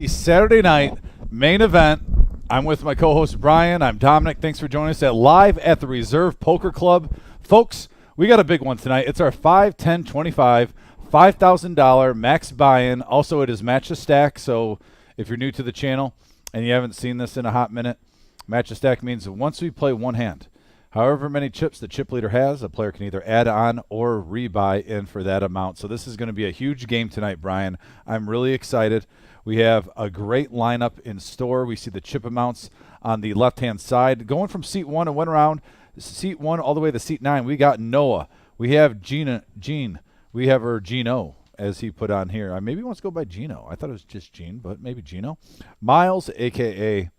Saturday night main event. I'm with my co-host Brian. I'm Dominic. Thanks for joining us live at the Reserve Poker Club. Folks, we got a big one tonight. It's our 5, 10, 25, $5,000 max buy-in. Also, it is match a stack, so if you're new to the channel and you haven't seen this in a hot minute, match a stack means once we play one hand, however many chips the chip leader has, a player can either add on or rebuy in for that amount. So this is going to be a huge game tonight, Brian. I'm really excited. We have a great lineup in store. We see the chip amounts on the left-hand side. Going from seat 1 and went around seat 1 all the way to seat 9, we got Noah. We have Gene. We have her Gino, as he put on here. Maybe he wants to go by Gino. I thought it was just Gene, but maybe Gino. Miles, a.k.a.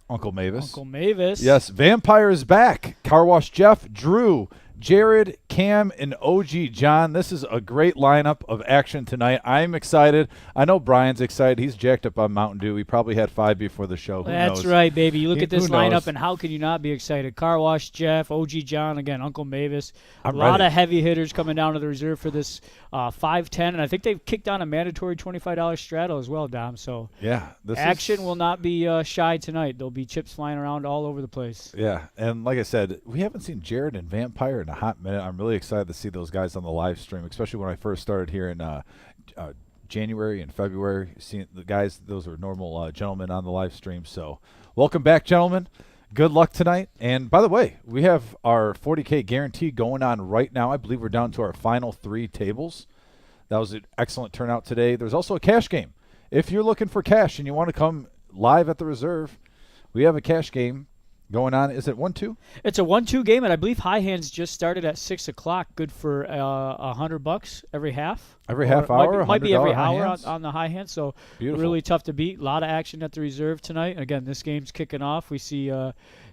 Uncle Mavis. Uncle Mavis. Yes, Vampire is back. Car Wash Jeff, Drew, Jared, Cam, and OG John. This is a great lineup of action tonight. I'm excited. I know Brian's excited. He's jacked up on Mountain Dew. He probably had 5 before the show. That's right, baby. You look at this lineup, and how can you not be excited? Car Wash Jeff, OG John, again, Uncle Mavis. A lot of heavy hitters coming down to the reserve for this 5-10, and I think they've kicked on a mandatory $25 straddle as well, Dom. So yeah, action will not be shy tonight. There'll be chips flying around all over the place. Yeah, and like I said, we haven't seen Jared and Vampire in a hot minute. I'm really excited to see those guys on the live stream, especially when I first started here in January and February. Seeing the guys, those are normal gentlemen on the live stream. So welcome back, gentlemen. Good luck tonight. And by the way, we have our 40K guarantee going on right now. I believe we're down to our final 3 tables. That was an excellent turnout today. There's also a cash game. If you're looking for cash and you want to come live at the reserve, we have a cash game going on. Is it 1-2? It's a 1-2 game, and I believe high hands just started at 6 o'clock. Good for $100 every half. Every half hour? Might be every hour on on the high hand. So beautiful. Really tough to beat. A lot of action at the reserve tonight. Again, this game's kicking off. We see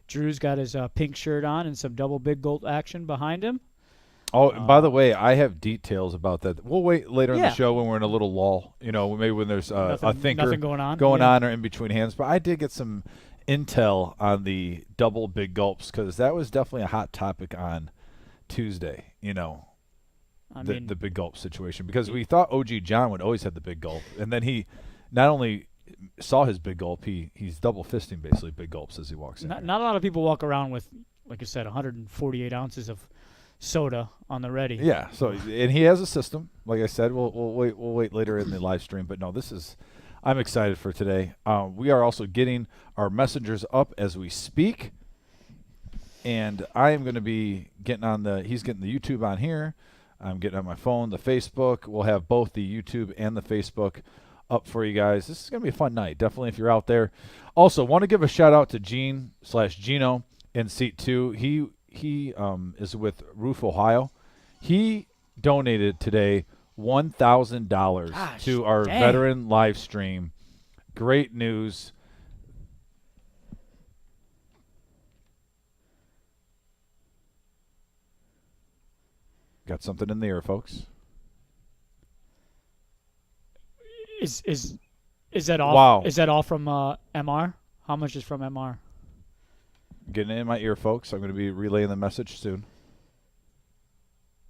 Drew's got his pink shirt on and some double big gold action behind him. Oh, and by the way, I have details about that. We'll wait later in the show when we're in a little lull. You know, maybe when there's a thinker nothing going on or in between hands. But I did get some intel on the double big gulps because that was definitely a hot topic on Tuesday. You know, the big gulp situation, because we thought OG John would always have the big gulp, and then he not only saw his big gulp, he's double fisting basically big gulps as he walks in. Not a lot of people walk around with, like I said, 148 ounces of soda on the ready. Yeah. So and he has a system. Like I said, we'll wait later in the live stream. But no, I'm excited for today. We are also getting our messengers up as we speak, and I am going to be getting he's getting the YouTube on here. I'm getting on my phone, the Facebook. We'll have both the YouTube and the Facebook up for you guys. This is going to be a fun night. Definitely if you're out there. Also, want to give a shout out to Gene/Gino in seat 2. He is with Roof, Ohio. He donated today $1,000 to our veteran live stream. Great news. Got something in the air, folks. Is that all? Wow. Is that all from MR? How much is from MR? Getting it in my ear, folks. I'm going to be relaying the message soon.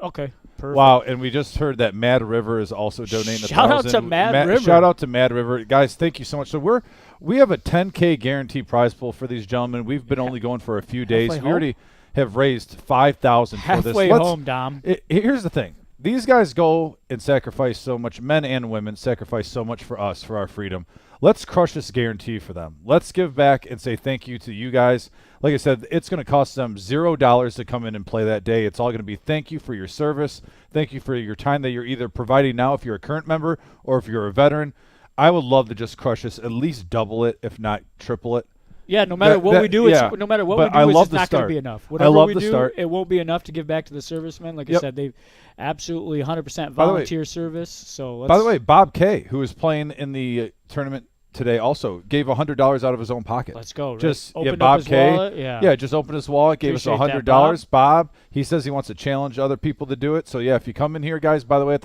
Okay, perfect. Wow, and we just heard that Mad River is also donating Shout out to Mad River. Shout out to Mad River. Guys, thank you so much. So we have a 10K guaranteed prize pool for these gentlemen. We've been only going for a few days. We already have raised $5,000 for this. Halfway home, Dom. Here's the thing. These guys go and sacrifice so much. Men and women sacrifice so much for us, for our freedom. Let's crush this guarantee for them. Let's give back and say thank you to you guys. Like I said, it's going to cost them $0 to come in and play that day. It's all going to be thank you for your service. Thank you for your time that you're either providing now if you're a current member or if you're a veteran. I would love to just crush this, at least double it, if not triple it. Yeah, no matter what we do, it's not going to be enough. Whatever we do, it won't be enough to give back to the servicemen. Like I said, they've absolutely 100% volunteer service. So by the way, Bob K., who is playing in the tournament today, also gave $100 out of his own pocket. Let's go. Just Bob K. Just opened his wallet, gave us $100. Bob, he says he wants to challenge other people to do it. So yeah, if you come in here, guys, by the way,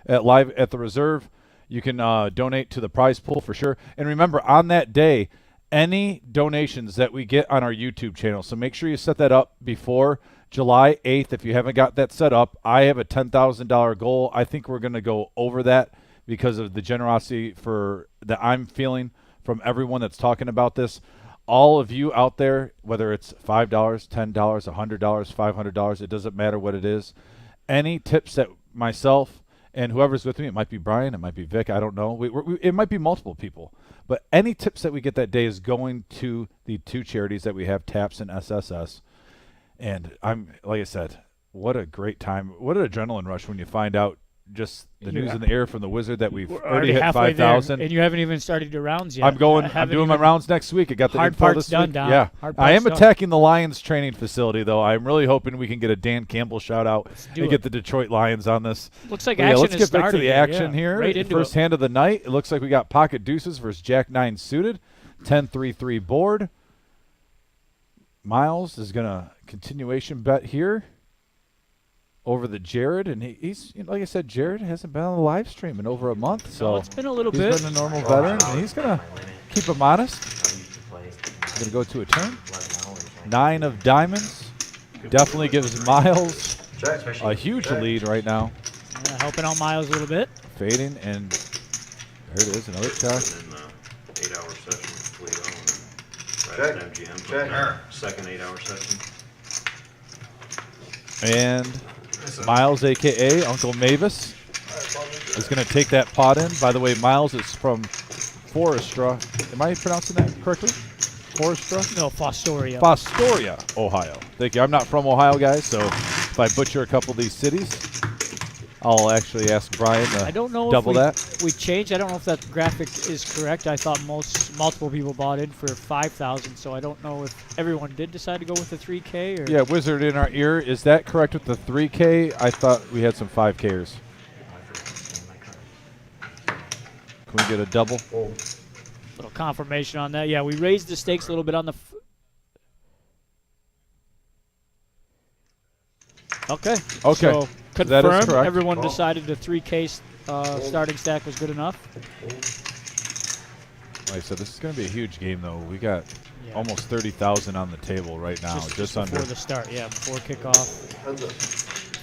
live at the reserve, you can donate to the prize pool for sure. And remember, on that day, any donations that we get on our YouTube channel, so make sure you set that up before July 8th. If you haven't got that set up, I have a $10,000 goal. I think we're going to go over that because of the generosity that I'm feeling from everyone that's talking about this. All of you out there, whether it's $5, $10, $100, $500, it doesn't matter what it is. Any tips that myself and whoever's with me, it might be Brian, it might be Vic, I don't know. It might be multiple people. But any tips that we get that day is going to the 2 charities that we have, TAPS and SSS. And like I said, what a great time. What an adrenaline rush when you find out just the news in the air from the Wizard that we've already hit 5,000. And you haven't even started your rounds yet. I'm doing my rounds next week. I got the hard info part's this done, week. Don. Yeah, Hard I am part's attacking the Lions training facility, though. I'm really hoping we can get a Dan Campbell shout out and get the Detroit Lions on this. Looks like action let's get back to the action here. Right into First hand of the night. It looks like we got pocket deuces versus Jack 9 suited. 10-3-3 board. Miles is going to continuation bet here over the Jared, and he's like I said, Jared hasn't been on the live stream in over a month, so it's been a little he's been a normal veteran, and he's gonna keep him honest. Gonna go to a turn. 9 of diamonds definitely gives Miles a huge lead right now. Yeah, helping out Miles a little bit. Fading, and there it is, another check. 8-hour session with Toledo and MGM. Second 8-hour session. And Miles, a.k.a. Uncle Mavis, is going to take that pot in. By the way, Miles is from Forestra. Am I pronouncing that correctly? Forestra? No, Fostoria. Fostoria, Ohio. Thank you. I'm not from Ohio, guys, so if I butcher a couple of these cities, I'll actually ask Brian to I don't know double if that. We changed. I don't know if that graphic is correct. I thought multiple people bought in for 5,000, so I don't know if everyone did decide to go with the 3K or. Yeah, Wizard in our ear. Is that correct with the 3K? I thought we had some 5Kers. Can we get a double? Little confirmation on that. Yeah, we raised the stakes a little bit on the. Okay. So confirmed. That is correct. Everyone decided the 3K starting stack was good enough. Like I said, this is going to be a huge game, though. We got almost 30,000 on the table right now, just under. Before the start, before kickoff.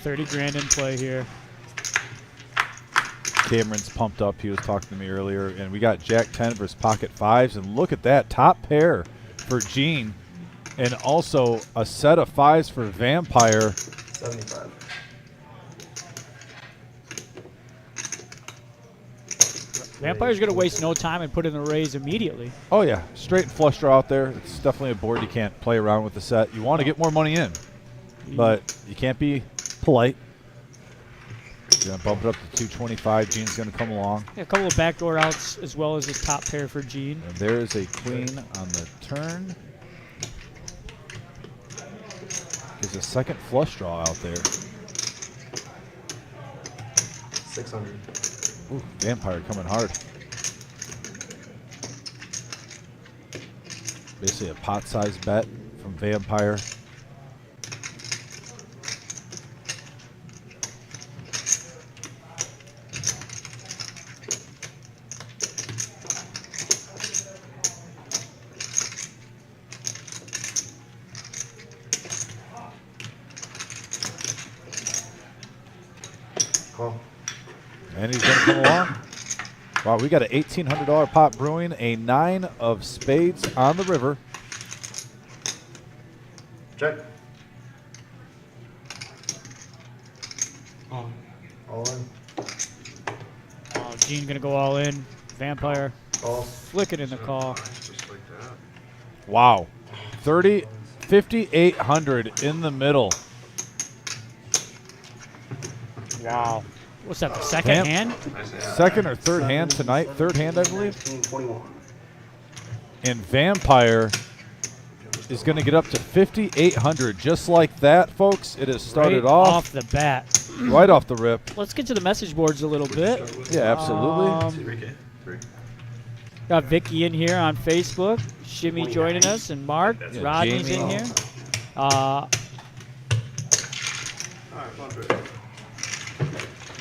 30 grand in play here. Cameron's pumped up. He was talking to me earlier, and we got Jack 10 versus pocket 5s, and look at that top pair for Gene, and also a set of 5s for Vampire. 75. Vampire's going to waste no time and put in the raise immediately. Oh, yeah. Straight and flush draw out there. It's definitely a board you can't play around with the set. You want to get more money in, but you can't be polite. You're going to bump it up to 225. Gene's going to come along. Yeah, a couple of backdoor outs as well as his top pair for Gene. And there is a queen on the turn. There's a second flush draw out there. 600. Ooh, Vampire coming hard. Basically a pot-sized bet from Vampire. And he's going to come along. Wow, we got an $1,800 pot brewing, a 9 of spades on the river. Check. All in. Gene going to go all in. Vampire Call. flicking in the call. Just like that. Wow. 5,800 in the middle. Wow. What's that, the second hand? Second or third hand tonight. Third hand, I believe. 21. And Vampire is going to get up to 5,800. Just like that, folks. It has started Right off the bat. right off the rip. Let's get to the message boards a little bit. Yeah, absolutely. Got Vicky in here on Facebook. Shimmy joining us, and Mark. Yeah, Rodney's Jamie. in here.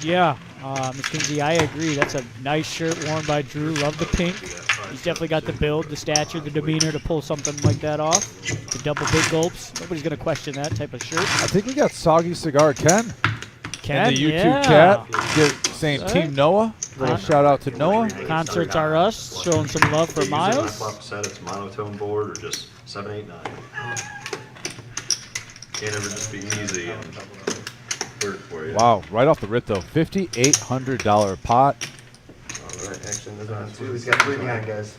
Yeah, McKinsey, I agree. That's a nice shirt worn by Drew. Love the pink. He's definitely got the build, the stature, the demeanor to pull something like that off. The double big gulps. Nobody's going to question that type of shirt. I think we got Soggy Cigar Ken. Ken, in the YouTube yeah. chat saying All Team right. Noah. Little shout out to Noah. Concerts are us, showing some love for Usually when I Miles. flop a set, it's monotone board or just 7, 8, 9. Can't ever just be easy and work for you. Wow, right off the rip though, $5,800 pot. Action is on 2. He's got 3 behind, guys.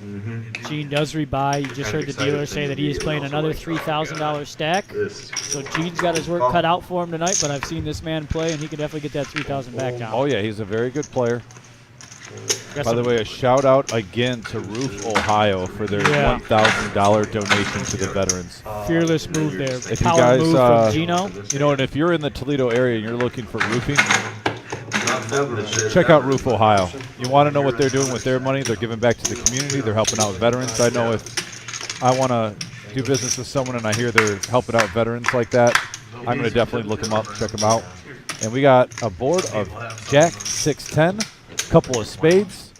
Gene does rebuy. You just heard the dealer say that he is playing another $3,000 stack. This So Gene's got his work cut out for him tonight, but I've seen this man play, and he can definitely get that 3,000 back down. Oh yeah, he's a very good player. Got By the some- way, a shout out again to Roof Ohio for their Yeah. $1,000 donation to the veterans. fearless move there. If you Power guys, move from Gino. You know, and if you're in the Toledo area and you're looking for roofing, check out Roof Ohio. You want to know what they're doing with their money? They're giving back to the community. They're helping out veterans. I know if I want to do business with someone and I hear they're helping out veterans like that, I'm going to definitely look them up, check them out. And we got a board of Jack 610, couple of spades.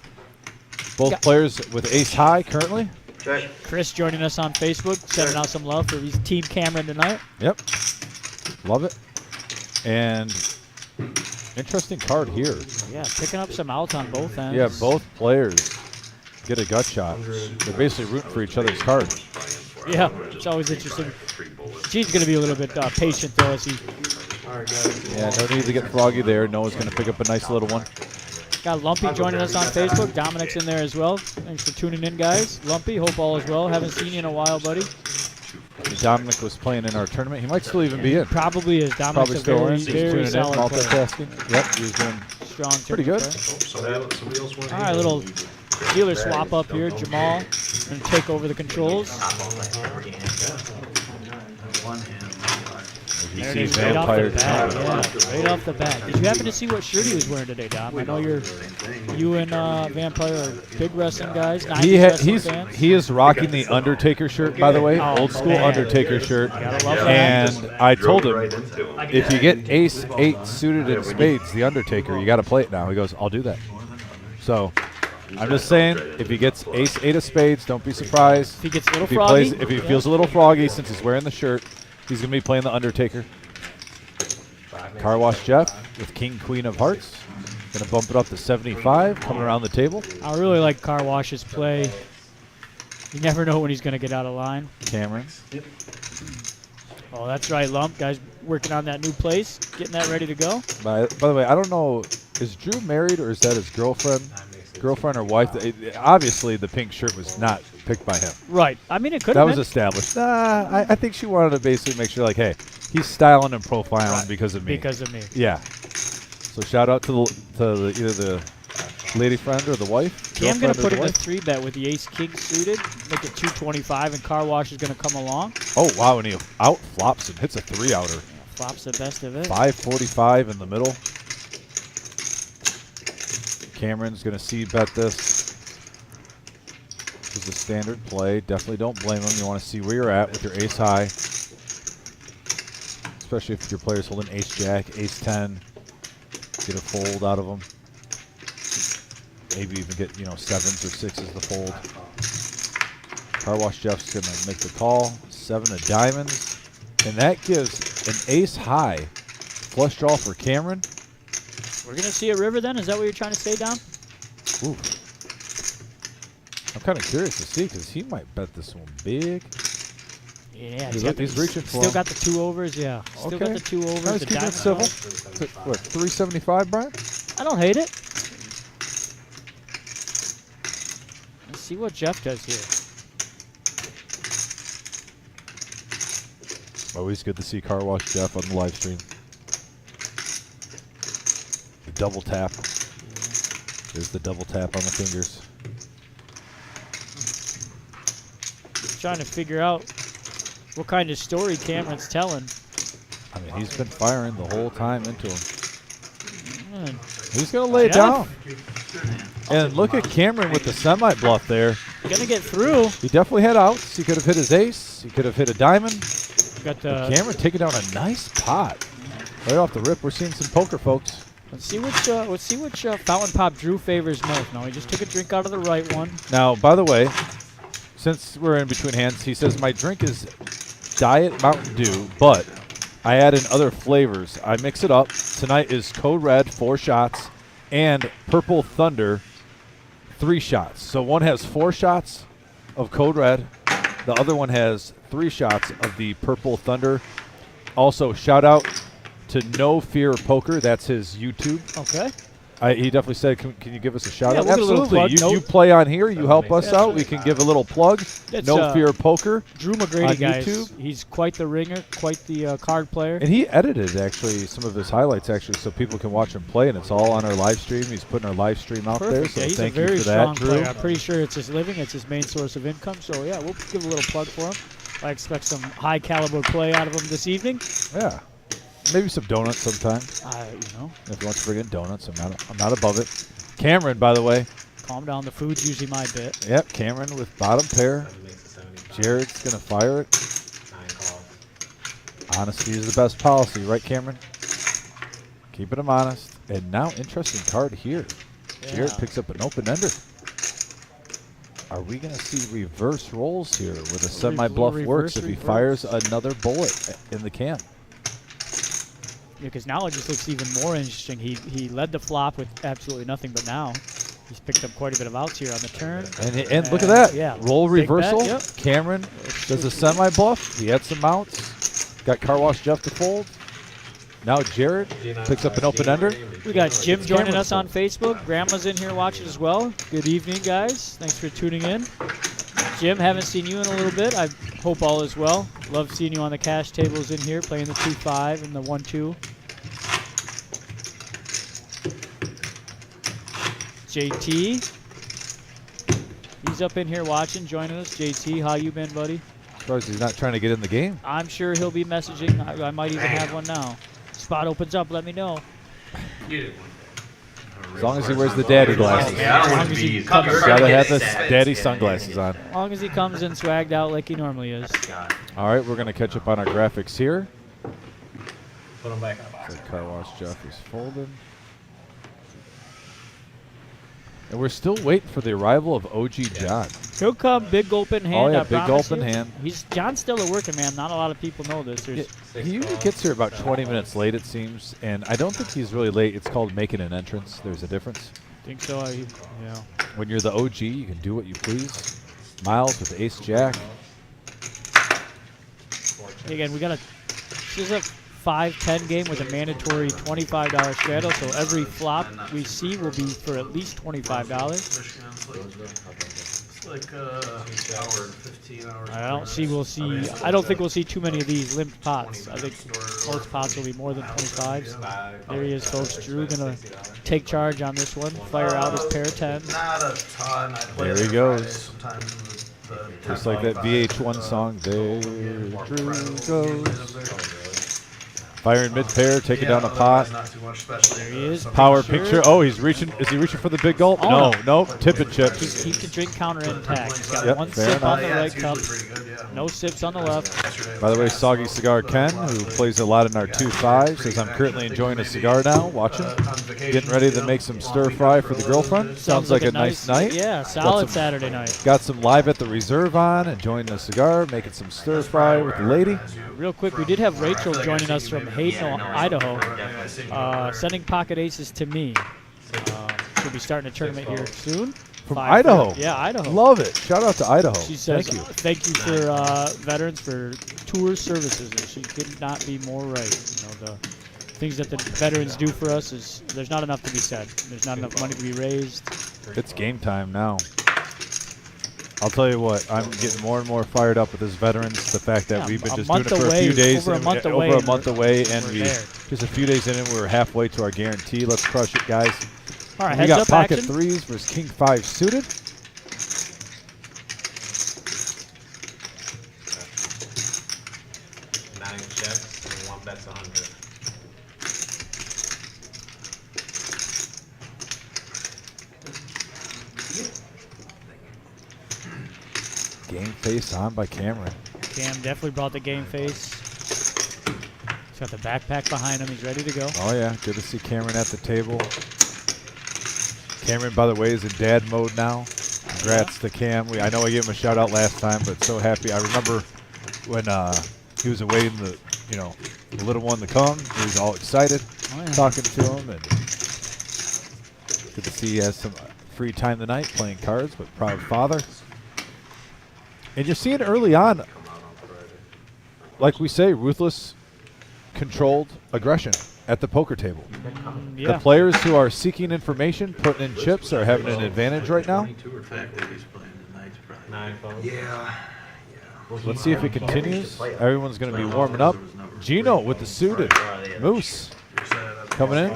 Both players with ace high currently. Check. Chris joining us on Facebook, sending out some love for his Team Cameron tonight. Yep. Love it. And interesting card here. Yeah, picking up some outs on both ends. Yeah, both players get a gut shot. They're basically rooting for each other's card. Yeah, it's always interesting. Gene's going to be a little bit patient, though, as he Alright, guys. Yeah, no need to get froggy there. Noah's going to pick up a nice little one. got Lumpy joining us on Facebook. Dominic's in there as well. Thanks for tuning in, guys. Lumpy, hope all is well. Haven't seen you in a while, buddy. Dominic was playing in our tournament. He might still even be in. Probably is. Probably Dominic's a still very, in. He's very tuning in, solid player. multitasking. Yep, he's doing Strong pretty turn good. player. Somebody else wants All right, little dealer swap up here. Jamal going to take over the controls. You There see it is, right off the Vampire. bat. Yeah, right off the bat. Did you happen to see what shirt he was wearing today, Dom? I know you and Vampire are big wrestling guys. 90s wrestling fans. He is rocking the Undertaker shirt, by the way, Oh, old school man. Undertaker shirt. Gotta love that. And I told him, right into him. if you get ace 8 suited in spades, the Undertaker, you got to play it now. He goes, I'll do that. So I'm just saying, if he gets ace 8 of spades, don't be surprised. If he gets a little If he froggy. if he feels a little froggy since he's wearing the shirt, he's going to be playing the Undertaker. Car Wash Jeff with King Queen of Hearts. Going to bump it up to 75, coming around the table. I really like Car Wash's play. You never know when he's going to get out of line. Cameron. Oh, that's right, Lump. Guys working on that new place, getting that ready to go. By the way, I don't know, is Drew married or is that his girlfriend? Girlfriend or wife? Obviously, the pink shirt was not picked by him. Right. I mean, it could That have was been. established. I think she wanted to basically make sure, like, hey, he's styling and profiling because of me. Because of me. Yeah. So shout out to either the lady friend or the wife. Okay, I'm going to girlfriend put or in the a wife. 3-bet with the ace-king suited. Make it 225, and Car Wash is going to come along. Oh, wow, and he out flops him. Hits a 3-outer. Flops the best of it. 545 in the middle. Cameron's going to c-bet this. This is a standard play. Definitely don't blame him. You want to see where you're at with your ace high. Especially if your player's holding ace jack, ace 10. Get a fold out of them. Maybe even get, 7s or 6s to fold. Car Wash Jeff's going to make the call. 7 of diamonds. And that gives an ace high flush draw for Cameron. We're going to see a river then? Is that what you're trying to say, Dom? Ooh. I'm kind of curious to see because he might bet this one big. Yeah. He's reaching for Still him. got the 2 overs, yeah. Still got the 2 overs. Nice, the keeping it diamond civil. call. Is it, what, 375, Brian? I don't hate it. Let's see what Jeff does here. Always good to see Car Wash Jeff on the live stream. The double tap. There's the double tap on the fingers. Trying to figure out what kind of story Cameron's telling. I mean, he's been firing the whole time into him. Man, He's going to lay it down. And look at Cameron with the semi-bluff there. gonna get through. He definitely had outs. He could have hit his ace. He could have hit a diamond. Got But the. Cameron taking down a nice pot. Right off the rip, we're seeing some poker, folks. Let's see which fountain pop Drew favors most. No, he just took a drink out of the right one. Now, by the way, since we're in between hands, he says, my drink is Diet Mountain Dew, but I add in other flavors. I mix it up. Tonight is Code Red, 4 shots, and Purple Thunder, 3 shots. So one has 4 shots of Code Red. The other one has 3 shots of the Purple Thunder. Also, shout out to No Fear Poker. That's his YouTube. Okay. He definitely said, can you give us a shout out? We'll give a little Absolutely. plug. You play on here. You help us out. We can give a little plug. It's, No Fear Poker. Drew McGrady, on guys. YouTube. He's quite the ringer, quite the card player. And he edited, actually, some of his highlights, actually, so people can watch him play, and it's all on our live stream. He's putting our live stream out there, Perfect. so Yeah, he's thank a very you for that, strong Drew. player. I'm pretty sure it's his living. It's his main source of income. So, yeah, we'll give a little plug for him. I expect some high-caliber play out of him this evening. Yeah. Maybe some donuts sometime. You know. If you want to bring in donuts, I'm not above it. Cameron, by the way. Calm down. The food's usually my bit. Yep, Cameron with bottom pair. Jared's going to fire it. Honesty is the best policy, right, Cameron? Keeping him honest. And now, interesting card here. Yeah. Jared picks up an open-ender. Are we going to see reverse rolls here where the semi-bluff works if he fires another bullet in the cam? Because now it just looks even more interesting. He led the flop with absolutely nothing, but now he's picked up quite a bit of outs here on the turn. And look at that. Yeah. Roll Big reversal. bet, yep. Cameron does a semi-bluff. He had some mounts. Got Car Wash Jeff to fold. Now Jared picks up an open-ender. We got Jim joining us on Facebook. Grandma's in here watching as well. Good evening, guys. Thanks for tuning in. Jim, haven't seen you in a little bit. I hope all is well. Love seeing you on the cash tables in here, playing the 2-5 and the 1-2. JT. He's up in here watching, joining us. JT, how you been, buddy? As far as he's not trying to get in the game. I'm sure he'll be messaging. I might even have one now. Spot opens up, let me know. As long as he wears the daddy glasses. Yeah, I don't want to As long as he be. comes- He's got to have the daddy sunglasses on. As long as he comes in swagged out like he normally is. All right, we're going to catch up on our graphics here. Put them back in the box. So Car Wash Jeff is folding. And we're still waiting for the arrival of OG John. He'll come, big gulp in hand. Oh, yeah, I big promise gulp in you. hand. John's still a working man. Not a lot of people know this. He usually gets here about 20 minutes late, it seems. And I don't think he's really late. It's called making an entrance. There's a difference. Think so. Yeah. When you're the OG, you can do what you please. Miles with Ace Jack. Again, this is a 5-10 game with a mandatory $25 straddle, so every flop we see will be for at least $25. It's like hour, 15 hours. I don't think we'll see too many of these limped pots. I think most pots will be more than 25s. There he is, folks. Drew gonna take charge on this one. Fire out his pair of 10s. Not a ton. There he goes. Sometimes Just like that VH1 song. There Drew goes. Firing mid-pair, taking down a pot. Not too much special. There he is. Power Sure. picture. Oh, he's reaching. Is he reaching for the big gulp? Oh, no. Tip and chips. Keep the drink counter intact. He's got Yep, one fair sip on the enough. right cup. No sips on the left. By the way, Soggy Cigar Ken, who plays a lot in our 2-5, says, I'm currently enjoying a cigar now, watching. Getting ready to make some stir fry for the girlfriend. Sounds like a nice night. Yeah, solid Saturday night. Got some live at the reserve on, enjoying a cigar, making some stir fry with the lady. Real quick, we did have Rachel joining us from Hayden, Idaho, sending pocket aces to me. She'll be starting a tournament here soon. From Idaho. Yeah, Idaho. Love it. Shout out to Idaho. She says, Thank you. thank you for veterans for tour services. And she could not be more right. The things that the veterans do for us there's not enough to be said. There's not enough money to be raised. It's game time now. I'll tell you what, I'm getting more and more fired up with this veterans. The fact that we've been just doing it for a few days. Over a month away, and we just a few days in and we're halfway to our guarantee. Let's crush it, guys. All right, we got heads-up pocket action. threes versus king 5 suited. Nine checks and one bet's 100. Game face on by Cameron. Cam definitely brought the game face. He's got the backpack behind him. He's ready to go. Oh, yeah. Good to see Cameron at the table. Cameron, by the way, is in dad mode now. Congrats to Cam. I know I gave him a shout-out last time, but so happy. I remember when he was awaiting the you know, the little one to come. He's all excited, talking to him, and good to see he has some free time tonight playing cards, but proud father. And you're seeing early on, like we say, ruthless, controlled aggression at the poker table. The players who are seeking information, putting in chips, are having an advantage right now. Yeah. Let's see if it continues. Everyone's going to be warming up. Gino with the suited. Moose coming in.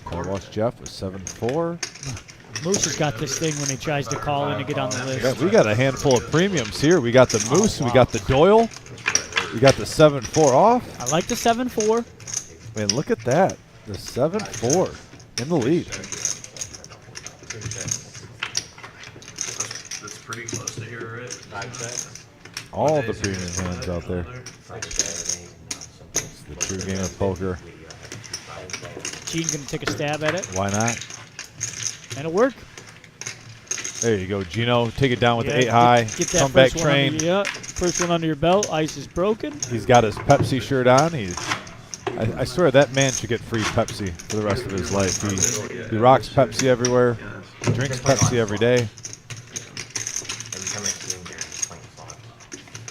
Car Wash Jeff with 7-4. Moose has got this thing when he tries to call in to get on the list. Yeah, we got a handful of premiums here. We got the Moose, we got the Doyle, we got the 7-4 off. I like the 7-4. Man, look at that. The 7-4 in the lead. That's pretty close to here, right? 5-6. All the premium hands out there. It's the true game of poker. Gene going to take a stab at it. Why not? And it'll work. There you go, Gino. Take it down with the 8 high. Get that Comeback first one train. First one under your belt. Ice is broken. He's got his Pepsi shirt on. I swear that man should get free Pepsi for the rest of his life. He rocks Pepsi everywhere. Drinks Pepsi every day.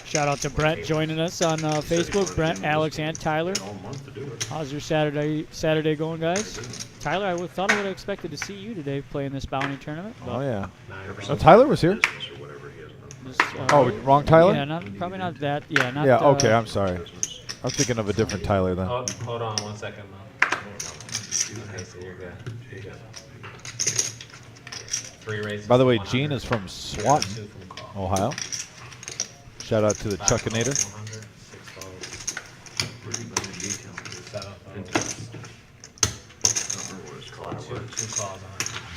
Shout out to Brent joining us on Facebook. Brent, Alex, and Tyler. How's your Saturday going, guys? Tyler, I thought I would have expected to see you today playing this bounty tournament. Oh, yeah. Oh, Tyler was here? Oh, wrong Tyler? Yeah, probably not that. Yeah, not. Yeah, okay, I'm sorry. I'm thinking of a different Tyler then. Hold on 1 second, though. Okay, so you're good. You're good. 3 races. By the way, Gene is from Swanton, Ohio. Shout out to the Chuckinator.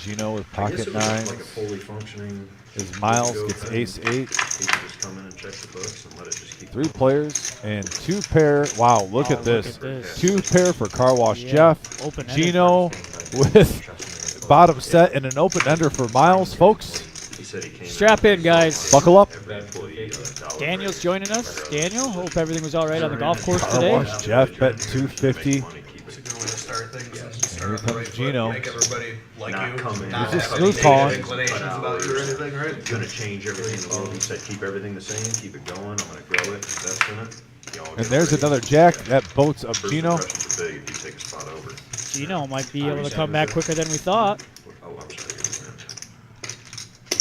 Gino with pocket nines. Like a fully functioning. As Miles gets ace 8. He can just come in and check the books and let it just keep 3 players and 2 pair. Wow, look at this. Look at this. 2 pair for Car Wash Jeff. Open-ended. Gino with bottom set and an open ender for Miles. Folks, Strap in, guys. buckle up. Daniel's joining us. Daniel, hope everything was all right on the golf course Car today. Wash Jeff bet 250. Here comes Gino. Make everybody like Not you. coming. Not He's just have smooth any calling. inclinations about you or anything, right? Gonna change everything in the world. He said keep everything the same, keep it going. I'm gonna grow it, invest in it. Y'all And get there's ready. another jack. That boats up First Gino. impressions are big if you take a spot over. Gino might be able to come back quicker than we thought. Oh, I'm sorry.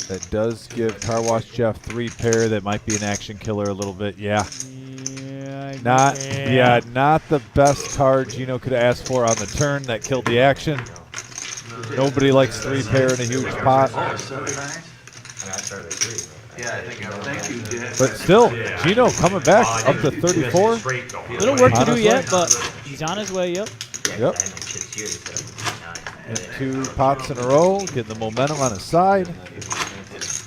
That does give Car Wash Jeff 3 pair. That might be an action killer a little bit. Yeah. Not the best card Gino could have asked for on the turn. That killed the action. Nobody likes 3 pair in a huge pot. Thank you, Dad. But still, Gino coming back up to 34. Little work to do Honestly. yet, but he's on his way. Yep. Yep. And 2 pots in a row, getting the momentum on his side.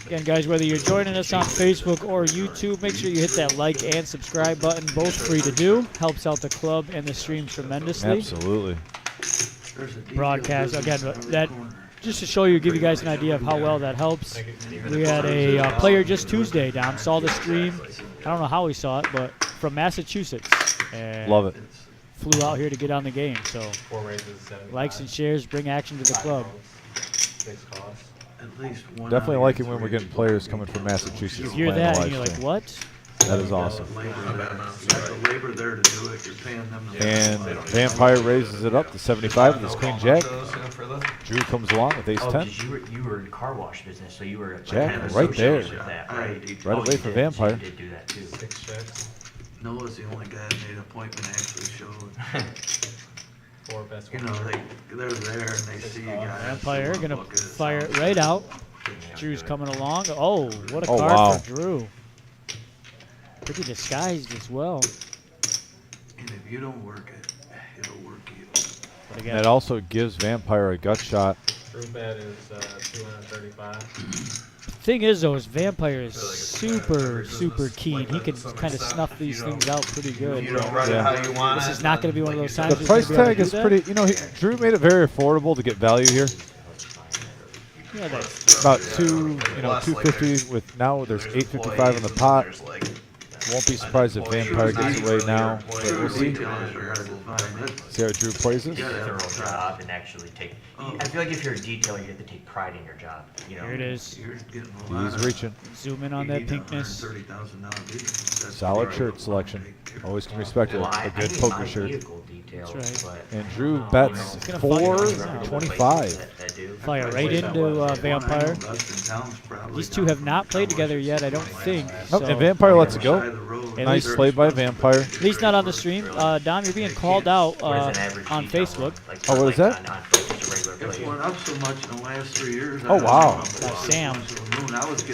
Again, guys, whether you're joining us on Facebook or YouTube, make sure you hit that like and subscribe button. Both free to do. Helps out the club and the stream tremendously. Absolutely. Broadcast again, that just to show you, give you guys an idea of how well that helps. We had a player just Tuesday down, saw the stream. I don't know how he saw it, but from Massachusetts. And Love it. flew out here to get on the game. So 4 races, 75. likes and shares bring action to the club. 6 costs. At least one. Definitely like it when we're getting players coming from Massachusetts. You hear playing that the and you're live like, stream. what? That is awesome. The labor there to do it, you're paying them. And Vampire raises it up to 75 with his Queen Jack. Drew comes along with Ace 10. Because you were in the car wash business, so you were Jack, kind of right there. associated with that, right? Right away for Vampire. You did do that too. 6 checks. Noah's the only guy that made an appointment actually showed. 4 best You ones. know, they're there and they see you guys. Vampire gonna fire it right out. Drew's coming along. Oh, what a Oh, card wow. for Drew. Pretty disguised as well. And if you don't work it, it'll work you. But again, That also gives Vampire a gut shot. True bet is 235. thing is though, is Vampire is super keen. He can kind of snuff these things out pretty good. You don't run it Yeah. how you want This it. is not going to be one of those times. The he's price gonna be able tag to is do that. pretty, Drew made it very affordable to get value here. Yeah, About 250 with now there's 855 in the pot. Won't be surprised if Vampire gets away now. But we'll see. See how Drew plays this. Thorough job and actually take. I feel like if you're a detailer, you have to take pride in your job. You know. Here it is. He's reaching. Zoom in on that pinkness. Solid shirt selection. Always can respect Well, a I good need poker my shirt. vehicle detailed, That's right. but, And Drew bets gonna fire 425. that do. Fire right into Vampire. These two have not played together yet, I don't think. Nope, So, and Vampire lets it go. at Nice least, play by Vampire. at least not on the stream. Dom, you're being called out What is an average on detail Facebook like Oh, what is that? on just a regular It's play? went up so much in the last 3 years. Oh, wow. Sam.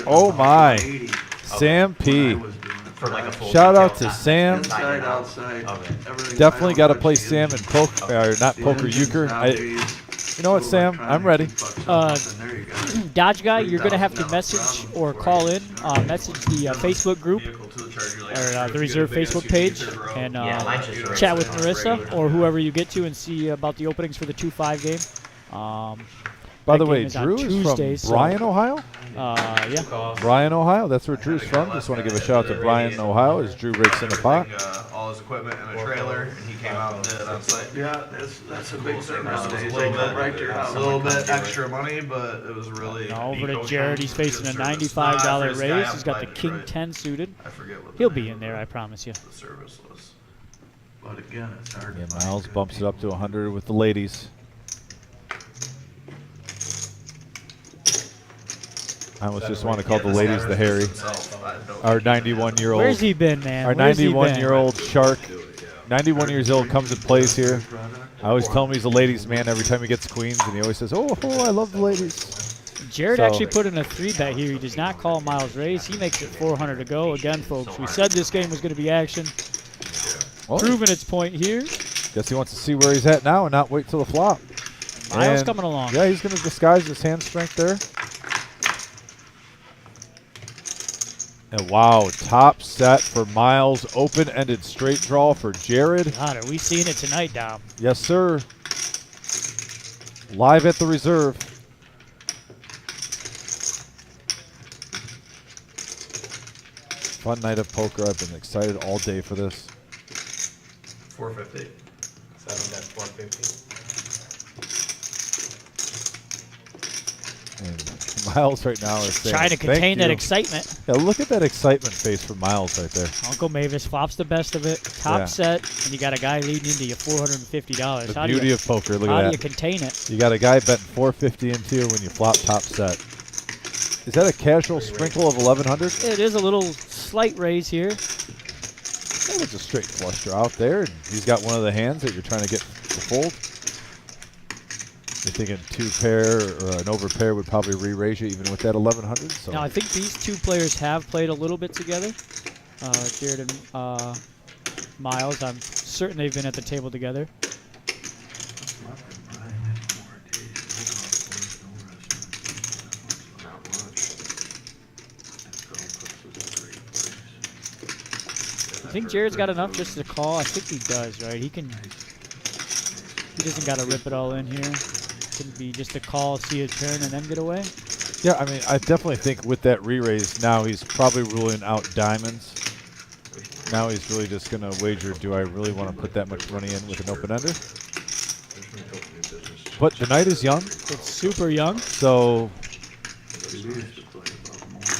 Oh, my. Sam P. For like a full Shout out detail, to not Sam. Inside, outside. Okay. everything. Definitely got to play Sam in poker, or not poker euchre. You know what, Sam? I'm ready. There you go. Dodge Guy, you're going to have to message or call in. Message the Facebook group or the Reserve Facebook page and Yeah, mine's just a chat with regular- Marissa or whoever you get to and see about the openings for the 2-5 game. By that the game way, is on Drew is Tuesday, from so- Bryan, Ohio? Yeah. Bryan, Ohio. That's where Drew's from. Just want to give a shout out to Bryan, Ohio, as Drew rakes in the pot. All his equipment in a trailer, and he came out and did it on site. Yeah, that's a big thing It nowadays. was a They little come right to your bit, house. a little bit extra money, but it was really. Now over to eco-friendly. Jared. He's facing a Good service. $95 Nah, for this guy, raise. I'm He's got the glad King right. 10 suited. I forget what the He'll name be of in there, I promise you. The service was. But again, it's hard Yeah, to find Miles good bumps it people. up to 100 with the ladies. I almost just want to call the ladies the Harry. Our 91-year-old. Where's he been, man? Our Where's he been? 91-year-old shark. 91 years old, comes and plays here. I always tell him he's a ladies' man every time he gets queens, and he always says, "Oh, I love the ladies." Jared So- actually put in a 3-bet here. He does not call Miles raise. He makes it 400 to go. Again, folks, we said this game was going to be action. Well, Proving its point here. guess he wants to see where he's at now and not wait till the flop. Miles And, coming along. Yeah, he's going to disguise his hand strength there. And wow, top set for Miles. Open-ended straight draw for Jared. God, are we seeing it tonight, Dom? Yes, sir. Live at the Reserve. Fun night of poker. I've been excited all day for this. 450. 7 bet 450. And Miles right now is saying, Trying to "Thank contain that you." excitement. Yeah, look at that excitement face from Miles right there. Uncle Mavis flops the best of it. Top Yeah. set, and you got a guy leading into you $450. The How beauty do you, of poker. Look how do at you that. contain it? You got a guy betting 450 into you when you flop top set. Is that a casual sprinkle of 1100? It is a little slight raise here. That was a straight flush draw out there. And he's got one of the hands that you're trying to get to fold. You're thinking 2-pair or an over-pair would probably re-raise you even with that 1100. So Now, I think these two players have played a little bit together. Jared and Miles. I'm certain they've been at the table together. I think Jared's got enough just to call. I think he does, right? He can. He doesn't got to rip it all in here. Can be just a call, see a turn, and then get away. yeah, I mean, I definitely think with that re-raise now he's probably ruling out diamonds. Now he's really just going to wager, do I really want to put that much money in with an open-ender? But the night is young, It's super young. so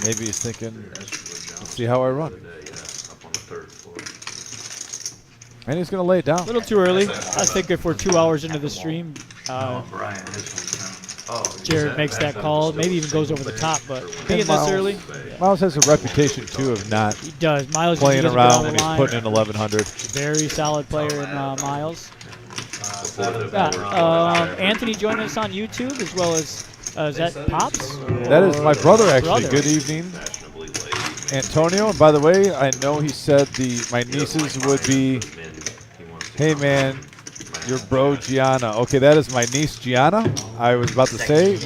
maybe he's thinking, let's see how I run. Up on the 3rd floor. And he's going to lay it down. A little too early. I think if we're 2 hours into the stream, Brian, this one's down. Jared makes that call. Maybe even goes over the top. But being this Miles- early, Miles has a reputation, too, of not he does. Miles playing usually doesn't around get when on he's the line. putting in 1100. Very solid player in Miles. 7 Anthony joining us on YouTube as well as is that Pops? That is my brother, actually. Brother. Good evening, Antonio. And by the way, I know he said my nieces would be, hey, man, your bro Gianna. Okay, that is my niece Gianna. I was about to say,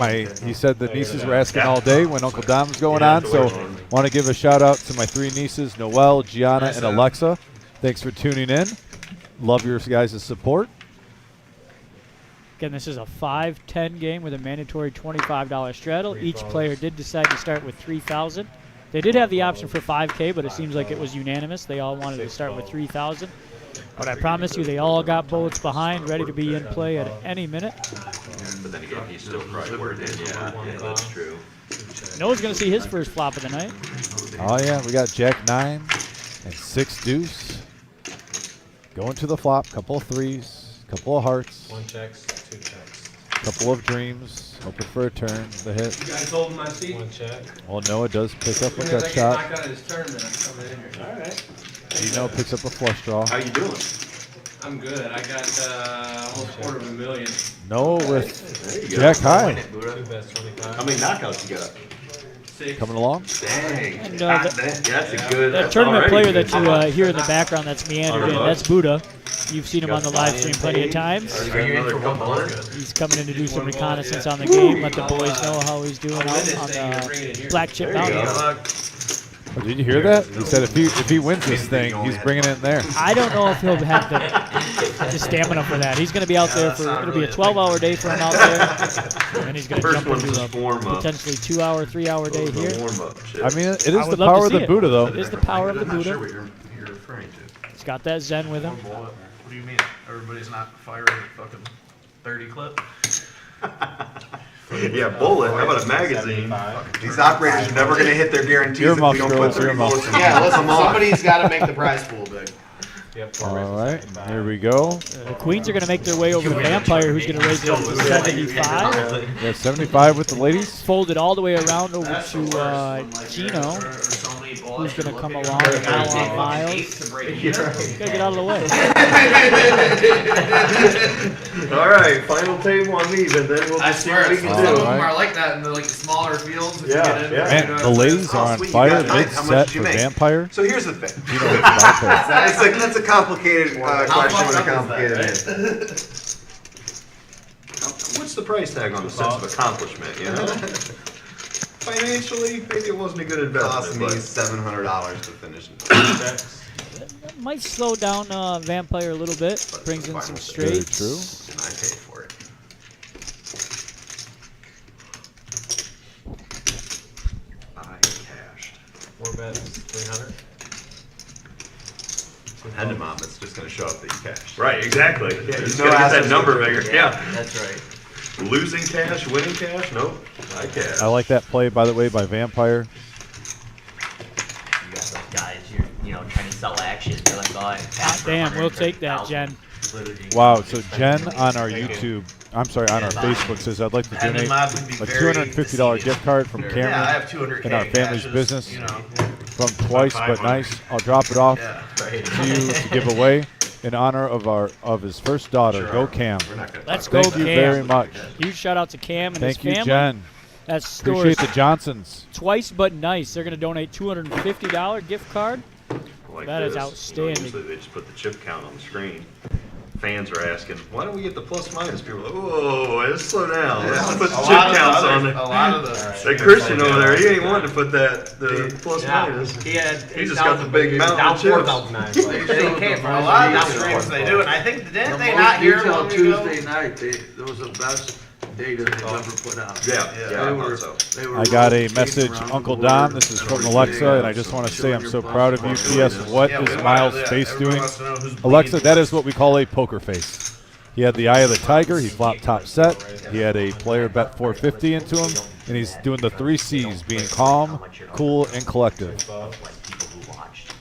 he said the nieces were asking all day when Uncle Dom's going on. So want to give a shout out to my 3 nieces, Noelle, Gianna, and Alexa. Thanks for tuning in. Love your guys' support. Again, this is a 5-10 game with a mandatory $25 straddle. Each player did decide to start with $3,000. They did have the option for 5K, but it seems like it was unanimous. They all wanted to start with 3,000. But I promise you, they all got bullets behind, ready to be in play at any minute. But then again, he's still probably working. Yeah, that's true. Noah's going to see his first flop of the night. Oh, yeah. We got Jack 9 and 6 deuce. Going to the flop. Couple of threes. Couple of hearts. 1 checks, 2 checks. Couple of dreams. Hoping for a turn. The hit. You guys holding my seat? 1 check. Well, Noah does pick up a As gut I get shot. knocked out of this tournament, I'm coming in here. All right. Dino picks up a flush draw. How you doing? I'm good. I got almost $250,000. Noah There with you go. Jack high. 2 bets, 25. How many knockouts you got? 6. Coming along. Dang. And, That's a good. That that's tournament already player good. that you hear in the background that's meandered in, that's Buddha. You've seen him on the live stream plenty of times. Are you in for 100? He's coming in to do some reconnaissance on the game, let the boys know how he's doing out on the black chip There you mountain. go. Oh, did you hear that? He said if he wins this thing, he's bringing it in there. I don't know if he'll have the stamina for that. He's going to be out there for, it'll be a 12-hour day for him out there. And he's going to First jump one's into just a warm up. potentially 2-hour, 3-hour day here. Warm up. I mean, it I is the would love power to of the see it. Buddha, though. It is the power of the I'm not sure Buddha. what you're referring to. He's got that Zen with him. What do you mean? Everybody's not firing a fucking 30 clip? Yeah, bullet. How about a magazine? 75. These operators are never going to hit their guarantees if Earmuffs, we don't girls, put 30 earmuffs. bullets in. Yeah, listen, somebody's got to make the prize pool big. Yep, All right, here we go. The Queens are going to make their way over to Vampire, who's going to raise it up to 75. We got 75 with the ladies. Folded all the way around over to Gino, who's going to come along now on Miles. Gotta get out of the way. All right, final table on me, but then we'll I just see swear, what we some can of do. them are like that in the like smaller fields. That Yeah, you get in, yeah. you Man, know, the ladies are on sweet, you fire got nine. How mid-set much did you for make? Vampire. So here's the thing. Gino with the vodka. That's a complicated question fucked with a up is complicated that, answer. What's the price tag on the sense of accomplishment, you know? Financially, maybe it wasn't a good Cost me investment, $700 to finish it. That might slow down Vampire a little bit. Brings in some Very straights. true. And I paid for it. I cashed. 4 bets, 300. And the mom, it's just gonna show up that you cashed. Right, exactly. Yeah, you just no gotta get that assets number with bigger. it. Yeah. That's right. Losing cash, winning cash? Nope. I cashed. I like that play, by the way, by Vampire. You got those guys, you know, trying to sell action. They're like, oh, I passed for Damn, we'll take that, 130,000. Jen. Literally, Wow, so Jen on our YouTube, I'm sorry, on our Yeah, Facebook says, I'd like to And the donate mob would be a very $250 deceiving. gift card from Yeah, I Cameron have 200K in our family's cashes, business You know, from Twice But Nice. I'll drop it off yeah. right. to you to give away in honor of his first daughter. Go Cam. We're not gonna Let's talk go, Thank you Cam. very much. Huge shout out to Cam and Thank his you, family. Jen. That stores Appreciate the Johnsons. Twice But Nice. They're going to donate $250 gift card. like That is this. outstanding. Usually they just put the chip count on the screen. Fans are asking, why don't we get the plus minus? People are like, whoa, let's slow down. Let's put the A chip lot of the counts others- on there. A lot of the. That Christian over there, he ain't wanting to put the plus minus. He had He just got the big mountain down of chips. 4,009. They came from a lot of the streams they do, and I think didn't they not hear long ago? Tuesday night, that was the best data they've ever put out. Yeah, Yeah, yeah, I They thought were- so. they were I got a rotating message, around Uncle the Don. board This is from every Alexa, day, and I just want to say showing I'm your so plus proud of you. minus. P.S. What Yeah, is we don't Miles' know that. face Everyone doing? wants to know who's Alexa, bleeding. that is what we call a poker face. He had the eye of the tiger. He flopped top set. He had a player bet 450 into him, and he's doing the 3 C's, being calm, cool, and collective. Like people who watched.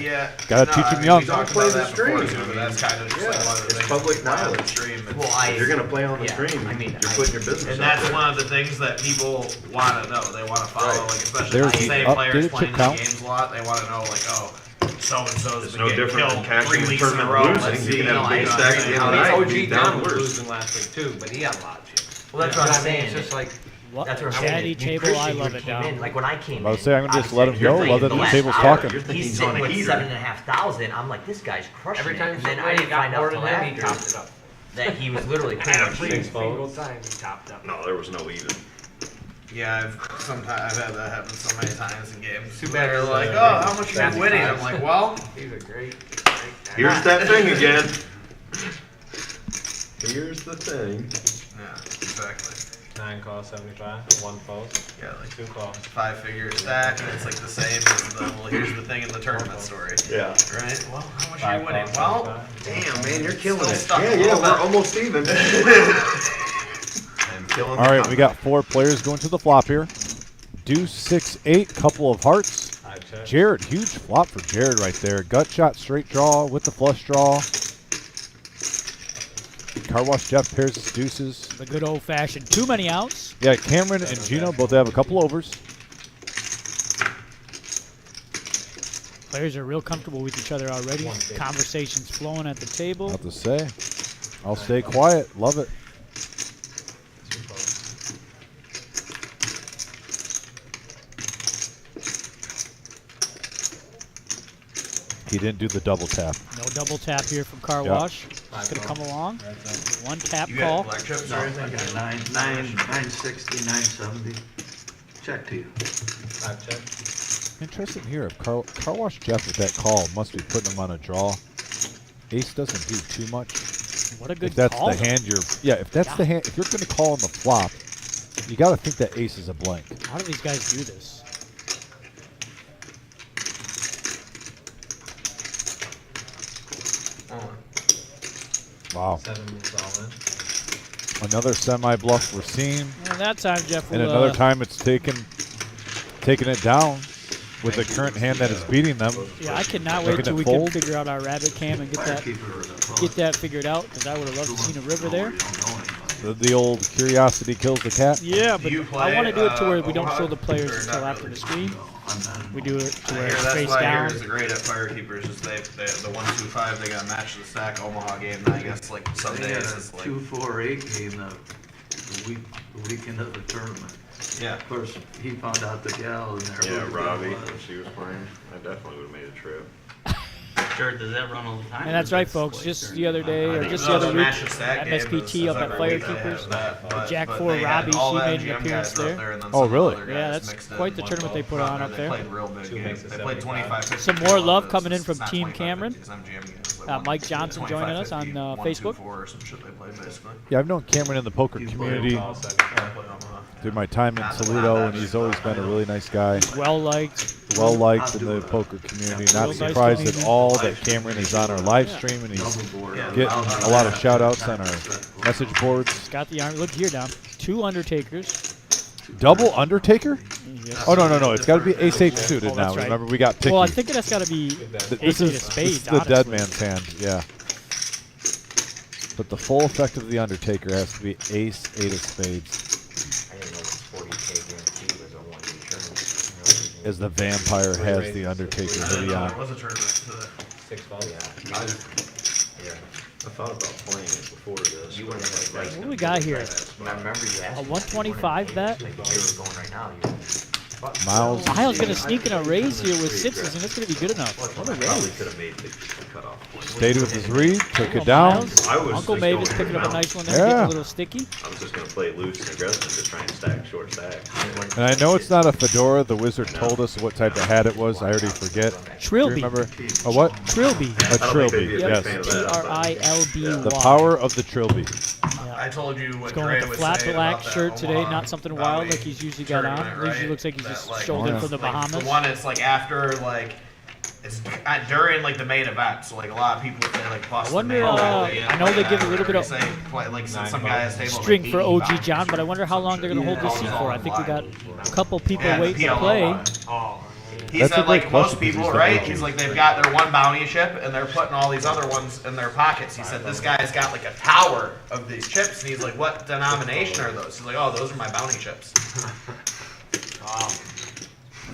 Yeah. Gotta no, teach I him mean, young. we talked Play about the that before, stream. too, but that's kind of just like one of the It's things public about the knowledge. stream. Well, I. You're gonna play on the yeah, stream. I mean, You're putting your business And out that's there. one of the things that people want to know. They want to follow, Right. like especially There's the the same updated players chip playing count. these games a lot. They want to know, like, oh, so and so's It's been no getting different than killed cashing 3 the weeks in a tournament row. losing. Let's You see. can have a big you know, stack at I'm the saying, end of the how night. many Be OG down John was worse. losing last week too, but he had a lot of chips. Well, that's You what know I'm I mean? saying. It's just like What That's a what I'm saying. chatty You- table. Christian, I you love it, came Dom. in, like when I came I would in, say I'm gonna just let him you're go, thinking let the the last table's hour, talking. You're thinking He's he's on sitting a with heater. 7,500. I'm like, this guy's crushing every it. time And then I somebody didn't got find more out than till him, he after topped it up. that he was literally Yeah, pretty much every leading. Single time he topped up. No, there was no even. Yeah, I've had that happen so many times in games. Too bad They're it's, like, uh, oh, how much are you winning? I'm like, well, He's a great guy. Here's that thing again. Here's the thing. yeah, exactly. 9 9 call 75, 1 post, Yeah, like 2 calls. 5-figure stack, and it's like the same as the, well, here's the thing in the tournament story. Yeah. Right? Well, how much are 5 you winning? calls, Well, 75. Damn, man, you're killing Still it. stuck a Yeah, little we're bit. almost even. I'm killing All right, we got 4 players going to the flop here. Deuce, 6, 8, couple of hearts. I check. Jared, huge flop for Jared right there. Gut shot, straight draw with the flush draw. Car Wash Jeff pairs his deuces. The good old-fashioned too many outs. Yeah, Cameron and Gino both have a couple overs. Players are real comfortable with each other already. 150. Conversations flowing at the table. Not to say. I'll stay quiet. Love it. 2 posts. He didn't do the double tap. No double tap here from Car Yeah. Wash. Just going to come along. One tap you call. got black chips No, or I anything? got 960, 970. Check to you. 5 check. Interesting here. If Car Wash Jeff with that call must be putting him on a draw. Ace doesn't do too much. What a good If that's call. the hand you're, yeah. If that's the hand, if you're going to call on the flop, you got to think that ace is a blank. How do these guys do this? Wow. 7 moves all in. Another semi bluff we're seeing, And that time, Jeff will, and another time it's taking it down with the current hand that is beating them. Yeah, I cannot Making wait till it we can fold. figure out our rabbit cam and get that figured out, because I would have loved to see a river there. The old curiosity kills the cat. Yeah, but you I play, want to do it to where we don't Omaha, show the players or until not after really? the stream. We do it to I where hear it's that's face why down. here is great at Firekeepers is they the 1-2-5 they got match the stack Omaha game. And I guess like some They had days a it's like 2-4-8 game the weekend of the tournament. yeah. Of course, he found out the gal in there. Yeah, who the Robbie, gal when was. she was playing, I definitely would have made a trip. Sure, does that run all the time? And that's right, folks. Just the other day, I or think just that the was other a week, match the stack game MSPT is up at every week they Firekeepers. have that, but- Jack but 4 they had Robbie, all she the made an MGM appearance guys were up there. and then Oh, some really? other Yeah, guys that's mixed in quite the one tournament they vote put on front, up and there. They played real big 2 games. makes it They played 75. 25. Some more love coming in from Not Team 25, Cameron. it's MGM games, like Mike Johnson joining us on 25, 50, Facebook. 1-2-4 or some shit they played basically. Yeah, I've known Cameron in the poker He's community Call 75. through my time in Toledo, and he's always been a really nice guy. Well liked. Well liked in the poker community. Not Real nice surprised at community. all that Cameron is on our live stream and he's Double board. getting a lot of shout outs on our message boards. Got the arm. Look here, Dom. 2 Undertakers. Double Undertaker? Yes. Oh, no. It's got to be ace 8 suited Oh, now. that's right. Remember, we got picky. Well, I think that's got to be This ace eight of is spades, the dead honestly. man's hand, yeah. But the full effect of the Undertaker has to be ace 8 of spades. I didn't know this 40K guarantee was a 1-year tournament. As the vampire has the Undertaker hoodie It on. was a tournament today. 6 balls. Yeah. I thought about playing it before this. You wouldn't have like. What do we got here? Remember you asked A me, 125 you bet? wouldn't have- Like, if you were going right now, you wouldn't. Miles. Miles going to sneak in a raise here with sixes, and it's going to be good enough. What a Probably raise. could have made the cutoff point. Stayed with his read, took Well, it down. Miles, I was Uncle just Mavis going picking up a down. nice one there, getting Yeah. a little sticky. I was just going to play loose and aggressive to try and stack short stacks. And I know it's not a fedora. The wizard told us what type of hat it was. I already forget. Do you Trilby. remember? A what? Trilby. A I don't think they'd trilby, be a big yes. fan of that, but- Trilby. The power of the trilby. I told you what He's going Dre with the was flat saying black about that shirt today, Omaha not something Valley wild like he's usually got on. tournament, Usually right? looks like he's That, just like, shouldered Oh, yeah. from the like, Bahamas. The one it's like after like it's during like the main event, so like a lot of people say like bust I wonder, the main uh, event, I know they give a little bit of say, play, like some guy has table string like for 80 OG pounds John, but I wonder how some long they're shit. going to hold this Yeah, seat all for. I think we got online. a couple people Yeah, the waiting to PLO play. line. He That's a said great like most question, 'cause people, he's the right? OG. He's like they've got their one bounty chip and they're putting all these other ones in their pockets. He said this guy's got like a tower of these chips, and he's like, "What denomination are those?" He's like, "Oh, those are my bounty chips."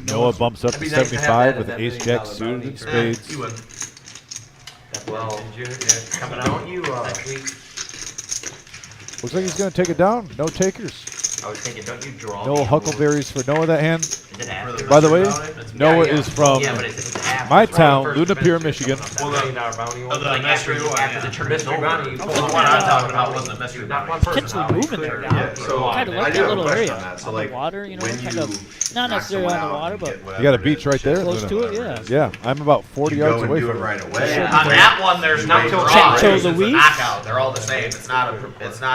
Noah bumps up It'd to be nice to have 75 that with in that ace $1 jack million suited bounty and tournament. spades. You would. Well, Coming don't out. you, next week, Looks like he's going to take it down. No takers. I was thinking, don't you draw? No me a huckleberries for Noah that hand. Is it after? By the way, Bounty? Noah Yeah, yeah. is from Yeah, but it's after. my Right, town, first Luna Pier, Michigan. Well, the Like after, mystery one, after yeah. the tournament's over. Well, the one I'm talking about wasn't a mystery bounty. Potentially moving there now. Yeah, so Kind of I like do that have a little question area on that. So, on like, the water, you know, when kind you- of Not knock necessarily someone on the out water, and but get whatever You got a it beach is. right there? close to it, yeah. Yeah, I'm about 40 You yards go and away do it from right it. away. On that one, there's no Wait till draw. Chateau It's a Louise? knockout. They're all the same. It's not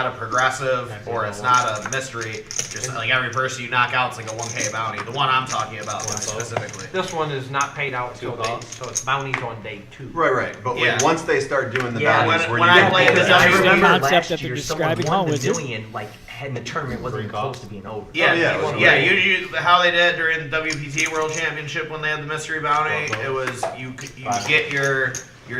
a progressive or it's not a mystery. Just like every person you knock out, it's like a 1K bounty. The one I'm talking about specifically. This one is not paid out till day, so it's bounties on day 2. Right. But Yeah. once they start doing the Yeah, bounties, when where I you played get this, the I I remember concept last that they're year someone describing, won huh, the Wizard? million, like, and the tournament wasn't even close to being over. Yeah, yeah, it was yeah. great. You how they did during the WPT World Championship when they had the mystery bounty. It was you get your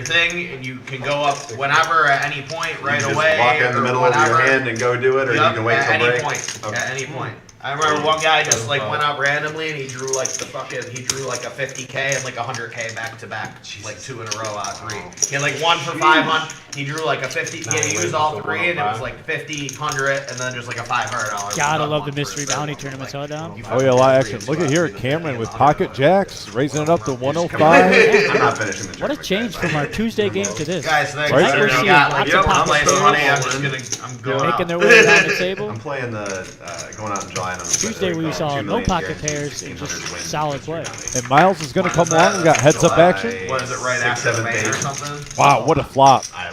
thing and you can go up whenever at any point right you just away. walk in the or middle of your whatever. hand and go do it, or Yep, you can wait at till any break. point. Okay. At any point. I remember one guy just like went up randomly and he drew like a 50K and like 100K back to back, like 2 in a row out of 3. He had like 1 for 500. He drew like a 50. He used all 3 and it was like 50, 100, and then just like a $500. Gotta love the mystery bounty tournaments, huh, Dom? Oh, yeah, a lot of action. Look at here, Cameron with pocket jacks, raising it up to 105. I'm not finishing the What a tournament, change guys. from our Tuesday game to this. Guys, thanks. Right? I We're already seeing got like lots of I'm playing pocket some money. pairs. I'm going Making out. their way around the table. I'm playing going out in July. And I'm Tuesday we saw 2 no million pocket guaranteed, pairs and 1,600 just wins. solid play. And Miles is going to come along. We got heads-up action. What is it, right 6th, after the 7th, main or 8th. something? Wow, what a flop. I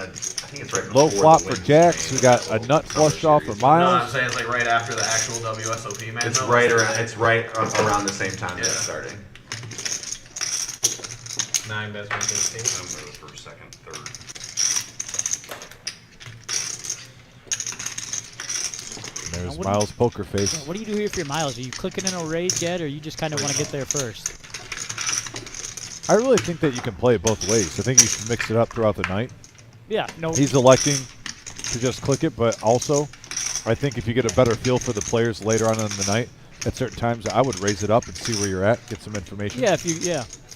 think it's right Low before flop the for Wings Jacks. game. We got a nut flush off for No, I'm Miles. saying it's like right after the actual WSOP man. It's though. right around the same time that it's Yeah. starting. 9 best wins in the team. For second, third. There's What- Miles' poker face. What do you do here for your Miles? Are you clicking in a raise yet, or you just kind of want to get there first? I really think that you can play it both ways. I think you should mix it up throughout the night. Yeah, no. He's electing to just click it, but also I think if you get a better feel for the players later on in the night, at certain times I would raise it up and see where you're at, get some information. Yeah, if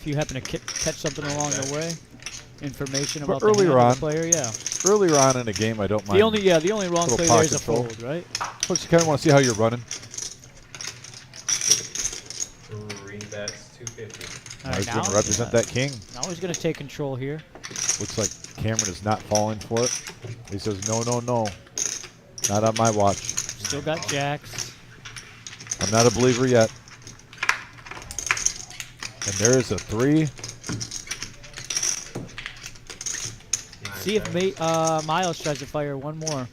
you happen to catch something along the way, information But about the earlier hand of on- the player. Yeah. Earlier on in a game, I don't mind. The only wrong little play there is a pocket fold. fold, right? But you kind of want to see how you're running. 3 bets, 250. All Now he's right, going to represent that king. Now he's going to take control here. Looks like Cameron is not falling for it. He says, no, not on my watch. Still got jacks. I'm not a believer yet. And there is a 3. See if Miles tries to fire one more.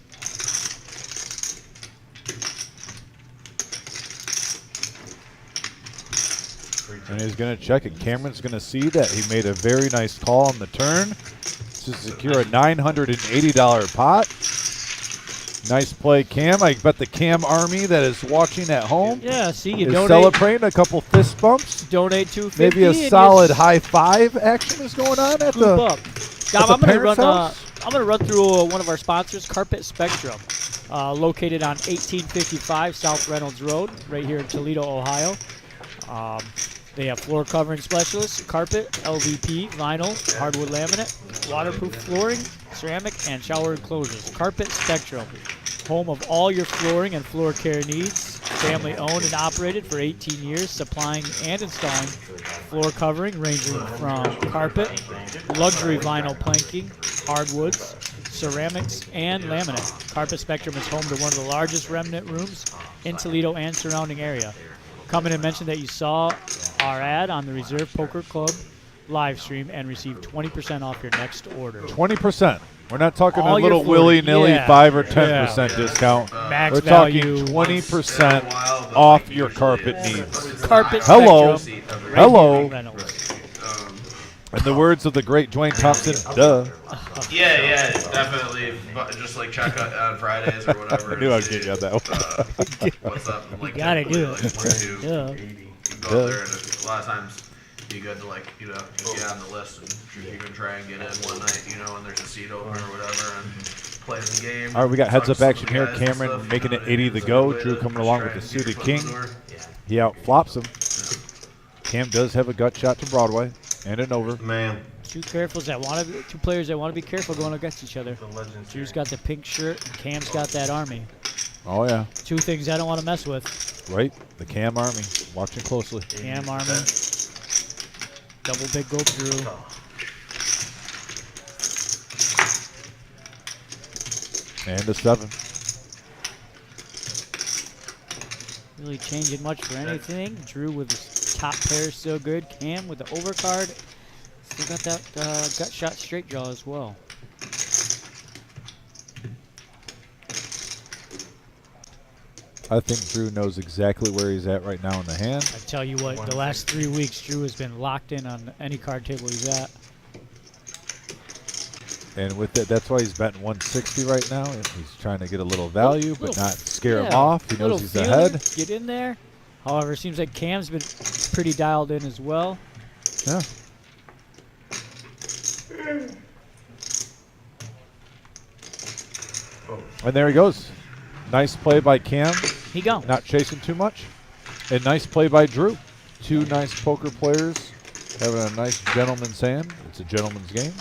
And he's going to check it. Cameron's going to see that he made a very nice call on the turn to secure a $980 pot. Nice play, Cam. I bet the Cam army that is watching at home Yeah, see, you is donate celebrating a couple fist bumps. $250. Maybe a and you solid high five action is going on at scoop the. up. Dom, the I'm gonna parents' run. house? I'm gonna run through one of our sponsors, Carpet Spectrum, located on 1855 South Reynolds Road, right here in Toledo, Ohio. They have floor covering specialists, carpet, LVP, vinyl, hardwood laminate, waterproof flooring, ceramic, and shower enclosures. Carpet Spectrum, home of all your flooring and floor care needs. Family owned and operated for 18 years, supplying and installing floor covering ranging from carpet, luxury vinyl planking, hardwoods, ceramics, and laminate. Carpet Spectrum is home to one of the largest remnant rooms in Toledo and surrounding area. Come in and mention that you saw our ad on the Reserve Poker Club live stream and receive 20% off your next order. 20%. We're not talking All a your little flooring. willy-nilly Yeah. 5 or 10% discount. Max We're value. talking 20% off your carpet needs. Carpet Hello. Spectrum. Hello. Reynolds. In the words of the great Dwayne Thompson, duh. Yeah, definitely. But just like check on Fridays or whatever. I knew I'd get you on that one. What's up? Like, gotta do it. typically, Yeah. you go there, and a lot of times be good to like get on the list and you can try and get in one night, when there's a seat open or whatever, and play the game. All right, we got heads Talk up to some action of the here. guys and Cameron stuff, making it what I 80 mean? to So go. way Drew to coming just along try with the and get your suited foot in king. the door. He outflops him. Cam does have a gut shot to Broadway and an over. Man, Two players that want to be careful going against each other. Drew's got the pink shirt, and Cam's got that army. Oh, yeah. Two things I don't want to mess with. Right? The Cam army. Watching closely. Cam army. Double big gold Drew. And a 7. really changing much for anything. Drew with his top pair still good. Cam with the overcard. Still got that gut shot straight draw as well. I think Drew knows exactly where he's at right now in the hand. I tell you what, the last 3 weeks, Drew has been locked in on any card table he's at. And with that, that's why he's betting 160 right now. He's trying to get a little value, but not scare him yeah, off. He knows he's feeler, ahead. Get in there. However, it seems like Cam's been pretty dialed in as well. Yeah. And there he goes. Nice play by Cam. He gone. Not chasing too much. And nice play by Drew. Two nice poker players having a nice gentleman's hand. It's a gentleman's game.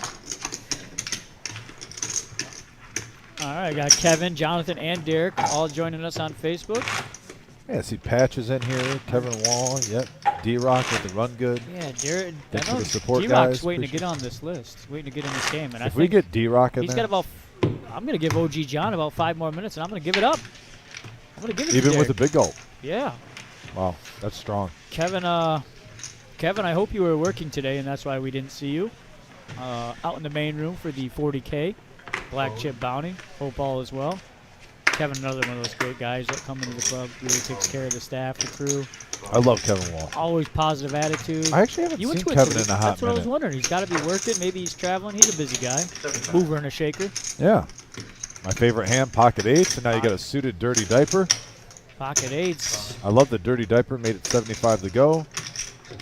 All right, I got Kevin, Jonathan, and Derek all joining us on Facebook. Yeah, I see Patches in here. Kevin Wall. Yep. D-Rock with the run good. Yeah, Derek. Thanks I for know the support, D-Rock's guys. waiting to Appreciate get on this list. Waiting to get in this game. And I If think we get D-Rock in he's there, got about, I'm going to give OG John about 5 more minutes, and I'm going to give it up. I'm going to give it even to with a Derek. big gulp. Yeah. Wow, that's strong. Kevin, I hope you were working today, and that's why we didn't see you. Out in the main room for the 40K Black Chip Bounty. Hope all is well. Kevin, another one of those great guys that come into the club, really takes care of the staff, the crew. I love Kevin Wall. Always positive attitude. I actually haven't You went seen to Kevin in a hot That's what I was minute. wondering. He's got to be working. Maybe he's traveling. He's a busy guy. Mover and a shaker. Yeah. My favorite hand, pocket eights, and now you got a suited dirty diaper. Pocket eights. I love the dirty diaper. Made it 75 to go.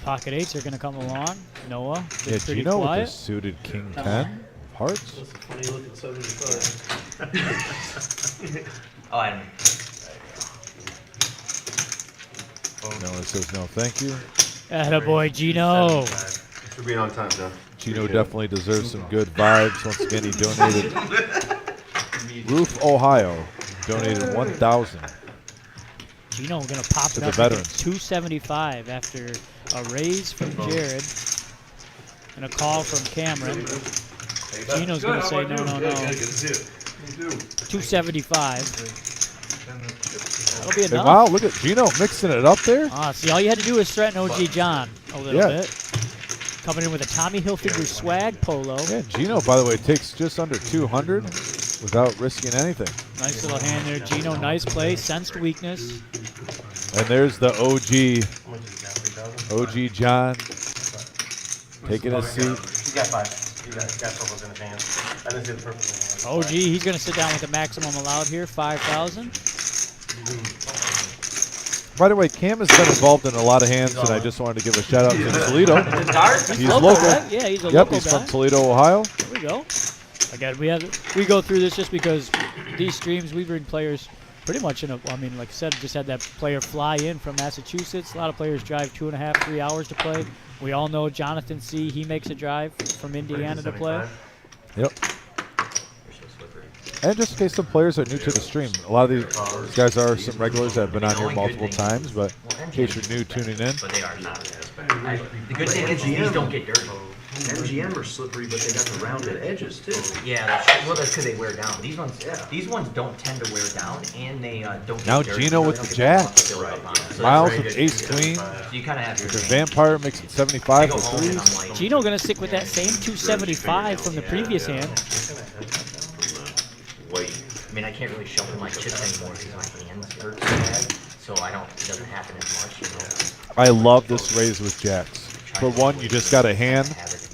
Pocket eights are going to come along. Noah, Yeah, been pretty Gino with the quiet. suited king 10 hearts. That's a funny looking 75. Oh, I didn't. Noah says no, thank you. Attaboy, Gino. For being on time, John. Gino definitely deserves some good vibes. Once again, he donated. Roof, Ohio, donated 1,000. Gino going to pop To it the up veterans. to 275 after a raise from Jared and a call from Cameron. Gino's going to say no. 275. That'll be And enough. wow, look at Gino mixing it up there. See, all you had to do was threaten OG John a little Yeah. bit. Coming in with a Tommy Hilfiger swag polo. Yeah, Gino, by the way, takes just under 200 without risking anything. Nice little hand there, Gino. Nice play. Sensed weakness. And there's the OG John, taking a seat. He's got 5. He's got purples in his hands. I didn't see the purples in his hands. OG, he's going to sit down with the maximum allowed here, 5,000. By the way, Cam has been involved in a lot of hands, and I just wanted to give a shout out to Toledo. He's local. Right? Yeah, he's a Yep, local he's guy. from Toledo, Ohio. There we go. Again, we go through this just because these streams we bring players pretty much in a. I mean, like I said, just had that player fly in from Massachusetts. A lot of players drive 2.5, 3 hours to play. We all know Jonathan C. He makes a drive from Indiana to play. Yep. And just in case some players are new to the stream, a lot of these guys are some regulars that have been on here multiple times, but in case you're new tuning in. But they are not. The good thing is these don't get dirty. MGM are slippery, but they got the rounded edges too. Yeah, well, that's because they wear down. These ones don't tend to wear down, and they don't get Now dirty. Gino They with don't the get that jack. much buildup on it. So Miles that's with very ace queen. good. So you kind of have your The thing. Vampire makes it 75 I go for home and I'm threes. like, Gino going to stick with that same 275 from the previous hand. Wait. I mean, I can't really shuffle my chips anymore because my hands hurt so bad. So it doesn't happen as much, you know. I love this raise with jacks. For one, you just got a hand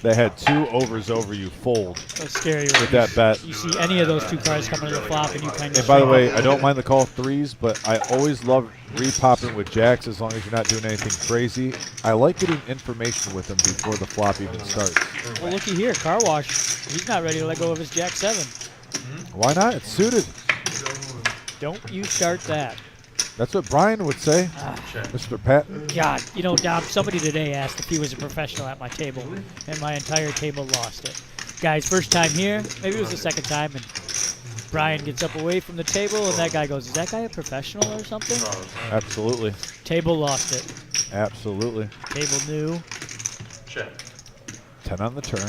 that had 2 overs over you fold That's scary. with that bet. You see any of those 2 cards coming to the flop, and you kind of. And by the way, I don't mind the call threes, but I always love re-popping with jacks as long as you're not doing anything crazy. I like getting information with them before the flop even starts. Well, looky here, Car Wash. He's not ready to let go of his Jack 7. Why not? It's suited. Don't you start that. That's what Brian would say, Mr. Patton. God, you know, Dom, somebody today asked if he was a professional at my table, and my entire table lost it. Guys, first time here, maybe it was the second time, and Brian gets up away from the table, and that guy goes, is that guy a professional or something? Absolutely. Table lost it. Absolutely. Table new. Check. 10 on the turn.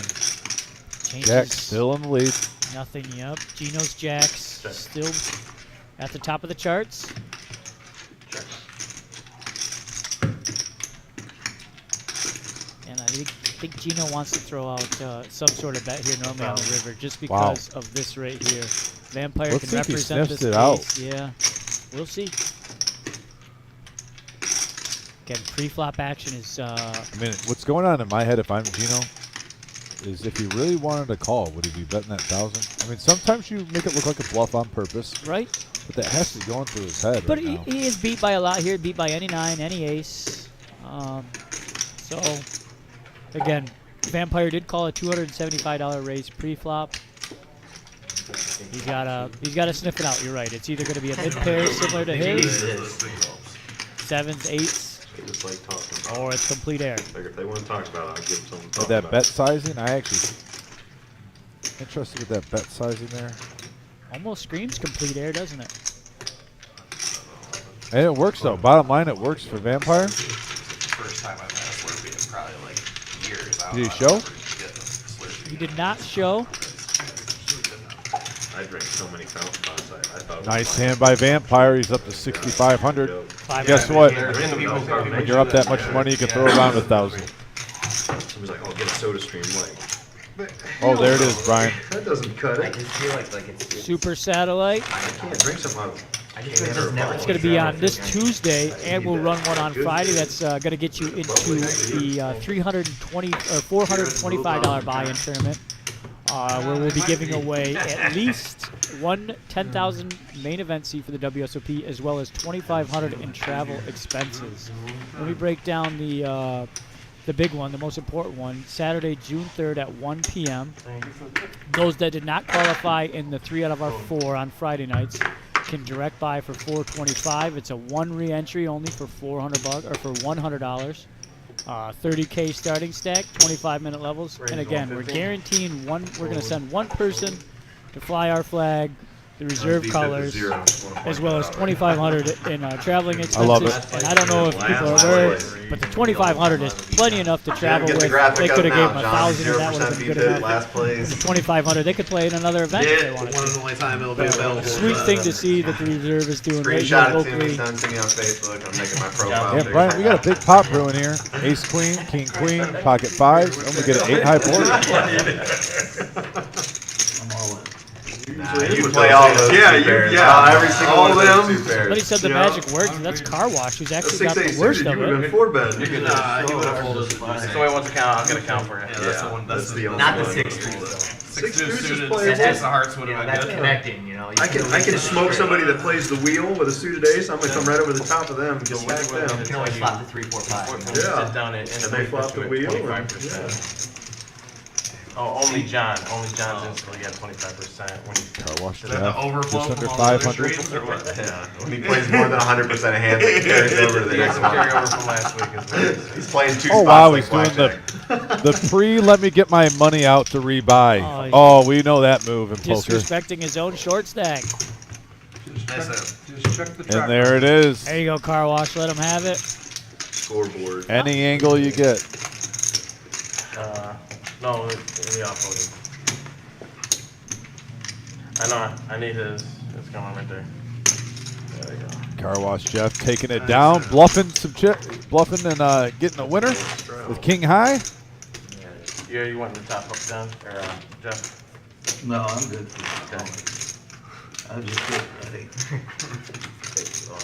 Changes. Jack still in the lead. Nothing, yep. Gino's Jacks still at the top of the charts. think Gino wants to throw out some sort of bet here normally on the river just because of this right here. Vampire Let's see can if he represent sniffs this it out. ace. Yeah, we'll see. Again, pre-flop action is. I mean, what's going on in my head if I'm Gino is if he really wanted to call, would he be betting that 1,000? I mean, sometimes you make it look like a bluff on purpose. Right. But that has to be going through his head But right now. he is beat by a lot here. Beat by any 9, any ace. So, again, Vampire did call a $275 raise pre-flop. He's gotta sniff it out. You're right. It's either gonna be a mid pair similar to his, 7s, 8s, It's like talking about. or it's complete air. Like if they want to talk about it, I'll give them something to With talk that about. bet sizing, I actually interested with that bet sizing there. Almost screams complete air, doesn't it? And it works though. Bottom line, it works for Vampire. First time I've had a Slurpee in probably like years. Did he show? He did not show. I drank so many fountain pops. I thought. It was Nice fine. hand by Vampire. He's up to 6,500. Five Guess and a what? When When you're up that much money, you can throw around 1,000. Somebody's like, "Oh, get a Soda Stream." Like, Oh, there it is, Brian. that doesn't cut I it. just feel like it's Super satellite. I can't drink something out of. I just feel like never. It's going to be on this Tuesday, and we'll run one on Friday. That's going to get you into the $320 or $425 buy-in tournament, where we'll be giving away at least one 10,000 main event seat for the WSOP, as well as $2,500 in travel expenses. Let me break down the big one, the most important one, Saturday, June 3rd at 1 p.m. Those that did not qualify in the 3 out of our 4 on Friday nights can direct buy for $425. It's a 1 re-entry only for $400 or for $100. 30K starting stack, 25-minute levels, and again, we're guaranteeing one. We're going to send one person to fly our flag, the reserve colors, as well as $2,500 in traveling expenses. I love it. And I don't know if people are aware, but the $2,500 is plenty enough to travel with. They could have gave him 1,000, and that would have been good enough. Last place. The $2,500, they could play in another event if they wanted One to. of the only time it'll be available. Sweet thing to see that the reserve is doing right here Screenshot it to me, locally. send it to me on Facebook. I'm making my profile. Yeah, Brian, we got a big pot brewing here. Ace Queen, King Queen, Pocket 5s, and we get an 8 high board. I'm all in. You play all those Yeah, two pairs. yeah, Every single all one of of those them. 2 pairs. But he said the Yeah. magic words, and that's Car Wash, who's actually got the worst of You would have it. been 4-bet. He would have folded. So wait, what's the count? I'm gonna count for it. Yeah, that's the one. That's the only Not the one. 6 3s though. 6 deuces suited. And playable. that's the hearts would you know, have been that's good. connecting. You know. You I can smoke somebody that plays the wheel with a suited ace. I'm gonna come right over the top of them and just smack You them. can always flop the 3 4 5. You know? Yeah. Sit down and they flop the wheel. 25%. Oh, only John's instantly get 25% when you Car Wash Is that Jeff, the overflow just under from all the other 500. streams, or what? Yeah. When he plays more than 100% of hands, it carries over to the He next has to carry one. over from last week as well. He's playing 2 Oh, spots wow, like he's doing blackjack. the pre let me get my money out to rebuy. Oh, Oh, we know that move in poker. Disrespecting his own short stack. Nice. Just check the track. And there it is. There you go, Car Wash. Let him have it. Scoreboard. Any angle you get. No, we offloaded. I know, I need his comment right there. There we go. Car Wash Jeff taking it down, bluffing bluffing and getting a winner with King High. Yeah, you want the top up down, or Jeff? No, I'm good. I just get ready.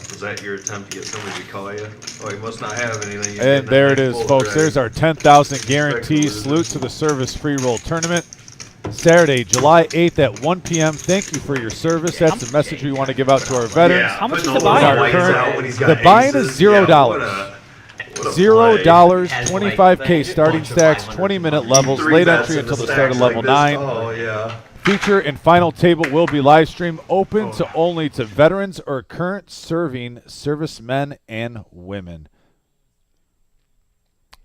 Was that your attempt to get somebody to call you? Oh, he must not have anything. He's And getting there that it is, full folks. drag. There's our 10,000 guarantee. Salute to the Service Free Roll Tournament. Saturday, July 8th at 1 p.m. Thank you for your service. That's the message we want to give out to our veterans. Yeah, How much putting is the all those buy-in? whites Current- out when he's got the buy-in is aces. Yeah, $0. what a play. $0, Has, 25K starting bunch of stacks, 500s. 20-minute levels, Three late bets entry in the until the start of stacks level like this. 9. Oh, yeah. Feature and final table will be live streamed, open to only to veterans or current serving servicemen and women.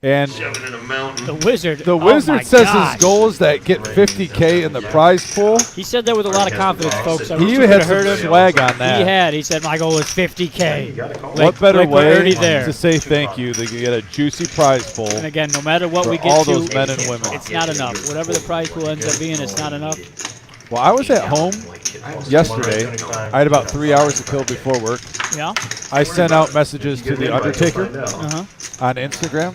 And Shoving in a mountain. The Wizard. the oh Wizard my says gosh. his goal is that get 50K in the prize pool. He said that with a lot of confidence, folks. I He wish you even had could have heard some him. swag on He that. had. He said, my goal is 50K. What better like we're way already there. to say thank you than to get a juicy prize pool And again, no matter what for we get all to, those men and women? it's not enough. Whatever the prize pool ends up being, it's not enough. Well, I was at home yesterday. I had about 3 hours to kill before work. Yeah? I sent out messages to the Undertaker Uh-huh. on Instagram.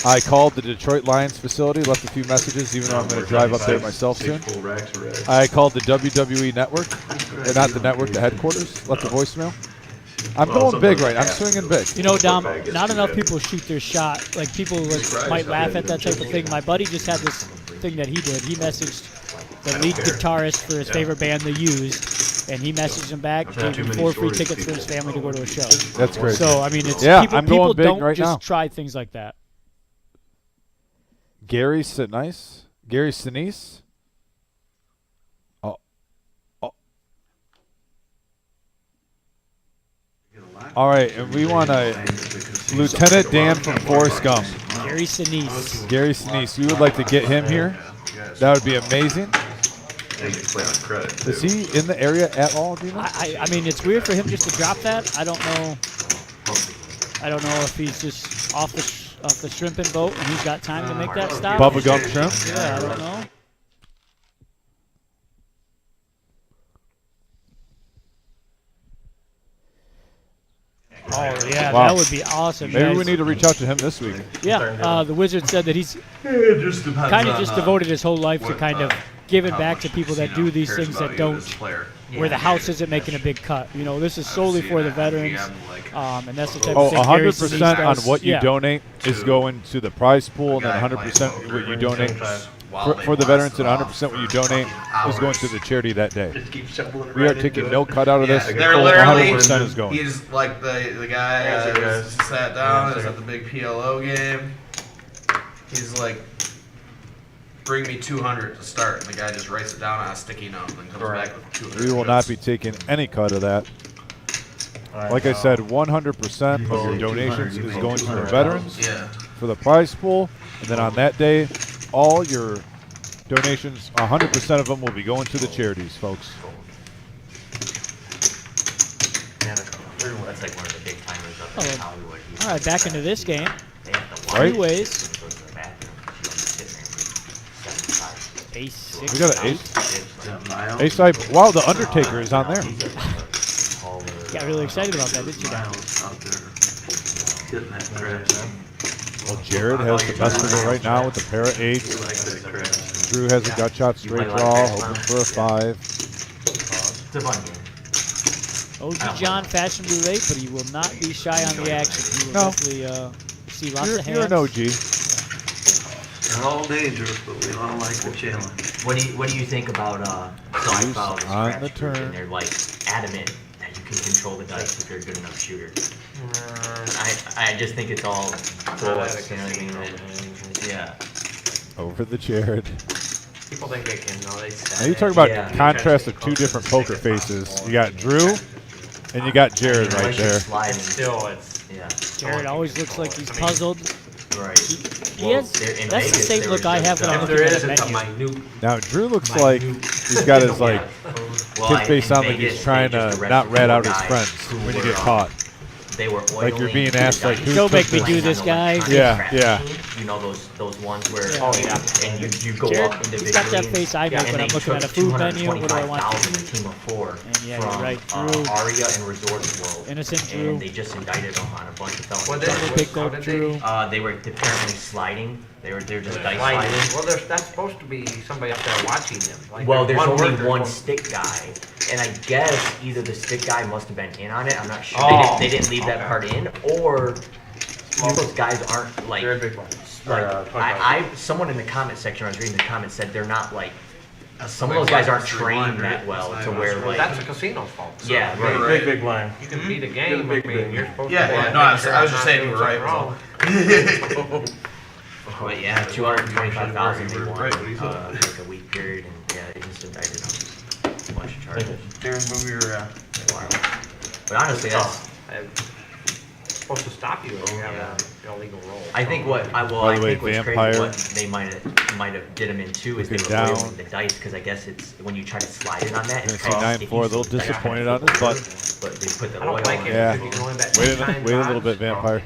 I called the Detroit Lions facility, left a few messages, even though I'm going to drive up there myself soon. I called the WWE network, or not the network, the headquarters, left a voicemail. I'm going big right now. I'm swinging big. You know, Dom, not enough people shoot their shot. Like, people might laugh at that type of thing. My buddy just had this thing that he did. He messaged the lead guitarist for his favorite band, The Used, and he messaged him back, gave him 4 free tickets for his family to go to a show. That's crazy. So, I mean, it's I'm people going big don't right just now. try things like that. Gary Sinise. Gary Sinise. Oh. All right, and we want a Lieutenant Dan from Forrest Gump. Gary Sinise. Gary Sinise. We would like to get him here. That would be amazing. Is he in the area at all, do you know? I mean, it's weird for him just to drop that. I don't know. I don't know if he's just off the shrimping boat and he's got time to make that stop. Bubba Gump shrimp? Yeah, I don't know. Oh, yeah, Wow. that would be awesome. Maybe guys. we need to reach out to him this week. Yeah, the Wizard said that he's kind of just devoted his whole life to kind of giving back to people that do these things that don't, where the house isn't making a big cut. You know, this is solely for the veterans, and that's the type of thing Gary Sinise 100% on does. what you Yeah. donate is going to the prize pool, and then 100% what you donate for the veterans, and 100% what you donate is going to the charity that day. We are taking no cut out of this. They're literally, 100% is going. he's like the guy sat down, is at the big PLO game. He's like, bring me 200 to start. And the guy just writes it down on a sticky note and then comes back with 200. We will not be taking any cut of that. Like I said, 100% of your donations is going to the veterans for the prize pool. And then on that day, all your donations, 100% of them will be going to the charities, folks. That's like one of the big timers up in Hollywood. All right, back into this game. Right? Anyways. Ace-6. We got an ace. Ace-side. Wow, the Undertaker is on there. Got really excited about that, didn't you, Don? Well, Jared has the best of it right now with a pair of 8s. Drew has a gut shot straight draw, hoping for a 5. It's a fun game. OG John fashionably late, but he will not be shy on the action. He will definitely see lots of hands. You're an OG. They're all dangerous, but we all like the challenge. What do you think about side fouls and on scratch the turn. And they're like adamant that you can control the dice if you're a good enough shooter. I just think it's all force, you know what I mean? Yeah. Over the Jared. People think they can, no, they Now you talk about contrast of 2 different poker faces. You got Drew, and you got Jared right there. Still, it's Jared always looks like he's puzzled. Right. He has, that's the same look I have when I'm if looking there at a isn't a menu. minute. Now Drew looks like he's got his kid face on, like he's trying to not rat out his friends when you get caught. They were Like you're being asked, like, who's Don't make me cooking? do this, guy. Yeah, yeah. You know those ones where and you go Jared, up individually. he's got that face I make when I'm looking at a food menu. What do I want to $225,000 do? a team of 4 And yeah, from you're right, Drew. Aria and Resorts World. Innocent Drew. And they just indicted them on a bunch of felonies. What Double big gold Drew. They were apparently sliding. They're just dice Sliding. sliding. Well, that's supposed to be somebody up there watching them. Like, Well, there's only worker, one stick guy, and I guess either the stick guy must have been in on it. I'm not sure. Oh, They didn't leave that part in, or those guys aren't like. They're a big one. Someone in the comment section, I was reading the comments, said they're not like. Some of those guys aren't trained that well to where like. That's a casino's fault. Yeah, Right, right. Big blind. You can beat a game. I mean, you're supposed to. No, I was just saying you were right. Wrong. But yeah, 225,000 they won like a week period, and yeah, they just indicted them a bunch of charges. Darren, we were. But honestly, that's. It's supposed to stop you if you have an illegal roll. I think what I By the way, think what's Vampire. crazy, what they might have did them in too is they Looking were down. rolling the dice because I guess it's when you try to slide it on that. Gonna It's see kind of 9-4, a little sticky, so it's disappointed kind on of his foolproof, but they put the I oil don't like on it. Yeah. Because you go in that Wait time a little box, bit, Vampire.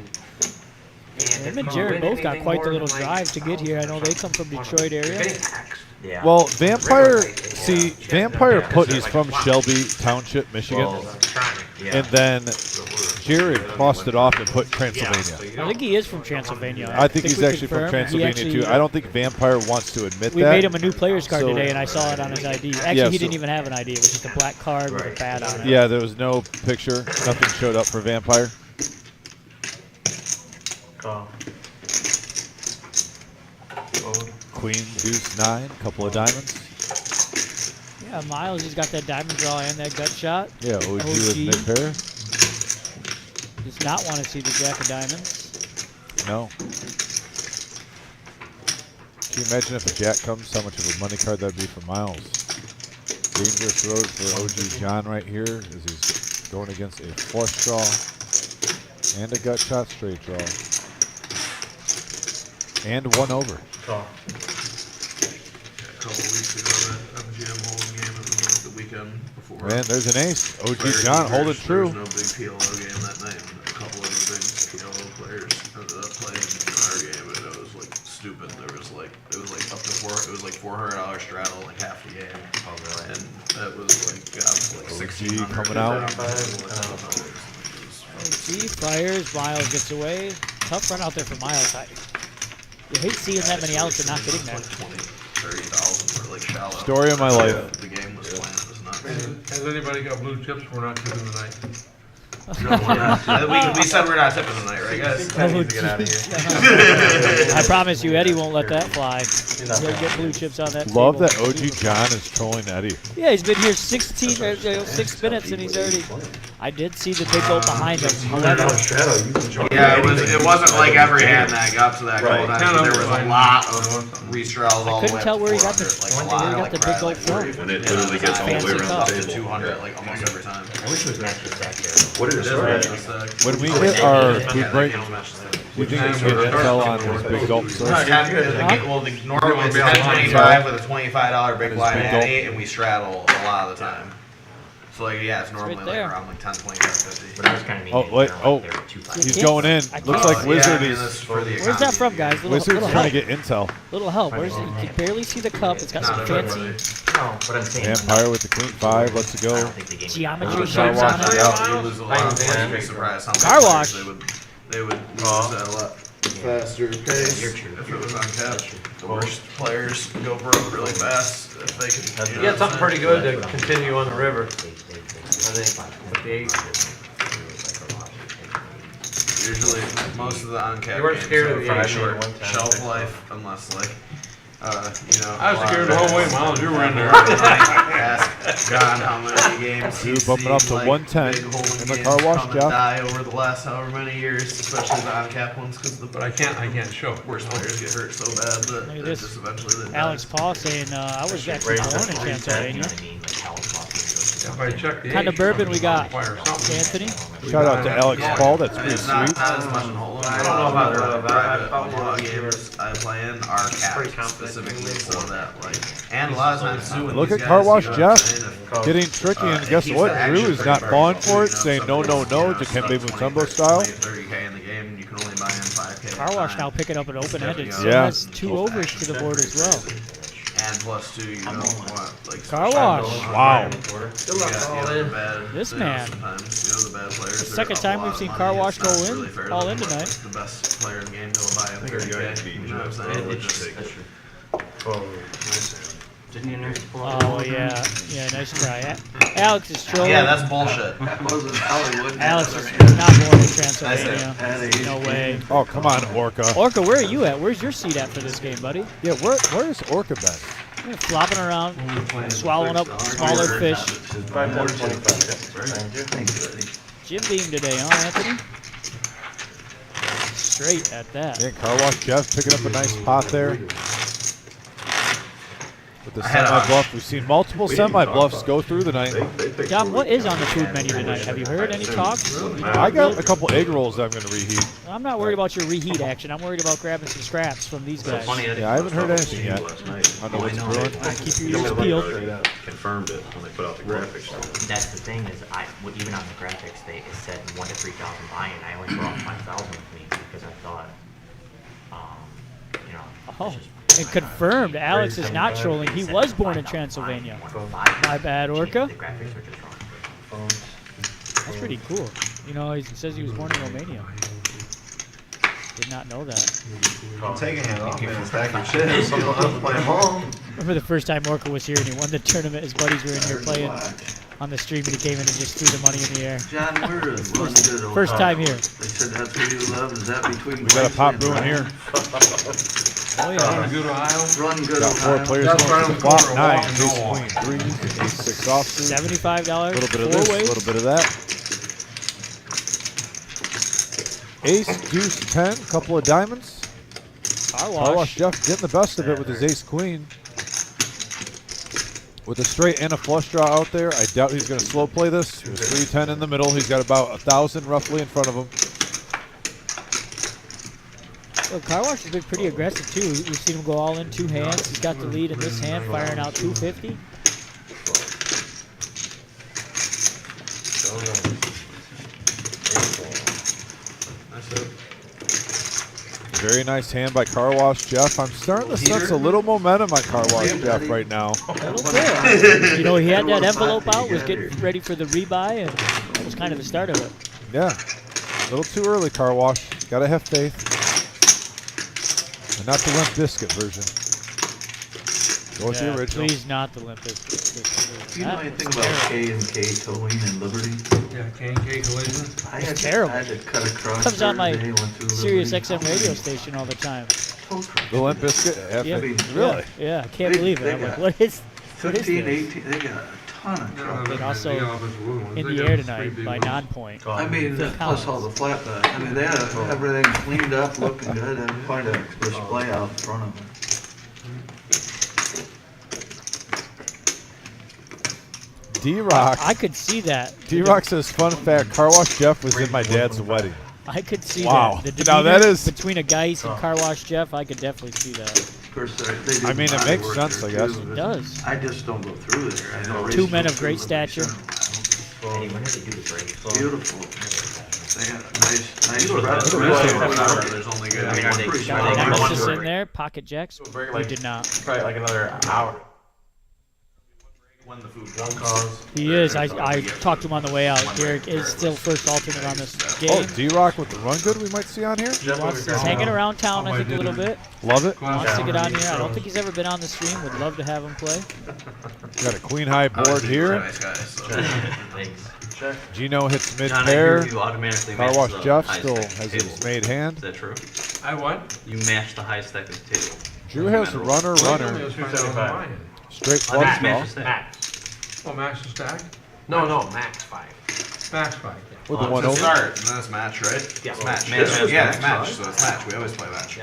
Him and Jared both got quite the little drive to get here. I know they come from Detroit You're area. getting taxed. Yeah. Well, Vampire, see, Vampire put, he's from Shelby Township, Michigan. Well, yeah. And then Jared crossed it off and put Transylvania. I think he is from Transylvania. I think he's we actually from confirmed. Transylvania too. I don't think Vampire wants to admit We that. made him a new player's card today, and I saw it on his ID. Actually, Yeah, he so- didn't even have an ID. It was just a black card with a bat on it. Yeah, there was no picture. Nothing showed up for Vampire. Call. Fold. Queen, deuce, 9, couple of diamonds. Yeah, Miles, he's got that diamond draw and that gut shot. Yeah, OG with mid pair. Does not want to see the jack of diamonds. No. Can you imagine if a jack comes, how much of a money card that'd be for Miles? Dangerous road for OG John right here as he's going against a flush draw and a gut shot straight draw. And 1 over. Call. A couple weeks ago, that MGM Hold'em game, it was like the weekend before. And there's an ace. OG Players John Beavers, holding true. There was no big PLO game that night, and a couple of the big PLO players ended up playing in our game, and it was like stupid. It was like up to it was like $400 straddle, like half the game. Oh, really? And that was like, like OG 1600 coming out. OG fires, Miles gets away. Tough run out there for Miles. You hate seeing that many outs and not getting there. 30,000 for like shallow. Story of my life. The game was playing, it was nuts. Has anybody got blue chips? We're not tipping tonight. No, we're not. we said we're not tipping tonight, right, guys? I promise you, Eddie won't let that fly. He'll get blue chips on that Love table. that OG John is trolling Eddie. Yeah, he's been here 6 minutes and he's already. I did see the big goal behind him. However, Yeah, it wasn't like every hand that got to that goal. There was a lot of restraddles all the way. couldn't tell where he got the like a where lot, he got like the big goal from. And it literally gets all the way Fancy around cup. the to table. 200 like almost every time. I wish it was matched back there. What It is is it? really just, When we get our, we break, do you think we can get intel on this big gulp source? Well, normally it's 10.25 with a $25 big blind big at gulp. 8, and we straddle a lot of the time. So like, yeah, it's normally right like there. around like 10, 25, 50. But I was kind of Oh, wait, oh. He's going in. Looks like Wizard is. Where's that from, guys? Wizard's Little trying to help. get intel. Little help. Where's it? You can barely see the cup. It's got some fancy No, but I'm saying. Vampire with the Queen 5. Let's I go. don't think the game. geometry Car shapes wash. on it. You lose a lot. I'd be surprised how many Car players wash. They would lose at a lot faster pace You're true. if it was on cap. The worst players go broke really fast if they can. You got something pretty good to continue on the river. I think. With the eight. Usually, most of the on-cap You weren't games scared of have the pretty eight. short One time. shelf life, unless like, I was scared the whole way, Miles. You were in there. Ask John how many games he's bumping up to seen, 110 big holding in the games car wash, come and Jeff. die over the last however many years, especially the on-cap ones, because the But I can't show it. worst players get hurt so bad that Look at it this. just eventually they Alex die. Paul saying, I was actually born in Pennsylvania. If I check the Kind of age, bourbon we got, require something. Anthony. Shout out to Alex Paul. That's pretty It's not, sweet. not as much in Hold'em. I don't know about the that. private Omaha games I play in are capped specifically so that like, and a lot of times too. when Look these at Car guys, Wash you know what I'm Jeff saying, if- getting tricky, and if guess he's what? the Drew action is not very falling far, for it, you know, saying no, no, somebody, no, you know, Dikembe stuff Mutombo 20, style. 30K in the game, and you can only buy in 5K. at a Car wash time. now picking up an open-ended. Yeah. So Yeah. that's 2 overs to the board as well. And plus two, you don't want like Car wash. Wow. This man. Sometimes, you know, the bad players. The second time we've seen Car Wash go in, all in tonight. The best player in the game will buy in 30K. You know what I'm saying? It just, Didn't you nurse pull up? Oh yeah, yeah, nice try. Alex is trolling. yeah, that's bullshit. Wasn't Hollywood. Alex is not born in Transylvania. No way. Oh, come on, Orca. Orca, where are you at? Where's your seat at for this game, buddy? Yeah, where's Orca been? You're flopping around, swallowing up smaller fish. 5.25. Jim Beam today, huh, Anthony? Straight at that. Yeah, Car Wash Jeff picking up a nice pot there. With the semi-bluff, we've seen multiple semi-bluffs go through the night. John, what is on the food menu tonight? Have you heard any talk? I got a couple egg rolls that I'm going to reheat. I'm not worried about your reheat action. I'm worried about grabbing some scraps from these guys. Yeah, I haven't heard anything yet. I know what's brewing. Keep your ears peeled. Confirmed it when they put out the graphics. That's the thing is, even on the graphics, it said 1 to 3,000 buy-in. I only brought 5,000 with me because I thought, you know, Oh, it's just- and confirmed, Alex is not trolling. He was born in Transylvania. My bad, Orca. The graphics are just wrong. That's pretty cool. You know, he says he was born in Romania. Did not know that. Take a hand off, man. Stack your shit. I'm playing home. Remember the first time Orca was here and he won the tournament. His buddies were in here playing on the stream, and he came in and just threw the money in the air. John, where is Run Good Ohio? First time here. They said that's where you love. Is that between? We got a pop brewing here. Oh yeah. Run Good Ohio. Run Good Got 4 Ohio. players That's going right to on the the flop. corner, 9, walking ace, no queen, 3, ace, 6 offsuit. $75. A little bit of 4 this, a ways. little bit of that. Ace, deuce, 10, couple of diamonds. Car Car wash wash. Jeff getting the best of it with his ace queen. With a straight and a flush draw out there, I doubt he's going to slow play this. There's 310 in the middle. He's got about 1,000 roughly in front of him. Well, Car wash has been pretty aggressive too. We've seen him go all in 2 hands. He's got the lead in this hand, firing out 250. Very nice hand by Car Wash Jeff. I'm starting to sense a little momentum on Car Wash Jeff right now. A little bit. You know, he had that envelope out, was getting ready for the rebuy, and that was kind of the start of it. Yeah, a little too early, Car Wash. Gotta have faith. And not the Limp Biscuit version. Go with the original. Please not the Limp Bizkit. Do you know anything about K&K towing and Liberty? Yeah, K&K collision. I had, terrible. I had to cut across. Comes on my Thursday, went through Sirius Liberty. XM radio station all the time. The Limp Biscuit? Yeah. Really? Yeah, I can't They- believe it. they I'm like, got what is 15, this? 18, they got a ton of trucks. And also in the air tonight by non-point. I mean, plus all the flatbed. I mean, they had everything cleaned up, looking good, and quite a display out in front of them. D-Rock. I could see that. D-Rock says, fun fact, Car Wash Jeff was in my dad's wedding. I could see Wow. that. The Now that demeanor is- between a Geis and Car Wash Jeff, I could definitely see that. Of course, they do I mean, it body makes work sense, there, I guess. too, It but does. I just don't go through there. I know 2 races men go of through great Liberty stature. Center. Hey, when did they do the break? Beautiful. They had a nice You go to restaurant. the- There's only good. I mean, are they- pretty are sure they they going Nemesis to in break? there, pocket jacks. Break We like, did not. probably like another hour. When the food One cause. He is. I talked to him on the way out. Derek is still first alternate on this Oh, game. D-Rock with the run good we might see on here. He's hanging around town, I think, a little bit. Love it. Wants to get on here. I don't think he's ever been on the stream. Would love to have him play. Got a queen high board here. Nice guys. So. Thanks. Gino hits mid John, I pair. hear you automatically Car match Wash the Jeff high still stack has table. his made hand. Is that true? I what? You match the high stack of the table. Drew has runner. Straight flush draw. Match the stack. Max. Oh, max the stack? No, max 5. Max 5, yeah. With the It's one a over. start, and then it's match, right? Yeah. It's match. Match, match, Yeah, it's match. match. So it's match. We always play match.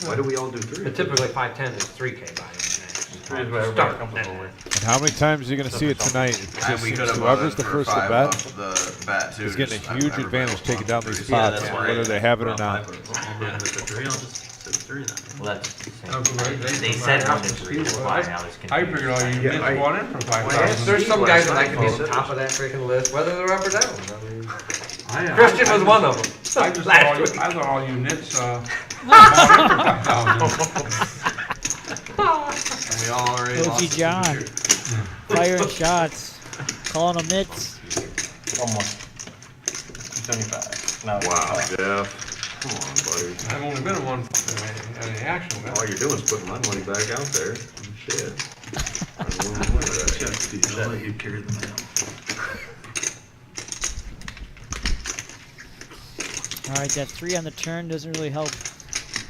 Why do we all do 3? But typically 5-10 is 3K by max. 3 is what everybody's comfortable with. And how many times are you going to see it tonight? It And just we seems could have whoever's the voted for first to 5 bet off the bat too. is getting just a huge everybody advantage else taking won down threes. these Yeah, pots, that's why. whether they have it or not. Well, with the 3, I'll just sit 3 then. Well, that's the same. They said 1 to 3. I figured all you Yeah, missed One in for Well, 5,000. there's some guys that I can be at the top of that freaking list, whether they're up or down. I mean, Christian was one of them. I just Last thought week. I thought all you nits bought in for 5,000. And we all already OG lost. John. Firing shots. Calling them mitts. Almost. 75. No. Wow, Jeff. Come on, buddy. I've only been in one any action. All you're doing is putting my money back out there. Shit. Check these. I'll let you carry the mail. All right, that 3 on the turn doesn't really help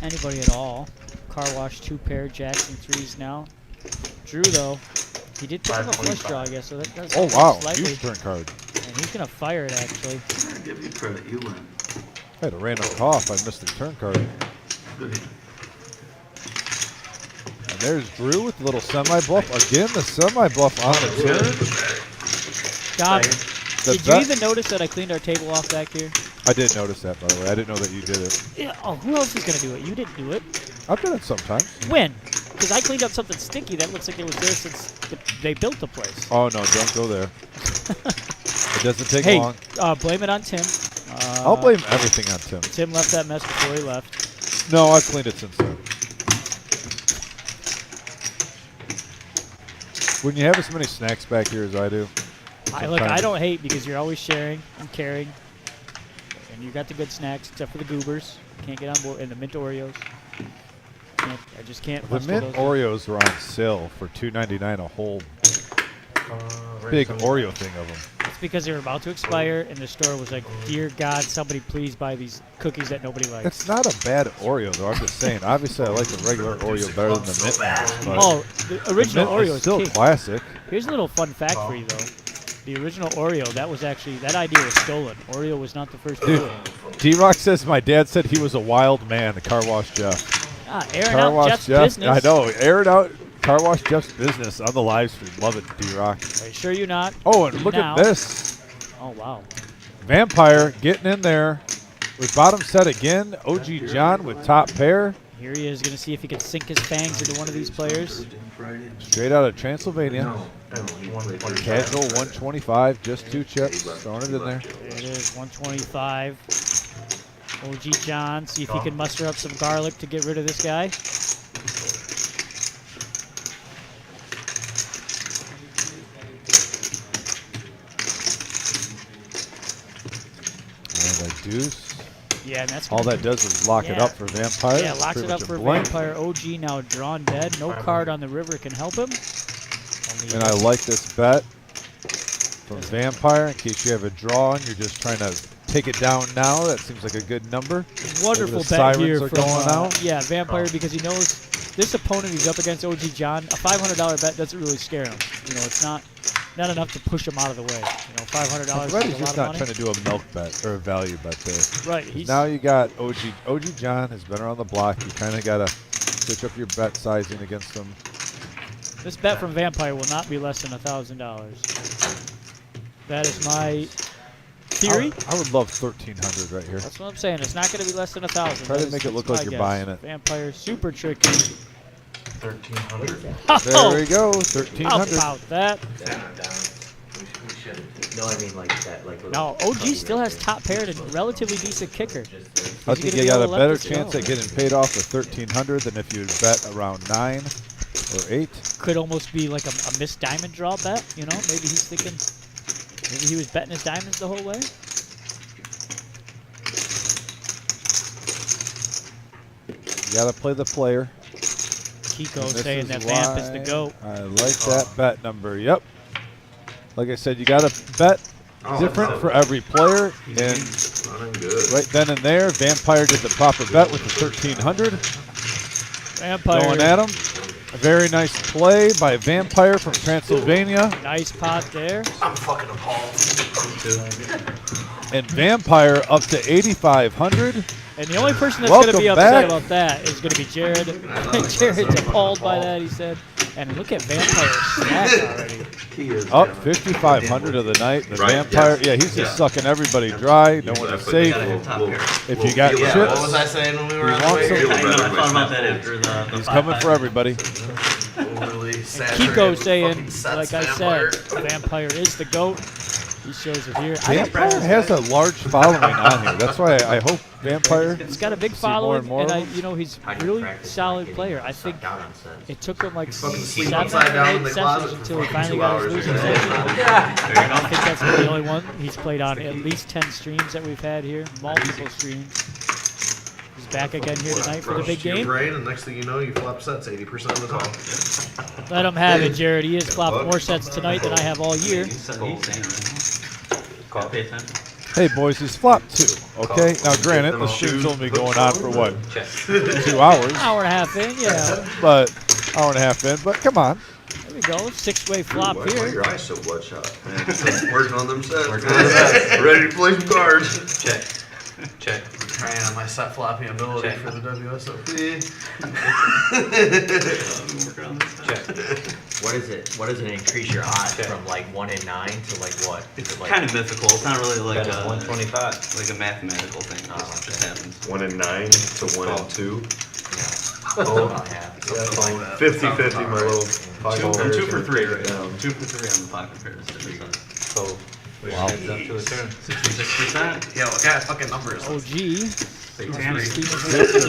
anybody at all. Car wash 2 pair, jacks and 3s now. Drew, though, he did pick up a flush draw, I guess, so that does Oh, help wow. slightly. Huge turn card. And he's going to fire it, actually. I give you credit. You win. I had a random cough. I missed the turn card. Good hand. And there's Drew with the little semi-bluff. Again, the semi-bluff on the turn. Dom, The did you bet- even notice that I cleaned our table off back here? I did notice that, by the way. I didn't know that you did it. Yeah. Oh, who else is going to do it? You didn't do it. I've done it sometimes. When? Because I cleaned up something stinky that looks like it was there since they built the place. Oh, no, don't go there. It doesn't take Hey, long. blame it on Tim. I'll blame everything on Tim. Tim left that mess before he left. No, I've cleaned it since then. When you have as many snacks back here as I do, I don't hate because you're always sharing and caring. and you got the good snacks except for the goobers. Can't get on board, and the mint Oreos. I just can't. The mint Oreos were on sale for $2.99 a whole big Oreo thing of them. It's because they were about to expire, and the store was like, "Dear God, somebody please buy these cookies that nobody likes." It's not a bad Oreo, though. I'm just saying. Obviously, I like the regular Oreo better than the mint one. But the original the mint Oreo is still classic. Here's a little fun fact for you, though. The original Oreo, that idea was stolen. Oreo was not the first to do it. D-Rock says my dad said he was a wild man, the Car Wash Jeff. Airing out Jeff's business. I know, airing out Car Wash Jeff's business on the live stream. Love it, D-Rock. Are you sure you're not? Oh, and look at this. Oh, wow. Vampire getting in there with bottom set again. OG John with top pair. Here he is, going to see if he can sink his fangs into one of these players. Straight out of Transylvania. Casual 125, just 2 chips. Throwing it in there. There it is, 125. OG John, see if he can muster up some garlic to get rid of this guy. And a deuce. Yeah, and that's all that does is lock it up for Vampire. Yeah, locks it up for Vampire. OG now drawn dead. No card on the river can help him. And I like this bet from Vampire in case you have a draw and you're just trying to take it down now. That seems like a good number. Wonderful bet here from going out. Yeah, Vampire, because he knows this opponent he's up against, OG John. A $500 bet doesn't really scare him. You know, it's not enough to push him out of the way. You know, $500 Reddy's just not trying to do a milk bet or a value bet there. Right. Now you got OG John has been around the block. You kind of got to switch up your bet sizing against him. This bet from Vampire will not be less than $1,000. That is my theory. I would love 1,300 right here. That's what I'm saying. It's not going to be less than 1,000. Try to make it look like you're buying it. Vampire, super tricky. 1,300. There we go, 1,300. How about that? No, I mean like that. No, OG still has top pair and a relatively decent kicker. I think you got a better chance at getting paid off with 1,300 than if you bet around 9 or 8. Could almost be like a missed diamond draw bet. You know, maybe he's thinking, maybe he was betting his diamonds the whole way. You got to play the player. Kiko saying that Vamp is the GOAT. I like that bet number. Yep. Like I said, you got to bet different for every player. And right then and there, Vampire did the proper bet with the 1,300. Vampire. Going at him. A very nice play by Vampire from Transylvania. Nice pot there. I'm fucking appalled. And Vampire up to 8,500. And the only person that's going to be upset about that is going to be Jared. Jared's appalled by that, he said. And look at Vampire's stack already. Up 5,500 of the night. The Vampire, he's just sucking everybody dry. No one is safe. If you got chips, what was I saying when we were on the way here? I thought about that after the he's coming for everybody. Kiko saying, like I said, Vampire is the GOAT. He shows it here. Vampire has a large following on here. That's why I hope Vampire. He's got a big following, more and he's a really solid player. I think it took him like 7 upside down or in 8 the sessions closet until he for finally 2 got his hours. losing session. I think that's the only one. He's played on at least 10 streams that we've had here, multiple streams. He's back again here tonight for the big game. Brain, and next thing you know, you flop sets 80% of the time. Let him have it, Jared. He has flopped more sets tonight than I have all year. Hey boys, he's flopped 2. Okay, now granted, the stream's only going on for what, 2 hours? Hour and a half in, yeah. But hour and a half in. But come on. There we go, 6-way flop Why are here. your eyes so bloodshot? Working on them sets. Ready to play some cards. Check. Trying on my set flopping ability for the WSOP. What does it increase your odds from like 1 in 9 to like what? It's kind of mythical. It's not really like a 125. like a mathematical thing. It just happens. 1 in 9 to 1 in 2. Oh, about half. 50-50, my little 2 for 3 right now. 2 for 3 on the pocket pairs. So, Wow. heads up to a turn. 66%. Yeah, what kind of fucking numbers? OG. Satanic. He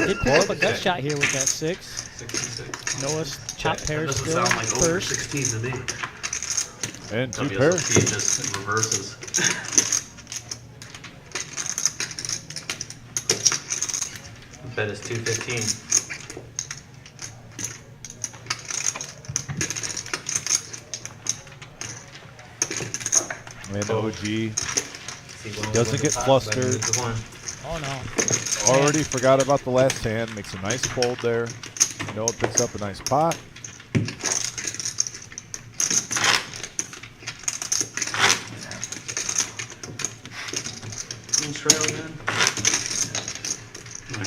did pick up a gut shot here with that 6. 66. Noah's top pair That doesn't still sound like over first. 16 to me. And 2 pairs. WSOP just reverses. Bet is 215. And OG doesn't get flustered. Oh no. Already forgot about the last hand. Makes a nice fold there. Noah picks up a nice pot. Who's trailing in?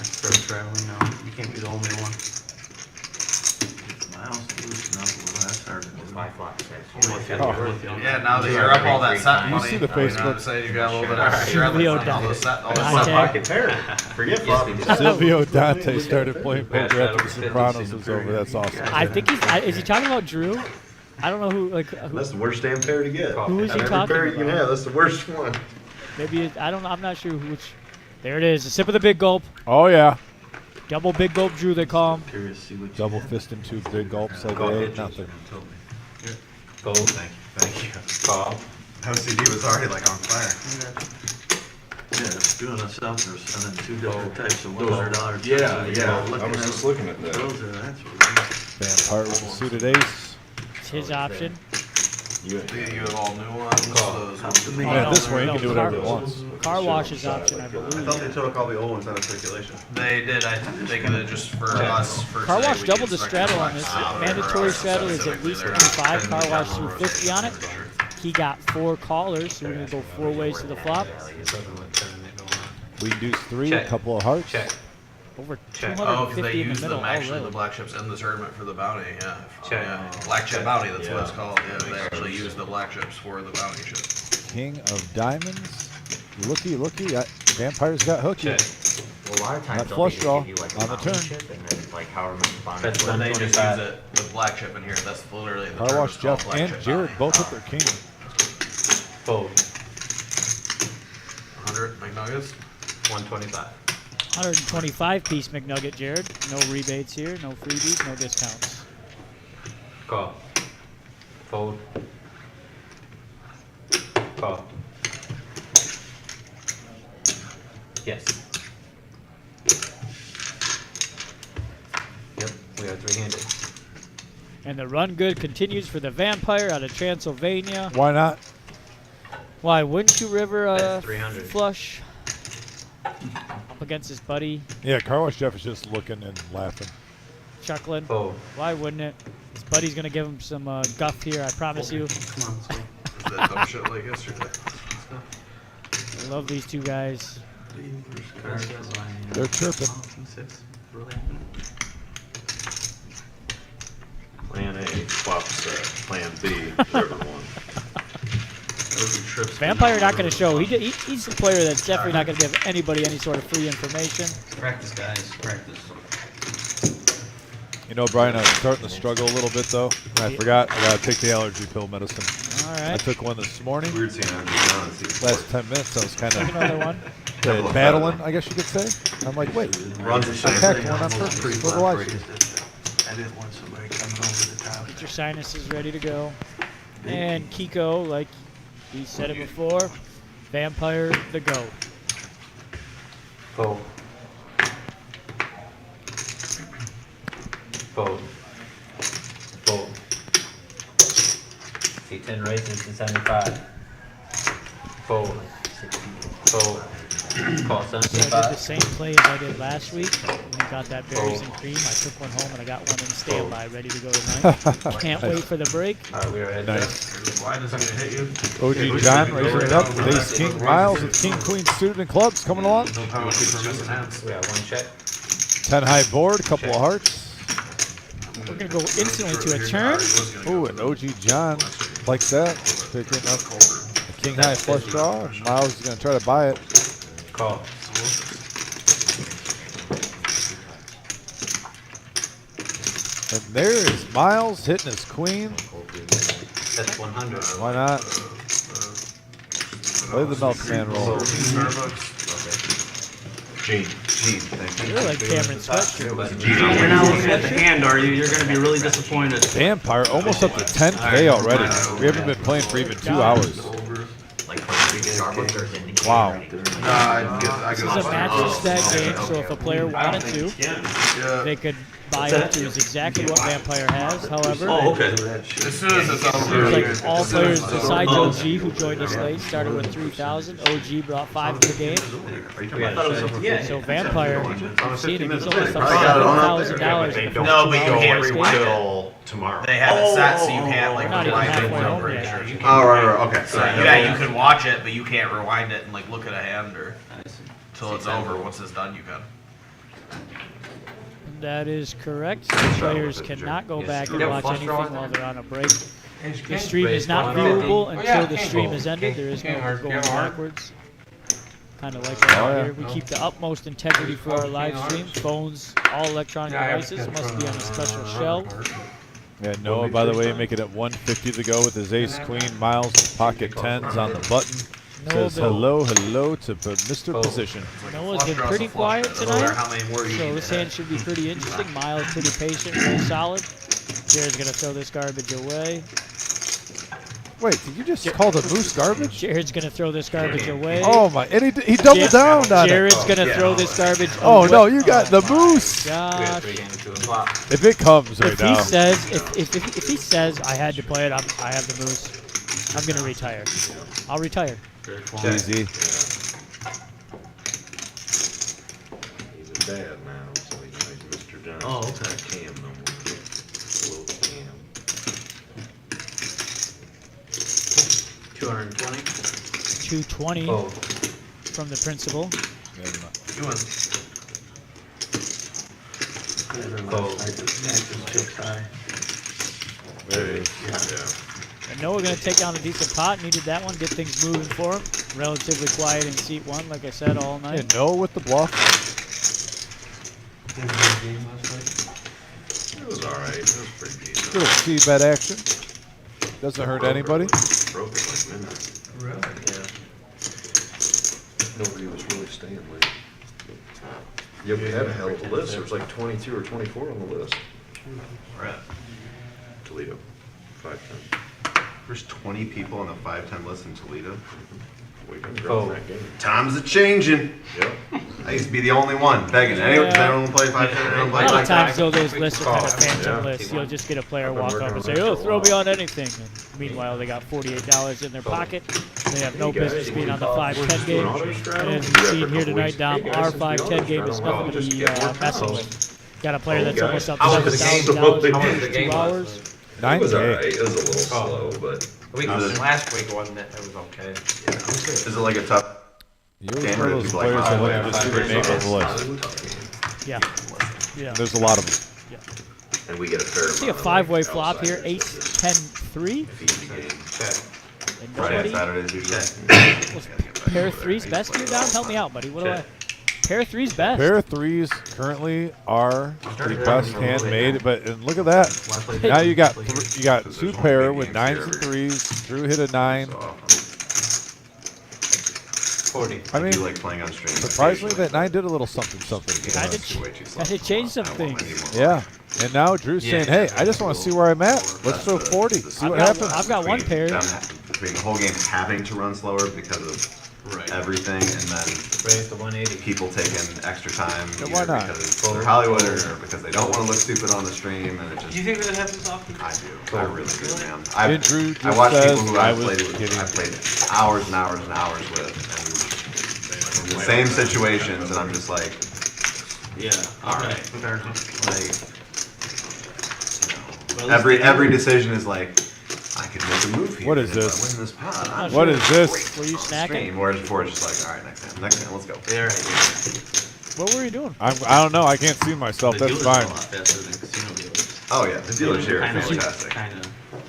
Start traveling now. You can't be the only one. Miles loosen up a little. That's hard to do. My flop set. Yeah, now that you're up all that set You money, see the Facebook. say you got a little bit of Silvio all the set, all the Dante. set pocket pair. Forget flop. Silvio Dante started playing poker after the Sopranos was over. That's awesome. I think is he talking about Drew? I don't know who That's the worst damn pair to get. Who is he Every talking pair you can about? have, that's the worst one. Maybe I don't. I'm not sure which. There it is. A sip of the big gulp. Oh yeah. Double big gulp Drew, they call him. Curious to see what Double fist and 2 big gulps like they ate nothing. Fold. Thank you. Call. OCD was already like on fire. Yeah, it's doing us out there sending 2 different types of $100 checks. Yeah, So yeah. looking I was at just looking at that. those are, that's what it is. Vampire with a suited ace. It's his option. You have all new ones. Those ones. Yeah, this way you no, can do whatever you want. Car wash's option, I believe. I thought they took all the old ones out of circulation. They did. I think that just for us. For Car today, wash we doubled can the straddle on this. Mandatory straddle is at least 25. Car wash threw 50 on it. He got 4 callers, so we're gonna go 4 ways to the flop. We deuce 3, Check. a couple of hearts. Check. Over Check. Oh, because 250 they in the use middle. them actually, already. the black chips in the tournament for the bounty. Yeah. Check. Yeah. Black chip bounty. That's what it's Yeah. called. Yeah, they actually use the black chips for the bounty chips. King of diamonds. Looky, looky. Vampires got hooky. Check. Well, a lot of times Not they'll flush just draw give you like a on the bounty turn. chip and then like however much bounty. That's But they just use 125. it with black chip in here. That's literally the Car term wash is called Jeff black and chip Jared bounty. both hit their king. Fold. 100 McNuggets. 125. 125 piece McNugget, Jared. No rebates here, no freebies, no discounts. Call. Fold. Call. Yes. Yep, we are 3-handed. And the run good continues for the Vampire out of Transylvania. Why not? Why wouldn't you river That's 300. flush up against his buddy, Yeah, Car wash Jeff is just looking and laughing. chuckling? Fold. Why wouldn't it? His buddy's gonna give him some guff here, I promise you. Come on, so Is that dumb shit like yesterday? I love these two guys. They're chirping. Plan A, flop set. Plan B, river one. Vampire not gonna show. He's a player that's definitely not gonna give anybody any sort of free information. practice, guys. Practice. You know, Brian, I was starting to struggle a little bit, though. And I forgot I got to take the allergy pill medicine. All I right. took one this morning. Weird seeing Andrew John. Last 10 minutes, I was kind Take another one. of battling, I guess you could say. I'm like, wait, Runs the I same packed thing. one on purpose for the live stream. I didn't want somebody coming over the top. Get your sinuses ready to go. And Kiko, like he said it before, Vampire the GOAT. Fold. Fold. Fold. C10 raises to 75. Fold. Fold. Call So I did the 75. same play as I did last week. When we got that berries and cream, I took one home and I got one in standby, ready to go tonight. Can't wait for the break. Alright, we are at Nice. Why does it hit you? OG John raising it up with Ace King Miles with King Queen suited and clubs coming along. No power for missing hands. We got one check. 10 high board, a couple of hearts. We're gonna go instantly to a turn. Ooh, and OG John likes that. Picking up a king high flush draw. Miles is going to try to buy it. Call. And there is Miles hitting his queen. That's 100. Why not? Play the milkman roll. Gene, thank you. You're like Cameron Sweatshirt. You're not looking at the hand, are you? You're going to be really disappointed. Vampire almost up to 10K already. We haven't been playing for even 2 hours. Like Starbucks or anything. Wow. This is a match stat game, so if a player wanted to, they could buy into is exactly what Vampire has. However, As soon as it's over, seems like all players besides OG, who joined us late, started with 3,000. OG brought 5 to the game. So Vampire, you've seen him, he's almost up to $7,000. No, but you can't rewind it. Tomorrow. They have it set so you can't like Not even rewind it. halfway I'm home pretty yet. sure. You Oh, can't. right. Okay. So, yeah, you can watch it, but you can't rewind it and like look at a hand or till it's over. Once it's done, you can. That is correct. The players cannot go back and watch anything while they're on a break. The stream is not viewable until the stream is ended. There is no going backwards. Kind of like that here. We keep the utmost integrity for our live stream. Phones, all electronic devices must be on a special shell. Yeah, Noah, by the way, making it 150 to go with his ace, queen, Miles, pocket 10s on the button. Says hello to Mr. Position. Noah's been pretty quiet tonight, so this hand should be pretty interesting. Miles pretty patient, really solid. Jared's going to throw this garbage away. Wait, did you just call the moose garbage? Jared's going to throw this garbage away. Oh, my. And he doubled down on it. Jared's going to throw this garbage away. Oh, no, you got the moose. Gosh. If it comes right now. If he says I had to play it, I have the moose, I'm going to retire. I'll retire. Easy. He's a dad now, so he's Mr. Johnson. Oh, okay. Cam no more. Little Cam. 220. 220 from the principal. And Noah going to take down a decent pot. Needed that one. Get things moving for him. Relatively quiet in seat 1, like I said, all night. Yeah, Noah with the bluff. It was alright. It was pretty decent. Little C-bet action. Doesn't hurt anybody. Broke it like midnight. Really? Yeah. Nobody was really staying late. Yeah, we had a hell of a list. There was like 22 or 24 on the list. Right. Toledo, 510. There's 20 people on the 510 list in Toledo. We've been growing that game. Times are changing. Yep. I used to be the only one begging. Anyone play 510? Anyone A play lot of 510? times, though, those lists are kind of phantom lists. You'll just get a player walk up and say, oh, throw me on anything. And meanwhile, they got $48 in their pocket. They have no business being on the 510 game. And as you've seen here tonight, Dom, our 510 game is nothing to be messing with. Got a player that's almost up to $7,000 in the 2 hours. 9K. It was alright. It was a little slow, but Last week wasn't it? It was okay. Is it like a tough You're game one or of do those people players that like let you just see their name on the list. Yeah. Yeah. There's a lot of them. Yeah. And we get a fair See a amount of, 5-way like, flop here, outsiders ace, 10, 3. that feed the game. And Friday and nobody. Saturdays usually. Was pair 3's best here, Dom? Help me out, buddy. What do I? Pair 3's best. Pair of 3s currently are the best hand made, but and look at that. Now you got 2 pair with 9s and 3s. Drew hit a 9. 40. I mean, do like playing on stream. surprisingly, that 9 did a little something. Kind of changed some things. Yeah. And now Drew's saying, hey, I just want to see where I'm at. Let's throw 40. See what happens. I've got 1 pair. Between the whole game having to run slower because of everything, and then Raise to 180. people taking extra time Yeah, why either not? because they're Hollywood or because they don't want to look stupid on the stream, and it just. Do you think that happens often? I do. I really do, man. And Drew I just watch says people who I I've was played with. kidding. I've played hours and hours and hours with, and in the same situations, and I'm just like, Yeah. all right, Fair enough. every decision is like, I could make a move here. What is and if this? I win this pot, I'm What is this? Were you snacking? stream. Whereas before it's just like, all right, next time, let's go. Yeah, right. What were you doing? I don't know. I can't see myself. That's fine. Oh yeah, the dealers here are Kinda- fantastic. kinda.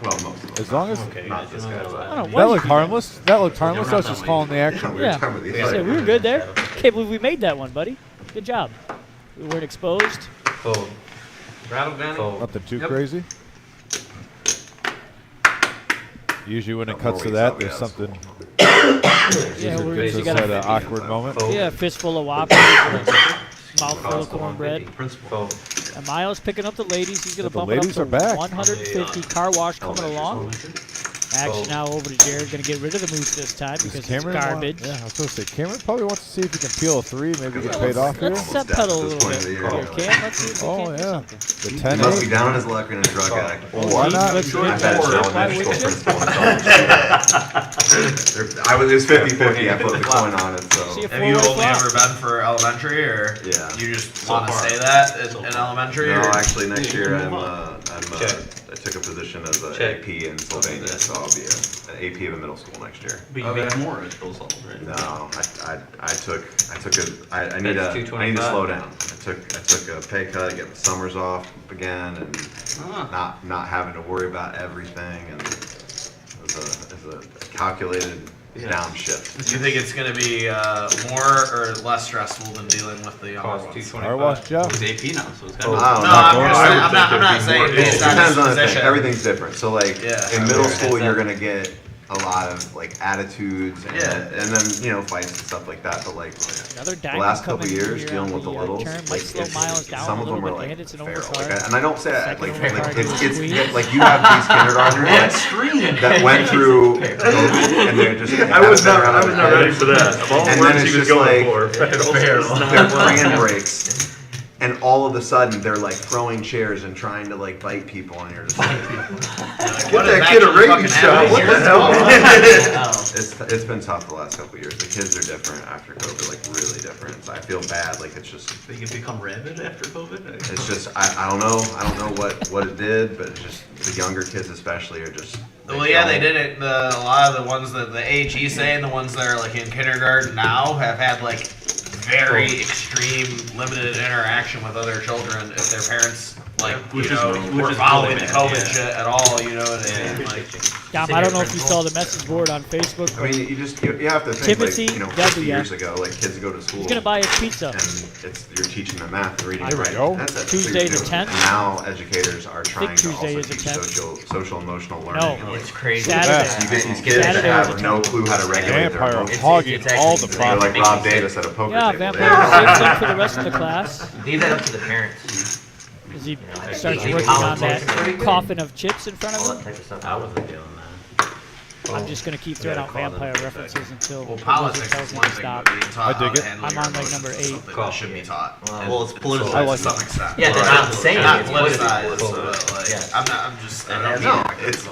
Well, most of them. As long as Not this guy, I but don't know. that What looked harmless. That looked harmless. I was just calling the action. we were Yeah. talking about these I said, we were good there. Can't believe we made that one, buddy. Good job. We weren't exposed. Fold. Rattle gun. Fold. Nothing too Yep. crazy. Usually when it cuts to that, there's something. Yeah, we're It's you just got at a an awkward moment. yeah, fistful of Whoppers, mouthful of cornbread. Principal. And Miles picking up the ladies. He's gonna The bump it up ladies to are back. 150. Car wash coming along. Action now over to Jared. Going to get rid of the moose this time because it's garbage. Yeah, I was going to say, Cameron probably wants to see if he can peel a 3, maybe get paid off here. Let's pedal a little bit here, Cam. Let's see if we can do something. The He 10 must be down on his luck and a drug addict. Why not? I've had elementary school principal in college. It was 50-50. I put the coin on it. So. Have you only ever been for elementary, or you just want to say that in elementary? No, or? actually, next year I took a position as an AP in Sylvania, so I'll be an AP of a middle school next year. But you make more at those levels, right? No, I need to slow down. I took a pay cut, get the summers off again, and not having to worry about everything, and it was a calculated downshift. Do you think it's going to be more or less stressful than dealing with the younger ones? Car wash, Jeff. He's AP now, so it's Oh, I'm not saying it based on depends his on the thing. position. Everything's different. So like in middle school, you're gonna get a lot of like attitudes and then fights and stuff like that. But like the last couple years dealing with the littles, like some of them are like feral. And I don't say that like it's like you have these kindergartners that went through COVID and they're just I was not ready for that. Of all the words he was going for, they're praying breaks. And all of a sudden, they're like throwing chairs and trying to like bite people, and you're just like, get that kid a rabies shot. What the hell? It's been tough the last couple of years. The kids are different after COVID, like really different. So I feel bad. Like it's just they can become rabid after COVID. It's just I don't know. I don't know what it did, but it's just the younger kids especially are just. Well, yeah, they did it. A lot of the ones that the age he's saying, the ones that are like in kindergarten now, have had like very extreme limited interaction with other children if their parents were following the COVID shit at all. You know what I mean? Like, Dom, I don't know if you saw the message board on Facebook. I mean, you have to think Timothy like 50 years ago, like kids go to school. He's gonna buy his pizza. And you're teaching them math, reading, and writing. That's it. Tuesday the 10th. And now educators are trying to Tuesday also is the teach 10th. social emotional learning. No, it's crazy. Saturday. You get these kids that have no clue how to regulate their Vampire emotions. hogging all the They're like problems. Rob Davis at a poker table. Vampire same thing for the rest of the class. Leave that up to the parents. As he starts working on that coffin of chips in front of All him. that type of stuff. I wasn't feeling that. I'm just gonna keep throwing out vampire references until well, the politics tells is me one to thing, stop. but being taught I dig how to it. handle I'm your on, like, emotions number is 8. something that should be taught. Well, it's politicized. I like to some extent. Yeah, that's what I'm saying. Not It's politicized. politicized. Like, Yeah. I'm just. I don't No, know.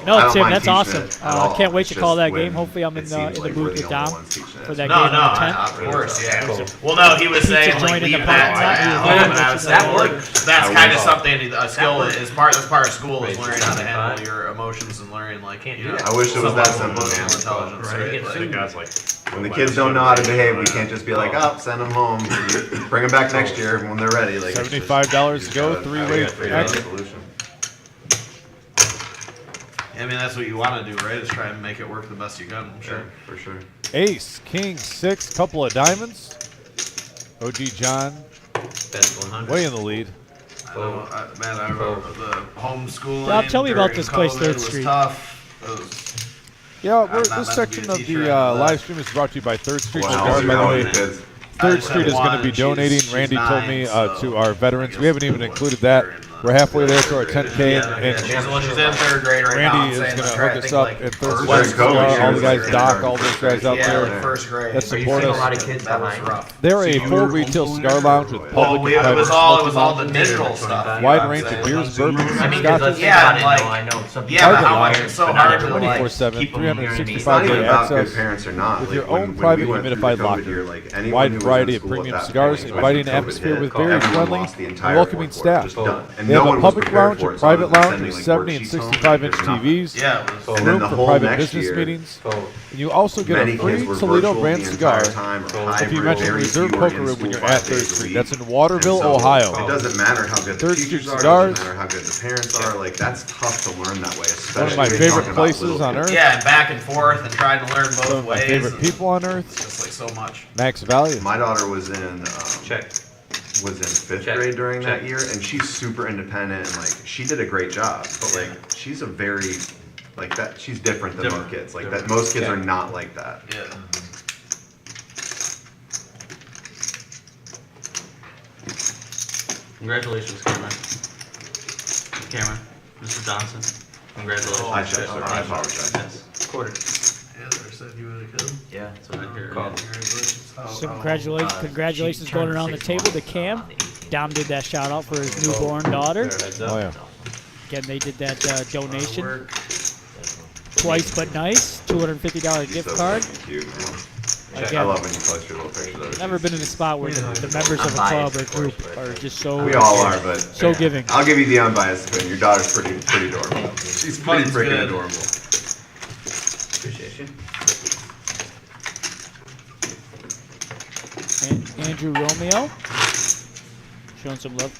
No, I don't Tim, mind that's teaching awesome. it at all. Can't wait It's to call just that when game. Hopefully, I'm it in seems the like booth we're with the only Dom ones teaching it. for that No, game no, on the 10th. of course, yeah. Well, no, he was saying Pizza like joint in leave the that parking lot. at home, and I was saying That like works. that's I kind will. of something a skill is part of school is learning how to handle your emotions and learning like I wish it was that simple, man. intelligence, right? I think guys like When the kids don't know how to behave, we can't just be like, oh, send them home. Bring them back next year when they're ready. Like it's just- $75 to go, 3-way figure out a exit. solution. I mean, that's what you want to do, right? Is try and make it work the best you can. I'm sure. For sure. Ace, king, 6, couple of diamonds. OG John, Best 100. way in the lead. I don't, man, I remember the homeschooling. Rob, tell me about during this place, COVID 3rd was Street. tough. It was, Yeah, I'm not this meant to section be a of teacher the and all that. live stream is brought to you by 3rd Street Wow, Cigar. By the way, kids. 3rd Street is going to be She's donating. Randy told me to our veterans. We haven't even included that. We're halfway there to our 10K, and she's in 3rd grade right now. Randy is going to hook us up at 3rd Street When Cigar. COVID, All the guys, like Doc, all those guys out Yeah, there like 1st grade. that Are you support seeing a lot us. of kids That was behind? rough. They're a full retail cigar lounge with Well, public and it private was all smoking the lounges, digital stuff. wide range of beers, bourbons, I and mean, because let's scotches. think Yeah, about it. like- No, I know some Yeah, but Target how much line, it's so but not hard to everyone. like. 24/7, keep 'em, you know what I mean? 365 It's not day even about access good parents or not. with Like, your when own we private went through humidified COVID locker. year, like, anyone Wide who was variety in of school at premium that cigars, point, inviting when COVID atmosphere hit, with very everyone friendly lost the and entire welcoming workforce, staff. just done. And They no have a one was public prepared lounge for and it, so I private was lounge sending, with like, 70 and worksheets home, 65-inch like, TVs, Yeah, it was. And then room the for whole private next business year, meetings, and you also get many a free kids were Toledo virtual brand the cigar entire time, or if you hybrid, mention very Reserve few were Poker in Room when school you're at 5 3rd days a Street. week. That's in Waterville, And so, Ohio. It doesn't matter how good the 3rd teachers Street are, it Cigars. doesn't matter how good the parents are, like that's tough to learn that way, especially One of my when you're favorite talking about places little on kids. earth. Yeah, and back and forth and trying to learn both Some of my ways. favorite and people on earth. It's just like so much. Max Valley. My daughter was in Check. was in 5th Check. grade during that Check. year, and she's super independent and like she did a great job, but like she's a very like that. She's different than most kids. Like that, most kids are not like that. Yeah. Congratulations, Cameron. Cameron, Mr. Johnson. Congratulations. I checked, sir. I apologize. Quarter. Yeah, they said you would have killed. Yeah, that's what I heard. Congratulations. So congratulations going around the table to Cam. Dom did that shout out for his newborn daughter. Oh, yeah. Again, they did that donation. Twice but nice. $250 gift card. Cute, man. Again, I love when you post your little pictures. never been in a spot where the members of a club or group are just so We all are, but so giving. I'll give you the unbiased opinion. Your daughter's pretty adorable. She's pretty freaking adorable. Appreciate you. And Andrew Romeo showing some love.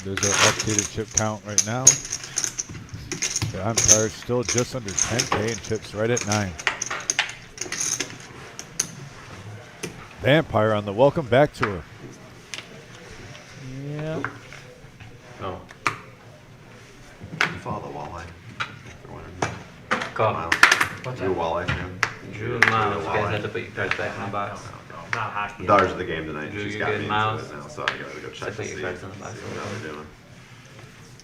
There's our updated chip count right now. The Empire still just under 10K and chips right at 9. Vampire on the welcome back tour. Yeah. No. You follow the walleye. Call. Miles. You a walleye fan? Drew and Miles, you guys have to put your cards back in the box. Not hockey. Daughter's of the game tonight. Drew, She's you got good, me Miles? into it now, so I gotta go check Put to your see cards in the box. what they're doing.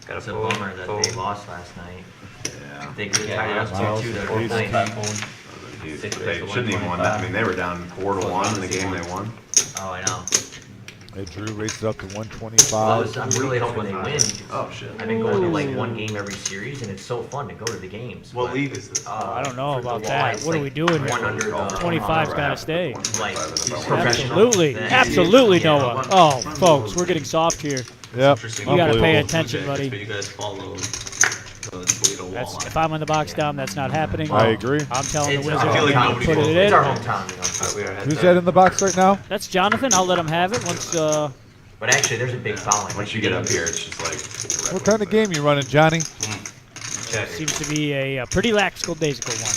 Got It's a fold, bummer that fold. they lost last night. Yeah. They could Yeah, have tied Miles us 2-2. is They're ace playing king. phone. They shouldn't even won that. I mean, they were down quarter one in the game they won. Oh, I know. Hey, Drew raised it up to Well, 125. I'm really hoping they win. Oh, shit. I've been going to like one game every series, and it's so fun to go to the games. What but, league is this? I don't know for the about Walleye, that. it's What are we like doing here? 100, 25's got to stay. Like, Professional. Absolutely. Then- Absolutely, Yeah. Noah. Oh, folks, we're getting soft here. Yep. You got to pay Unbelievable. attention, buddy. You guys follow the Toledo That's, Walleye. if I'm in the box down, that's not happening. I agree. I'm telling It's the our Wizards, feel like hometown. nobody put it It's in. our hometown, you know. We are heads Who's up. that in the box right now? That's Jonathan. I'll let him have it once. But actually, there's a big following. Once you get up here, it's just like. What kind of game you running, Johnny? Check. Seems to be a pretty lackadaisical one.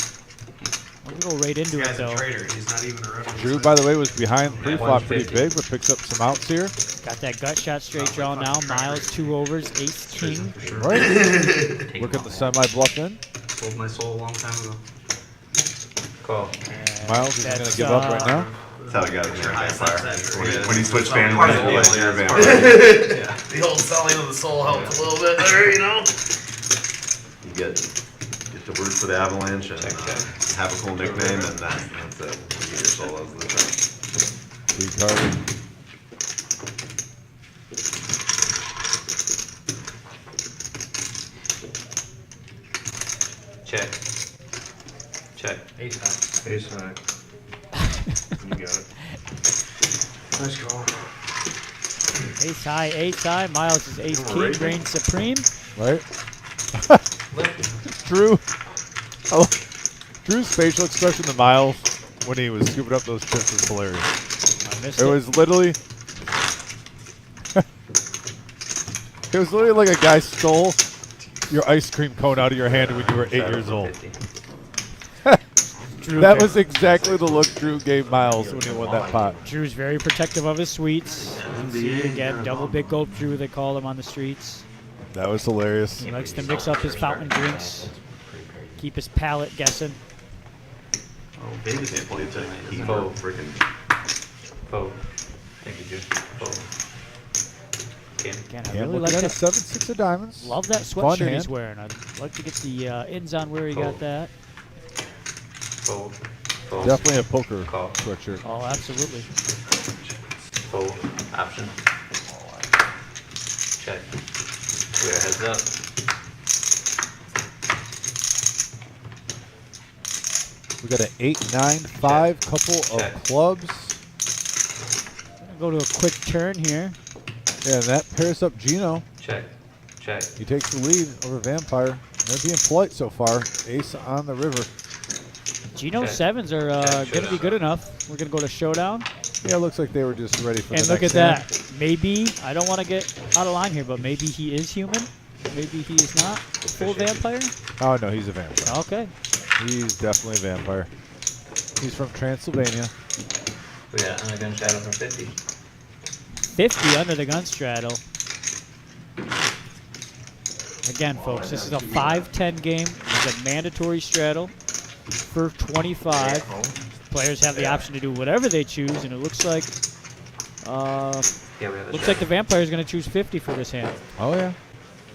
We'll go right into This it guy's a though. traitor. He's not even a referee. Drew, by the way, was behind the pre-flop pretty 150. big, but picks up some outs here. Got that gut shot straight draw now. Miles 2 overs, ace king. Right. Look at the semi-bluff in. Sold my soul a long time ago. Call. Miles isn't going That's, to give up right now. That's how it got in your high fire. Yeah. When he switched fan wins, you're like, you're a vampire. The old selling of the soul helped a little bit there, you know? You get to root for the Avalanche and have a cool nickname, and that's it. You get your solos in the top. Three card. Check. Check. Ace high. Ace high. You got it. Nice call. Ace high. Miles is ace king, reigns supreme. Right? Drew. Drew's facial expression to Miles when he was scooping up those chips was hilarious. I missed It was literally. It was literally like a guy stole your ice cream cone out of your hand when you were 8 years old. Drew That was exactly the look Drew gave Miles when he won that pot. Drew's very protective of his sweets. See, again, double big gulp Drew, they call him on the streets. That was hilarious. He likes to mix up his fountain drinks, keep his palate guessing. Oh, Vegas can't believe that he Fold. freaking. Fold. Thank you, Drew. Fold. Cam. Again, I Can't really look like at a that. 7-6 of diamonds. Love that Fun sweatshirt hand. he's wearing. I'd like to get the ins on where he got Fold. that. Fold. Fold. Definitely a poker Call. sweatshirt. Oh, absolutely. Fold. Option. Check. We are heads up. We got an 8-9-5 couple Check. of clubs. Go to a quick turn here. Yeah, and that pairs up Gino. Check. Check. He takes the lead over Vampire. They're being polite so far. Ace on the river. Gino Okay. sevens are going to be good enough. We're going to go to showdown. Yeah, it looks like they were just ready for And the look at next hand. that. Maybe, I don't want to get out of line here, but maybe he is human. Maybe he is not a full vampire. Oh, no, he's a vampire. Okay. He's definitely a vampire. He's from Transylvania. We got on a gun shadow from 50. 50 under the gun straddle. Again, folks, this is a 5-10 game. It's a mandatory straddle for 25. Players have the option to do whatever they choose, and it looks like Yeah, we have a the vampire is going to choose 50 for this hand. Oh, yeah.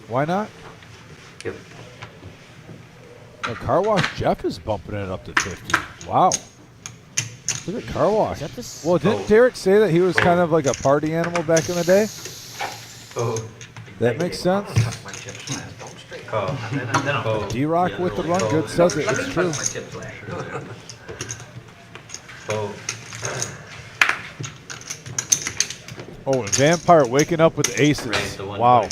Why not? Yep. Car Wash Jeff is bumping it up to 50. Wow. Look at Car Wash. Well, didn't Derek say that he was kind of like a party animal back in the day? That makes sense. D-Rock with the run good says it. It's true. Oh, and Vampire waking up with aces. Wow.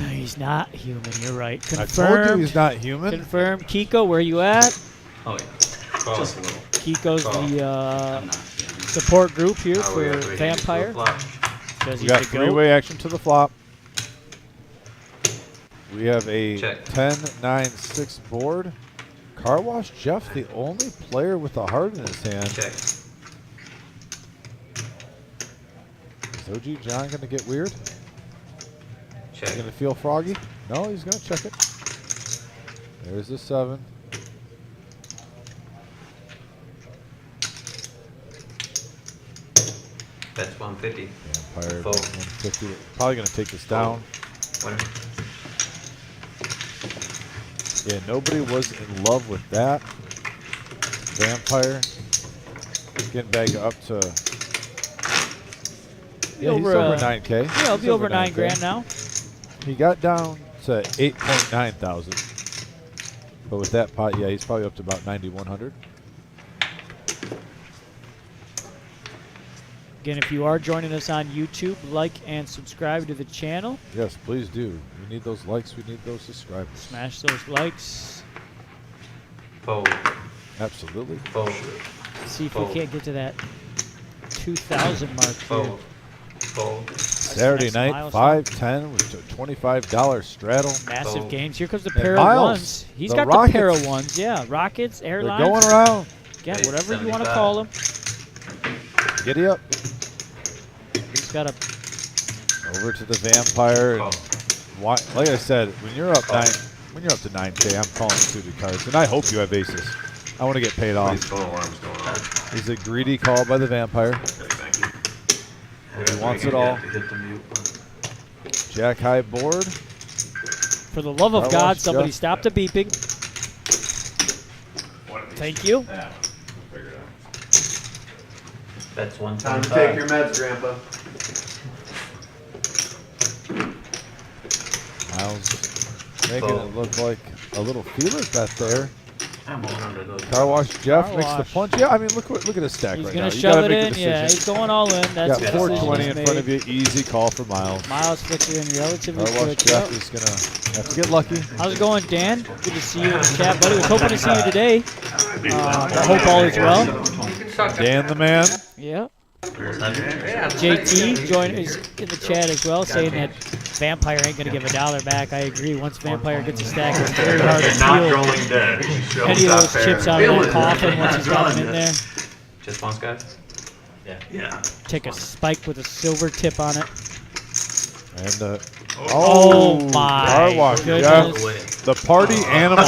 He's not human. You're right. Confirmed. I told you he's not human. Confirmed. Kiko, where you at? Oh, yeah. Just a little. Kiko's the support group here for Vampire. We got three-way action to the flop. We have a 10-9-6 board. Car Wash Jeff, the only player with a heart in his hand. Check. Is OG John going to get weird? Check. He's going to feel froggy? No, he's going to check it. There's the 7. That's 150. Vampire 150. Probably going to take this down. Yeah, nobody was in love with that. Vampire getting back up to. Yeah, he's over 9K. Yeah, he'll be over 9 grand now. He got down to 8.9 thousand. But with that pot, yeah, he's probably up to about 9,100. Again, if you are joining us on YouTube, like and subscribe to the channel. Yes, please do. We need those likes. We need those subscribers. Smash those likes. Fold. Absolutely. Fold. See if we can't get to that 2,000 mark. Fold. Fold. Saturday night, 5-10 with a $25 straddle. Massive games. Here comes the pair of ones. He's got the pair of ones. Yeah, Rockets, Airlines. They're going around. Yeah, whatever you want to call them. Giddy up. He's got a. Over to the Vampire. And like I said, when you're up to 9K, I'm calling suited cards, and I hope you have aces. I want to get paid off. He's a greedy call by the Vampire. He wants it all. Jack high board. For the love of God, somebody stop the beeping. Thank you. That's 125. Time to take your meds, Grandpa. Miles making it look like a little feeler bet there. Car Wash Jeff makes the punch. Yeah, I mean, look at his stack right now. He's going to shove it in. Yeah, he's going all in. That's got 420 in front of you. Easy call for Miles. Miles flicks it in relatively quick. Car Wash Jeff is going to have to get lucky. How's it going, Dan? Good to see you in the chat, buddy. Was hoping to see you today. I hope all is well. Dan the man. Yeah. JT is in the chat as well, saying that Vampire ain't going to give $1 back. I agree. Once Vampire gets a stack, it's very hard to peel any of those chips out of that coffin once he's got them in there. Just once, guys? Yeah. Take a spike with a silver tip on it. And oh my Car Wash goodness. The party animal.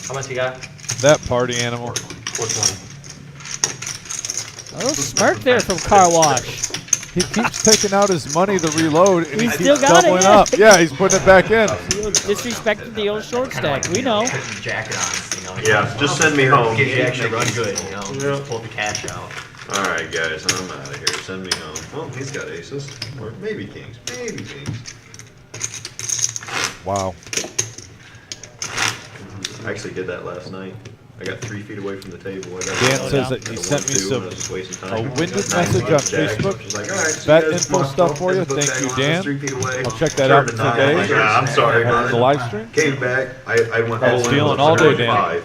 How much you got? That party animal. 420. A little smirk there from Car Wash. He keeps taking out his money to reload, and he still keeps got doubling it, up. Yeah, he's putting it back in. Disrespecting the old short stack. We know. Jacket on, Yeah, just send me home. Get you actually run good, Just pull the cash out. All right, guys, I'm out of here. Send me home. Well, he's got aces, or maybe kings, maybe kings. Wow. I actually did that last night. I got 3 feet away from the table. Dan says that he sent me a winded message on Facebook. Like, all right, Bet info stuff for you. Thank you, Dan. I'll check that out today. Yeah, I'm sorry. On the live stream. Came back. I went all in. Stealing all day, Dan.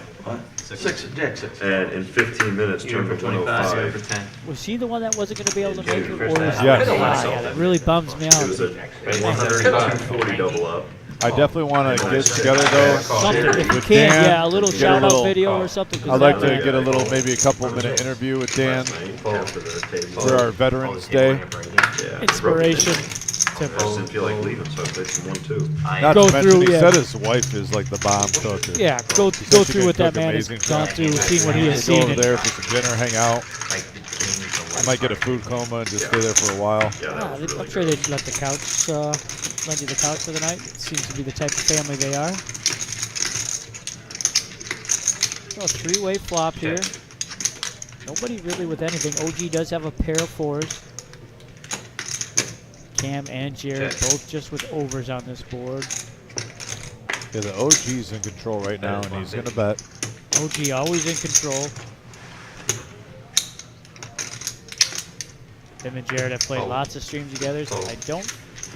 6, Jack 6. And in 15 minutes, turned to 105. For 10. Was he the one that wasn't going to be able to make it? Or was Yes. yeah, that really bums me out. It was a 140 double up. I definitely want to get together though. Something, if you with can, Dan, yeah, a little shout out video or something. I'd like to get a little, maybe a couple minute interview with Dan for our Veterans Day. Inspiration. I just didn't feel like leaving, so I played some 1-2. Not Go to mention, through, he yeah. said his wife is like the bomb cook. Yeah, go through what that man has gone through, seeing what he has Go seen. over there for some dinner, hang out. I might get a food coma and just stay there for a while. I'm sure they'd let the couch, lend you the couch for the night. It seems to be the type of family they are. So a three-way flop here. Nobody really with anything. OG does have a pair of fours. Cam and Jared both just with overs on this board. Yeah, the OG's in control right now, and he's going to bet. OG always in control. Him and Jared have played lots of streams together, so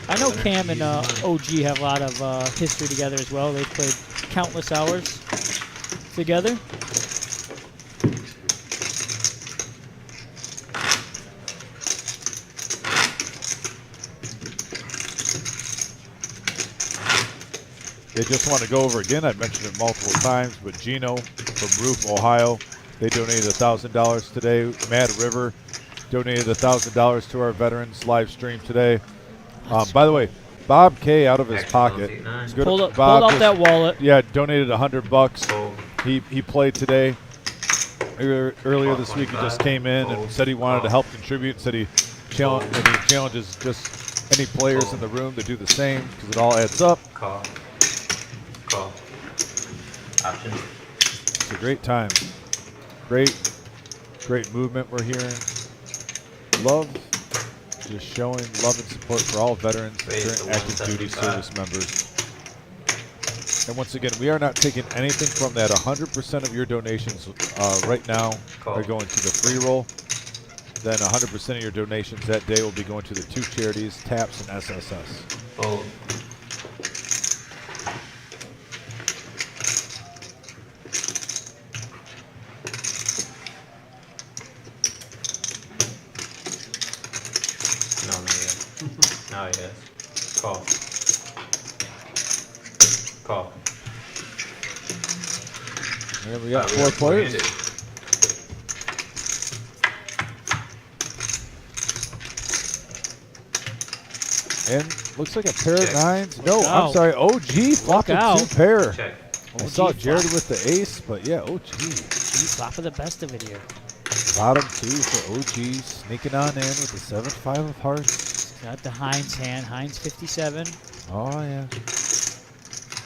I know Cam and OG have a lot of history together as well. They've played countless hours together. They just want to go over again. I've mentioned it multiple times, but Gino from Roof, Ohio, they donated $1,000 today. Mad River donated $1,000 to our veterans live stream today. By the way, Bob K out of his pocket. Pulled out that wallet. Yeah, donated $100. He played today. Earlier this week, he just came in and said he wanted to help contribute. Said he challenges just any players in the room to do the same because it all adds up. Call. Option. It's a great time. Great movement we're hearing. Love, just showing love and support for all veterans and active duty service members. And once again, we are not taking anything from that. 100% of your donations right now are going to the free roll. Then 100% of your donations that day will be going to the two charities, TAPS and SSS. Fold. No, yes. Call. Call. Yeah, we got four players. And looks like a pair of nines. No, I'm sorry. OG flopped a two pair. Check. I saw Jared with the ace, but yeah, OG. He's flopping the best of it here. Bottom two for OG, sneaking on in with the 7-5 of hearts. Got the Hines hand. Hines 57. Oh, yeah. A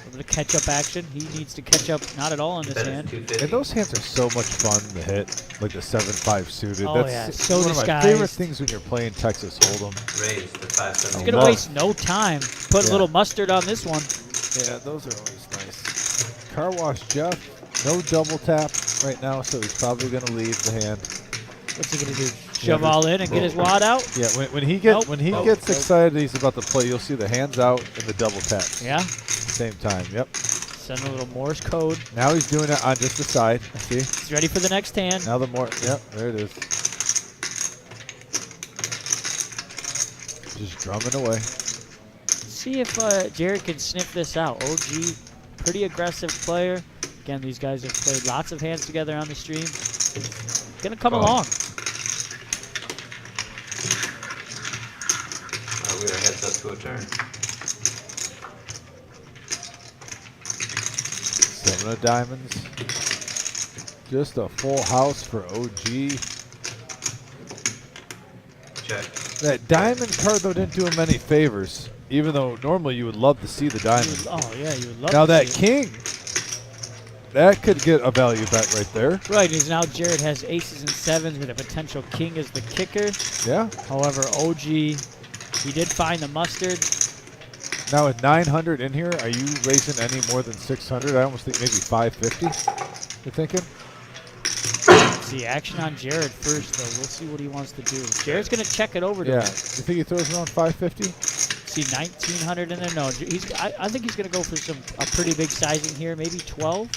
little bit of catch-up action. He needs to catch up not at all in this hand. And those hands are so much fun to hit, like the 7-5 suited. Oh, That's so one disguised. of my favorite things when you're playing Texas Hold'em. Raise the 5-7. He's going to waste no time. Put a little mustard on this one. Yeah, those are always nice. Car Wash Jeff, no double tap right now, so he's probably going to leave the hand. What's he going to do? Shove all in and get his wad out? Yeah, when he gets excited, he's about to play. You'll see the hands out and the double taps. Yeah. Same time. Yep. Send a little Morse code. Now he's doing it on just the side. See? He's ready for the next hand. Now the more. Yep. There it is. Just drumming away. See if Jared can sniff this out. OG, pretty aggressive player. Again, these guys have played lots of hands together on the stream. Gonna come along. We are heads up to a turn. 7 of diamonds. Just a full house for OG. Check. That diamond card, though, didn't do him any favors. Even though normally you would love to see the diamond. Oh, yeah, you would love now to that see king, that could get a value bet right there. Right, because now Jared has aces and sevens with a potential king as the kicker. Yeah. However, OG, he did find the mustard. Now with 900 in here, are you raising any more than 600? I almost think maybe 550. You're thinking? See action on Jared first, though. We'll see what he wants to do. Jared's going to check it over to him. You think he throws around 550? See 1900 in there. No, I think he's going to go for a pretty big sizing here, maybe 12.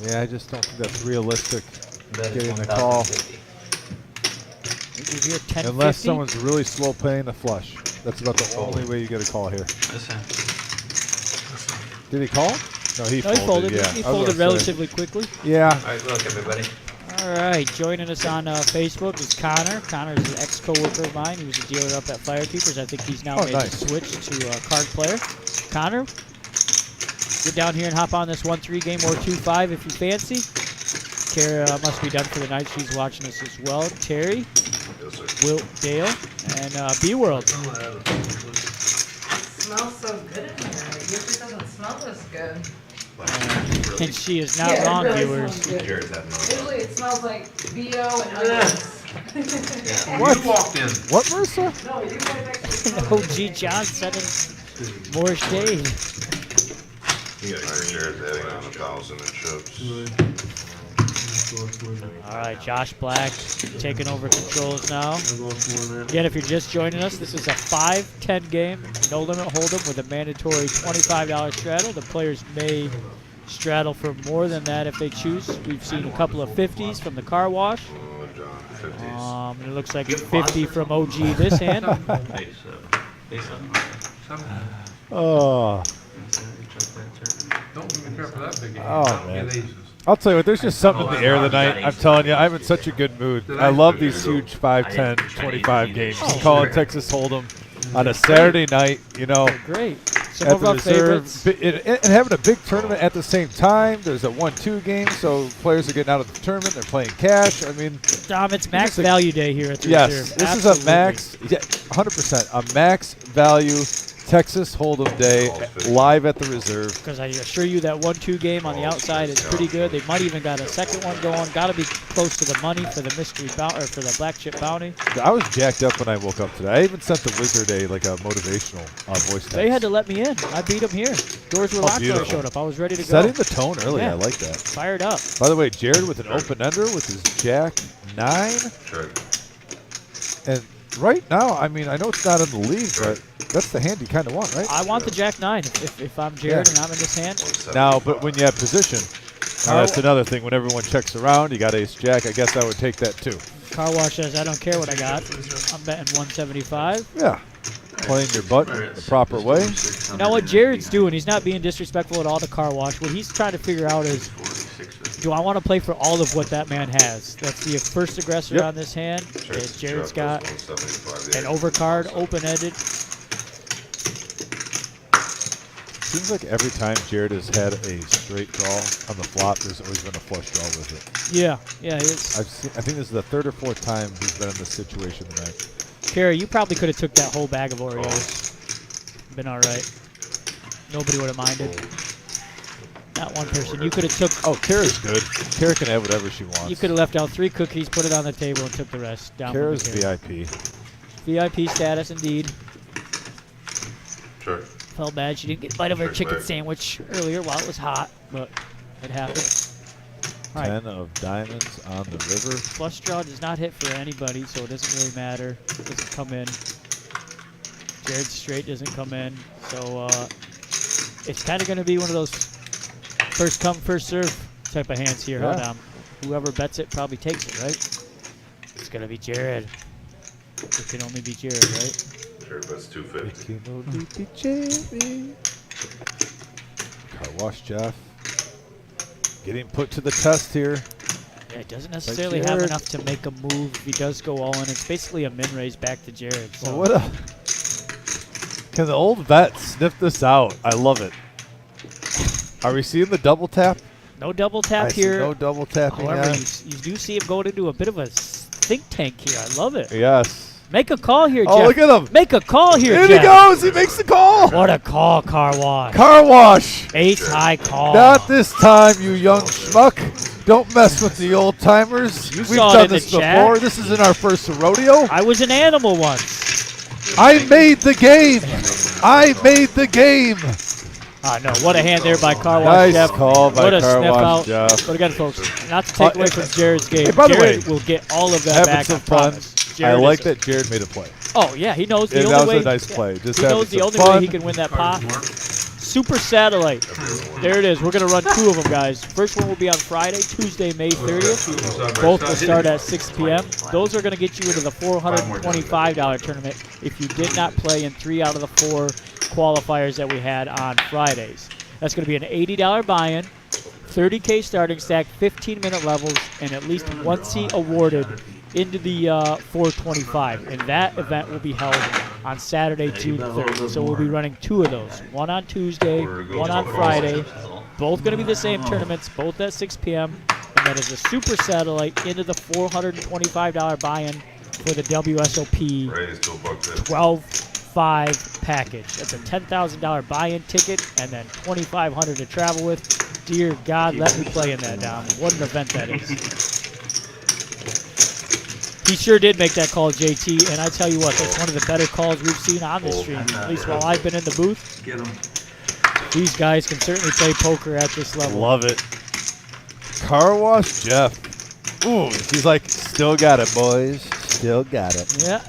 Yeah, I just don't think that's realistic. Getting the call. Unless someone's really slow playing the flush. That's about the only way you get a call here. Did he call? No, he folded. Yeah. He folded relatively quickly. Yeah. All right, good luck, everybody. All right, joining us on Facebook is Connor. Connor is an ex-coworker of mine. He was a dealer up at Firekeepers. I think he's now made the switch to a card player. Connor, get down here and hop on this 1-3 game or 2-5 if you fancy. Kara must be done for the night. She's watching us as well. Terry, Will, Dale, and B-World. Smells so good in here. It usually doesn't smell this good. And she is not wrong, viewers. Usually it smells like BO and onions. What? You walked in. What, Marissa? No, you guys actually. OG John sending more shade. You got Jared's adding on 1,000 in chips. All right, Josh Black taking over controls now. Again, if you're just joining us, this is a 5-10 game, no limit hold'em with a mandatory $25 straddle. The players may straddle for more than that if they choose. We've seen a couple of 50s from the car wash. It looks like a 50 from OG this hand. Oh. Don't be careful that big. Oh, man. I'll tell you what, there's just something in the air tonight. I'm telling you, I'm in such a good mood. I love these huge 5, 10, 25 games. Calling Texas Hold'em on a Saturday night, you know. Great. Some at of the our reserve, favorites. and having a big tournament at the same time. There's a 1-2 game, so players are getting out of the tournament. They're playing cash. I mean, Dom, it's max value day here at the yes, reserve. this is a max, 100%, a max value Texas Hold'em day live at the reserve. Because I assure you that 1-2 game on the outside is pretty good. They might even got a second one going. Got to be close to the money for the mystery bounty or for the black chip bounty. I was jacked up when I woke up today. I even sent the Wizard a motivational voice text. They had to let me in. I beat them here. Doors were locked when I showed up. I was ready to go. Setting the tone early. Yeah. I like that. Fired up. By the way, Jared with an open ender with his Jack 9. Sure. And right now, I mean, I know it's not in the league, but that's the hand you kind of want, right? I want the Jack 9 if I'm Jared and I'm in this hand. Now, but when you have position, that's another thing. When everyone checks around, you got ace Jack. I guess I would take that too. Car wash says, I don't care what I got. I'm betting 175. Yeah. Playing your button the proper way. You know what Jared's doing? He's not being disrespectful at all to car wash. What he's trying to figure out is, do I want to play for all of what that man has? That's the first aggressor on this hand. And Jared's got an overcard, open-ended. Seems like every time Jared has had a straight draw on the flop, there's always been a flush draw with it. Yeah, yeah, he is. I think this is the 3rd or 4th time he's been in this situation tonight. Kerry, you probably could have took that whole bag of Oreos. Been all right. Nobody would have minded. Not one person. You could have took. Oh, Kara's good. Kara can have whatever she wants. You could have left out 3 cookies, put it on the table, and took the rest down. Kara's VIP. VIP status, indeed. Sure. Felt bad she didn't get a bite of her chicken sandwich earlier while it was hot, but it happened. All right. 10 of diamonds on the river. Flush draw does not hit for anybody, so it doesn't really matter. It doesn't come in. Jared's straight doesn't come in, so it's kind of going to be one of those first come, first serve type of hands here, huh, Dom? Whoever bets it probably takes it, right? It's going to be Jared. It can only be Jared, right? Jared bets 250. It can only be Jared. Car wash Jeff. Getting put to the test here. Yeah, it doesn't necessarily have enough to make a move if he does go all in. It's basically a min raise back to Jared. So. Well, what can the old vet sniff this out? I love it. Are we seeing the double tap? No double tap here. No double tapping. However, you do see him going into a bit of a think tank here. I love it. Yes. Make a call here, Jeff. Oh, look at him. Make a call here, Here Jeff. he goes. He makes the call. What a call, car wash. Car wash. Ace high call. Not this time, you young schmuck. Don't mess with the old timers. We've saw it done in the this chat. before. This isn't our first rodeo. I was an animal once. I made the game. I made the game. No, what a hand there by Car Wash Nice Jeff. call by what a Car sniff Wash out. Jeff. But again, folks, not to take away from Jared's game. Hey, by the Jared way, will get all of that having back. some I fun. promise. I Jared like is that Jared made a play. Oh yeah, he knows the And only that was way. a nice play. Just he having knows the some only fun. way he can win that pot. Super Satellite. There it is. We're gonna run 2 of them, guys. First one will be on Friday, Tuesday, May 30th. Both will start at 6 p.m. Those are gonna get you into the $425 tournament if you did not play in 3 out of the 4 qualifiers that we had on Fridays. That's gonna be an $80 buy-in, 30K starting stack, 15-minute levels, and at least 1 seat awarded into the 425. And that event will be held on Saturday, June 3rd. So we'll be running 2 of those. One on Tuesday, one on Friday. Both going to be the same tournaments, both at 6 p.m. And that is a super satellite into the $425 buy-in for the WSOP 12-5 package. That's a $10,000 buy-in ticket and then $2,500 to travel with. Dear God, let me play in that, Dom. What an event that is. He sure did make that call, JT, and I tell you what, that's one of the better calls we've seen on this stream, at least while I've been in the booth. Get him. These guys can certainly play poker at this level. Love it. Car Wash Jeff. Ooh, he's like, still got it, boys. Still got it. Yeah.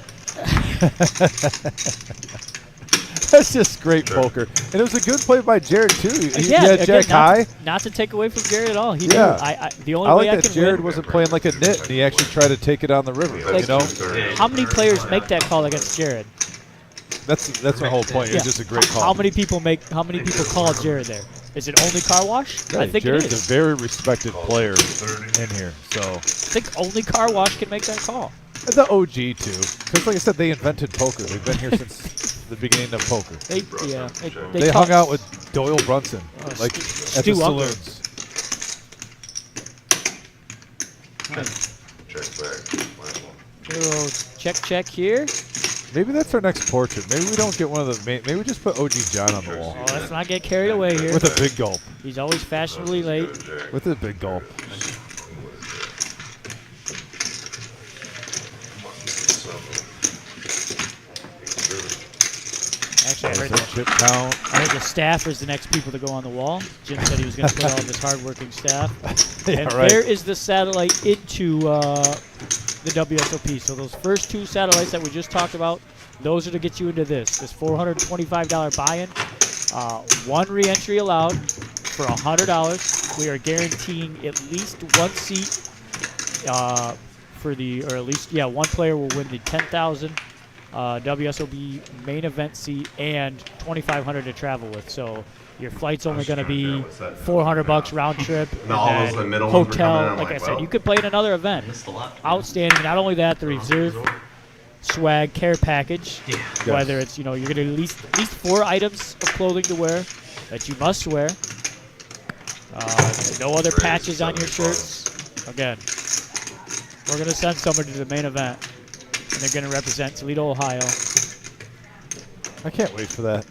That's just great poker. And it was a good play by Jared, too. He Yeah, had Jack high. Not to take away from Jared at all. He Yeah. knew. The only I way like I that can Jared win. wasn't playing like a nit, and he actually tried to take it on the river, Like, you know? How many players make that call against Jared? That's my whole point. It's just a great call. How many people call Jared there? Is it only Car Wash? Yeah, I think Jared's it is. a very respected player in here. So I think only Car Wash can make that call. And the OG too, because like I said, they invented poker. They've been here since the beginning of poker. They hung out with Doyle Brunson, like at the Stu Unger. saloons. Check here. Maybe that's our next portrait. Maybe we don't get one of the main. Maybe we just put OG John on the wall. Oh, let's not get carried away here. With a big gulp. He's always fashionably late. With a big gulp. Actually, I heard chip count. I heard the staffers the next people to go on the wall. Jim said he was going to put all of his hardworking staff. Yeah, and right. there is the satellite into the WSOP. So those first two satellites that we just talked about, those are to get you into this $425 buy-in. One re-entry allowed for $100. We are guaranteeing at least one seat one player will win the 10,000 WSOB main event seat and $2,500 to travel with. So your flight's only going to be $400 round trip. And all and those then the middle ones were coming hotel. in, Like I'm I like, said, well. you could play in another event. Outstanding. Not only that, the reserve swag care package. Yeah. Whether it's you're going to at least 4 items of clothing to wear that you must wear. No other patches on your shirts. Again, we're going to send somebody to the main event, and they're going to represent Toledo, Ohio. I can't wait for that.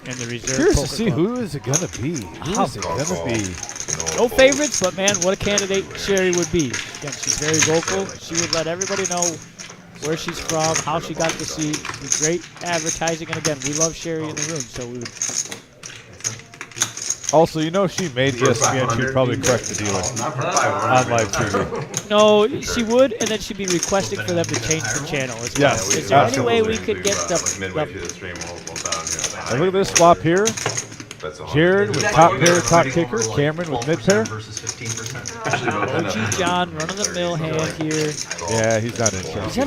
In the reserve. Curious to Poker see Club. who is it gonna be. Who is it gonna be? No favorites, but man, what a candidate Sherry would be. Again, she's very vocal. She would let everybody know where she's from, how she got the seat. She's great advertising, and again, we love Sherry in the room, so we would. Also, she made ESPN. She'd probably correct the dealer on live TV. No, she would, and then she'd be requesting for them to change the channel as well. Yes, Is there any way we could get midway through the stream, we'll down here. And look at this swap here. Jared with top pair, top kicker. Cameron with mid pair. OG John, run-of-the-mill hand here. Yeah, he's not interested. He's had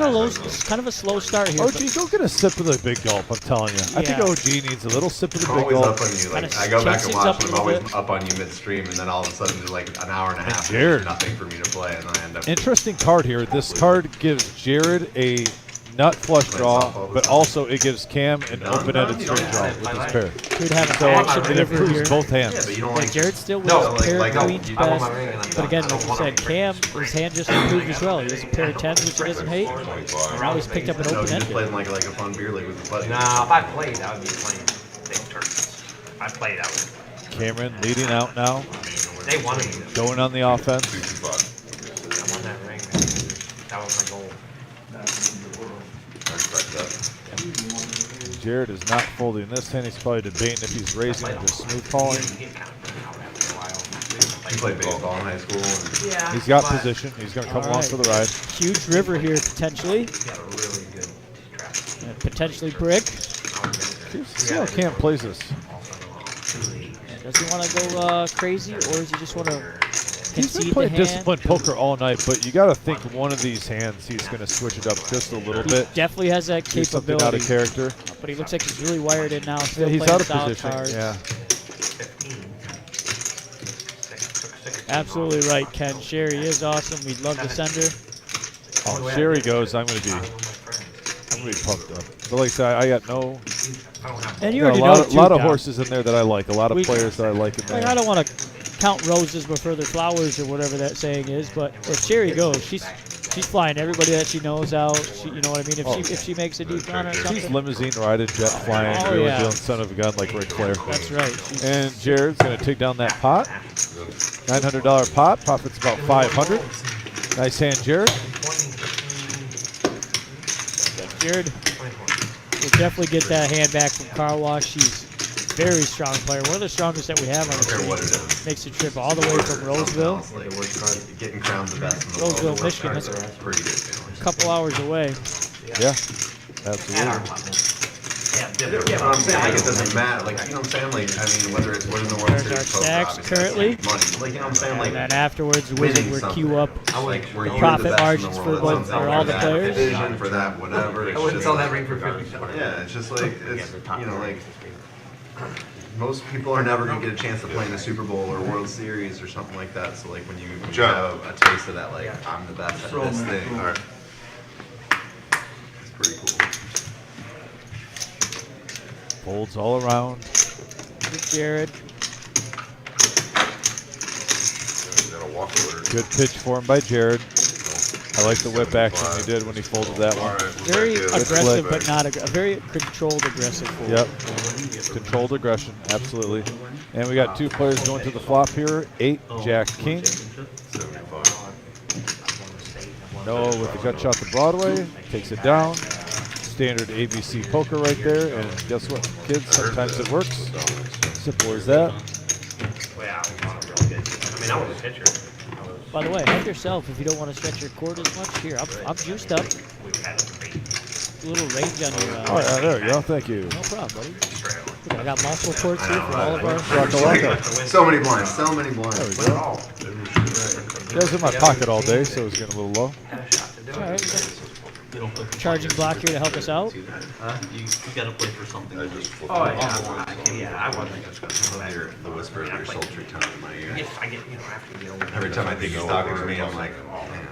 kind of a slow start here. OG, go get a sip of the big gulp, I'm telling you. I think Yeah. OG needs a little sip of the I'm big always gulp. up on you. Like, Kinda I go back shakes and things watch, up a I'm little always bit. up on you midstream, and then all of a sudden there's like an hour and a half. Jared. There's nothing for me to play, and I end up. Interesting card here. This card gives Jared a nut flush draw, but also it gives Cam an open-ended straight draw with this pair. Could have an So action it delivery improves here. both hands. Yeah, but you don't Yeah, like. Jared still with No, a pair like, of no, queens I want best. my ring and I'm But done. again, I like don't you want said, my Cam, his hand just improved as well. He has a pair of 10s, which he doesn't hate. And now he's picked up an No, you just open-ended. playing like a fun beer league with the buddies. Nah, if I played, I would be playing big tournaments. If I played, I would. Cameron leading out now, They wanted me to. going on the offense. I won that ring. That was my goal. I respect that. Jared is not folding this hand. He's probably debating if he's raising or just smooth calling. You played baseball in high school. And Yeah. He's got position. He's going to come All along right. for the ride. Huge river here, potentially. And potentially brick. See how Cam plays this. Does he want to go crazy, or does he just want to He's been concede the playing hand? disciplined poker all night, but you got to think one of these hands he's going to switch it up just a little He bit. definitely has that Do something out of capability. character. But he looks like he's really wired in now. Yeah, Still he's playing out of solid position. cards. Yeah. Absolutely right, Ken. Sherry is awesome. We'd love to send her. Oh, Sherry goes. I'm going to be pumped up. But like I said, I got no. And you got already a lot, know of, lot of Tom. horses in there that I like. A lot of We- players that I like in there. Like, I don't want to count roses before they're flowers or whatever that saying is, but if Cherry goes, she's flying everybody that she knows out. You know what I mean? If she makes a deep run or something. She's limousine riding, jet flying, really doing son of a gun like Ric Flair. That's right. And Jared's going to take down that pot. $900 pot. Profit's about $500. Nice hand, Jared. Jared will definitely get that hand back from Car Wash. She's a very strong player. One of the strongest that we have on the team. Makes the trip all the way from Roseville. Roseville, Michigan. That's a couple hours away. Yeah, absolutely. Yeah, but I'm saying, like, it doesn't matter. Like, you know what I'm saying? Like, I mean, whether it's winning the World There's Series, our poker, stacks obviously, currently. that's money. Like, you know what I'm saying? Like, And then afterwards, winning we're something. queue up Like, where you're profit the best in margins the for world, both that's for all the that players. division, for that whatever. It's I wouldn't just sell like- that ring for $50. Yeah, it's just like, it's, you know, like, most people are never going to get a chance to play in the Super Bowl or World Series or something like that. So, like, when you have a taste of that, like, I'm the best at this thing. All right. It's pretty cool. Folds all around. Jared. Good pitch for him by Jared. I like the whip action he did when he folded that one. Very aggressive, but not a very controlled aggressive fold. Yep. Controlled aggression, absolutely. And we got two players going to the flop here. 8, Jack King. Noah with the gut shot to Broadway. Takes it down. Standard ABC poker right there. And guess what, kids? Sometimes it works. Simple as that. I mean, I was a pitcher. By the way, help yourself if you don't want to stretch your cord as much. Here, I'm juiced up. A little range on your. Oh, yeah, there you go. Thank you. No problem, buddy. Look, I got multiple cords here for all of our. So many blinds, so many blinds. There we go. It was in my pocket all day, so it was getting a little low. All right. Charging block here to help us out. You gotta play for something. I just Oh, yeah, I wasn't just gonna hear the whisper of your sultry tone in my ear. Yes, I get, you know, after the old. Every time I think he's talking to me, I'm like, oh man.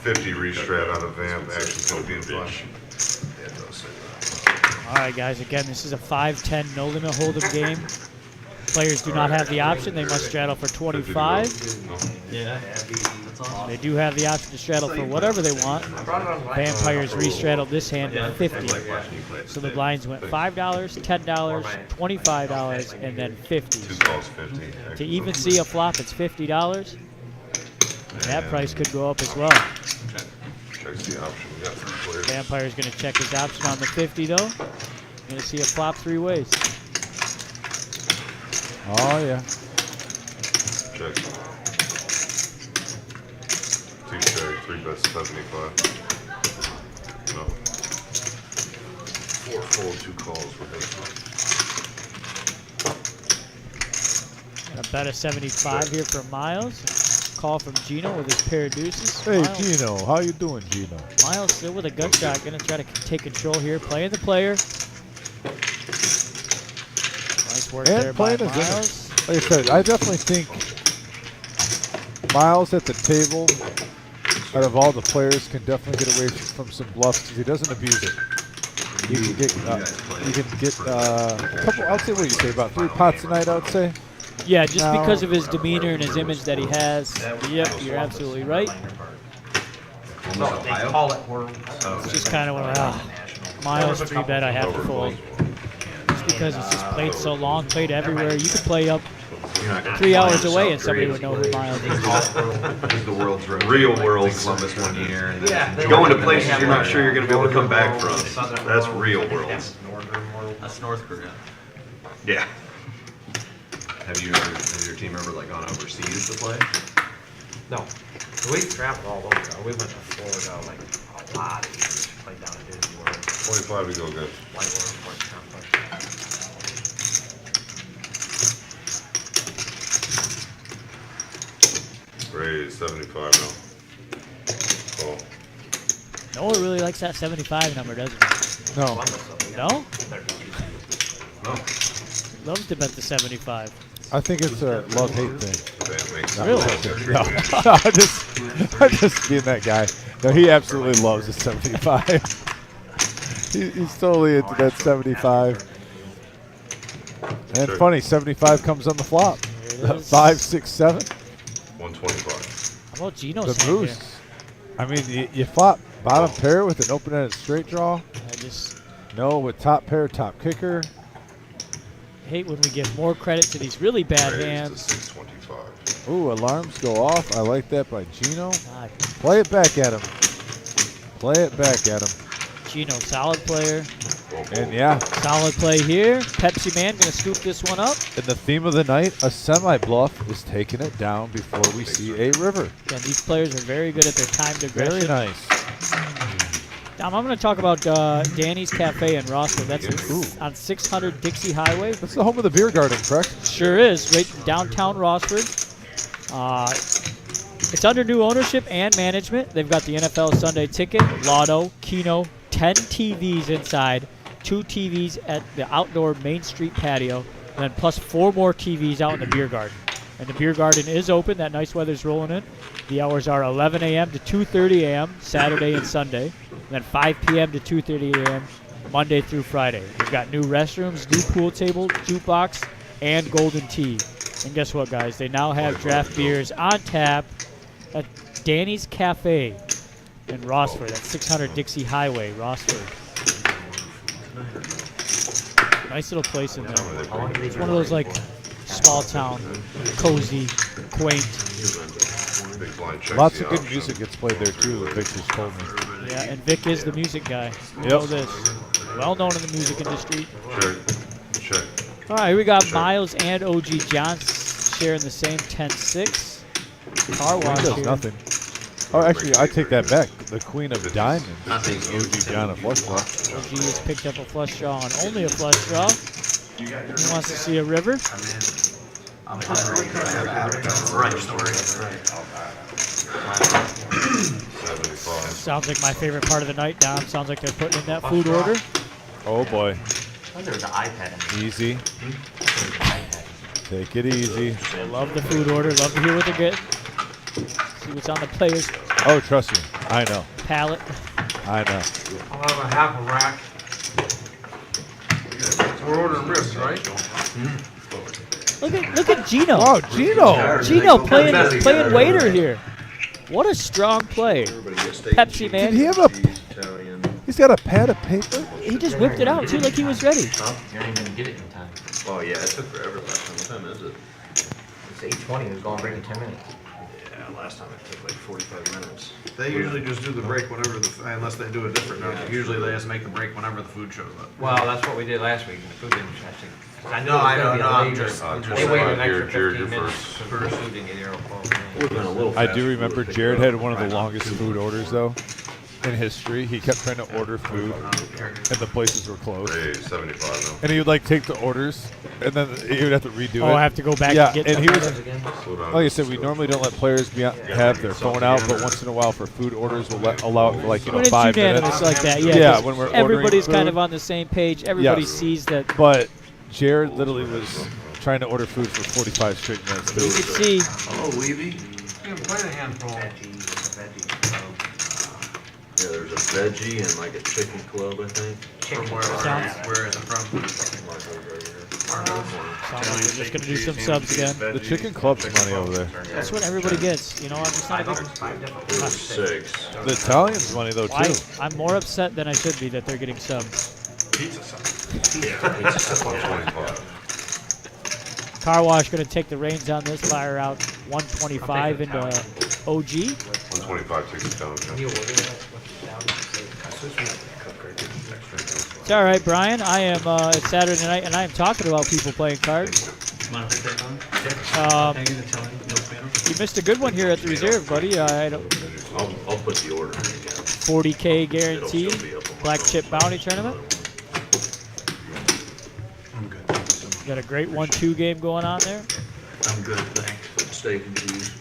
50 restrat on a vamp, actually going to be in flush. Yeah, it does say that. All right, guys. Again, this is a 5-10 no limit hold'em game. Players do not have the option. They must straddle for 25. Yeah, that's awesome. They do have the option to straddle for whatever they want. Vampires re-straddled this hand at 50. So the blinds went $5, $10, $25, and then 50. Two calls, 50. To even see a flop, it's $50. And that price could go up as well. Checks the option. We got 3 players. Vampire's going to check his option on the 50, though. Going to see a flop 3 ways. Oh, yeah. Check. 2 check, 3 bets 75. No. 4 fold, 2 calls with him. Got a bet of 75 here for Miles. Call from Gino with his pair of deuces. Hey, Miles, Gino. How you doing, Gino? Miles still with a gut shot. Going to try to take control here. Playing the player. Nice work And there by playing his Miles. Like I said, I definitely think Miles at the table, out of all the players, can definitely get away from some bluffs because he doesn't abuse it. You can get a couple. I'd say, what do you say, about 3 pots tonight? I would say. Yeah, just Now- because of his demeanor and his image that he has. Yep, you're absolutely right. No, they call it world. It's just kind of what Miles 3-bet I have to fold. Just because it's just played so long, played everywhere. You could play up 3 hours away and somebody would know who Miles is. He's the world's Real world. Columbus one year. And Yeah, then Going to places you're not sure you're going to be able to come back from. That's real world. That's North Korea. Yeah. Has your team ever like gone overseas to play? No. We traveled all over. We went to Florida like a lot of years. Played down at Disney World. 25 to go good. Whitewater Park Complex. Raise 75 now. Call. Noah really likes that 75 number, doesn't he? No. No? No. Loves to bet the 75. I think it's a love-hate thing. Not Really? No, I'm just being that guy. No, he absolutely loves the 75. He's totally into that 75. And funny, 75 comes on the flop. There it is. 5, 6, 7. 125. How about Gino's The hand here? boost. I mean, you flop bottom pair with an open-ended straight draw. I just No, with top pair, top kicker. hate when we give more credit to these really bad Raised to hands. 625. Ooh, alarms go off. I like that by Gino. God, Play it back at him. Play it back at him. Gino, solid player. And yeah, Solid play here. Pepsi Man gonna scoop this one up. in the theme of the night, a semi-bluff is taking it down before we see a river. Again, these players are very good at their timed aggression. Very nice. Dom, I'm going to talk about Danny's Cafe in Rossville. That's on 600 Dixie Highway. That's the home of the beer garden, correct? Sure is, right in downtown Rossford. It's under new ownership and management. They've got the NFL Sunday Ticket, Lotto, Keno, 10 TVs inside, 2 TVs at the outdoor Main Street patio, and then plus 4 more TVs out in the beer garden. And the beer garden is open. That nice weather's rolling in. The hours are 11 a.m. to 2:30 a.m. Saturday and Sunday, and then 5 p.m. to 2:30 a.m. Monday through Friday. We've got new restrooms, new pool table, jukebox, and golden tea. And guess what, guys? They now have draft beers on tap at Danny's Cafe in Rossford. That's 600 Dixie Highway, Rossford. Nice little place in there. It's one of those like small town, cozy, quaint. Lots of good music gets played there too, Vic just told me. Yeah, and Vic is the music guy. You know this. Well known in the music industry. Check. All right, here we got Miles and OG John sharing the same 10-6. Car wash Does here. nothing. Oh, actually, I take that back. The Queen of Diamonds is OG John a flush draw. OG has picked up a flush draw and only a flush draw. He wants to see a river. Sounds like my favorite part of the night, Dom. Sounds like they're putting in that food order. Oh boy. I thought there was an iPad in there. Easy. Take it easy. They love the food order. Love to hear what they're getting. See what's on the players' Oh, trust me. I know. palate. I know. I'll have a half a rack. We're ordering ribs, right? Look at Gino. Oh, Gino. Gino playing waiter here. What a strong play. Pepsi Man. Did he have a... He's got a pad of paper? He just whipped it out, too, like he was ready. You're not even going to get it in time. Oh yeah, it took forever last time. What time is it? It's 8:20. It was going to break in 10 minutes. Yeah, last time it took like 45 minutes. They usually just do the break whenever unless they do it different. Usually they just make the break whenever the food shows up. Well, that's what we did last week. The food didn't actually. I knew No, it was I gonna know, be no, a I'm later- just They waited an Jared, extra you're 15 minutes first. for the food didn't get here. Well, I do remember Jared had one of the longest food orders, though, in history. He kept trying to order food, and the places were closed. Hey, 75 now. And he would, like, take the orders, and then he would have to redo it. Oh, I have to go back yeah, and get and he was... Slow down. Like I said, we normally don't let players have their phone out, but once in a while for food orders, we'll allow it for like, When it's 5 unanimous minutes. like that, Yeah, when we're ordering everybody's food. kind of on the same page. Everybody Yes. sees that. But Jared literally was trying to order food for 45 straight minutes. You can see. Oh, Weeby. You can play the handful. Yeah, there's a veggie and like a chicken club, I think. From where is it from? Sounds like they're just gonna do some subs again. The chicken club's money over there. That's what everybody gets. You know, I'm just not a big. It was 6. The Italians' money though Why? too. I'm more upset than I should be that they're getting subs. Pizza sauce. Yeah, pizza 125. Car wash gonna take the reins on this, fire out 125 into OG. 125 takes it down. It's all right, Brian. I am. It's Saturday night, and I am talking about people playing cards. You missed a good one here at the reserve, buddy. I don't, I'll put the order in again. 40K guaranteed. Black chip bounty tournament. I'm good. Got a great 1-2 game going on there. I'm good, thanks. Steak and cheese.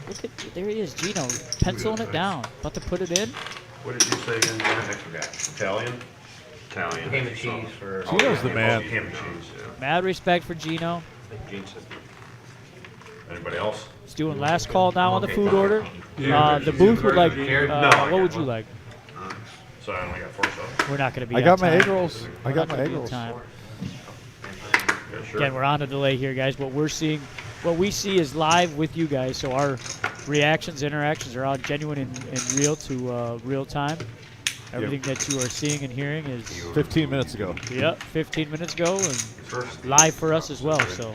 Look at there he is, Gino, penciling it down, about to put it in. What did you say again? Next we got Italian. Italian. Ham and cheese for. Gino's the man. Ham and cheese. Yeah. Mad respect for Gino. Gene said. Anybody else? He's doing last call now on the food order. The booth would like. What would you like? So I only got 4 sauce. We're not going to be. I got on my time. egg rolls. I We're got not my gonna egg be on rolls. time. Again, we're on a delay here, guys. What we see is live with you guys. So our reactions, interactions are all genuine and real to real time. Everything that you are seeing and hearing is 15 minutes ago. Yep, 15 minutes ago, and live for us as well. So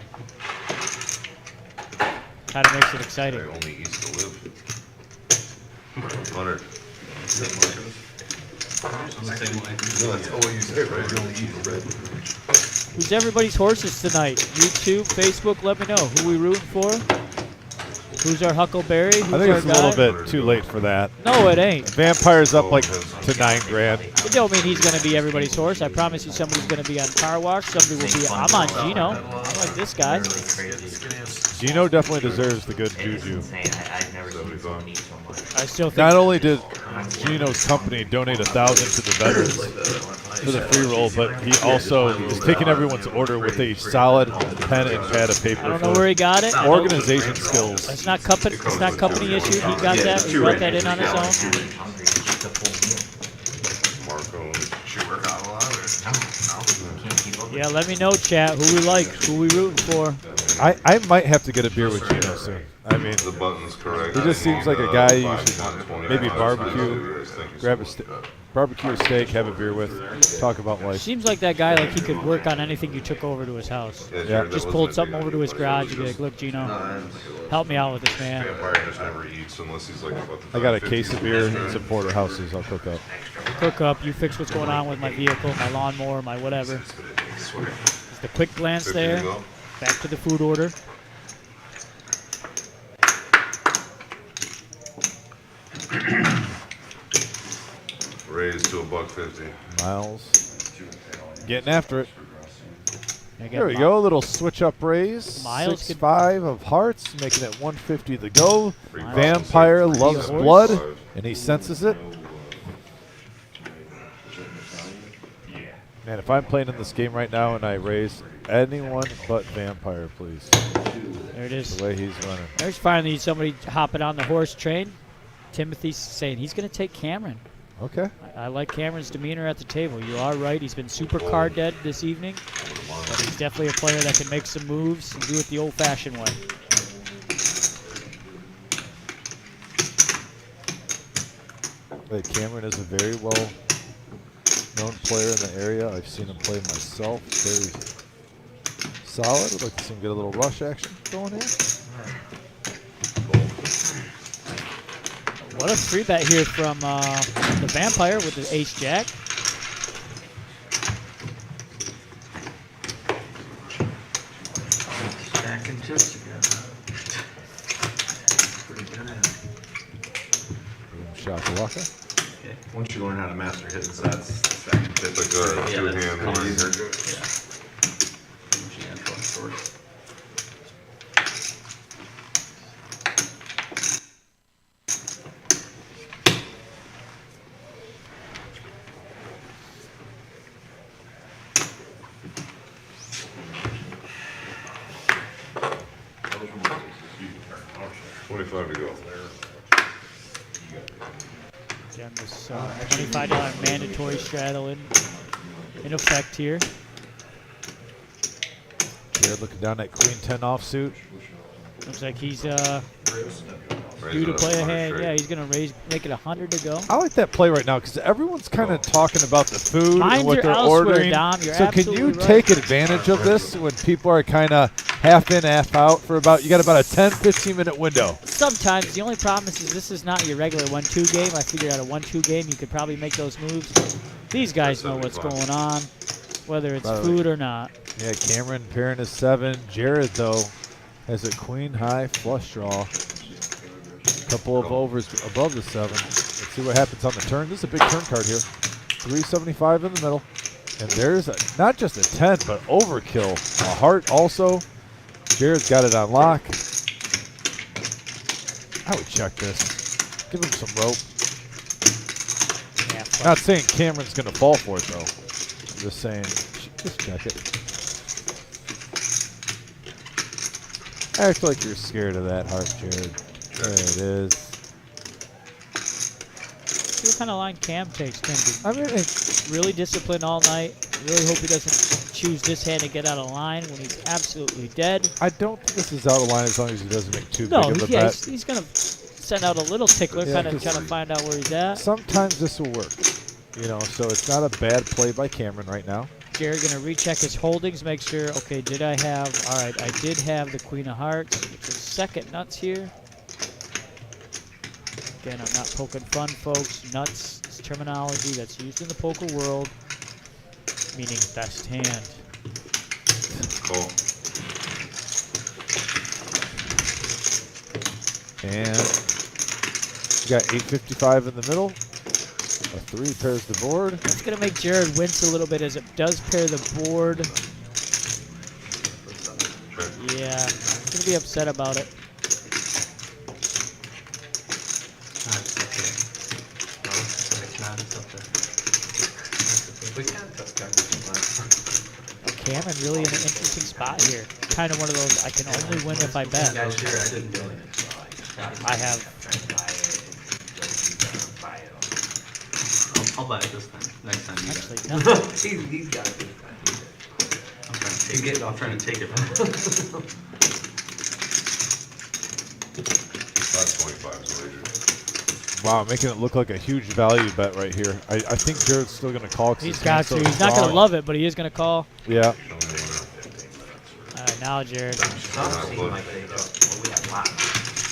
kind of makes it exciting. Only east to live. Leonard. No, that's all you say, right? Only east to live. Who's everybody's horses tonight? YouTube, Facebook, let me know. Who we rooting for? Who's our Huckleberry? Who's I think it's a little guy? bit too late for that. No, it ain't. Vampire's up like to $9 grand. It don't mean he's going to be everybody's horse. I promise you somebody's going to be on Car Wash. Somebody will be. I'm on Gino. I like this guy. Gino definitely deserves the good juju. I've never seen someone eat so much. I still think. Not only did Gino's company donate $1,000 to the veterans for the free roll, but he also is taking everyone's order with a solid pen and pad of paper. I don't know where he got it. Organization skills. It's not company. It's not company issue. He got that. He brought that in on his own. Marco, should work out a lot. Yeah, let me know, chat. Who we like. Who we rooting for. I might have to get a beer with Gino soon. I mean, The button's correct. he just seems like a guy you should maybe barbecue, grab a barbecue a steak, have a beer with, talk about life. Seems like that guy, like he could work on anything you took over to his house. Yeah. Just pulled something over to his garage and be like, look, Gino, help me out with this, man. Vampire just never eats unless he's like about to I got a 15 case of beer and some porterhouses I'll cook up. Cook up, you fix what's going on with my vehicle, my lawnmower, my whatever. Just a quick glance there. Back to the food order. Raised to $1.50. Miles getting after it. I got There we go, a little switch up raise. Miles 6-5 of hearts, making it 150 to go. Miles. Vampire loves Horse. blood, and he senses it. Man, if I'm playing in this game right now and I raise anyone but Vampire, please. There it is. The way he's running. There's finally somebody hopping on the horse train. Timothy's saying he's going to take Cameron. Okay. I like Cameron's demeanor at the table. You are right. He's been super card dead this evening. But he's definitely a player that can make some moves and do it the old-fashioned way. But Cameron is a very well-known player in the area. I've seen him play myself. Very solid. I'd like to see him get a little rush action going here. What a free bet here from the Vampire with the ace-jack. Stacking chips together. Pretty good at it. Shot to Walker. Okay. Once you learn how to master hidden sets, stacking chips. It's like a two-hand Yeah. $25 to go. Again, this $25 mandatory straddle in effect here. Jared looking down at Queen 10 offsuit. Looks like he's due to play a hand. Yeah, he's going to make it 100 to go. I like that play right now because everyone's kind of talking about the food Minds and what are they're elsewhere, ordering. Dom. You're So can you absolutely right. take advantage of this when people are kind of half in, half out for about, you got about a 10, 15-minute window. Sometimes. The only problem is this is not your regular 1-2 game. I figure out a 1-2 game, you could probably make those moves. These guys know what's going on, whether it's food or not. Yeah, Cameron pairing his 7. Jared, though, has a queen high flush draw. A couple of overs above the 7. Let's see what happens on the turn. This is a big turn card here. 375 in the middle. And there's not just a 10, but overkill. A heart also. Jared's got it on lock. I would check this. Give him some rope. Yeah, not saying Cameron's going to fall for it, though. I'm just saying, just check it. Act like you're scared of that heart, Jared. There it is. See what kind of line Cam takes, Tim. I mean, really disciplined all night. Really hope he doesn't choose this hand to get out of line when he's absolutely dead. I don't think this is out of line as long as he doesn't make too No, big of a yeah, bet. he's going to send out a little tickler, kind of trying to find out where he's at. Sometimes this will work, you know, so it's not a bad play by Cameron right now. Jared going to recheck his holdings, make sure, okay, did I have, all right, I did have the Queen of Hearts, which is second nuts here. Again, I'm not poking fun, folks. Nuts is terminology that's used in the poker world, meaning best hand. Cool. And we got 855 in the middle. A 3 pairs the board. That's going to make Jared wince a little bit as it does pair the board. Yeah, he's going to be upset about it. Cameron really in an interesting spot here. Kind of one of those, I can only win if I bet. Yeah, sure, I didn't do it. I have. I'll buy it this time. Next time. Actually, no. he's got it. He's getting off trying to take it. That's 25 is wager. Wow, making it look like a huge value bet right here. I think Jared's still going to call. He's got to. He's not going to love it, but he is going to call. Yeah. All right, now Jared.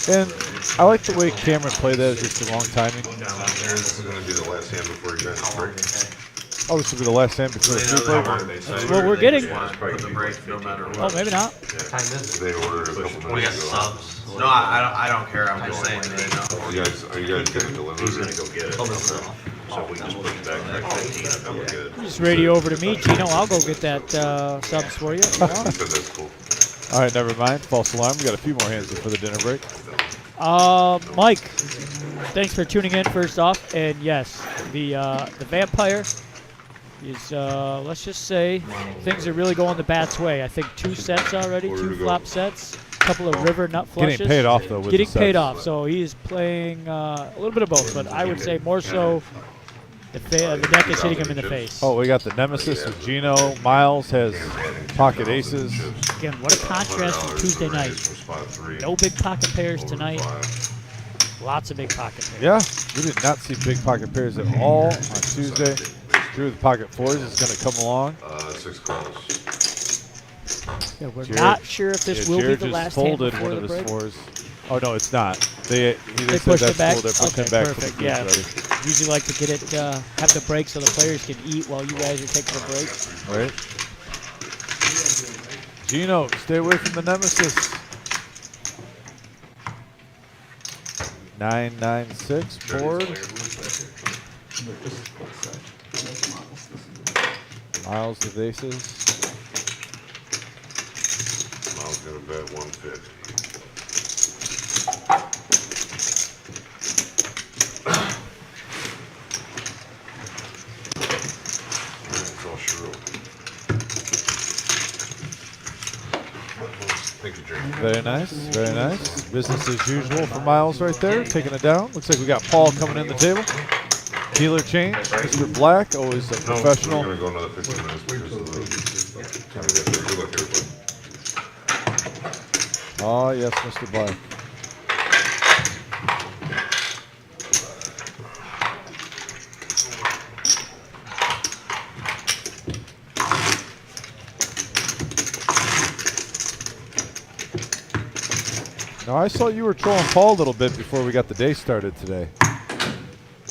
And I like the way Cameron played that. It's just the wrong timing. This is going to be the last hand before you guys break. Oh, this will be the last hand before the free play? That's what we're getting. No matter what. Oh, maybe not. They ordered a couple We got minutes ago. subs. No, I don't care. I'm just saying they know. Are you guys going to deliver? He's going to go get it. So if we just push back 15, then we're good. Just radio over to me, Gino. I'll go get that subs for you. That's cool. All right, never mind. False alarm. We got a few more hands for the dinner break. Mike, thanks for tuning in first off. And yes, the vampire is, let's just say, things are really going the bat's way. I think 2 sets already, 2 flop sets, a couple of river nut flushes. Getting paid off, though, with Getting the paid sets. off, so he is playing a little bit of both, but I would say more so the deck is hitting him in the face. Oh, we got the Nemesis with Gino. Miles has pocket aces. Again, what a contrast from Tuesday night. No big pocket pairs tonight. Lots of big pocket pairs. Yeah, we did not see big pocket pairs at all on Tuesday. Drew the pocket 4s is going to come along. 6 calls. Yeah, we're not sure if this will Jared be the just last hand folded before one the of his break. 4s. Oh, no, it's not. They said pushed it that's back? cool. They're pushing Okay, back perfect. for the Yeah, ready. usually like to get it, have the break so the players can eat while you guys are taking a break. Right. Gino, stay away from the Nemesis. 996 board. Miles with aces. Miles going to bet 150. It's all true. Thank you, Jerry. Very nice, very nice. Business as usual for Miles right there, taking it down. Looks like we got Paul coming in the table. Dealer change, Mr. Black, always a professional. We're going to go another 15 minutes because of the time we get there. Good luck, everybody. Oh, yes, Mr. Black. Now, I saw you were trolling Paul a little bit before we got the day started today.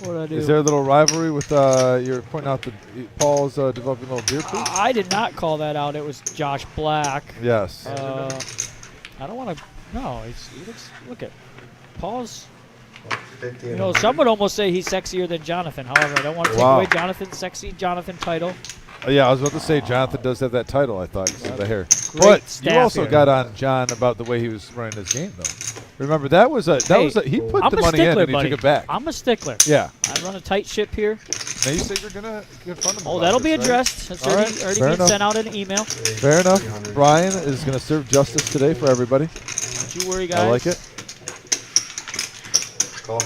What did I do? Is there a little rivalry with you're pointing out that Paul's developing a little beer proof? I did not call that out. It was Josh Black. Yes. I don't want to. No, he looks. Look at Paul's. You know, some would almost say he's sexier than Jonathan. However, I don't want to take away Jonathan's sexy Jonathan title. Yeah, I was about to say Jonathan does have that title, I thought, because of the hair. Great But staff you also here. got on John about the way he was running his game, though. Remember, he put I'm the a money in stickler, and he buddy. took it back. I'm a stickler. Yeah. I run a tight ship here. Now you said you're going to confront him. Oh, about that'll this, be right? addressed. That's All already, right, already fair been enough. sent out in an email. Fair enough. Brian is going to serve justice today for everybody. Don't you worry, guys. I like it. Call.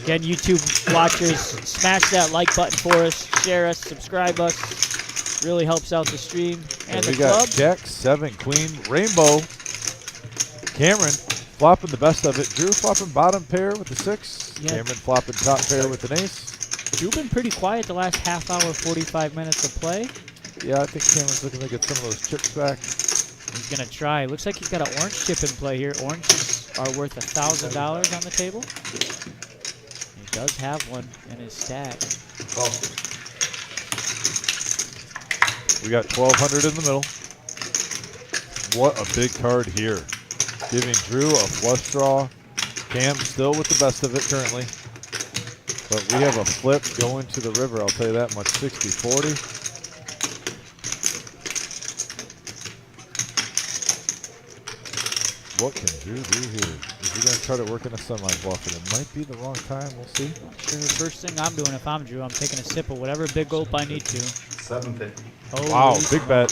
Again, YouTube watchers, smash that like button for us, share us, subscribe us. Really helps out the stream and we the club. got Jack, 7, Queen, Rainbow. Cameron flopping the best of it. Drew flopping bottom pair with the 6. Yeah. Cameron flopping top pair with an ace. Drew been pretty quiet the last half hour, 45 minutes of play. Yeah, I think Cameron's looking to get some of those chips back. He's going to try. Looks like he's got an orange chip in play here. Oranges are worth $1,000 on the table. He does have one in his stack. We got 1,200 in the middle. What a big card here. Giving Drew a flush draw. Cam still with the best of it currently. But we have a flip going to the river, I'll tell you that much. 60-40. What can Drew do here? Is he going to try to work in a semi-bluff? And it might be the wrong time. We'll see. Sure, the first thing I'm doing if I'm Drew, I'm taking a sip of whatever big gulp I need to. 750. Oh, wow, big bet.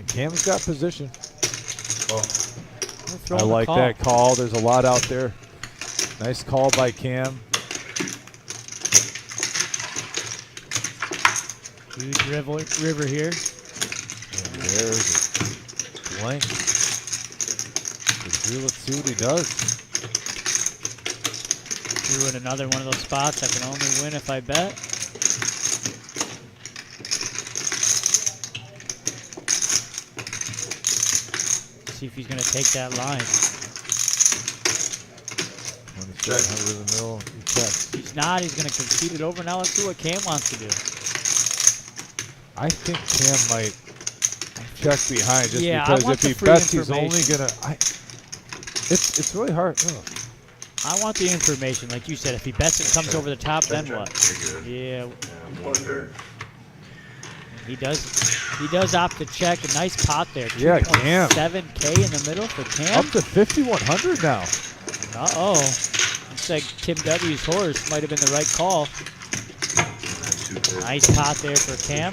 Cam's got position. I like that call. There's a lot out there. Nice call by Cam. Huge river here. And there's a blank. Let's see what he does. Drew in another one of those spots I can only win if I bet. See if he's going to take that line. 2,700 in the middle. He checks. He's not. He's going to concede it over. Now let's see what Cam wants to do. I think Cam might check behind just yeah, because if he bets, he's only going to. It's really hard. Oh. I want the information. Like you said, if he bets it comes over the top, then what? Yeah. He does opt to check. A nice pot there. Yeah, Cam. 7K in the middle for Cam. Up to 5,100 now. Uh-oh. Looks like Tim W's horse might have been the right call. Nice pot there for Cam.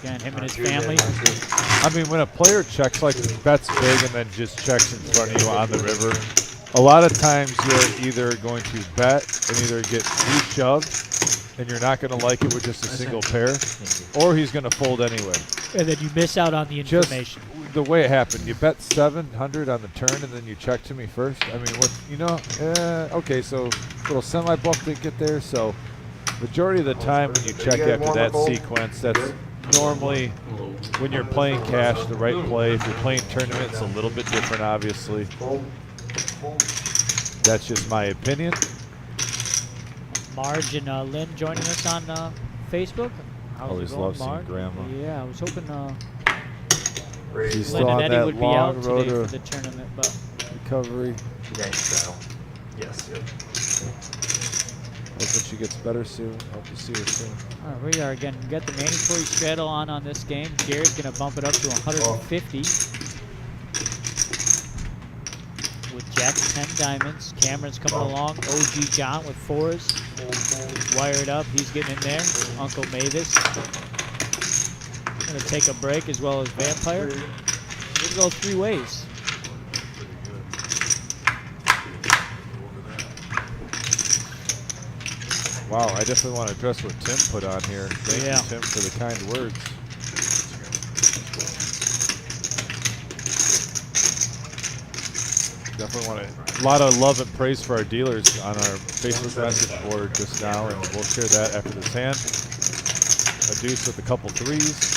Again, him and his family. I mean, when a player checks, like bets big and then just checks in front of you on the river, a lot of times you're either going to bet and either get re-shoved and you're not going to like it with just a single pair, or he's going to fold anyway. And then you miss out on the information. Just the way it happened, you bet 700 on the turn and then you check to me first. I mean, what okay, so little semi-bluff didn't get there, so majority of the time when you check after that sequence, that's normally when you're playing cash, the right play. If you're playing tournament, it's a little bit different, obviously. That's just my opinion. Marge and Lynn joining us on Facebook. Always love seeing Grandma. Yeah, I was hoping She's Lynn still and on Eddie that would be long out road today to for the tournament, but recovery. Yes, yep. Hoping she gets better soon. Hope to see her soon. all right, we are again. We got the mandatory straddle on this game. Jared's going to bump it up to 150 with Jack 10 diamonds. Cameron's coming along. OG John with 4s. Wired up. He's getting in there. Uncle Mavis. Going to take a break as well as Vampire. We'll go 3 ways. Wow, I definitely want to address what Tim put on here. Thank Yeah. you, Tim, for the kind words. Definitely want a lot of love and praise for our dealers on our Facebook message board just now, and we'll share that after this hand. A deuce with a couple 3s.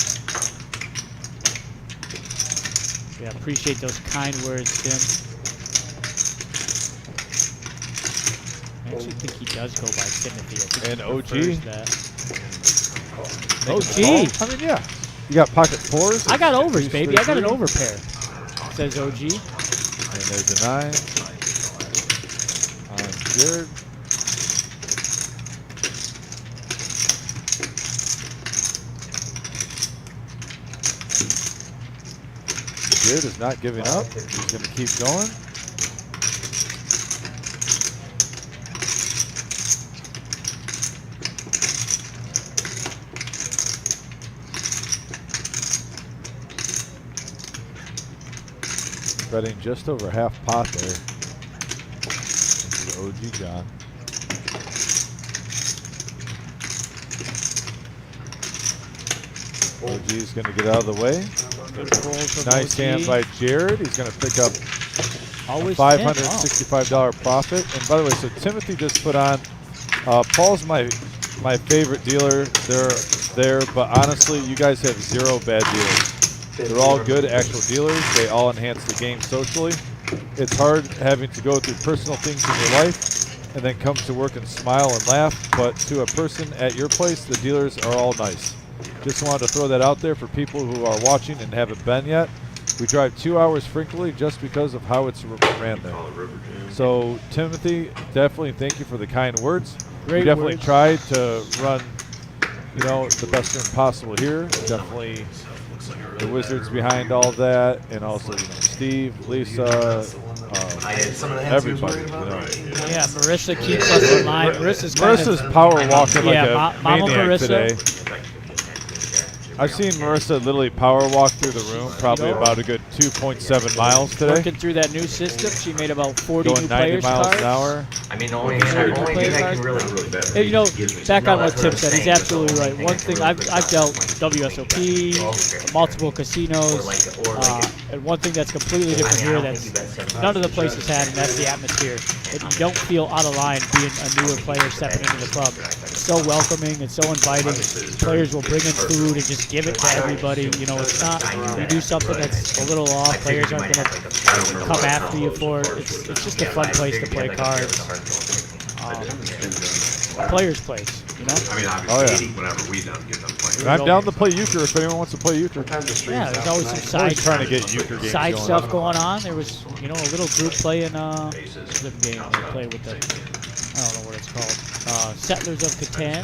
Yeah, appreciate those kind words, Tim. I actually think he does go by Timothy. I think And he OG. prefers that. OG. I mean, yeah. You got pocket 4s. I got overs, Deuce, baby. I got an 3. overpair. Says OG. And there's a 9. On Jared. Jared is not giving up. He's going to keep going. Betting just over half pot there. OG John. OG's going to get out of the way. Nice hand by Jared. He's going to pick up a $565 profit. And by the way, so Timothy just put on, Paul's my favorite dealer. They're there, but honestly, you guys have 0 bad dealers. They're all good actual dealers. They all enhance the game socially. It's hard having to go through personal things in your life and then come to work and smile and laugh, but to a person at your place, the dealers are all nice. Just wanted to throw that out there for people who are watching and haven't been yet. We drive 2 hours frequently just because of how it's ran there. So, Timothy, definitely thank you for the kind words. We definitely tried to run, you know, the best room possible here. Definitely the Wizards behind all that, and also, you know, Steve, Lisa, everybody. You know. Yeah, Marissa keeps us in line. Marissa's power walking like a Mama maniac Marissa. today. I've seen Marissa literally power walk through the room, probably about a good 2.7 miles today. Working through that new system, she made about 40 Going new 90 players miles cards. an hour. I mean, the only thing I can really Hey, you know, back on what Tim said, he's absolutely right. One thing, I've dealt WSOP, multiple casinos, and one thing that's completely different here that's none of the places had, and that's the atmosphere. And you don't feel out of line being a newer player stepping into the club. It's so welcoming, it's so inviting. Players will bring in food and just give it to everybody. You know, it's not, you do something that's a little off, players aren't going to come after you for it. It's just a fun place to play cards. Players' place, you know? I mean, obviously, whenever we don't get them playing. I'm down to play euchre if anyone wants to play euchre. Yeah, there's always some side, trying to get euchre games side going stuff on. going on. There was, you know, a little group playing the game they play with the, I don't know what it's called. Settlers of Catan.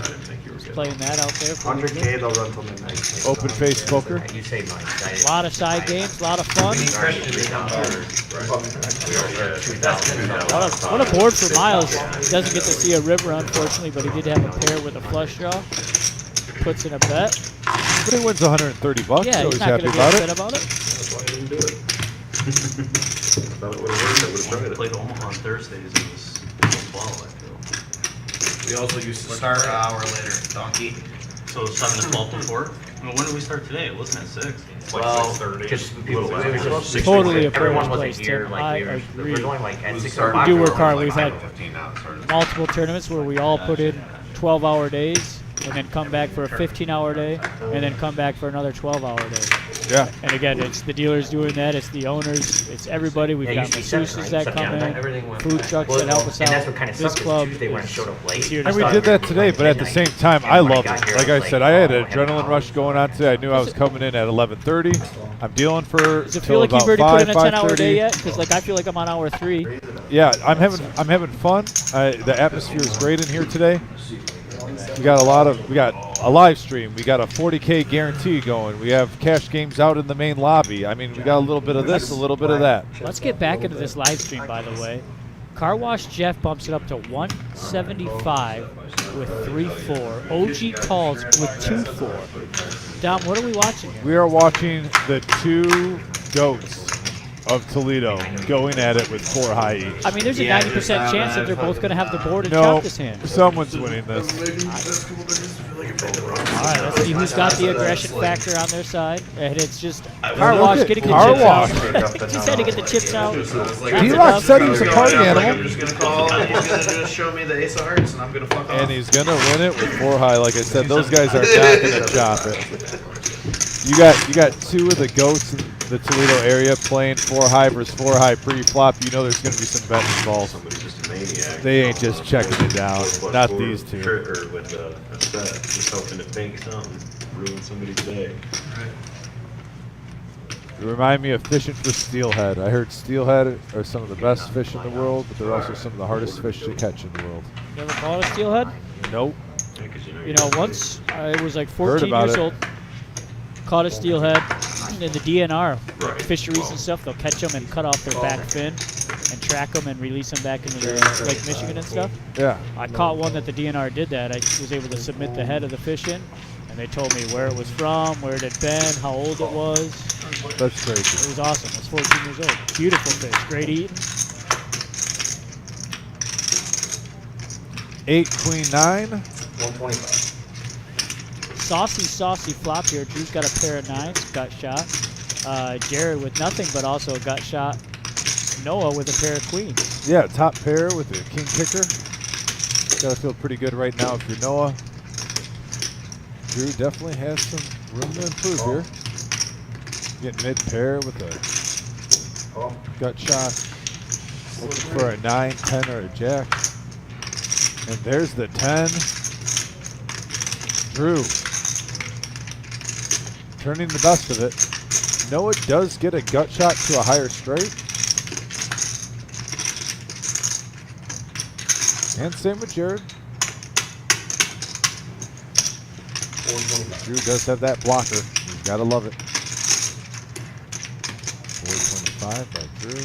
Just playing that out there. 100K, they'll run till midnight. Open face poker. A lot of side games, a lot of fun. What a board for Miles. He doesn't get to see a river, unfortunately, but he did have a pair with a flush draw. Puts in a bet. But he wins 130 bucks, Yeah, so he's he's not happy going to be about upset it. about it. That's why I didn't do it. I thought it would have worked. I would have tried it. Played Omaha on Thursdays. It was well, I feel. We also used to start an hour later, donkey. So 7 to 12 to 4. I mean, when did we start today? It wasn't at 6. Well, because people, we were supposed to Totally everyone a wasn't place, here. Tim. Like I we're going like at 6 We do work hard. We've had multiple tournaments where we all put in 12-hour days and then come back for a 15-hour day and then come back for another 12-hour day. Yeah. And again, it's the dealers doing that. It's the owners. It's everybody. We've got masseuses that come in, food trucks that help us out. And that's what kind of This club they weren't showed up late. And we did that today, but at the same time, I love it. Like I said, I had an adrenaline rush going on today. I knew I was coming in at 11:30. I'm dealing for Does it feel like you've already put in a 10-hour day yet? Because like I feel like I'm on hour 3. Yeah, I'm having fun. The atmosphere is great in here today. We got a live stream. We got a 40K guarantee going. We have cash games out in the main lobby. I mean, we got a little bit of this, a little bit of that. Let's get back into this live stream, by the way. Car Wash Jeff bumps it up to 175 with 3-4. OG calls with 2-4. Dom, what are we watching here? We are watching the two goats of Toledo going at it with 4 high each. I mean, there's a 90% chance that they're both going to have the board and No, chop this hand. someone's winning this. All right, let's see who's got the aggression factor on their side. And it's just Car Look Wash at getting the Car chips Wash. out. Just had to get the chips out. D-Rock said he was a party animal. I'm just gonna call. He's gonna just show me the ace of hearts, and I'm gonna fuck off. And he's going to win it with 4 high. Like I said, those guys are not going to chop it. You got two of the goats in the Toledo area playing 4 high versus 4 high pre-flop. You know there's going to be some betting involved. Somebody's just a maniac. They ain't just checking it down. Not these two. Trigger with a set, just hoping to bank something, ruin somebody's day. You remind me of fishing for steelhead. I heard steelhead are some of the best fish in the world, but they're also some of the hardest fish to catch in the world. You ever caught a steelhead? Nope. You know, once I was like Heard 14 about years it. old, caught a steelhead in the DNR fisheries and stuff. They'll catch them and cut off their back fin and track them and release them back into the Lake Michigan and stuff. Yeah. I caught one that the DNR did that. I was able to submit the head of the fish in, And they told me where it was from, where it had been, how old it was. That's crazy. It was awesome. It was 14 years old. Beautiful fish. Great eating. 8, queen, 9. 125. Saucy flop here. Drew's got a pair of 9s, gut shot. Jared with nothing, but also a gut shot. Noah with a pair of queens. Yeah, top pair with the king kicker. Gotta feel pretty good right now if you're Noah. Drew definitely has some room to improve here. Get mid pair with a gut shot. Looking for a 9, 10, or a jack. And there's the 10. Drew turning the best of it. Noah does get a gut shot to a higher straight. And same with Jared. Drew does have that blocker. You gotta love it. 425 by Drew.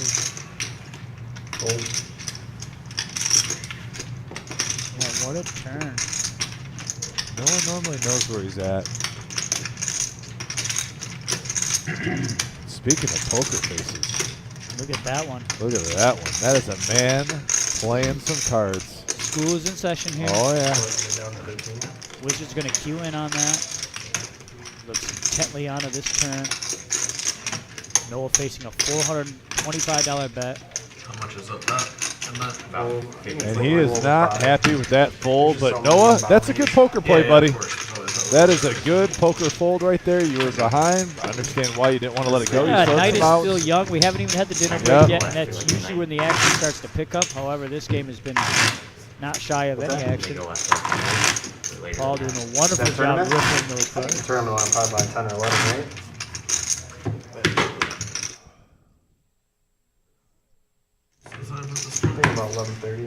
Yeah, what a turn. No one normally knows where he's at. Speaking of poker faces. Look at that one. Look at that one. That is a man playing some cards. School is in session here. Oh, yeah. Wizard's going to cue in on that. Looks intently onto this turn. Noah facing a $425 bet. How much is up that? And he is not happy with that fold, but Noah, that's a good poker play, buddy. That is a good poker fold right there. You were behind. I understand why you didn't want to let it go. Yeah, you night is out. still young. We haven't even had the dinner break yet, and that's usually when the action starts to pick up. However, this game has been not shy of any action. Paul doing a wonderful job rippling those cards. Tournament on probably by 10 or 11, right? I think about 11:30.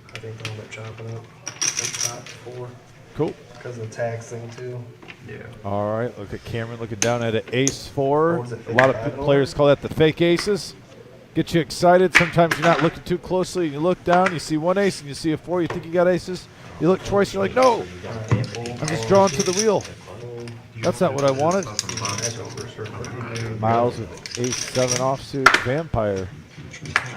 I think they'll end up chopping up. Top 4. Cool. Because of the tax thing too. Yeah. All right, look at Cameron looking down at an ace-4. was it, A lot of 55? players call that the fake aces. Get you excited. Sometimes you're not looking too closely. You look down, you see one ace, and you see a 4. You think you got aces. You look twice, you're like, no, I'm just drawing to the wheel. That's not what I wanted. Miles with ace-7 offsuit. Vampire.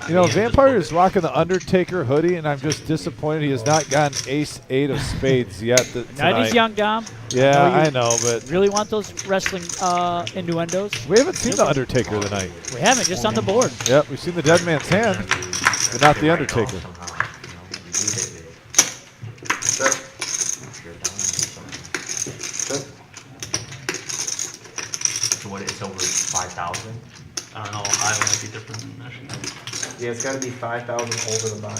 You know, Vampire is rocking the Undertaker hoodie, and I'm just disappointed he has not gotten ace-8 of spades yet tonight. Night is young, Dom. Yeah, I know, but really want those wrestling innuendos. we haven't seen the Undertaker tonight. We haven't, just on the board. Yep, we've seen the Dead Man's Hand, but not the Undertaker. So what? It's over 5,000. I don't know, I might be different than that. Yeah, it's got to be 5,000 over the buy-in.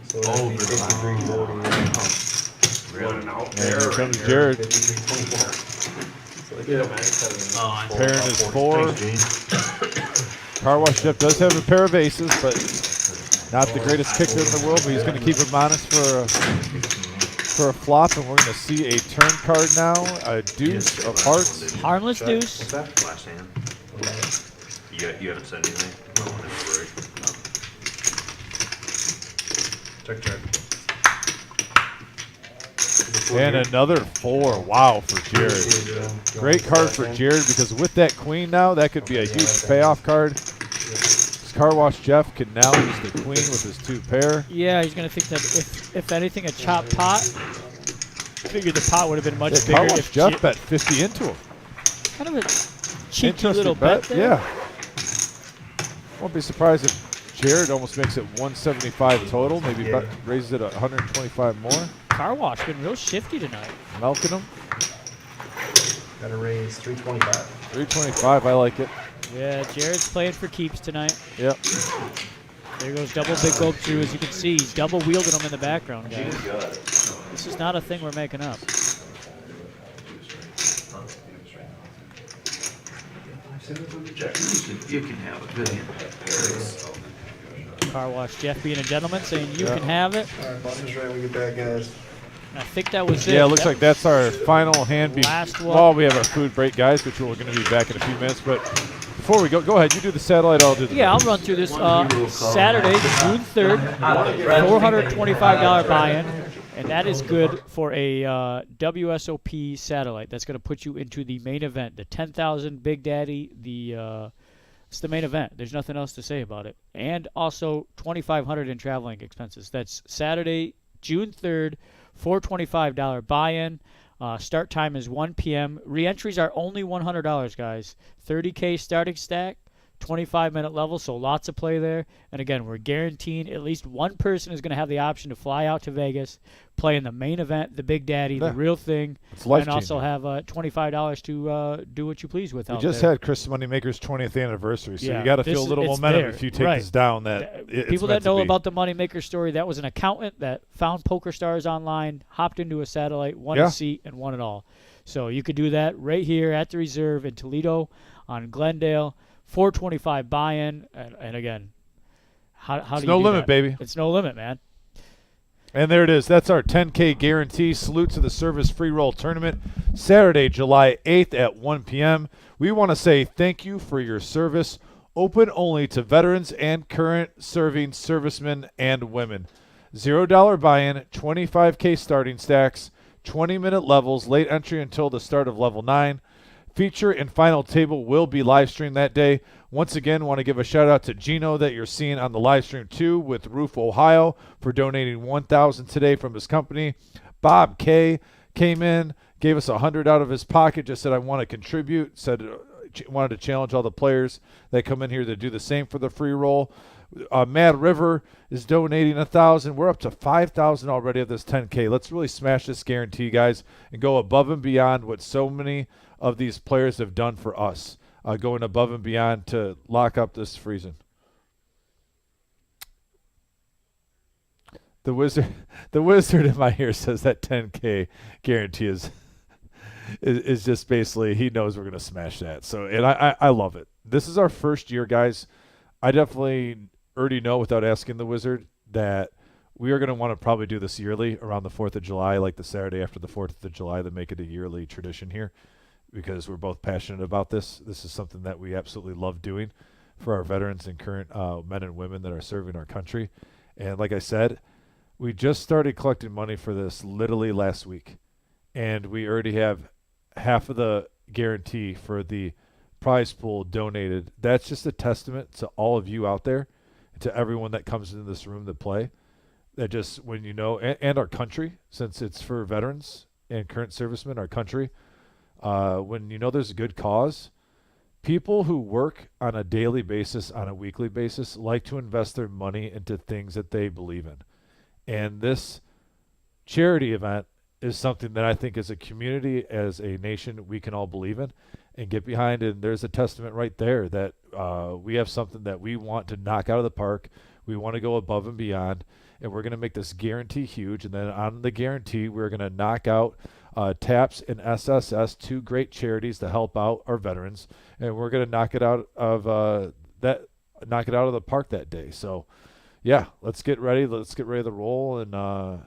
So it Over would be the buy-in. 53.40. Really? And here comes Jared. 53.24. So they get Pairing is 4. Car Wash Jeff does have a pair of aces, but not the greatest kicker in the world, but he's going to keep him honest for a flop, and we're going to see a turn card now, a deuce of hearts. Harmless deuce. What's that? Last hand. You haven't said anything? No, Check. And another 4. Wow, for Jared. Great card for Jared, because with that queen now, that could be a huge payoff card. Car Wash Jeff can now use the queen with his 2 pair. Yeah, he's going to think that if anything, a chop pot. Figured the pot would have been much bigger. Car Wash if Jeff bet 50 into him. Kind of a cheeky Interesting little bet there. Yeah. Won't be surprised if Jared almost makes it 175 total, maybe raises it 125 more. Car Wash been real shifty tonight. Milking him. Got to raise 325. 325, I like it. Yeah, Jared's playing for keeps tonight. Yep. There goes double big oak Drew. As you can see, he's double wielding them in the background, guys. This is not a thing we're making up. You can have it. Good. Car Wash Jeff being a gentleman, saying you can have it. All right, button's right when we get back, guys. I think that was it. Yeah, it looks like that's our final hand. Last one. Well, we have our food break, guys, which we're going to be back in a few minutes. But before we go ahead. You do the satellite. I'll do the. Yeah, I'll run through this. Saturday, June 3rd, $425 buy-in, and that is good for a WSOP satellite. That's going to put you into the main event, the 10,000 Big Daddy. It's the main event. There's nothing else to say about it. And also $2,500 in traveling expenses. That's Saturday, June 3rd, $425 buy-in. Start time is 1 p.m. Re-entries are only $100, guys. 30K starting stack, 25-minute level, so lots of play there. And again, we're guaranteeing at least one person is going to have the option to fly out to Vegas, play in the main event, the Big Daddy, the real thing, and also have $25 to do what you please with. We just had Chris Moneymaker's 20th anniversary, so you got to feel a little momentum if you take this down. People that know about the Moneymaker story, that was an accountant that found PokerStars online, hopped into a satellite, won a seat, and won it all. So you could do that right here at the Reserve in Toledo on Glendale. $425 buy-in, and again, how do you do that? It's no limit, baby. It's no limit, man. And there it is. That's our 10K guarantee. Salute to the Service Free Roll Tournament, Saturday, July 8th at 1 p.m. We want to say thank you for your service. Open only to veterans and current serving servicemen and women. $0 buy-in, 25K starting stacks, 20-minute levels, late entry until the start of level 9. Feature and final table will be live streamed that day. Once again, want to give a shout out to Gino that you're seeing on the live stream too with Roof Ohio for donating $1,000 today from his company. Bob K came in, gave us $100 out of his pocket, just said I want to contribute, said wanted to challenge all the players that come in here to do the same for the free roll. Mad River is donating $1,000. We're up to $5,000 already of this 10K. Let's really smash this guarantee, guys, and go above and beyond what so many of these players have done for us, going above and beyond to lock up this freezing. The wizard in my ear says that 10K guarantee is just basically he knows we're gonna smash that. So and I love it. This is our first year, guys. I definitely already know without asking the wizard that we are going to want to probably do this yearly around the 4th of July, like the Saturday after the 4th of July, to make it a yearly tradition here because we're both passionate about this. This is something that we absolutely love doing for our veterans and current men and women that are serving our country. And like I said, we just started collecting money for this literally last week, and we already have half of the guarantee for the prize pool donated. That's just a testament to all of you out there, to everyone that comes into this room to play. That just when you know, and our country, since it's for veterans and current servicemen, our country, when you know there's a good cause, people who work on a daily basis, on a weekly basis, like to invest their money into things that they believe in. And this charity event is something that I think as a community, as a nation, we can all believe in and get behind. And there's a testament right there that we have something that we want to knock out of the park. We want to go above and beyond, and we're going to make this guarantee huge. And then on the guarantee, we're going to knock out TAPS and SSS, two great charities to help out our veterans, and we're going to knock it out of the park that day. So, yeah, let's get ready. Let's get ready to roll and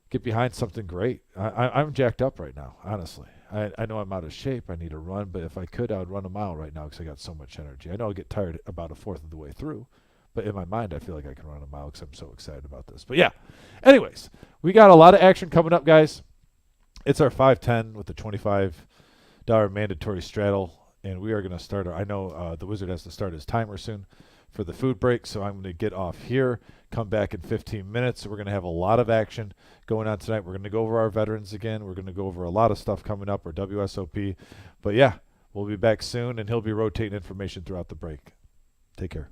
get behind something great. I'm jacked up right now, honestly. I know I'm out of shape. I need to run, but if I could, I would run a mile right now because I got so much energy. I know I'll get tired about a fourth of the way through, but in my mind, I feel like I can run a mile because I'm so excited about this. But yeah, anyways, we got a lot of action coming up, guys. It's our 5-10 with the $25 mandatory straddle, and we are going to start. I know the wizard has to start his timer soon for the food break, so I'm going to get off here, come back in 15 minutes. So we're going to have a lot of action going on tonight. We're going to go over our veterans again. We're going to go over a lot of stuff coming up, our WSOP. But yeah, we'll be back soon, and he'll be rotating information throughout the break. Take care.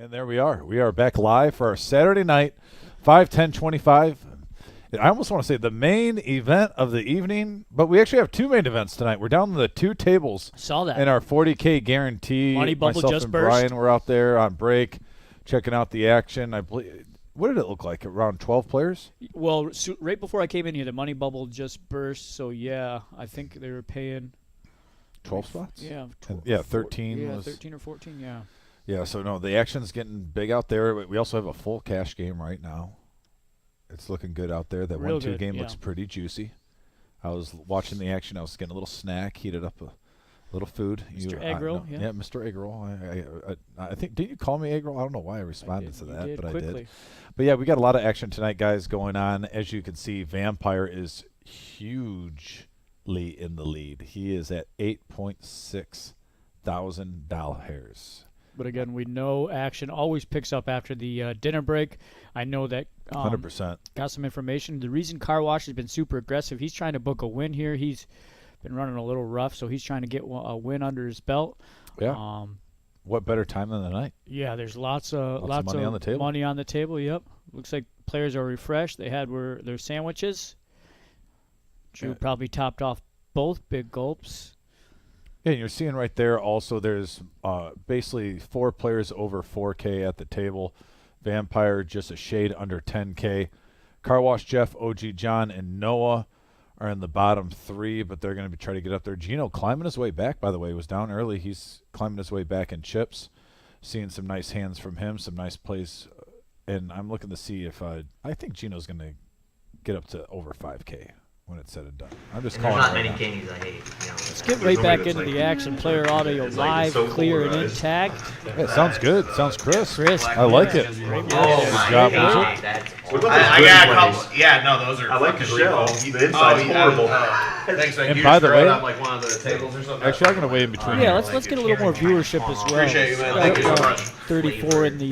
And there we are. We are back live for our Saturday night 5-10-25. I almost want to say the main event of the evening, but we actually have two main events tonight. We're down to the two tables. Saw that. In our 40K guarantee. Money bubble Myself just and burst. Brian were out there on break checking out the action. I believe. What did it look like? Around 12 players? Well, right before I came in here, the money bubble just burst. So, yeah, I think they were paying 12 spots? Yeah. 13 yeah, was 13 or 14, yeah. Yeah, so no, the action's getting big out there. We also have a full cash game right now. It's looking good out there. That 1-2 game looks pretty juicy. I was watching the action. I was getting a little snack, heated up a little food. Mr. Egg Roll, yeah, Mr. Egg Roll. I think, didn't you call me Egg Roll? I don't know why I responded to that, but quickly. I did. But yeah, we got a lot of action tonight, guys, going on. As you can see, Vampire is hugely in the lead. He is at $8,600. But again, we know action always picks up after the dinner break. I know that 100%. Got some information. The reason Car Wash has been super aggressive, he's trying to book a win here. He's been running a little rough, so he's trying to get a win under his belt. Yeah. What better time than the night? Yeah, there's lots of money on the table. Money on the table. Yep. Looks like players are refreshed. They had their sandwiches. Drew probably topped off both big gulps. Yeah, and you're seeing right there also there's basically 4 players over 4K at the table. Vampire just a shade under 10K. Car Wash Jeff, OG John, and Noah are in the bottom 3, but they're going to be trying to get up there. Gino climbing his way back, by the way, was down early. He's climbing his way back in chips. Seeing some nice hands from him, some nice plays. And I'm looking to see if I think Gino's going to get up to over 5K. When it's said and done. I'm just calling there's not right many now. games I hate. Let's get right back into the action. Player audio live, clear, and intact. Yeah, sounds good. Sounds crisp. I like it. Oh, Good job, God. I got a couple. Yeah, no, those are. I like the fucking shell. real. The inside's horrible. Thanks, man. And You by just the throw it way- on like one of the tables or something. Actually, I'm going to weigh in between. Yeah, let's get a little more viewership as well. Appreciate you, man. Thank you so much. 34 in the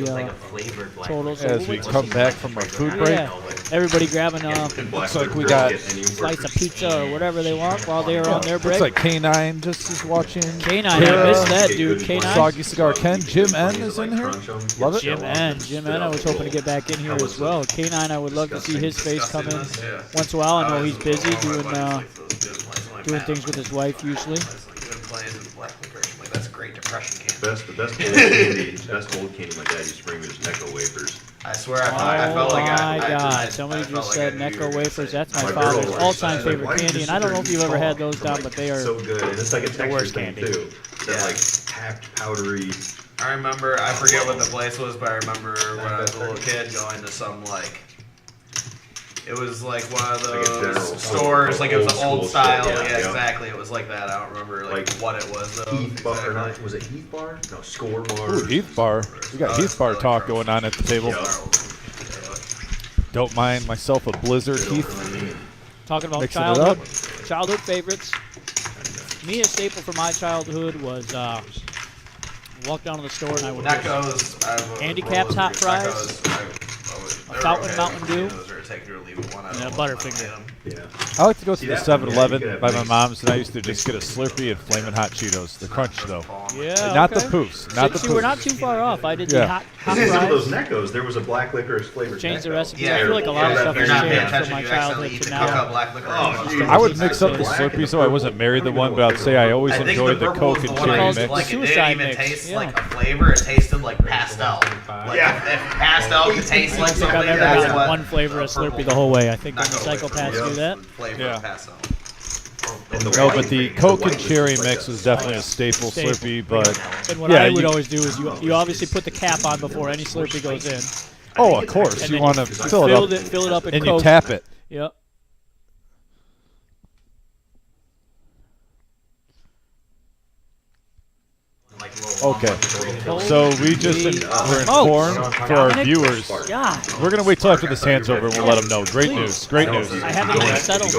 total. So As we come back from our food break. Yeah. Everybody grabbing Looks like we got slice of pizza or whatever they want while they are on their break. Looks like K9 just is watching. K9, I missed that, dude. K9. Soggy Cigar Ken. Jim N is in here. Love it. Jim N. I was hoping to get back in here as well. K9, I would love to see his face come in once in a while. I know he's busy doing things with his wife usually. That's a great depression candy. The best old candy my dad used to bring me was Necco wafers. I swear, I felt like Oh my God! Somebody just said Necco wafers. That's my father's all-time favorite candy, and I don't know if you've ever had those, Don, but they are so good. And it's like a the texture worst thing candy. too. That like packed powdery. I remember, I forget what the place was, but I remember when I was a little kid going to some it was like one of those stores, like it was an old style. Yeah, exactly. It was like that. I don't remember what it was though. Heath Bar, or not, was it Heath Bar? No, Score Bar. Ooh, Heath Bar. We got Heath Bar talk going on at the table. Don't mind myself a Blizzard, Heath. Talking about Mixing childhood favorites. Me, a staple for my childhood was walk down to the store and I would handicapped hot fries, a Fountain Mountain Dew, and a Butterfinger. Yeah. I like to go to the 7-Eleven by my mom's, and I used to just get a Slurpee and Flamin' Hot Cheetos. The crunch, though. Yeah, Not the poofs. Not the See, poofs. we're not too far off. I did the hot Some of those fries. Neccos, there was a black licorice flavored Changed the Necco. recipe. I feel like a lot of stuff has changed from my childhood to now. I would mix up the Slurpee, so I wasn't married to one, but I'd say I always enjoyed the Coke and cherry mix. Like, it didn't even taste like a flavor. It tasted like pastel. Like if pastel could taste like I think I've something, ever that's had what one flavor of Slurpee the whole way. I think when the psychopaths do that. Yeah. And No, but the Coke and cherry mix was definitely a staple Slurpee, but And what yeah, I would always do is you obviously put the cap on before any Slurpee goes in. Oh, of course. And You then want to fill it up. Fill it up in and Coke. you tap it. Yep. Okay. So we just were informed for our viewers. God. We're going to wait till after this hand's over and we'll let them know. Great news. Great news. I haven't even settled.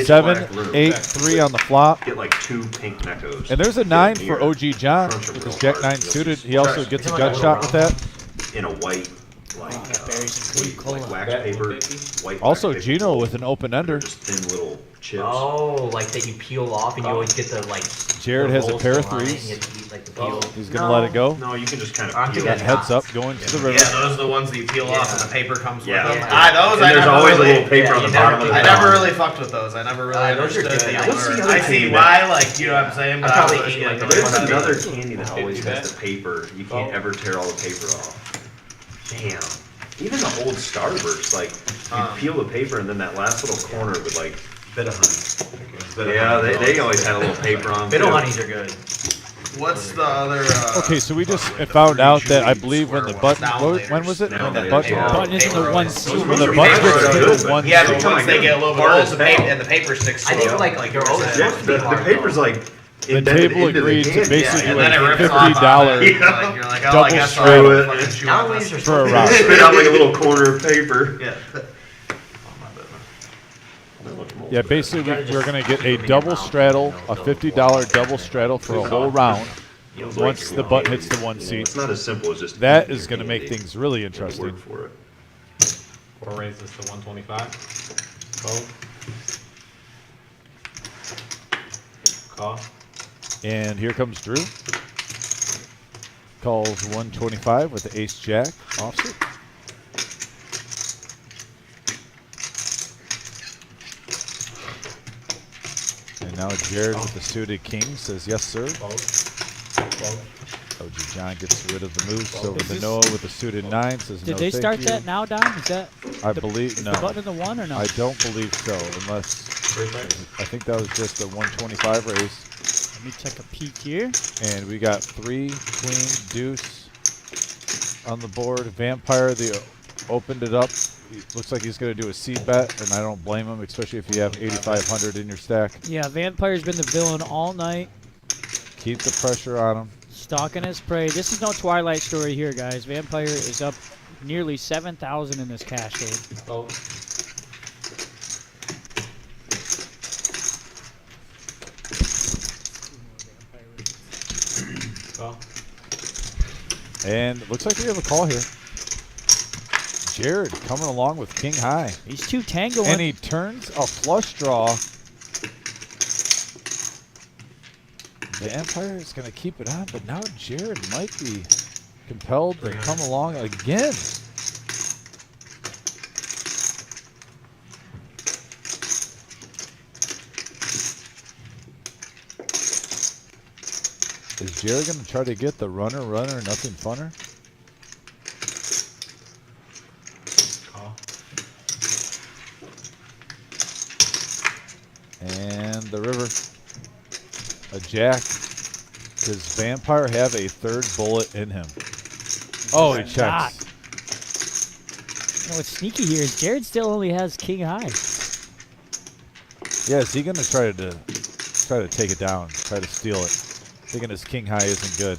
7, 8, 3 on the flop. Get like 2 pink Neccos. And there's a 9 for OG John with his Jack 9 suited. He also gets a gut shot with that. In a white, like wax paper. White Also wax paper. Gino with an open ender. Just thin little chips. Oh, like that you peel off and you always get the like. Jared the has a rolls pair of behind, threes. you have to eat, like, the peel. He's going to let it go. No, you can just kind of Onto peel that it. Heads up, going to the river. Yeah, those are the ones that you peel off and the paper comes with them. And there's always a little paper on the bottom of the I bag. never really fucked with those. I never really understood the allure. I see candy why, like, you know what I'm saying? But I probably was, ate like There's another candy that always has the paper. You can't ever tear all the paper off. Damn. Even the old Starburst, like, you peel the paper and then that last little corner with, like, bit of honey. Yeah, they always had a little paper on them. Bit of honeys are good. What's the other? Okay, so we just found out that I believe when the button, when was it? When the Button is in the one seat. When the button gets hit the one Yeah, seat. but once they get a little bit old, and the paper sticks to I think them. like they're always The paper's like The embedded table into agreed the to candy. basically and do then it a rips off $50 You're like, oh, double I guess straddle I'll fucking chew on Nowadays this. for a rock. Spit out like a little corner of paper. Yeah. Yeah, basically we're going to get a double straddle, a $50 double straddle for a whole round. Once the button hits the one seat. It's not as simple as just. That is going to make things really interesting. For it. Or raise this to 125. Call. And here comes Drew. Calls 125 with the ace jack offsuit. And now Jared with the suited king says yes, sir. OG John gets rid of the moves over to Noah with the suited 9 says no. Did they start that now, Don? Is that? I believe no. The button in the 1 or no? I don't believe so, unless I think that was just a 125 raise. Let me take a peek here. And we got 3, queen, deuce on the board. Vampire, opened it up. Looks like he's going to do a seed bet, and I don't blame him, especially if you have 8,500 in your stack. Yeah, Vampire's been the villain all night. Keep the pressure on him. Stalking his prey. This is no Twilight story here, guys. Vampire is up nearly 7,000 in this cascade. And it looks like we have a call here. Jared coming along with king high. He's 2 tangoing. And he turns a flush draw. The Empire is going to keep it on, but now Jared might be compelled to come along again. Is Jared going to try to get the runner, nothing funner? And the river. A jack. Does Vampire have a 3rd bullet in him? Oh, he checks. You know what's sneaky here is Jared still only has king high. Yeah, is he going to try to take it down, try to steal it? Thinking his king high isn't good.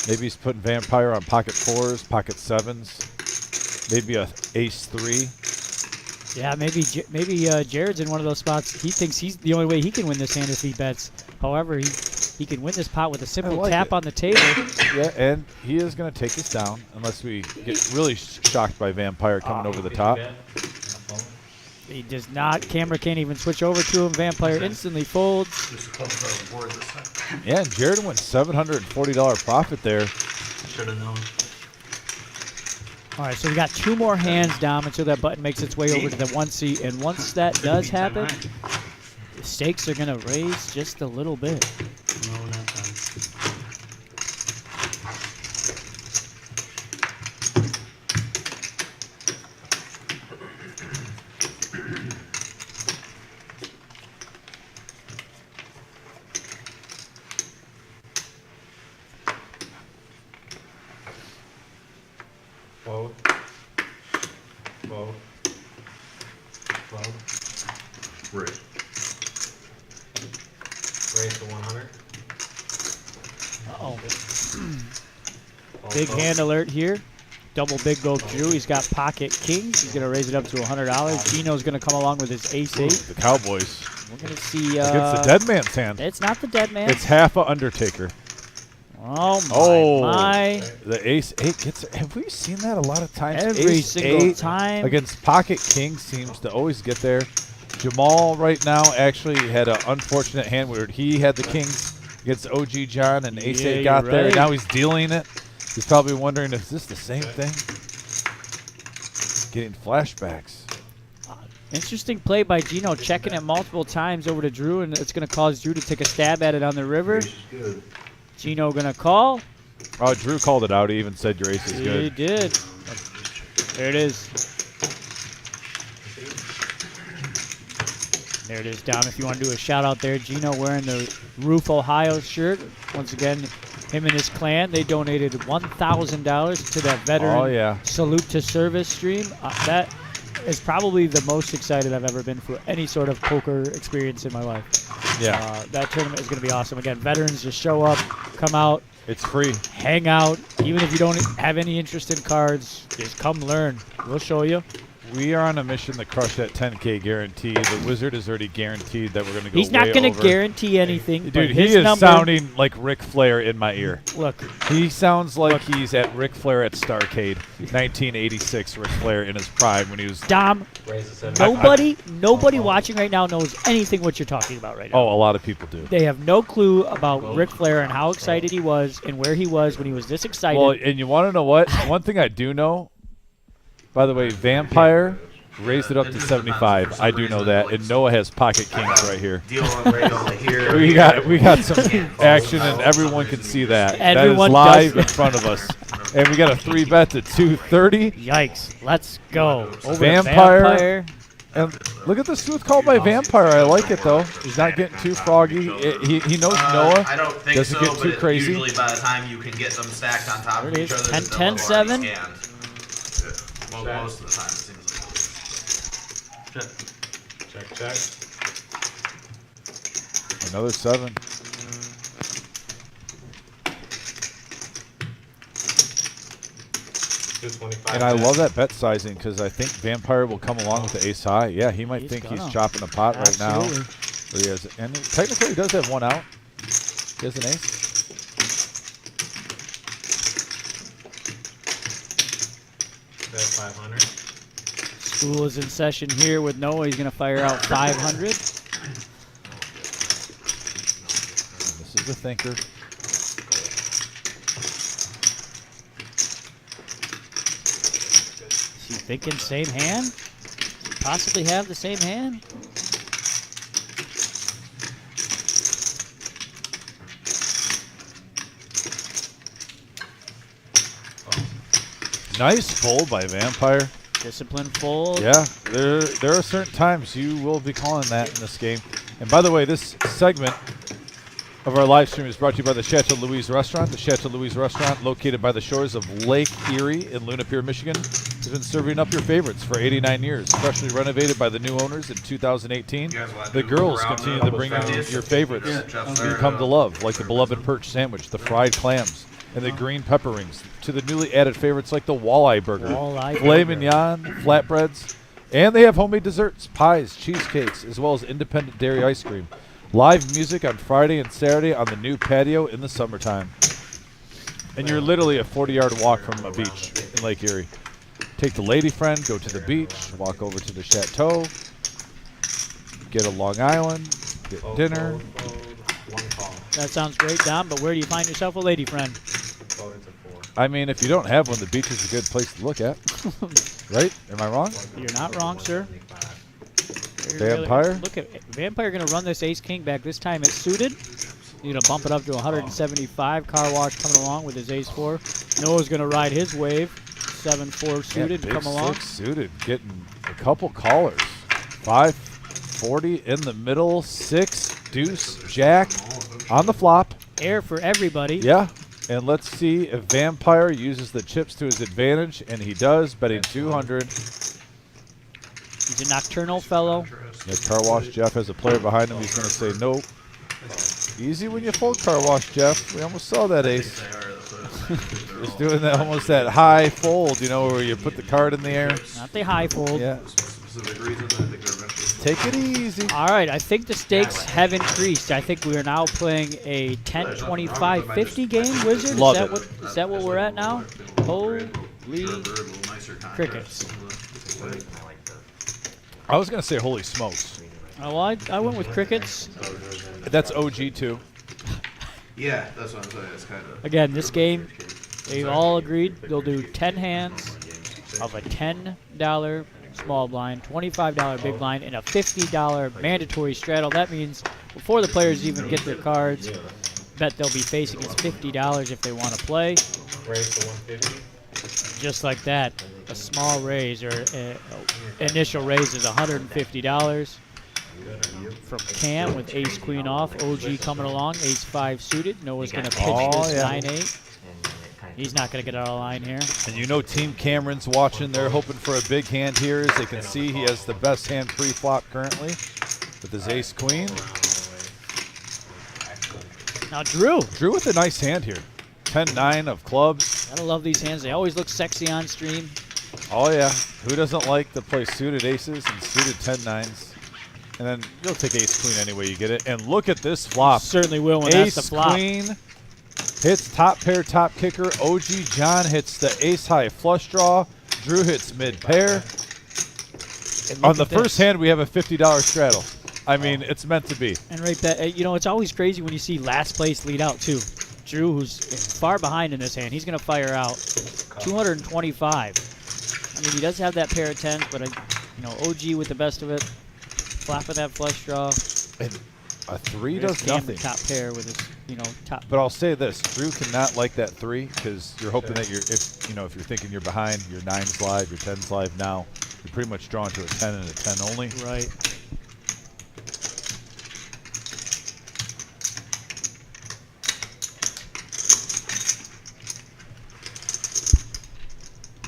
Maybe he's putting Vampire on pocket 4s, pocket 7s, maybe a ace 3. Yeah, maybe Jared's in one of those spots. He thinks he's the only way he can win this hand if he bets. However, he can win this pot with a simple tap on the table. Yeah, and he is going to take this down unless we get really shocked by Vampire coming over the top. He does not. Camera can't even switch over to him. Vampire instantly folds. Yeah, and Jared went $740 profit there. Should have known. All right, so we got 2 more hands down until that button makes its way over to the 1 seat. And once that does happen, the stakes are going to raise just a little bit. No, not done. Fold. Fold. Fold. Right. Raise to 100. Uh-oh. Big hand alert here. Double big gold Drew. He's got pocket kings. He's going to raise it up to $100. Gino's going to come along with his ace 8. The Cowboys. We're going to see... It's the dead man's hand. It's not the dead man. It's half a Undertaker. Oh, my. The ace 8 gets... Have we seen that a lot of times? Every ace single 8 time. Against pocket king seems to always get there. Jamal right now actually had an unfortunate hand where he had the kings against OG John and Ace 8 got there. Now he's dealing it. He's probably wondering, is this the same thing? Getting flashbacks. Interesting play by Gino, checking it multiple times over to Drew, and it's going to cause Drew to take a stab at it on the river. Gino going to call. Oh, Drew called it out. He even said your ace is good. He did. There it is. There it is, Dom. If you want to do a shout out there, Gino wearing the Roof Ohio shirt. Once again, him and his clan, they donated $1,000 to that veteran salute to service stream. That is probably the most excited I've ever been for any sort of poker experience in my life. Yeah. That tournament is going to be awesome. Again, veterans just show up, come out. It's free. Hang out. Even if you don't have any interest in cards, just come learn. We'll show you. We are on a mission to crush that 10K guarantee. The Wizard is already guaranteed that we're going to go He's not going to guarantee anything. Dude, he is sounding like Ric Flair in my ear. Look. He sounds like he's at Ric Flair at Starrcade, 1986 Ric Flair in his prime when he was... Dom, nobody watching right now knows anything what you're talking about right now. Oh, a lot of people do. They have no clue about Ric Flair and how excited he was and where he was when he was this excited. Well, and you want to know what? One thing I do know, by the way, Vampire raised it up to 75. I do know that, and Noah has pocket kings right here. we got some action, and everyone can see that. Everyone that is live in front of us, and we got a 3-bet to 230. Yikes! Let's go. Over Vampire. And look at the smooth call by Vampire. I like it though. He's not getting too froggy. He knows Noah. I don't think doesn't get too crazy. Usually, by the time you can get them stacked on top of each other, 10-10-7. Most of the time, it seems like. Check. Another 7. And I love that bet sizing because I think Vampire will come along with the ace high. Yeah, he might think he's chopping a pot right now. But he has, and technically he does have one out. He has an ace. That's 500. School is in session here with Noah. He's going to fire out 500. This is the thinker. Is he thinking same hand? Possibly have the same hand? Nice fold by Vampire. Discipline fold. Yeah, there are certain times you will be calling that in this game. And by the way, this segment of our live stream is brought to you by the Chateau Louise Restaurant. The Chateau Louise Restaurant, located by the shores of Lake Erie in Luna Pier, Michigan, has been serving up your favorites for 89 years. Freshly renovated by the new owners in 2018, the girls continue to bring you your favorites you come to love, like the beloved perch sandwich, the fried clams, and the green pepper rings, to the newly added favorites like the walleye burger, filet mignon, flatbreads, and they have homemade desserts, pies, cheesecakes, as well as independent dairy ice cream. Live music on Friday and Saturday on the new patio in the summertime. And you're literally a 40-yard walk from a beach in Lake Erie. Take the lady friend, go to the beach, walk over to the chateau, get a Long Island, get dinner. That sounds great, Dom, but where do you find yourself a lady friend? I mean, if you don't have one, the beach is a good place to look at. Right? Am I wrong? You're not wrong, sir. Vampire? Look at Vampire going to run this ace-king back. This time it's suited. You're going to bump it up to 175. Car wash coming along with his ace-4. Noah's going to ride his wave. 7-4 suited to come along. 6 suited, getting a couple callers. 540 in the middle. 6 deuce jack on the flop. Air for everybody. Yeah. And let's see if Vampire uses the chips to his advantage, and he does, betting 200. He's a nocturnal fellow. Yeah, Car Wash Jeff has a player behind him. He's going to say nope. Easy when you fold Car Wash Jeff. We almost saw that ace. Just doing that almost that high fold, you know, where you put the card in the air. Not the high fold. Yeah. Take it easy. All right, I think the stakes have increased. I think we are now playing a 10, 25, 50 game, Wizard. Love Is that what we're at now? Holy crickets. I was going to say holy smokes. Well, I went with crickets. That's OG too. Yeah, that's what I'm saying. It's kind of. Again, this game, they've all agreed they'll do 10 hands of a $10 small blind, $25 big blind, and a $50 mandatory straddle. That means before the players even get their cards, bet they'll be facing is $50 if they want to play. Raise to 150. Just like that, a small raise or initial raise is $150. From Cam with ace queen off, OG coming along, ace 5 suited. Noah's going to pitch this 9-8. He's not going to get out of line here. And you know Team Cameron's watching. They're hoping for a big hand here. As they can see, he has the best hand pre-flop currently with his ace queen. Now Drew. Drew with a nice hand here. 10-9 of clubs. Gotta love these hands. They always look sexy on stream. Oh, yeah. Who doesn't like to play suited aces and suited 10-9s? And then you'll take ace queen anyway you get it. And look at this flop. Certainly will when ace that's the flop. Queen hits top pair, top kicker. OG John hits the ace high flush draw. Drew hits mid pair. On the first hand, we have a $50 straddle. I mean, it's meant to be. And right that, you know, it's always crazy when you see last place lead out too. Drew, who's far behind in this hand, he's going to fire out 225. I mean, he does have that pair of tens, but you know, OG with the best of it. Flop with that flush draw. And a 3 There's does Cam nothing. the top pair with his, you know, top. But I'll say this: Drew cannot like that 3 because you're hoping that if you're thinking you're behind, your 9's live, your 10's live now. You're pretty much drawn to a 10 and a 10 only. Right.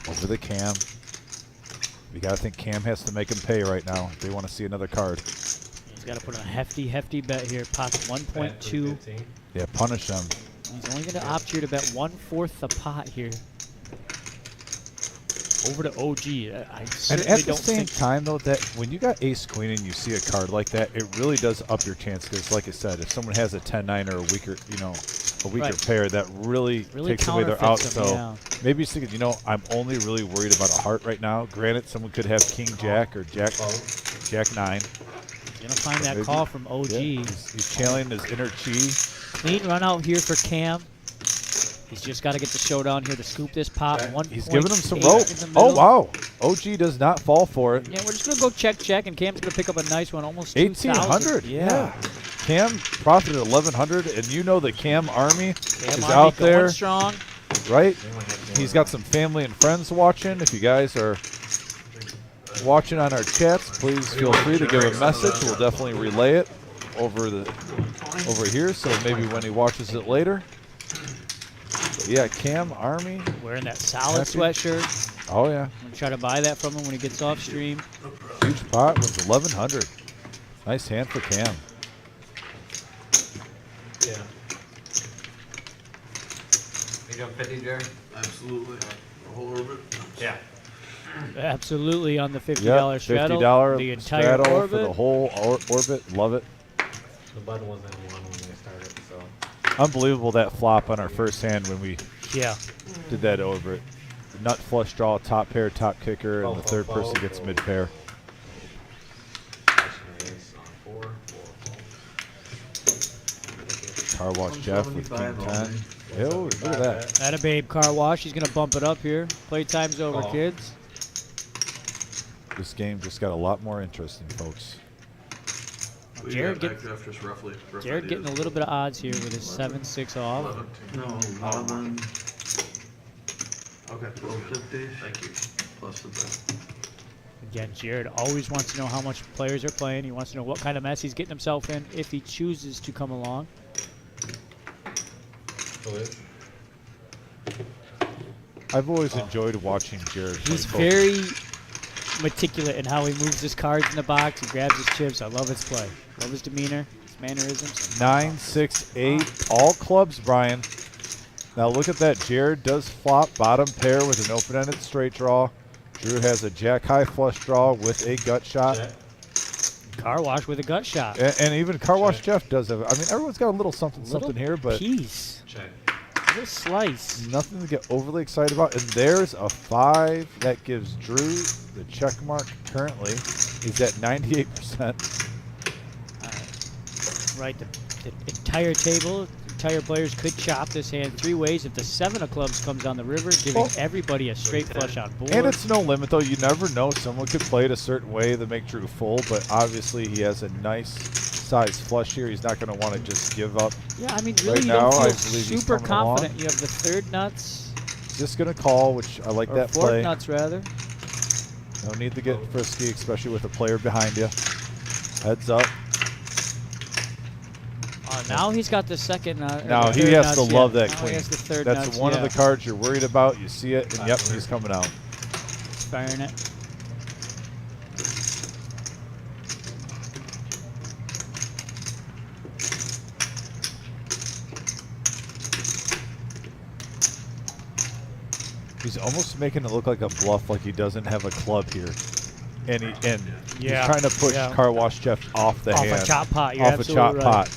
Over the Cam. You got to think Cam has to make him pay right now if they want to see another card. He's got to put in a hefty bet here. Pots 1.2. Yeah, punish them. He's only going to opt here to bet 1/4 the pot here. Over to OG. I And certainly at the don't same think time, though, that when you got ace queen and you see a card like that, it really does up your chance because, like I said, if someone has a 10-9 or a weaker, Right. pair, that really takes away their out. counterfeits them, So yeah. maybe he's thinking, I'm only really worried about a heart right now. Granted, someone could have king jack or jack 9. He's going to find that Maybe. call from OG. Yeah, he's channeling his inner chi. Clean run out here for Cam. He's just got to get the showdown here to scoop this pot. He's giving him some 1.8 rope. in the Oh, middle. wow. OG does not fall for it. Yeah, we're just going to go check, and Cam's going to pick up a nice one, almost 2,000. 1,800. Yeah. Cam profited 1,100, and you know the Cam Army Cam is Army out going there. strong. Right? He's got some family and friends watching. If you guys are watching on our chats, please feel free to give a message. We'll definitely relay it over here, so maybe when he watches it later. But yeah, Cam Army. Wearing that solid sweatshirt. Oh, yeah. I'm going to try to buy that from him when he gets off stream. Huge pot with 1,100. Nice hand for Cam. Yeah. You got 50, Jared? Absolutely. The whole orbit. Yeah. Absolutely on the $50 Yep, straddle. $50 the entire straddle orbit. for the whole orbit. Love it. The button wasn't on when they started, so. Unbelievable that flop on our first hand when we did that over it. Nut flush draw, top pair, top kicker, and the third person gets mid pair. Car wash Jeff with king 10. Yo, look at that. That a babe car wash. He's going to bump it up here. Playtime's over, kids. This game just got a lot more interesting, folks. Jared, just roughly Jared getting a little bit of odds here with his 7-6 off. 11. Okay. 1250. Thank you. Plus the bet. Again, Jared always wants to know how much players are playing. He wants to know what kind of mess he's getting himself in if he chooses to come along. I've always enjoyed watching Jared play He's poker. very meticulous in how he moves his cards in the box. He grabs his chips. I love his play. Love his demeanor, his mannerisms. 9, 6, 8, all clubs, Brian. Now look at that. Jared does flop bottom pair with an open-ended straight draw. Drew has a jack high flush draw with a gut shot. Car wash with a gut shot. And even car wash Jeff does have. I mean, everyone's got a little something here, but piece. Little slice. Nothing to get overly excited about. And there's a 5 that gives Drew the check mark currently. He's at 98%. Right, the entire table, entire players could chop this hand 3 ways. If the 7 of clubs comes on the river, giving everybody a straight flush on board. And it's no limit, though. You never know. Someone could play it a certain way to make Drew full, but obviously he has a nice size flush here. He's not going to want to just give up. Yeah, I mean, really, right you now, don't I feel believe he's super coming confident. along. You have the 3rd nuts. Just going to call, which I like or that 4th play. nuts, rather. No need to get frisky, especially with a player behind you. Heads up. Now he's got the 2nd nut. Now he has to love that queen. He has the 3rd That's nuts, one of the cards you're worried about. You see it, and yep, he's coming out. Firing it. He's almost making it look like a bluff, like he doesn't have a club here. And he's trying to push Car Wash Jeff off the hand. Off a chop pot, you're off a chop absolutely pot.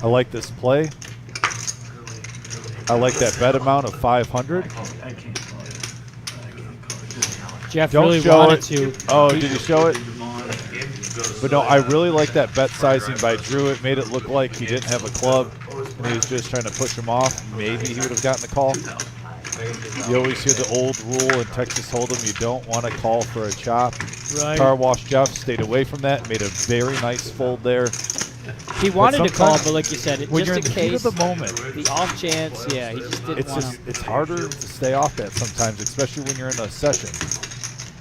I like this play. I like that bet amount of 500. Jeff Don't really show wanted it. to. Oh, did you show it? But no, I really like that bet sizing by Drew. It made it look like he didn't have a club, and he was just trying to push him off. Maybe he would have gotten the call. You always hear the old rule in Texas Hold'em, you don't want to call for a chop. Right. Car Wash Jeff stayed away from that, made a very nice fold there. He wanted to call, but like you said, when just you're in in the case. heat of the moment, The off chance, yeah, he just didn't want to. it's harder to stay off that sometimes, especially when you're in a session.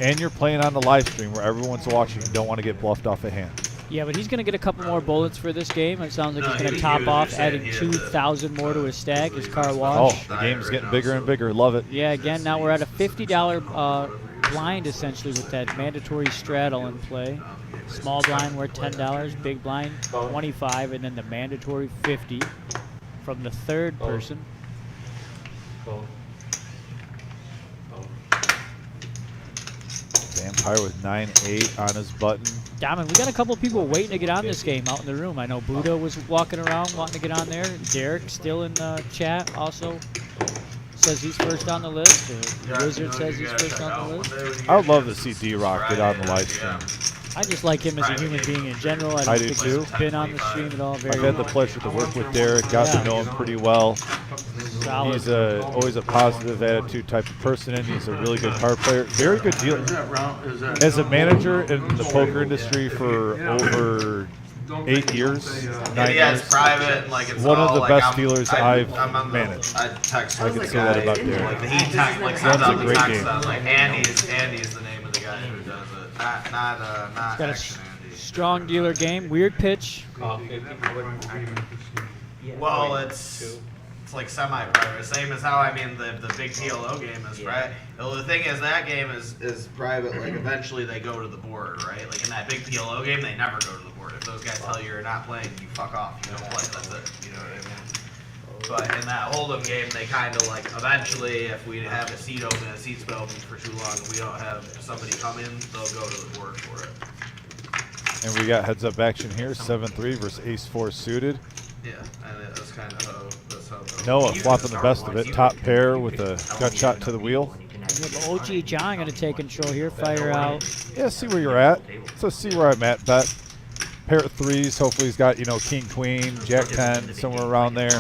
And you're playing on the live stream where everyone's watching. You don't want to get bluffed off a hand. Yeah, but he's going to get a couple more bullets for this game. It sounds like he's going to top off, adding 2,000 more to his stack, his Car Wash. Oh, the game's getting bigger and bigger. Love it. Yeah, again, now we're at a $50 blind, essentially, with that mandatory straddle in play. Small blind, we're $10. Big blind, $25. And then the mandatory $50 from the 3rd person. Vampire with 9-8 on his button. Diamond, we got a couple people waiting to get on this game out in the room. I know Buddha was walking around wanting to get on there. Derek still in the chat also says he's first on the list. Or Wizard says he's first on the list. I would love to see D-Rock get on the live stream. I just like him as a human being in general. I don't do think too. he's been on the stream at all. I've had the pleasure to work with Derek, got to know him pretty well. Solid. He's always a positive attitude type of person, and he's a really good card player. Very good dealer. As a manager in the poker industry for over 8 years, 9 years, private, and like it's one of all, the like, best dealers I've I'm on the- managed. I text I can say that about Derek. Like he text, like Runs sends a out the great text game. out, like Andy's the name of the guy who does it. Not Got a Action Andy. strong dealer game. Weird pitch. Well, it's like semi-private, same as how the big PLO game is, right? Well, the thing is that game is private. Like eventually they go to the board, right? Like in that big PLO game, they never go to the board. If those guys tell you you're not playing, you fuck off. You don't play. That's it. You know what I mean? But in that Hold'em game, they kind of like eventually, if we have a seat open, a seat's been open for too long, and we don't have somebody come in, they'll go to the board for it. And we got heads-up action here, 7-3 versus Ace-4 suited. Yeah, and that's kind of how that's how. Noah flopping the best of it. Top pair with a gut shot to the wheel. OG John going to take control here. Fire out. Yeah, see where you're at. So see where I'm at, bet. Pair of threes. Hopefully he's got, king, queen, jack 10, somewhere around there.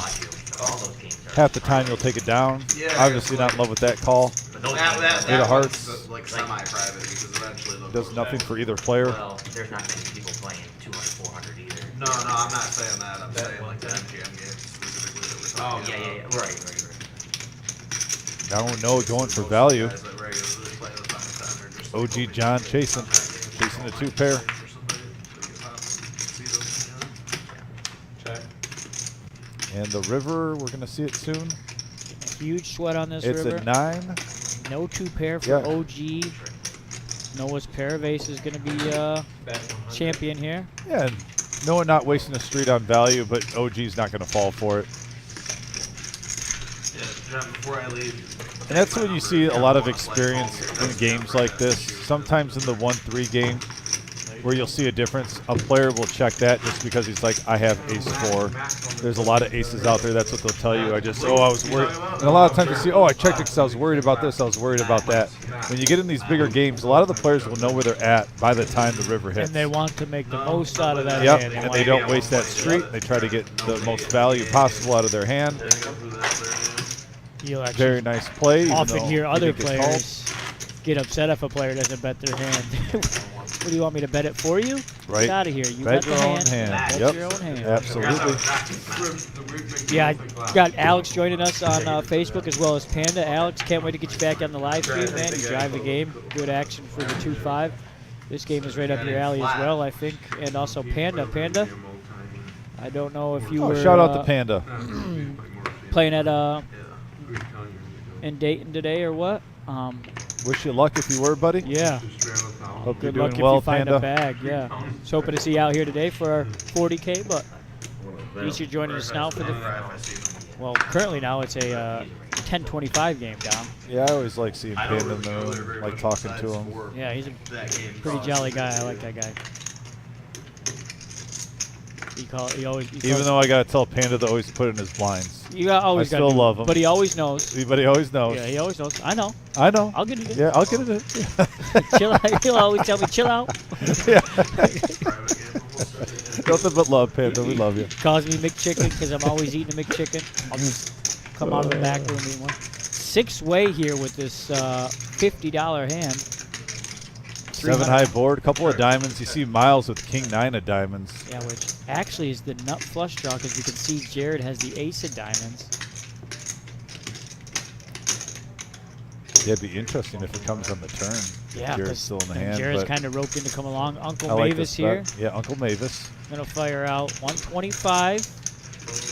Half the time you'll take it down. Obviously not in love with that call. That Eight of hearts. like semi-private because eventually they'll Does go nothing back. for either player. Well, there's not many people playing 200, 400 either. No, I'm not saying that. I'm saying like the MGM games specifically that we're talking about. Right. Now Noah going for value. Guys that regularly play the Final 10 are just OG John chasing the 2-pair. And the river, we're going to see it soon. Huge sweat on this It's river. a 9. No 2-pair for Yeah. OG. Noah's pair of ace is going to be champion here. Yeah, and Noah not wasting a street on value, but OG's not going to fall for it. Yeah, John, before I leave. And that's when you see a lot of experience in games like this. Sometimes in the 1-3 game, where you'll see a difference. A player will check that just because he's like, I have ace-4. There's a lot of aces out there. That's what they'll tell you. I was worried. And a lot of times you see, I checked it because I was worried about this. I was worried about that. When you get in these bigger games, a lot of the players will know where they're at by the time the river hits. And they want to make the most out of that Yep, hand. and they don't waste that street. They try to get the most value possible out of their hand. You'll Very nice play. Often hear other players get upset if a player doesn't bet their hand. What do you want me to bet it for you? Right. Get out of here. You bet bet your the own hand. hand. Bet your own hand. Absolutely. Yeah, I got Alex joining us on Facebook as well as Panda. Alex, can't wait to get you back on the live stream, man. You drive the game. Good action for the 2-5. This game is right up your alley as well, I think. And also Panda. Panda, I don't know if you were... Shout out to Panda. Playing at in Dayton today or what? Wish you luck if you were, buddy. Yeah. Hope Good you're luck doing if well, you find Panda. a bag, yeah. Just hoping to see you out here today for our 40K, but at least you're joining us now for the... Well, currently now it's a 10-25 game, Dom. Yeah, I always like seeing Panda in the room, like talking to him. Yeah, he's a pretty jolly guy. I like that guy. Even though I gotta tell Panda to always put in his blinds. You always I still love him. But he always knows. But he always knows. Yeah, he always knows. I know. I know. I'll get it in. Yeah, I'll get it in. Chill out. He'll always tell me, chill out. Yeah. Nothing but love, Panda. We love you. Calls me McChicken because I'm always eating a McChicken. I'll just come out of the back room and eat one. 6-way here with this $50 hand. 7-high board, a couple of diamonds. You see Miles with King-9 of diamonds. Yeah, which actually is the nut flush draw because you can see Jared has the ace of diamonds. Yeah, it'd be interesting if it comes on the turn. Yeah, Jared's still in the hand. Jared's kind of roped in to come along. Uncle I like Mavis this here. bet. Yeah, Uncle Mavis. Gonna fire out 125.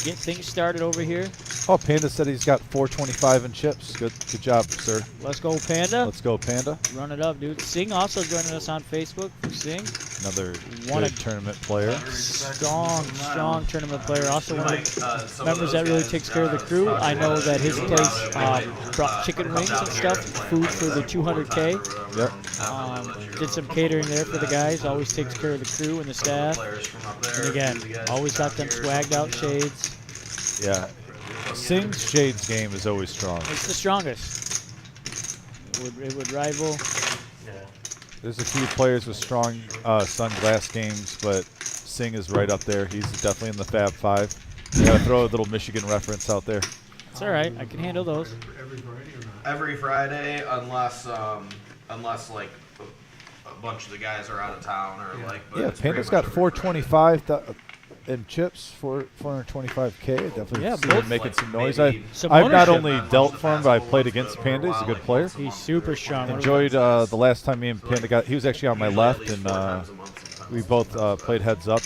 Get things started over here. Oh, Panda said he's got 425 in chips. Good job, sir. Let's go, Panda. Let's go, Panda. Run it up, dude. Sing also joining us on Facebook. Sing. Another good tournament player. Strong tournament player. Also one of the members that really takes care of the crew. I know that his place brought chicken wings and stuff, food for the 200K. Yep. Did some catering there for the guys. Always takes care of the crew and the staff. And again, always got them swagged out shades. Yeah. Sing's Shades game is always strong. It's the strongest. It would rival. Yeah. There's a few players with strong sunglass games, but Sing is right up there. He's definitely in the Fab 5. You gotta throw a little Michigan reference out there. It's all right. I can handle those. Every Friday, unless like a bunch of the guys are out of town or like. But Yeah, Panda's got 425 in chips, 425K. Definitely see him making some noise. I've not only dealt for him, but I've played against Panda. He's a good player. He's super strong. Enjoyed the last time me and Panda got. He was actually on my left, and we both played heads up.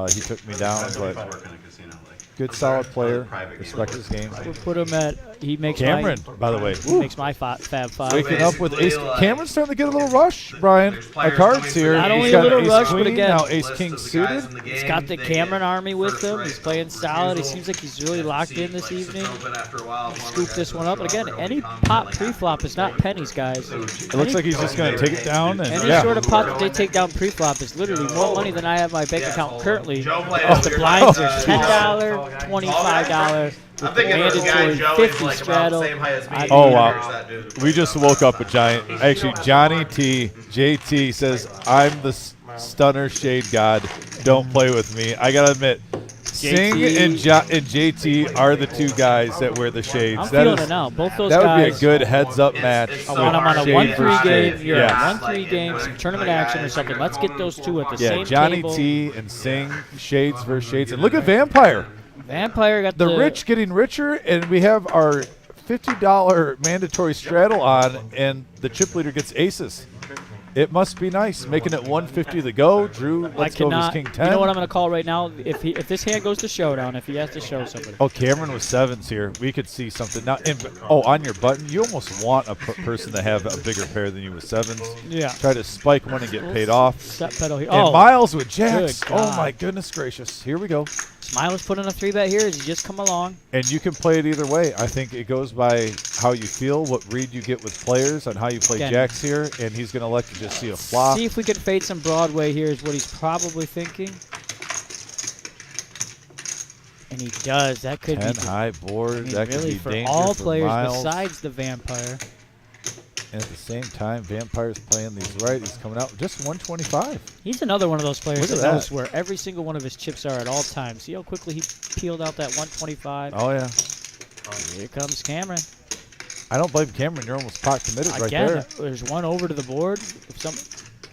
He took me down, but good, solid player. Respect his game. We'll put him at. He makes Cameron, by the way. He makes my Fab 5. Waking up with Ace. Cameron's starting to get a little rush, Brian. My cards here. Not only He's a got little Ace rush, Queen, but again, now Ace King suited. He's got the Cameron army with him. He's playing solid. It seems like he's really locked in this evening. Scoop this one up. But again, any pot pre-flop is not pennies, guys. It looks like he's just going to take it down. And any sort of pot that they take down pre-flop is literally more money than I have in my bank account currently. The blinds are $10, $25. I'm thinking this guy Joe is like about the same height as me. Oh, wow. We just woke up a giant. Actually, Johnny T, JT says, I'm the stunner shade god. Don't play with me. I got to admit, Sing and JT are the two guys that wear the shades. I'm feeling it now. Both those that guys. That would be a good heads-up match. I want them on a 1-3 game. Yeah, 1-3 game, some tournament action or something. Let's get those two at the same Johnny table. T and Sing, shades versus shades. And look at Vampire. Vampire got the rich getting richer, and we have our $50 mandatory straddle on, and the chip leader gets aces. It must be nice, making it 150 to go. Drew, let's go with his King 10. You know what I'm going to call right now? If this hand goes to showdown, if he has to show somebody. Oh, Cameron with 7s here. We could see something. Now, on your button, you almost want a person to have a bigger pair than you with 7s. Yeah. Try to spike one and get paid off. Set pedal here. And Miles with jacks. Oh, my goodness gracious. Here we go. Miles put in a 3-bet here. Has he just come along? And you can play it either way. I think it goes by how you feel, what read you get with players, on how you play jacks here, and he's going to let you just see a flop. See if we can fade some Broadway here is what he's probably thinking. And he does. That could 10 be high board. I mean, that really could be for danger all for players Miles. besides the Vampire. And at the same time, Vampire's playing these right. He's coming out just 125. He's another one of those players Look at that knows that. where every single one of his chips are at all times. See how quickly he peeled out that 125? Oh, yeah. Here comes Cameron. I don't blame Cameron. You're almost pot committed right there. There's one over to the board.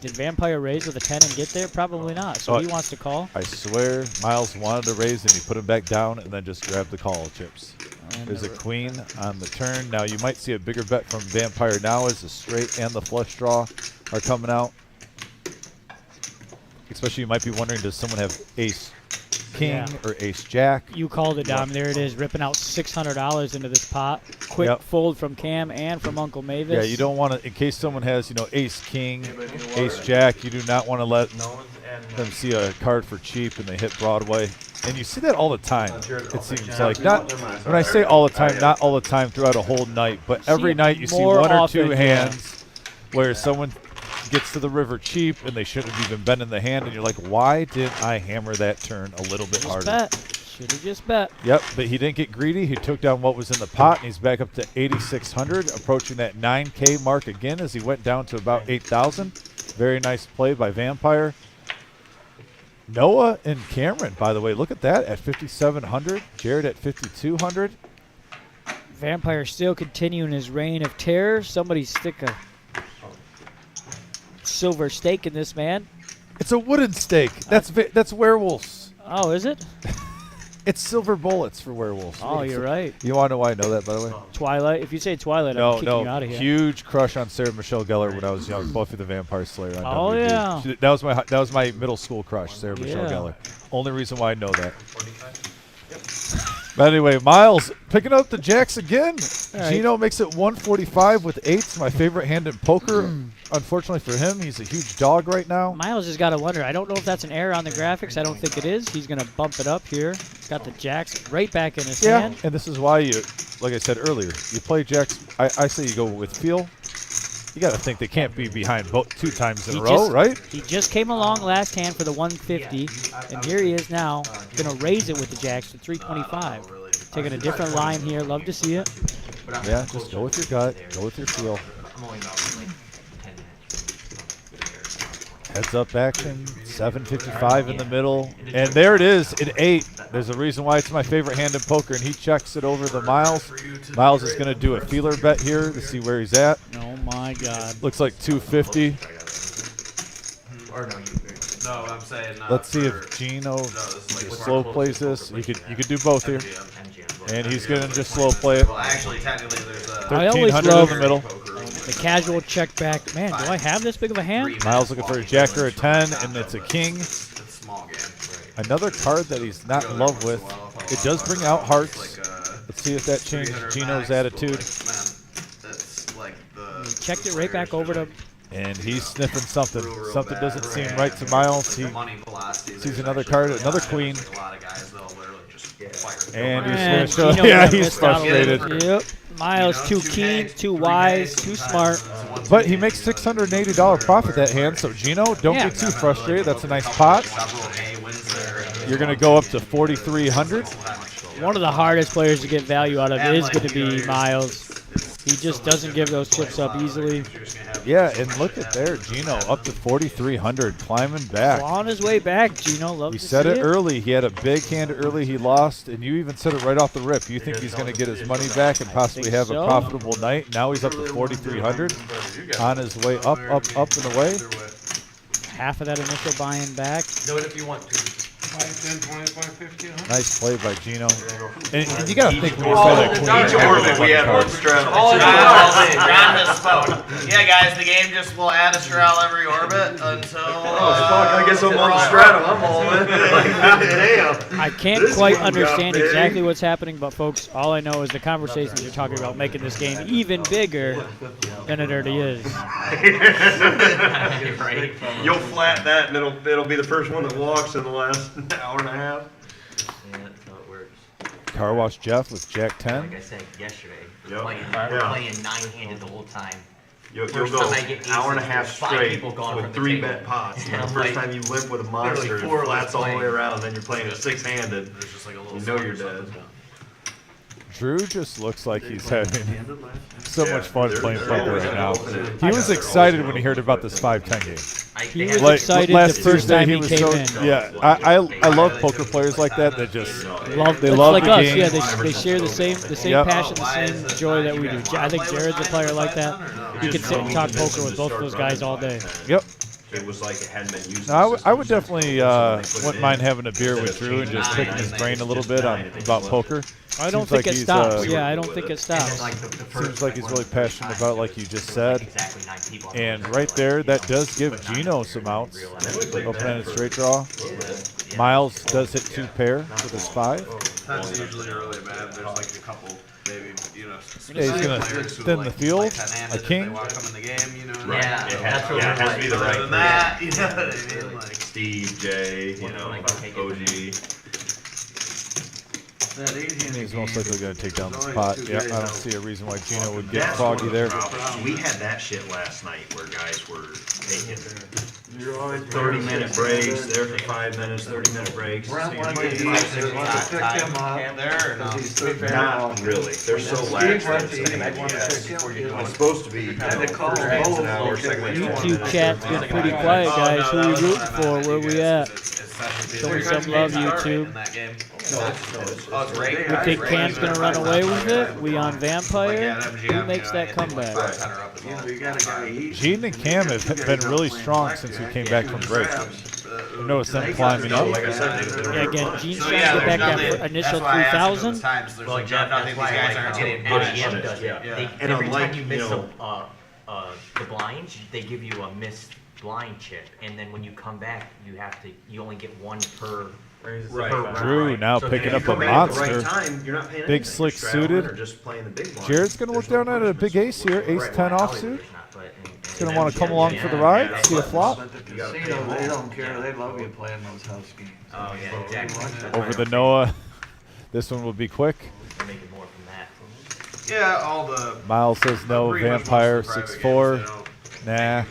Did Vampire raise with a 10 and get there? Probably not. So he wants to call. I swear, Miles wanted to raise and he put him back down and then just grabbed the call chips. There's a queen on the turn. Now you might see a bigger bet from Vampire now as the straight and the flush draw are coming out. Especially you might be wondering, does someone have ace king or ace jack? You called it, Dom. There it is, ripping out $600 into this pot. Quick fold from Cam and from Uncle Mavis. Yeah, you don't want to, in case someone has, ace king, ace jack, you do not want to let them see a card for cheap and they hit Broadway. And you see that all the time, it seems like. Not when I say all the time, not all the time throughout a whole night, but every night you see one or two hands where someone gets to the river cheap and they shouldn't have even been in the hand, and you're like, why didn't I hammer that turn a little bit harder? Should have just bet. Yep, but he didn't get greedy. He took down what was in the pot, and he's back up to 8,600, approaching that 9K mark again as he went down to about 8,000. Very nice play by Vampire. Noah and Cameron, by the way, look at that at 5,700. Jared at 5,200. Vampire still continuing his reign of terror. Somebody stick a silver stake in this man. It's a wooden stake. That's werewolves. Oh, is it? It's silver bullets for werewolves. Oh, you're right. You want to know why I know that, by the way? Twilight. If you say Twilight, I'm kicking you out of here. Huge crush on Sarah Michelle Gellar when I was young. Buffy the Vampire Slayer on WB. Yeah. That was my middle school crush, Sarah Michelle Gellar. Only reason why I know that. But anyway, Miles picking up the jacks again. Right. Gino makes it 145 with eights. My favorite hand in poker. Unfortunately for him, he's a huge dog right now. Miles has got to wonder. I don't know if that's an error on the graphics. I don't think it is. He's going to bump it up here. Got the jacks right back in his hand. And this is why you, like I said earlier, you play jacks. I say you go with feel. You got to think they can't be behind both 2 times in a row, right? He just came along last hand for the 150, and here he is now going to raise it with the jacks to 325. Taking a different line here. Love to see it. Yeah, just go with your gut. Go with your feel. Heads up action, 755 in the middle. And there it is, an 8. There's a reason why it's my favorite hand in poker, and he checks it over the Miles. Miles is going to do a feeler bet here to see where he's at. Oh, my God. Looks like 250. No, I'm saying. Let's see if Gino slow plays this. You could do both here. And he's going to just slow play it. Well, actually, technically, there's a 1,300 in the middle. The casual check back. Man, do I have this big of a hand? Miles looking for a jack or a 10, and it's a king. Another card that he's not in love with. It does bring out hearts. Let's see if that changes Gino's attitude. He checked it right back over to... And he's sniffing something. Something doesn't seem right to Miles. He sees another card, another queen. And he's going to show. Yeah, he's frustrated. Yep. Miles too keen, too wise, too smart. But he makes $680 profit that hand, so Gino, don't get too frustrated. That's a nice pot. You're going to go up to 4,300. One of the hardest players to get value out of is going to be Miles. He just doesn't give those chips up easily. Yeah, and look at there, Gino up to 4,300, climbing back. On his way back, Gino. Love to see said it early. He had a big hand early. He lost, and you even said it right off the rip. You think he's going to get his money back and possibly have a profitable night. Now he's up to 4,300, on his way up, up, and away. Half of that initial buy-in back. Do it if you want to. 5, 10, 25, 50, 100. Nice play by Gino. And you got to think when you say that Each orbit we have one straddle. Yeah, guys, the game just will add a straddle every orbit until. I guess I'm on the straddle. I'm all in. Damn. I can't quite understand exactly what's happening, but folks, all I know is the conversations you're talking about making this game even bigger than it already is. You'll flat that, and it'll be the first one that walks in the last hour and a half. Car Wash Jeff with Jack 10. Like I said yesterday, we're Yep. playing nine-handed the whole time. You'll First go time I get hour and a aces, half there's 5 straight people gone with from the 3 table. bet pots. And And the I'm first like, time you limp with a Literally monster, 4 flats all the way playing. around, then you're playing a 6-handed. There's just like a little You know you're something, dead. Drew just looks like he's having so Yeah, much fun they're- playing they're poker always right gonna now. open it. He was Yeah, excited they're when he always heard gonna about this 5-10 game. He was excited last the first Tuesday time he he was came so in. yeah. I love poker players like that. That just they love like the us, game. yeah. They share the same Yep. passion, the same joy that we do. I think Jared's a player like that. He could sit and talk poker with both of those guys all day. Yep. It was like it hadn't been used. No, I would definitely wouldn't mind having a beer with Drew and just picking his brain a little bit about poker. I don't Seems think like it he's, stops. Yeah, I don't think it stops. Seems like he's really passionate about, like you just said. And right there, that does give Gino some outs. Open-ended straight draw. Miles does hit 2 pair with his 5. That's usually really bad. There's like a couple, maybe, Yeah, he's gonna thin the field. A king. They want to come in the game, Right. Yeah, it that's has, what yeah, it has to be the right Other than that, you know what I mean? Like Steve, Jay, OG. He's most likely going to take down this pot. Yeah, I don't see a reason why Gino would get foggy there. We had that shit last night where guys were taking 30-minute breaks, there for 5 minutes, 30-minute breaks. Brent went to pick him up. There or no? Not really. They're so lax. It's supposed to be. An hour, second half, YouTube chat's been pretty quiet, guys. Who are we rooting for? Where we at? Showing some love, YouTube. We think Cam's going to run away with it. We on Vampire. Who makes that comeback? Gene and Cam have been really strong since we came back from break. I've noticed them climbing up. Yeah, again, Gene's trying to get back that initial 3,000. Well, Jeff, that's why I like RGM does it. Every time you miss the blinds, they give you a missed blind chip, and then when you come back, you only get 1 per. Drew now picking up a monster. Big slick suited. Jared's going to look down at a big ace here. Ace 10 offsuit. He's going to want to come along for the ride. See a flop. They don't care. They love you playing those house games. Oh yeah, exactly. Over the Noah. This one will be quick. Making more from that. yeah, all the. Miles says no. Vampire 6-4. Nah.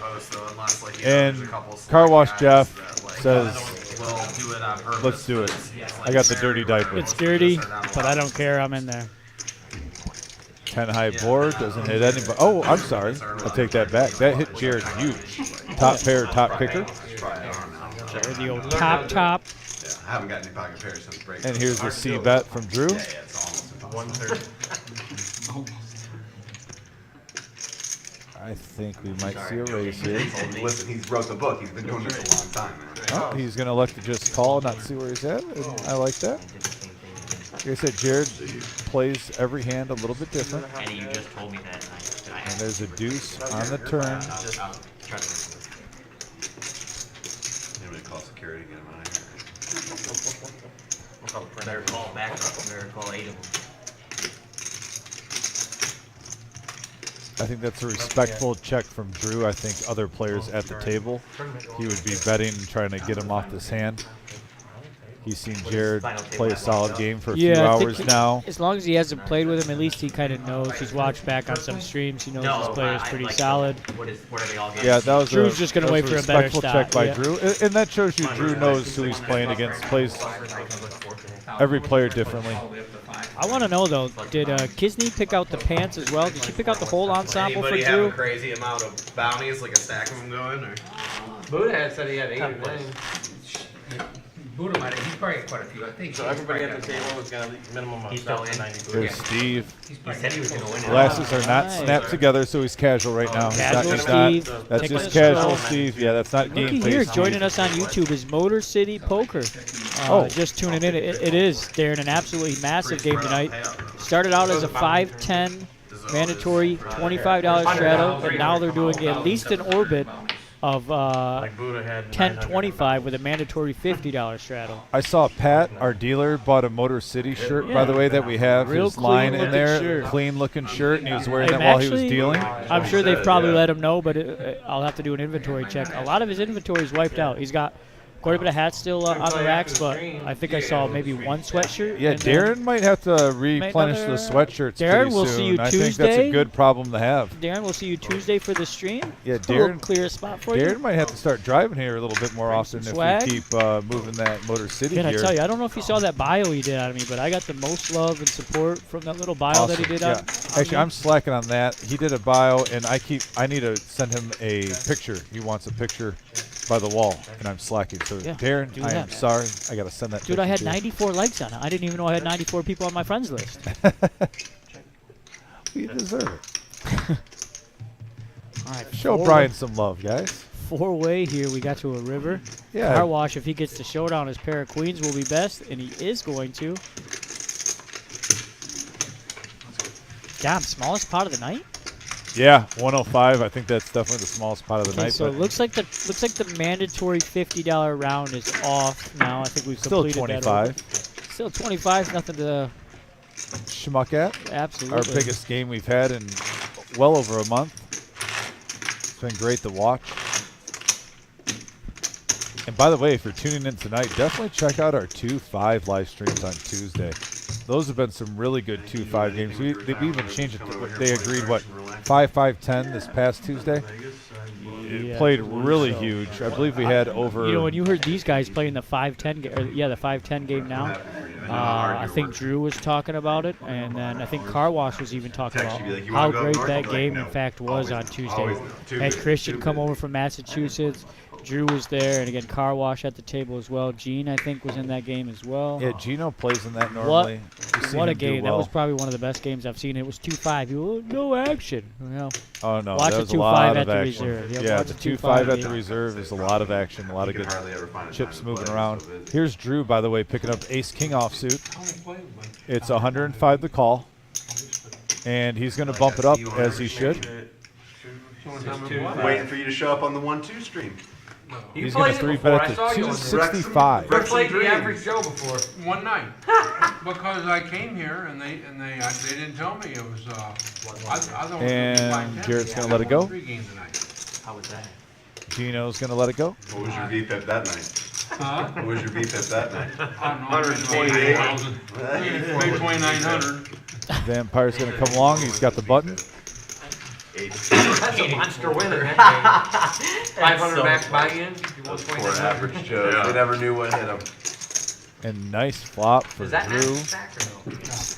And Car Wash Jeff says, let's do it. I got the dirty diaper. It's dirty, but I don't care. I'm in there. 10 high board, doesn't hit anybody. Oh, I'm sorry. I'll take that back. That hit Jared huge. Top pair, top picker. Jared, the old top. I haven't got any pocket pairs since break. And here's the C bet from Drew. Yeah, it's almost 1/3. I think we might see a raise here. Listen, he's wrote the book. He's been doing this a long time, man. Oh, he's going to elect to just call, not see where he's at. And I like that. Like I said, Jared plays every hand a little bit different. And you just told me that. And there's a deuce on the turn. Anybody call security, get him out of here. Better call back up. Better call 8 of them. I think that's a respectful check from Drew. I think other players at the table, he would be betting and trying to get him off this hand. He's seen Jared play a solid game for a few hours now. As long as he hasn't played with him, at least he kind of knows. He's watched back on some streams. He knows his player is pretty solid. What are they all getting? Yeah, that was Drew's just going to wait for a better respectful stop. check by Drew. And that shows you Drew knows who he's playing against, plays every player differently. I want to know, though, did Kisney pick out the pants as well? Did she pick out the whole ensemble Anybody for have Drew? a crazy amount of bounties, like a stack of them going? Or? Buddha had said he had 8 or 9. Buddha might have, he's probably got quite a few. I think So everybody at the table was going to minimum of He's still 790. There's Steve. He said he was going to win it. Glasses are not Nice. snapped together, so he's casual right now. Casual He's not, Steve. that's Taking just a casual stroll. Steve. Yeah, that's not game Looky face here, Steve. joining us on YouTube is Motor City Poker. Just tuning in. It is. They're in an absolutely massive game tonight. Started out as a 5-10 mandatory $25 straddle, and now they're doing at least an orbit of Buddha had 10.25 with a mandatory $50 straddle. I saw Pat, our dealer, bought a Motor City shirt, by Yeah. the way, that we have. Real His line in clean-looking there, shirt. clean-looking shirt, and he was wearing And that while he was actually, dealing. I'm sure they've probably let him know, but I'll have to do an inventory check. A lot of his inventory is wiped out. He's got Quite a bit of hats still on the racks, but I think I saw maybe one sweatshirt. Yeah, Darren might have to replenish the sweatshirts Darren, pretty we'll soon. see you I Tuesday. think that's a good problem to have. Darren, we'll see you Tuesday for the stream. Yeah, Put a little Darren. clear spot for you. Darren might have to start driving here a little bit more often if swag. we keep moving that Motor City Can I gear. tell you, I don't know if you saw that bio he did on me, but I got the most love and support from that little bio that he did on Actually, me. I'm slacking on that. He did a bio, and I need to send him a picture. He wants a picture by the wall, and I'm slacking. So, Yeah, Darren, do I am that. sorry. I got to send that Dude, picture I had to you. 94 likes on it. I didn't even know I had 94 people on my friends list. You deserve it. All right, Show Brian some love, guys. Four-way here. We got to a river. Yeah. Car wash, if he gets the showdown, his pair of queens will be best, and he is going to. Damn, smallest pot of the night? Yeah, 105. I think that's definitely the smallest pot of the Okay, night. so but it looks like the mandatory $50 round is off now. I think we've still completed 25. that. Still 25, nothing to schmuck at. Absolutely. Our biggest game we've had in well over a month. It's been great to watch. And by the way, if you're tuning in tonight, definitely check out our 2-5 live streams on Tuesday. Those have been some really good 2-5 games. We even changed it to what they agreed, 5-5-10 this past Tuesday. It played really huge. I believe we had over. You know, when you heard these guys playing the 5-10 game, the 5-10 game now, I think Drew was talking about it, and then I think Car Wash was even talking about how great that game, in fact, was on Tuesday. Had Christian come over from Massachusetts. Drew was there, and again, Car Wash at the table as well. Gene, I think, was in that game as well. Yeah, Gino plays in that normally. What a game. That was probably one of the best games I've seen. It was 2-5. No action. Well, oh, no. Watch that the was a lot at of the action. reserve. Yep, yeah, watch the the 2-5 at the game. reserve is a lot of action, a lot of good chips moving around. Here's Drew, by the way, picking up ace-king offsuit. It's 105 the call, and he's going to bump it up as he should. Waiting for you to show up on the 1-2 stream. He's going to 3-bet at the 265. I played the average Joe before. One night. Because I came here and they didn't tell me it was And Garrett's going to let it go. How was that? Gino's going to let it go. What was your VPIP that night? Huh? What was your VPIP that night? 128,000. Maybe 2,900. Vampire's going to come along. He's got the button. That's a monster winner. 500 max buy-in. Poor average Joe. They never knew what hit him. And nice flop for Drew.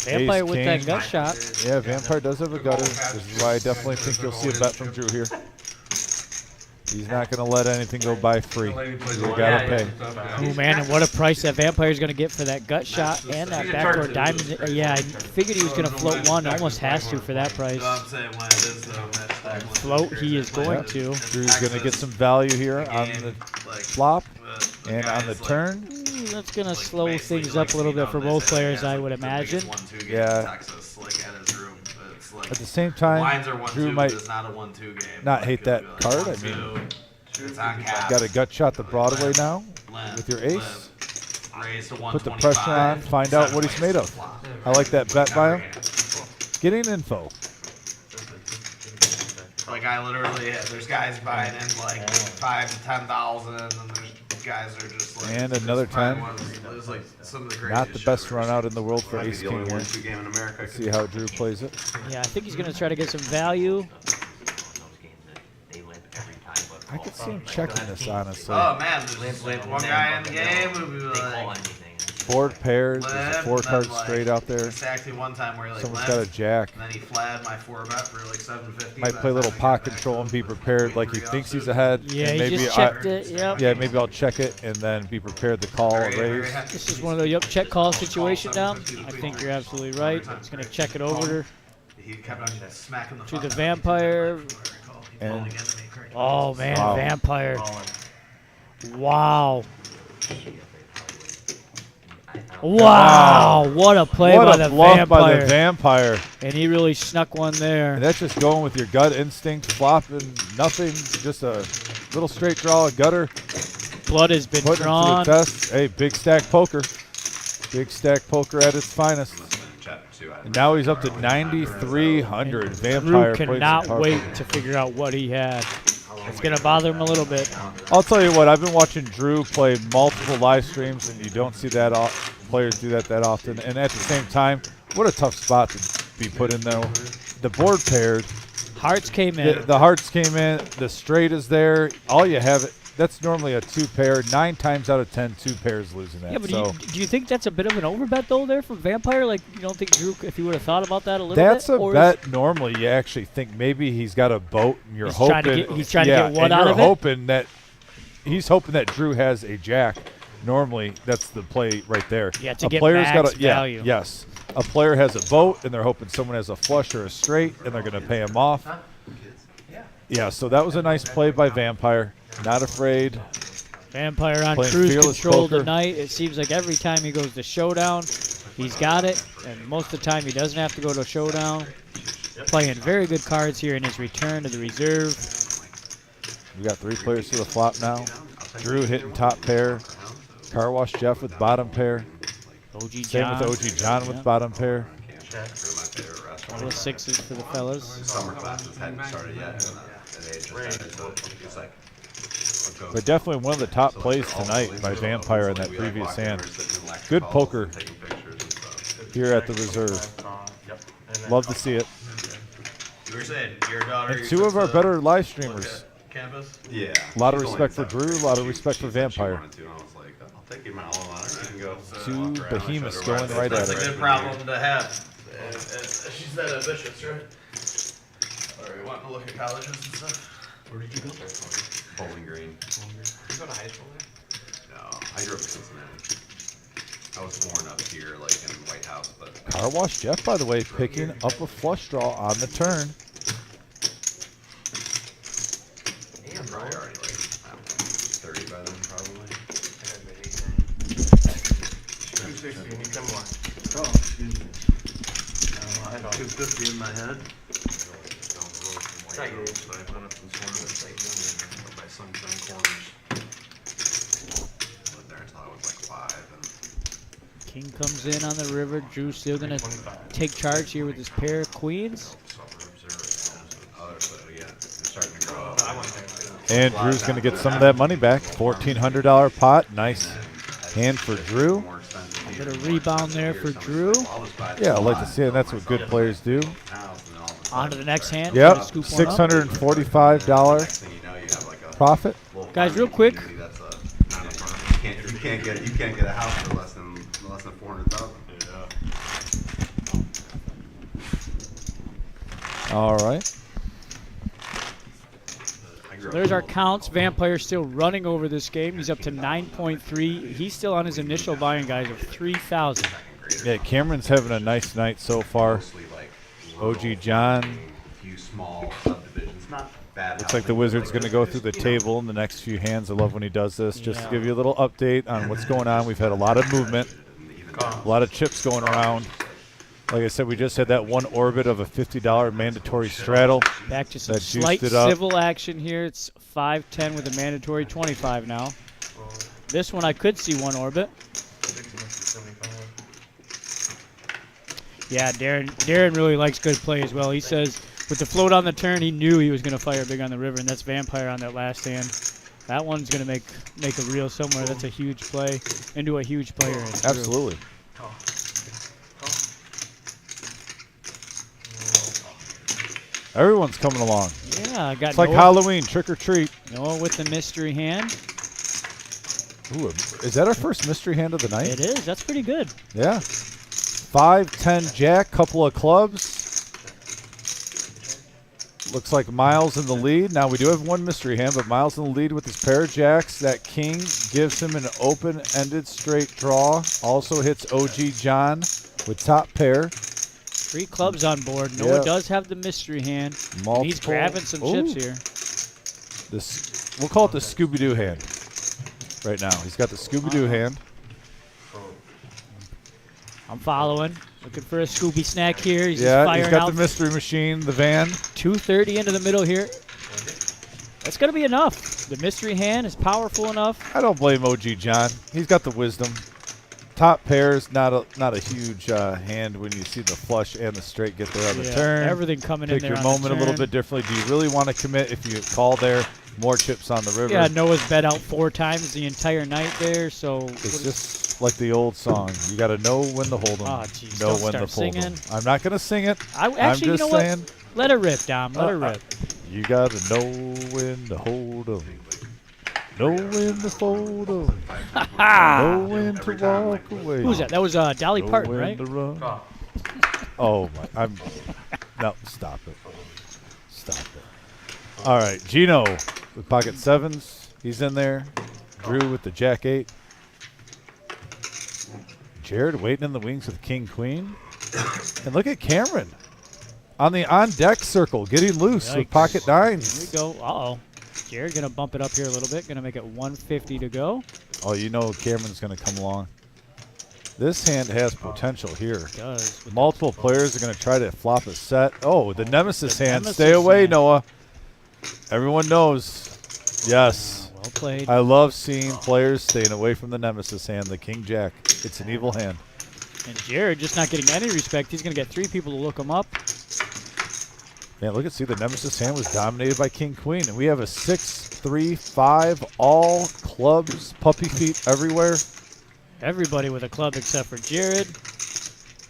Vampire with that gut shot. Yeah, Vampire does have a gutter. This is why I definitely think you'll see a bet from Drew here. He's not going to let anything go by free. You got to pay. Oh, man, and what a price that Vampire's going to get for that gut shot and that backdoor diamond. Yeah, I figured he was going to float one. Almost has to for that price. Float, he is going to. Drew's going to get some value here on the flop and on the turn. That's going to slow things up a little bit for both players, I would imagine. Yeah. At the same time, Drew might not hate that card. I mean, got a gut shot the Broadway now with your ace. Put the pressure on, find out what he's made of. I like that bet by him. Getting info. Like I literally, there's guys buying in like 5,000 to 10,000, and then there's guys that are just like. And another 10. It was like some of the Not the best run out in the world for Ace King here. Game in America. Let's see how Drew plays it. Yeah, I think he's going to try to get some value. I could see him checking this, honestly. Oh man, there's one guy in the game who would be like. Board pairs, there's a 4-card straight out there. It's actually one time where he like Someone's got a jack. And then he flagged my 4-bet for like 750. Might play a little pot control and be prepared, like he thinks he's ahead. Yeah, and he just checked it, yep. Yeah, maybe I'll check it and then be prepared to call a raise. This is one of the check call situation now. I think you're absolutely right. He's going to check it over to the Vampire. And oh, man, Vampire. Wow. Wow, what a play what by a the bluff Vampire. by the Vampire. And he really snuck one there. And that's just going with your gut instinct, flopping nothing, just a little straight draw, a gutter. Blood has been Putting drawn. it to the test. Hey, big stack poker. Big stack poker at its finest. And now he's up to 9,300. Vampire Drew plays cannot the wait to figure out what he had. It's going to bother him a little bit. I'll tell you what, I've been watching Drew play multiple live streams, and you don't see that players do that often. And at the same time, what a tough spot to be put in, though. The board paired. Hearts came in. The hearts came in. The straight is there. All you have, that's normally a 2-pair. 9 times out of 10, 2 pairs losing that. Yeah, but do you think that's a bit of an overbet, though, there from Vampire? Like, you don't think Drew, if he would have thought about that a little bit? That's a bet. Normally, you actually think maybe he's got a boat, and you're hoping. He's trying to get what out of it? He's hoping that Drew has a jack. Normally, that's the play right there. Yeah, to get max value. Yes. A player has a boat, and they're hoping someone has a flush or a straight, and they're going to pay him off. Yeah, so that was a nice play by Vampire. Not afraid. Vampire on cruise control tonight. It seems like every time he goes to showdown, he's got it, and most of the time he doesn't have to go to showdown. Playing very good cards here in his return to the reserve. We got 3 players to the flop now. Drew hitting top pair. Car Wash Jeff with bottom pair. OG John. Same with OG John with bottom pair. All the 6s for the fellas. Summer classes hadn't started yet. But definitely one of the top plays tonight by Vampire in that previous hand. Good poker here at the reserve. Love to see it. You were saying your daughter. And 2 of our better live streamers. Campus? Yeah. A lot of respect for Drew, a lot of respect for Vampire. I'll take you my alma mater. You can go. 2 behemoths going right at it. That's a good problem to have. She's that ambitious, right? Are you wanting to look at colleges and stuff? Where did you go? Bowling Green. You go to high school there? No, I grew up in Cincinnati. I was born up here, like in White House, but. Car Wash Jeff, by the way, picking up a flush draw on the turn. Damn, probably already like, I don't know, 30 by then, probably. 260, you need 10 more. Oh, excuse me. I had 250 in my head. Try your So I went up to the corner by Sunshine Corners. I lived there until I was like 5. And King comes in on the river. Drew's still going to take charge here with his pair of queens. And Drew's going to get some of that money back. $1,400 pot. Nice hand for Drew. A bit of rebound there for Drew. Yeah, I like to see it. That's what good players do. On to the next hand. Yep, $645 profit. Guys, real quick. You can't get a house for less than 400,000. All right. So there's our counts. Vampire still running over this game. He's up to 9.3. He's still on his initial buying, guys, of 3,000. Yeah, Cameron's having a nice night so far. OG John. Looks like the Wizard's going to go through the table in the next few hands. I love when he does this. Just to give you a little update on what's going on. We've had a lot of movement, a lot of chips going around. Like I said, we just had that one orbit of a $50 mandatory straddle. Back to some slight civil action here. It's 5-10 with a mandatory 25 now. This one I could see one orbit. Yeah, Darren really likes good play as well. He says with the float on the turn, he knew he was going to fire big on the river, and that's Vampire on that last hand. That one's going to make a reel somewhere. That's a huge play into a huge player. Absolutely. Everyone's coming along. Yeah, I got it's like Halloween, trick or treat. Noah with the mystery hand. Ooh, is that our first mystery hand of the night? It is. That's pretty good. Yeah. 5-10 jack, couple of clubs. Looks like Miles in the lead. Now we do have one mystery hand, but Miles in the lead with his pair of jacks. That king gives him an open-ended straight draw. Also hits OG John with top pair. 3 clubs on board. Noah does have the mystery hand. He's grabbing some chips here. We'll call it the Scooby-Doo hand right now. He's got the Scooby-Doo hand. I'm following. Looking for a Scooby snack here. He's yeah, just firing he's got out the mystery machine, the van. 230 into the middle here. That's going to be enough. The mystery hand is powerful enough. I don't blame OG John. He's got the wisdom. Top pairs, not a huge hand when you see the flush and the straight get there on the turn. Everything coming in there Take your on moment the a little turn. bit differently. Do you really want to commit if you call there? More chips on the river. Yeah, Noah's bet out 4 times the entire night there, so it's just like the old song. You got to know when to hold 'em, oh, geez, know don't when to start fold 'em. singing. I'm not going to sing it. Actually, I'm just you know saying. what? Let her rip, Dom. Let her rip. You got to know when to hold 'em. Know when to fold 'em. Know when to walk away. Who's that? That was Dolly Know Parton, when right? to run. Oh, my. No, stop it. Stop it. All right, Gino with pocket 7s. He's in there. Drew with the Jack 8. Jared waiting in the wings with King Queen. And look at Cameron on the on-deck circle, getting loose with pocket 9s. Here we go. Uh-oh. Jared going to bump it up here a little bit. Going to make it 150 to go. Oh, you know Cameron's going to come along. This hand has potential here. It does. Multiple players are going to try to flop a set. Oh, the Nemesis hand. Stay away, Noah. Everyone knows. Yes. Well played. I love seeing players staying away from the Nemesis hand, the King Jack. It's an evil hand. And Jared just not getting any respect. He's going to get 3 people to look him up. Yeah, look at see the Nemesis hand was dominated by King Queen, and we have a 6-3-5, all clubs, puppy feet everywhere. Everybody with a club except for Jared.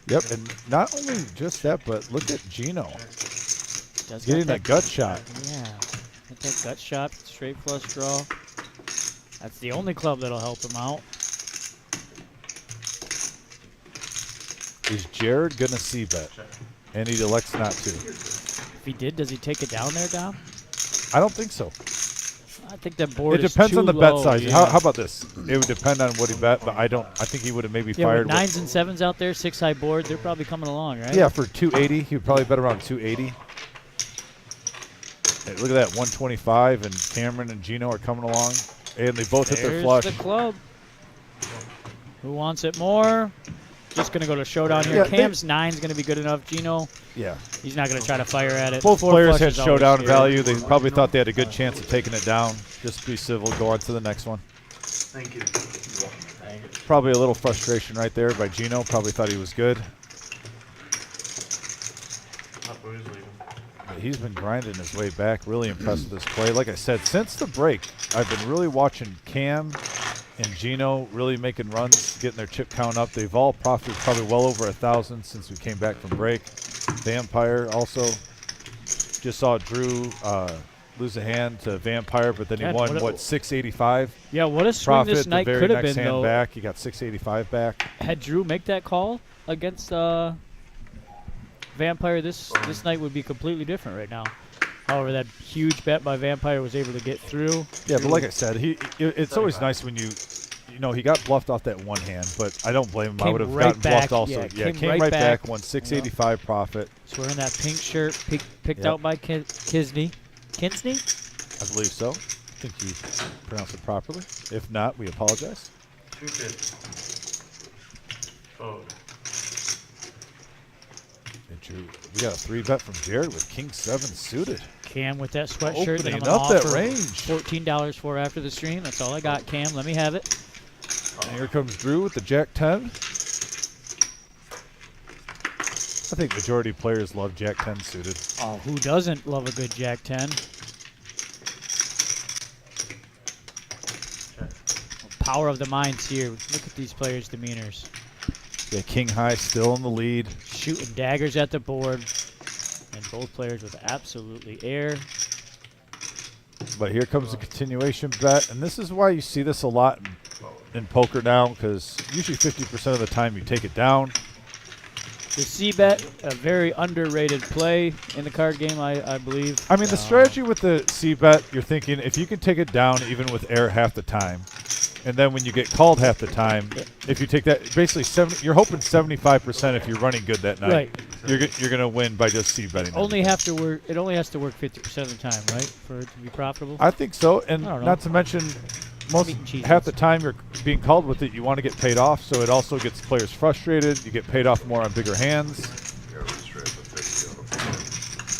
Yep, and not only just that, but look at Gino Does getting got that gut shot. Yeah, get that gut shot, straight flush draw. That's the only club that'll help him out. Is Jared gonna see bet? And he elects not to. If he did, does he take it down there, Dom? I don't think so. I think that board It depends on the bet low, size. yeah. How about this? It would depend on what he bet, but I think he would have maybe fired. With 9s and 7s out there, 6-high board, they're probably coming along, right? Yeah, for 280, he would probably bet around 280. Hey, look at that, 125, and Cameron and Gino are coming along, and they both hit their flush. There's the club. Who wants it more? Just going to go to showdown here. Yeah, Cam's 9's going to be good enough. Gino, yeah, he's not going to try to fire at it. both 4 players flush had is always showdown scary. value. They probably thought they had a good chance of taking it down. Just be civil, go on to the next one. Thank you. Probably a little frustration right there by Gino. Probably thought he was good. But he's been grinding his way back. Really impressed with this play. Like I said, since the break, I've been really watching Cam and Gino really making runs, getting their chip count up. They've all profited probably well over 1,000 since we came back from break. Vampire also. Just saw Drew lose a hand to Vampire, but then he won, what, 685? Yeah, what a swing Profit this night the very could have next been, hand though. back. He got 685 back. Had Drew make that call against Vampire, this night would be completely different right now. However, that huge bet by Vampire was able to get through. Yeah, but like I said, it's always nice when you know, he got bluffed off that one hand, but I don't blame him. I would have gotten bluffed also. Yeah, came right back, won 685 profit. He's wearing that pink shirt picked out by Kisney. Kinsney? I believe so. I think you pronounced it properly. If not, we apologize. 250. Oh. We got a 3-bet from Jared with King 7 suited. Cam with that sweatshirt that I'm Opening gonna up that offer range. $14 for after the stream. That's all I got, Cam. Let me have it. And here comes Drew with the Jack 10. I think majority of players love Jack 10 suited. Oh, who doesn't love a good Jack 10? Power of the minds here. Look at these players' demeanors. Yeah, King High still in the lead. Shooting daggers at the board. And both players with absolutely air. But here comes the continuation bet. And this is why you see this a lot in poker now, because usually 50% of the time you take it down. The C-bet, a very underrated play in the card game, I believe. I mean, the strategy with the C-bet, you're thinking if you can take it down even with air half the time, and then when you get called half the time, if you take that, basically you're hoping 75% if you're running good that night. Right. You're going to win by just C-betting. It only has to work 50% of the time, right, for it to be profitable? I think so, and I don't know. not to mention half the time you're being called with it, you want to get paid off, so it also gets players frustrated. You get paid off more on bigger hands.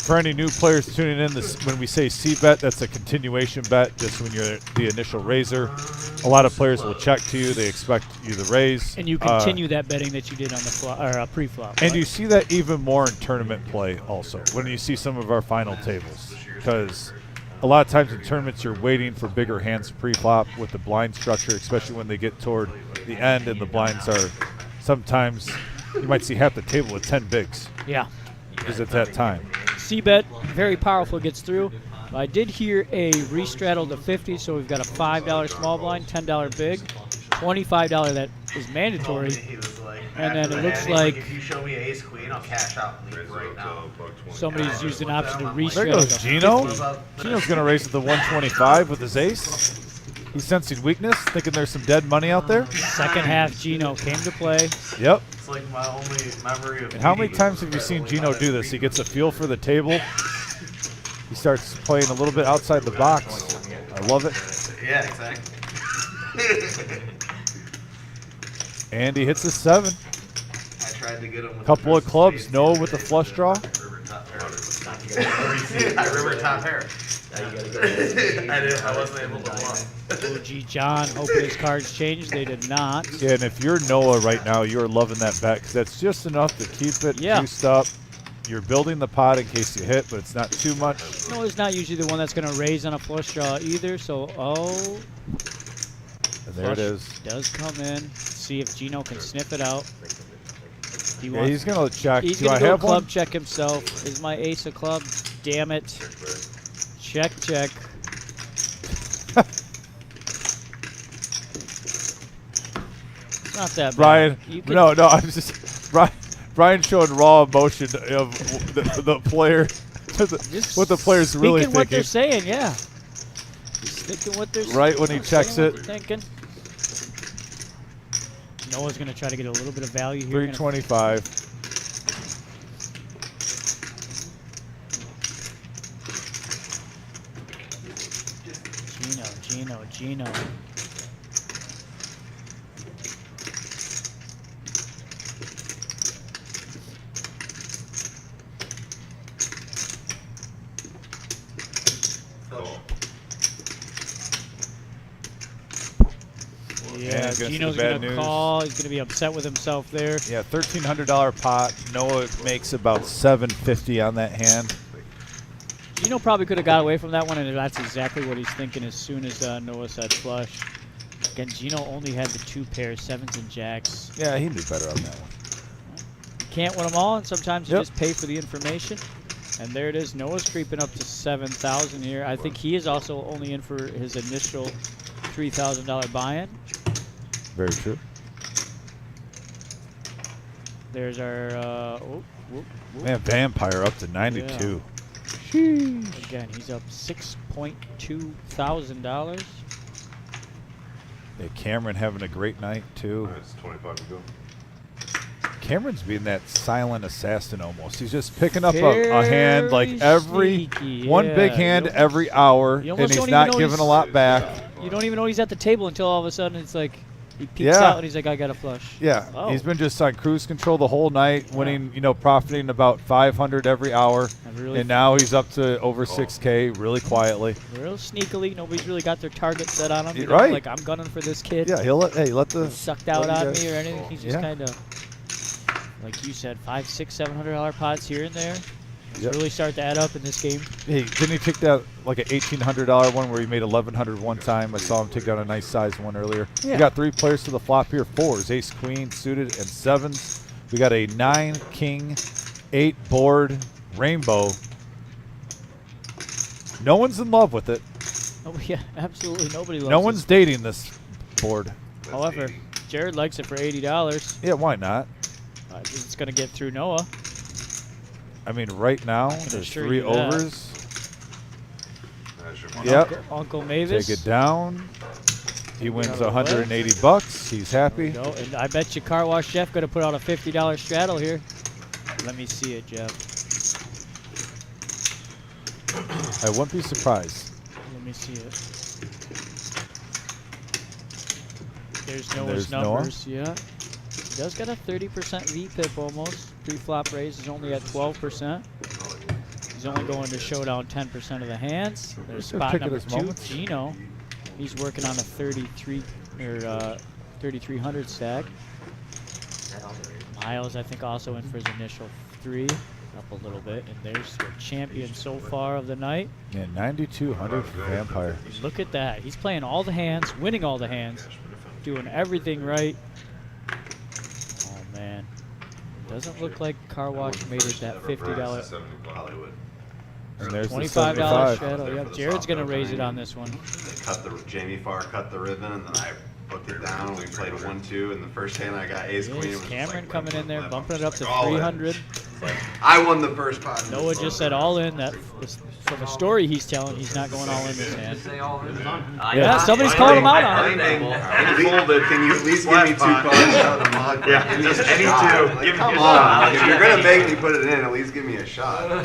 For any new players tuning in, when we say C-bet, that's a continuation bet, just when you're the initial raiser. A lot of players will check to you. They expect you to raise. And you continue that betting that you did on the pre-flop. And right? you see that even more in tournament play also, when you see some of our final tables. Because a lot of times in tournaments you're waiting for bigger hands pre-flop with the blind structure, especially when they get toward the end and the blinds are sometimes you might see half the table with 10 bigs. Yeah. Because at that time. C-bet, very powerful, gets through. I did hear a re-straddle to 50, so we've got a $5 small blind, $10 big, $25 that is mandatory. He was like, and then it looks like like if you show me ace queen, I'll cash out and leave right now. somebody's used an option to There re-straddle. goes Gino. Gino's going to raise it to 125 with his ace. He's sensing weakness, thinking there's some dead money out there. Second half, Gino came to play. Yep. It's like my only memory of. And how many times have you seen Gino do this? He gets a feel for the table. He starts playing a little bit outside the box. I love it. Yeah, exactly. And he hits a 7. I tried to get him with Couple of clubs, Noah with the flush draw. I river top pair. I wasn't able to block. OG John, hoping his cards changed. They did not. Yeah, and if you're Noah right now, you're loving that bet because that's just enough to keep it juiced up. You're building the pot in case you hit, but it's not too much. Noah's not usually the one that's going to raise on a flush draw either, so And there it is. Does come in. See if Gino can sniff it out. Yeah, he's going to check. He's Do going I to go have club one? check himself. Is my ace a club? Damn it. Check, check. Not that bad. Brian, You can- no, I'm just Brian showing raw emotion of the player, what the player's really Thinking what they're thinking. saying, yeah. Just thinking what they're Right when he checks saying, what it. they're thinking. Noah's going to try to get a little bit of value here. 325. Gino. Yeah, Gino's going to call. He's going to be upset with himself there. Yeah, $1,300 pot. Noah makes about $750 on that hand. Gino probably could have got away from that one, and that's exactly what he's thinking as soon as Noah said flush. Again, Gino only had the 2 pairs, 7s and jacks. Yeah, he'd be better on that one. You can't win them all, and sometimes you just pay for the information. And there it is. Noah's creeping up to 7,000 here. I think he is also only in for his initial $3,000 buy-in. Very true. There's our Man, Vampire up to 92. Again, he's up $6.2 thousand. Yeah, Cameron having a great night too. It's 25 to go. Cameron's being that silent assassin almost. He's just picking up a hand like every sneaky, one big hand every hour, and he's not giving a lot back. You don't even know he's at the table until all of a sudden it's like he peeks out and he's like, I got a flush. Yeah, he's been just on cruise control the whole night, winning, profiting about 500 every hour, and now he's up to over 6K really quietly. Real sneakily, nobody's really got their target set on him. You know, Right. like, I'm gunning for this kid. Yeah, he'll let the sucked out on me or anything. He's just kind of, like you said, $500, $600, $700 pots here and there. It's really start to add up in this game. Hey, didn't he take that like an $1,800 one where he made $1,100 one time? I saw him take down a nice size one earlier. Yeah. We got 3 players to the flop here: 4s, ace, queen, suited, and 7s. We got a 9, king, 8 board rainbow. No one's in love with it. Oh yeah, absolutely nobody loves No one's dating this board. However, Jared likes it for $80. Yeah, why not? It's going to get through Noah. I mean, right now, there's assure 3 you that. overs. And Yep. Uncle Mavis. Take it down. He wins Out of the way. $180. He's happy. No, and I bet you Car Wash Jeff going to put out a $50 straddle here. Let me see it, Jeff. I wouldn't be surprised. Let me see it. There's And Noah's there's Noah. numbers. Yeah. He does got a 30% VPIP almost. Pre-flop raise is only at 12%. He's only going to showdown 10% of the hands. There's spot pick at number his 2, moments. Gino. He's working on a 3,300 stack. Miles, I think, also in for his initial 3. Up a little bit, and there's your champion so far of the night. Yeah, 9,200 for Vampire. Look at that. He's playing all the hands, winning all the hands, doing everything right. Oh, man. Doesn't look like Car Wash made it that $50. Hollywood. And there's the $25 $75. shadow. Yep, Jared's going to raise it on this one. Jamie Farr cut the ribbon, and then I booked it down. We played 1-2, and the first hand I got ace queen. Cameron coming in there, bumping it up to 300. I won the first pot. Noah just said all in. That from the story he's telling, he's not going all in this hand. Yeah, somebody's calling him out on it. Can you at least give me 2 cards out of the mug? Yeah, just any 2. Give me Come a on, shot. if you're gonna make me put it in, at least give me a shot.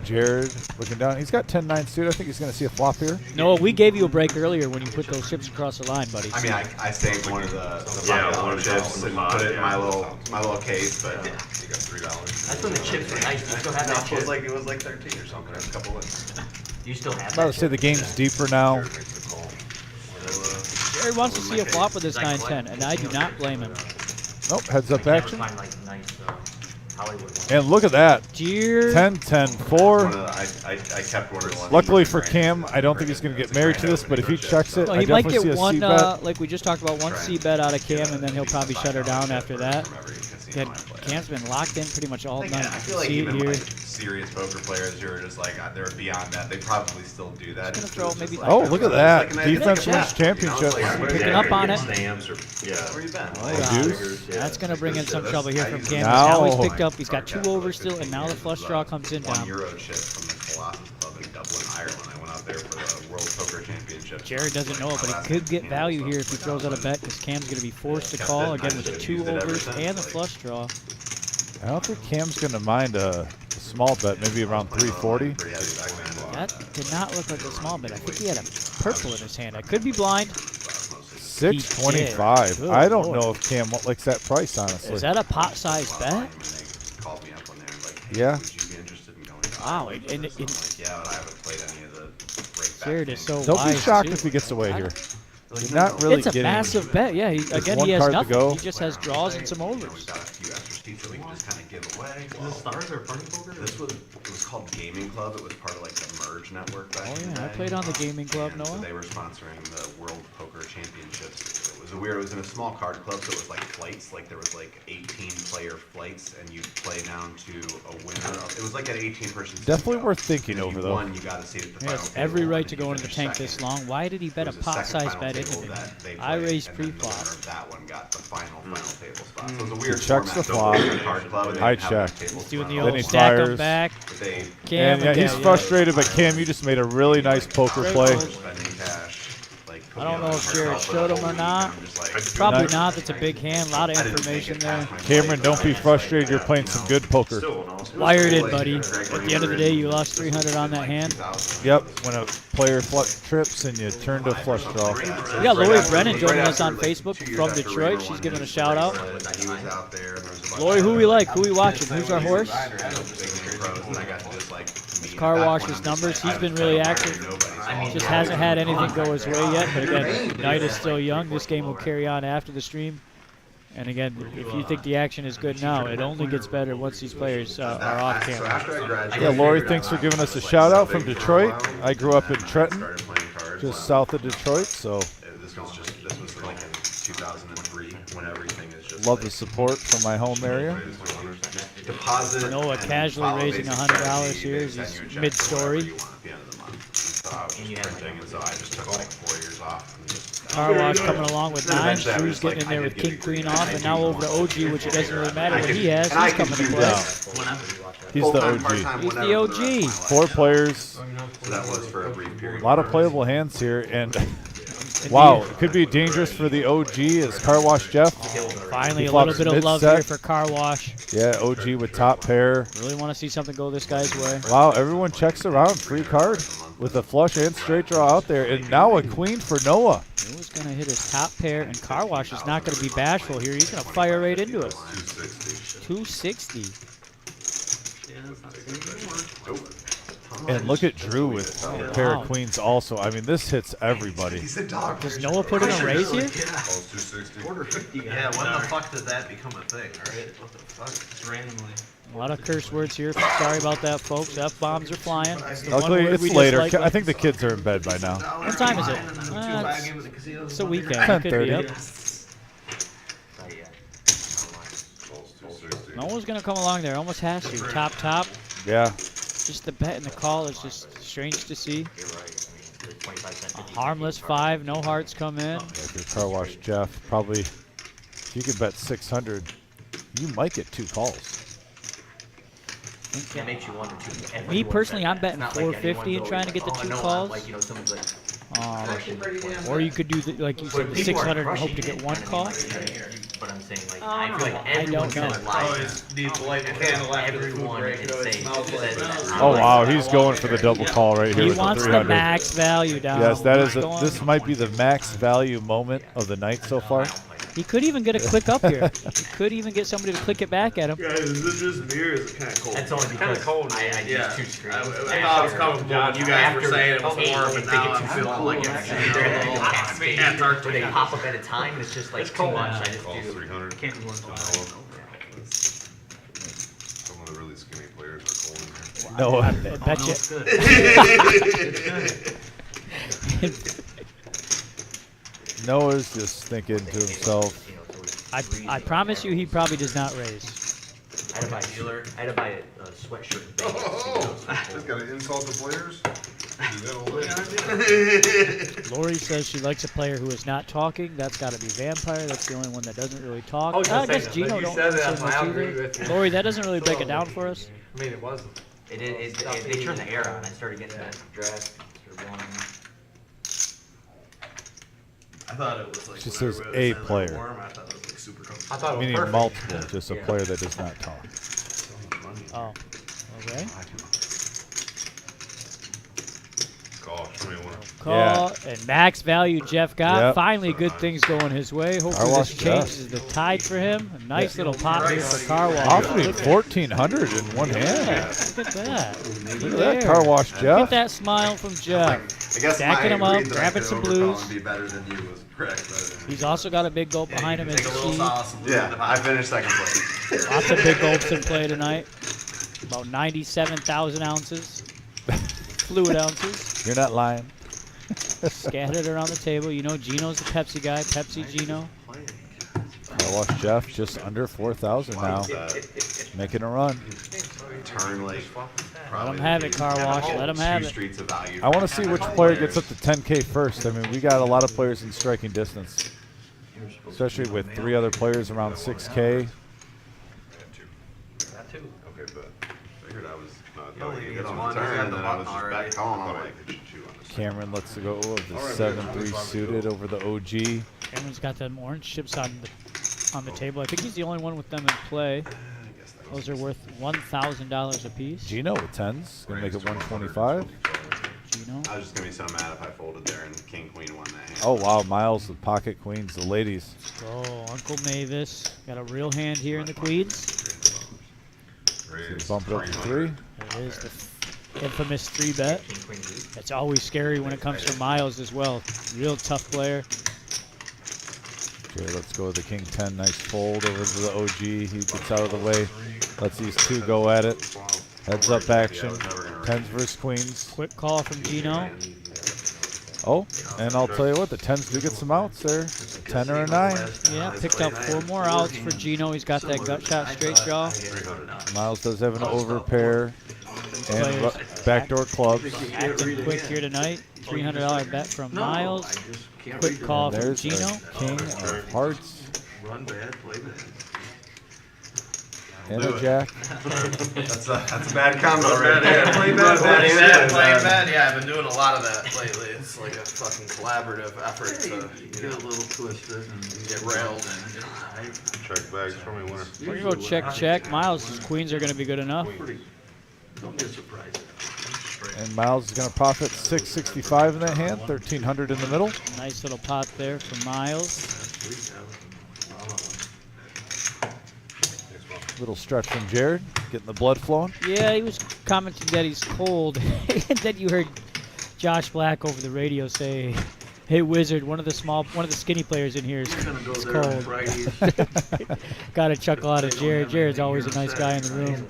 Jared looking down. He's got 10-9 suit. I think he's going to see a flop here. Noah, we gave you a break earlier when you put those chips across the line, buddy. I mean, I saved one of the $5 chips and put it in my little case, but you got $3. That's when the chips were nice. You still have that chip? It was like 13 or something. A couple wins. You still have I'm that about to say the game's deeper now. Jared wants to see a flop with this 9-10, and I do not blame him. Nope, heads up action. Find, like, nice, Hollywood. And look at that. Dear 10-10-4. I kept one of the Luckily for Cam, I don't think he's going to get married to this, but if he checks it, well, I he might definitely get see a one, C-bet. like we just talked about, one C-bet out of Cam, and then he'll probably shut her down after that. Again, Cam's been locked in pretty much all night. I feel like See it even here. like serious poker players who are just like they're beyond that. They probably still do that. Just gonna throw maybe Oh, look at that. Defense Yeah. wins championship. Picking up on it. Stamps or, Where you been? Oh, Deuce. That's going to bring in some trouble here from Cam. Now- Now he's picked up. He's got 2 overs still, and now the flush draw comes in down. €1 chip from the Colossus Club in Dublin, Ireland. I went out there for the World Poker Championship. Jared doesn't know it, but he could get value here if he throws out a bet, because Cam's going to be forced to call again with the 2 overs and the flush draw. I don't think Cam's going to mind a small bet, maybe around 340. That did not look like a small bet. I think he had a purple in his hand. I could be blind. 625. Good I don't Lord. know if Cam likes that price, honestly. Is that a pot-sized bet? Called me up on there and like, Yeah. would you be interested in going? Wow, I'm like, yeah, but I haven't played any of the break back Jared is so Don't be wise, shocked too. if he gets away here. You're not really It's a getting massive bet. Yeah, again, one he has card to nothing. go. He just has draws and some overs. We got a few extra seats that we can just kind of give away. Is this Stars or Party Poker? It was called Gaming Club. It was part of like the Merge network back Oh, in the yeah, I day. played on the Gaming Club, And so Noah. they were sponsoring the World Poker Championships. It was in a small card club, so it was like flights. Like there was like 18-player flights, and you play down to a winner. It was like an 18-person. Definitely worth thinking If over, you though. won, you got to see it. He has every right to go into the tank this long. Why did he bet a pot-sized bet into me? I raised pre-flop. That one got the final table spot. So it was a weird checks the format. flop. So card club, and they I didn't have check. that table He's doing the spot. Then old he stack fires. him back. But they Cam And yeah, he's again, frustrated, but Cam, you just made a really nice poker play. spending cash. Like, I don't know if Jared showed him or not. Probably not. That's a big hand. A lot of information there. Cameron, don't be frustrated. You're playing some good poker. Wired in, buddy. At the end of the day, you lost 300 on that hand. Yep, when a player trips and you turn to a flush draw. We got Lori Brennan joining us on Facebook from Detroit. She's giving a shout out. Lori, who we like? Who we watching? Who's our horse? Car Wash's numbers. He's been really active. Just hasn't had anything go his way yet. But again, night is still young. This game will carry on after the stream. And again, if you think the action is good now, it only gets better once these players are off camera. Yeah, Lori, thanks for giving us a shout out from Detroit. I grew up in Trenton, just south of Detroit, so This was like in 2003 when everything is just. love the support from my home area. Deposit. Noah casually raising $100 here as he's mid-story. And you have and so I just took like 4 years off. Car Wash coming along with 9. Drew's getting in there with King Queen off, and now over to OG, which it doesn't really matter what he has. He's coming to play. He's the OG. He's the OG. 4 players, So that was for a brief period. a lot of playable hands here, and wow, it could be dangerous for the OG as Car Wash Jeff. Finally, He a little flops bit of love mid-set. here for Car Wash. Yeah, OG with top pair. Really want to see something go this guy's way. Wow, everyone checks around. Free card with a flush and straight draw out there. And now a queen for Noah. Noah's going to hit his top pair, and Car Wash is not going to be bashful here. He's going to fire right into it. 260. And look at Drew with a pair of queens also. I mean, this hits everybody. Does Noah put in a raise here? Quarter 50. Yeah, when the fuck did that become a thing, right? What the fuck? Just randomly. A lot of curse words here. Sorry about that, folks. F-bombs are flying. Luckily, it's later. I think the kids are in bed by now. What time is it? It's a weekend. It could be up. Noah's going to come along there. Almost has to. Top. Yeah. Just the bet and the call is just strange to see. A harmless 5. No hearts come in. If you're Car Wash Jeff, probably if you could bet 600, you might get 2 calls. That makes you wonder too. Me personally, I'm betting 450 and trying to get the 2 calls. Like, you know, someone's like, or you could do, like you said, the 600 and hope to get 1 call. But I'm saying, like, I feel like everyone says everyone is saying. Oh wow, he's going for the double call right here. He with wants the the max value down. Yes, that is. This might be the max value moment of the night so far. He could even get a click up here. He could even get somebody to click it back at him. Guys, is it just me or is it kind of cold? That's only because I used 2 screens. I thought it was comfortable when you guys were saying it was warm, but now I'm feeling like it's Antarctica. They pop up at a time, and it's just like too much. I just do. 300. Can't do one. Some of the really skinny players are cold in here. No, I bet you. Noah's just thinking to himself. I promise you, he probably does not raise. I had to buy a sweatshirt. Just gotta insult the players. Lori says she likes a player who is not talking. That's got to be Vampire. That's the only one that doesn't really talk. Oh, I guess Gino don't say much either. Lori, that doesn't really break it down for us. I mean, it wasn't. They turned the air on. I started getting that draft. I thought it was like. She says a player. Warm. I thought it was like super comfortable. I thought it was Meaning perfect. multiple, just a player that does not talk. Oh, okay. Call, show me one. Call and max value Jeff got. Yep. Finally, good things going his way. Hopefully, Car Wash this changes the tide for him. A nice little pop here for Car Wash. Offering 1,400 in one hand. Look at that. Look at that, Car Wash Look Jeff. at that smile from Jeff. I guess Stacking my him up, read that I grabbing could some overcall blues. and be better than you was correct. But, He's also got a big gulp behind him in the seed. yeah, I finished second place. Lots of big gulps in play tonight. About 97,000 ounces. Fluid ounces. You're not lying. Scattered around the table. You know Gino's the Pepsi guy. Pepsi Gino. Car Wash Jeff just under 4,000 now. Making a run. Turn like. Let him have it, Car Wash. Let him have it. Streets of value. I want to see which player gets up to 10K first. I mean, we got a lot of players in striking distance, especially with 3 other players around 6K. Got 2. Okay, but figured I was not only going to get get on on turn, turn, and and then then I I was was just just back back calling, calling. I'm I like, could chew on this. Cameron lets go of the 7-3 suited over the OG. Cameron's got them orange chips on the table. I think he's the only one with them in play. Those are worth $1,000 a piece. Gino with 10s. Going to make it 125. Gino. I was just gonna be so mad if I folded there and King Queen won that hand. Oh, wow. Miles with pocket queens. The ladies. Oh, Uncle Mavis. Got a real hand here in the queens. Bump it up to 3. It is the infamous 3-bet. That's always scary when it comes to Miles as well. Real tough player. Okay, let's go with the King 10. Nice fold over to the OG. He gets out of the way. Lets these 2 go at it. Heads up action. 10s versus queens. Quick call from Gino. Oh, and I'll tell you what, the 10s do get some outs there. 10 or a 9. Yeah, picked up 4 more outs for Gino. He's got that gut shot straight draw. Miles does have an overpair and backdoor clubs. Acting quick here tonight. $300 bet from Miles. Quick call from There's Gino. a King of Hearts Run bad, play bad. and a Jack. That's a bad combo right there. Play bad, Play play bad. Yeah, I've been doing a lot of that lately. It's like a fucking collaborative effort to Get a little twisted and get railed. Check bags for me, winner. We're going to go check. Miles' queens are going to be good enough. don't be surprised. And Miles is going to profit 665 in that hand, 1,300 in the middle. Nice little pot there for Miles. Little stretch from Jared, getting the blood flowing. Yeah, he was commenting that he's cold. And then you heard Josh Black over the radio say, "Hey, Wizard, one of the skinny players in here is cold." Got a chuckle out of Jared. Jared's always a nice guy in the room.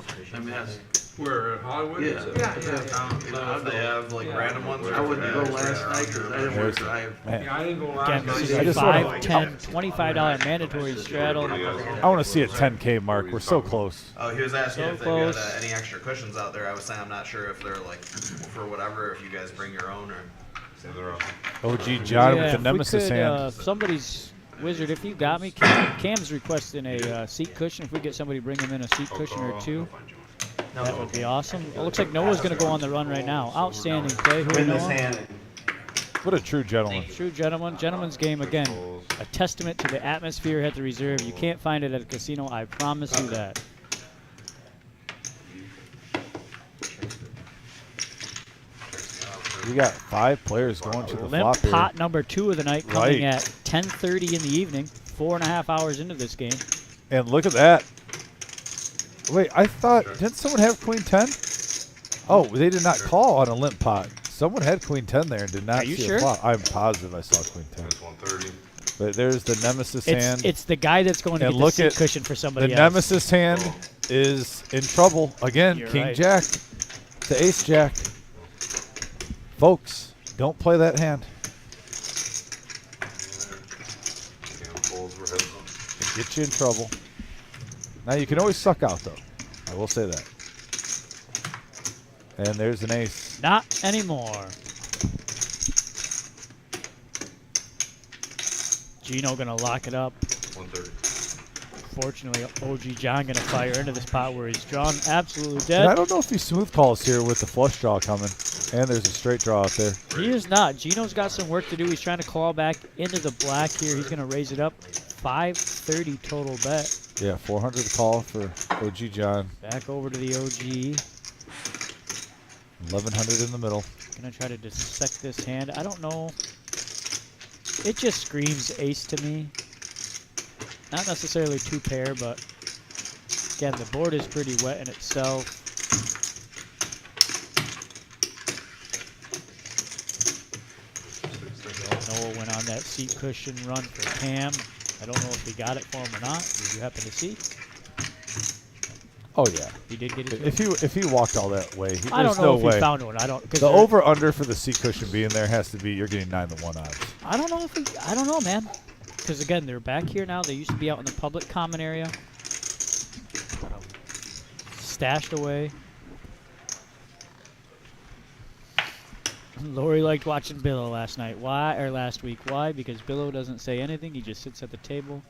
Where, Hollywood? Yeah. They have like random ones. I wouldn't go last night because I didn't want to drive. Yeah, I didn't go last Again, night. this is a $5, $10, $25 mandatory straddle. I want to see a 10K mark. We're so close. Oh, he was asking So if they close. got any extra cushions out there. I was saying I'm not sure if they're like for whatever. If you guys bring your own or. OG John with the if we Nemesis could, hand. Somebody's Wizard, if you got me, Cam's requesting a seat cushion. If we get somebody bring him in a seat cushion or two, that would be awesome. It looks like Noah's going to go on the run right now. Outstanding play. Who Noah? What a true gentleman. True gentleman. Gentleman's game again. A testament to the atmosphere at the reserve. You can't find it at a casino. I promise you that. We got 5 players going to the Limp flop here. pot number 2 of the night coming Right. at 10:30 in the evening. 4.5 hours into this game. And look at that. Wait, I thought, didn't someone have Queen 10? Oh, they did not call on a limp pot. Someone had Queen 10 there and did not Are you see sure? a flop. I'm positive I saw Queen 10. But there's the Nemesis hand. It's the guy that's going to And get the look seat at cushion for somebody the else. Nemesis hand is in trouble. Again, You're King right. Jack to Ace Jack. Folks, don't play that hand. It gets you in trouble. Now you can always suck out though. I will say that. And there's an ace. Not anymore. Gino gonna lock it up. 130. Fortunately, OG John gonna fire into this pot where he's drawn absolutely And dead. I don't know if he smooth calls here with the flush draw coming. And there's a straight draw out there. He is not. Gino's got some work to do. He's trying to claw back into the black here. He's gonna raise it up. 530 total bet. Yeah, 400 call for OG John. Back over to the OG. 1100 in the middle. Gonna try to dissect this hand. I don't know. It just screams ace to me. Not necessarily 2 pair, but again, the board is pretty wet in itself. Noah went on that seat cushion run for Cam. I don't know if he got it for him or not. Did you happen to see? Oh yeah, He did get it. if he walked all that way, I there's don't know no if way. he found one. I don't. 'Cause The they're- over under for the seat cushion being there has to be you're getting 9-1 odds. I don't know if he, I don't know, man. Because again, they're back here now. They used to be out in the public common area, stashed away. Lori liked watching Billo last night. Why? Or last week? Why? Because Billo doesn't say anything. He just sits at the table.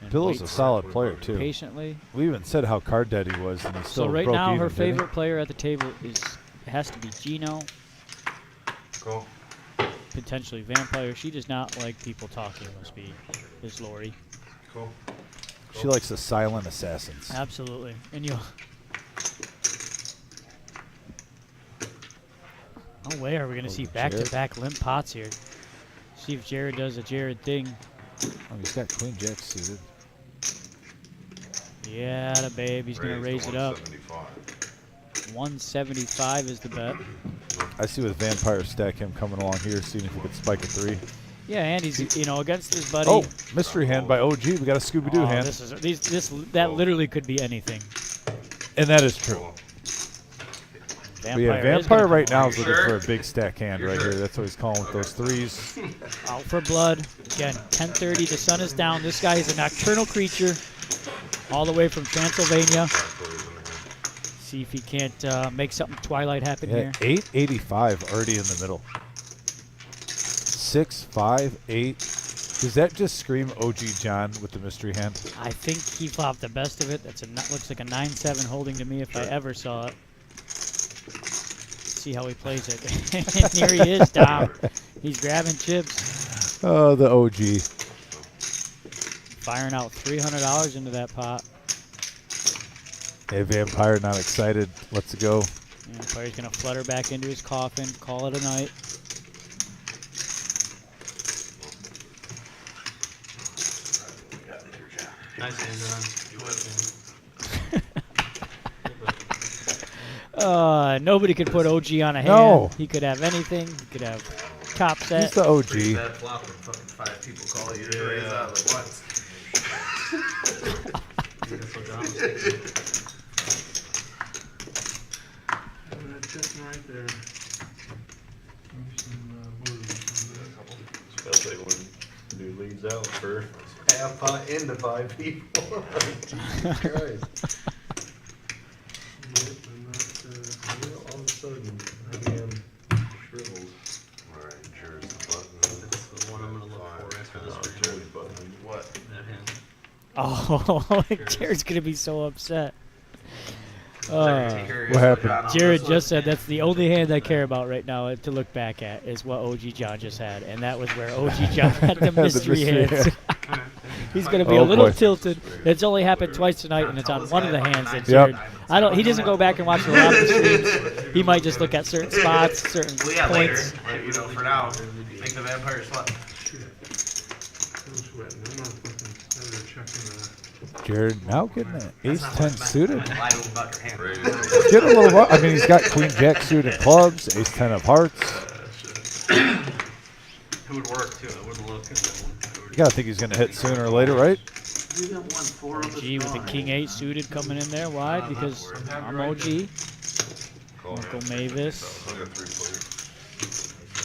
And Bill's a waits solid player too. patiently. We even said how card dead he was, and he still So right broke now, even, her didn't he? favorite player at the table has to be Gino. Cool. Potentially Vampire. She does not like people talking. Must be is Lori. Cool. She likes the silent assassins. Absolutely. And you. No way are we going to see back-to-back limp pots here. See if Jared does a Jared thing. Oh, he's got Queen Jack suited. Yeah, the babe. He's going to raise it up. 175 is the bet. I see with Vampire stack him coming along here, seeing if he could spike a 3. Yeah, and he's against his buddy. Oh, mystery hand by OG. We got a Scooby-Doo hand. That literally could be anything. And that is true. But yeah, Vampire right now is looking for a big stack hand right here. That's what he's calling with those 3s. Out for blood. Again, 10:30. The sun is down. This guy is a nocturnal creature, all the way from Transylvania. See if he can't make something Twilight happen Yeah, here. 885 already in the middle. 6, 5, 8. Does that just scream OG John with the mystery hand? I think he flopped the best of it. Looks like a 9-7 holding to me if I ever saw it. See how he plays it. And here he is, Tom. He's grabbing chips. Oh, the OG. Firing out $300 into that pot. Hey, Vampire not excited. Let's go. Vampire's going to flutter back into his coffin, call it a night. Nice hand, John. Nobody could put OG on a hand. No. He could have anything. He could have top set. He's the OG. Bad flop when fucking 5 people call you to raise out at once. Beautiful job. Chicken right there. Especially when dude leads out for half pot into 5 people. Christ. All of a sudden, again, shrivels. Alright, Jared's the button. That's the one I'm gonna look for after this one. Jared's button. What? That hand. Oh, Jared's gonna be so upset. What happened? Jared just said that's the only hand I care about right now to look back at is what OG John just had, and that was where OG John had the mystery hands. He's gonna be a little tilted. It's only happened twice tonight, and it's on one of the hands that Jared. He doesn't go back and watch a lot of the streams. He might just look at certain spots, certain Well, yeah, points. later. You know, for now, make the vampire slap. Jared now getting an ace-10 suited. Lie to him about your hand. Get a little. I mean, he's got queen-jack suited clubs, ace-10 of hearts. It would work too. I wouldn't look at that one. You gotta think he's gonna hit sooner or later, right? OG with the king-8 suited coming in there. Why? Because I'm OG. Uncle Mavis.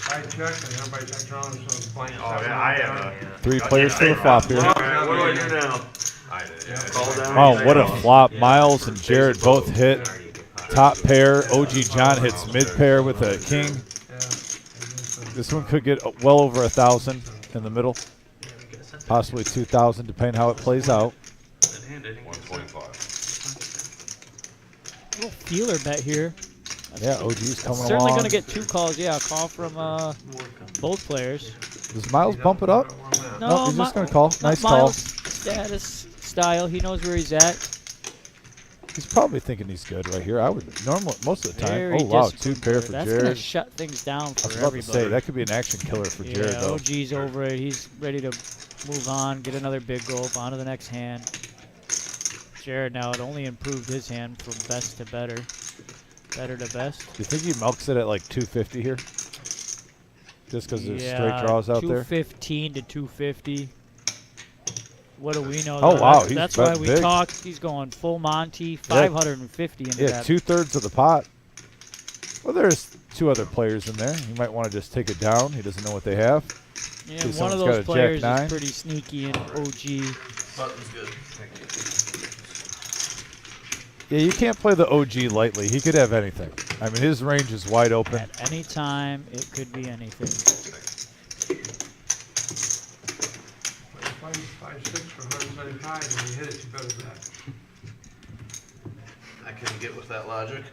I checked and everybody checked around and so playing. Oh, yeah, I have 3 players to the flop here. What do I do now? I did. Call down. Oh, what a flop. Miles and Jared both hit top pair. OG John hits mid pair with a king. This one could get well over 1,000 in the middle. Possibly 2,000 depending how it plays out. 125. Little feeler bet here. Yeah, OG's coming along. Certainly going to get 2 calls. Yeah, a call from both players. Does Miles bump it up? No, he's just going to call. Nice call. Miles' status style. He knows where he's at. He's probably thinking he's good right here. I would normally most of the time. Very Oh wow, 2 disciplined pair player. for That's Jared. going to shut things down for I was about everybody. to say that could be an action killer for Jared Yeah, though. OG's over it. He's ready to move on, get another big gulp, on to the next hand. Jared now had only improved his hand from best to better. Better to best. Do you think he milks it at like 250 here? Just because there's straight draws out there? 215 to 250. What do we know? Oh, wow. That's why we talked. He's going full Monty, 550 into that. Yeah, 2/3 of the pot. Well, there's 2 other players in there. He might want to just take it down. He doesn't know what they have. Yeah, See, one of someone's got a those players Jack 9. is pretty sneaky in OG. Button's good. Thank you. Yeah, you can't play the OG lightly. He could have anything. I mean, his range is wide open. At any time, it could be anything. 5-6 for 175, and you hit it, you better bet. I couldn't get with that logic.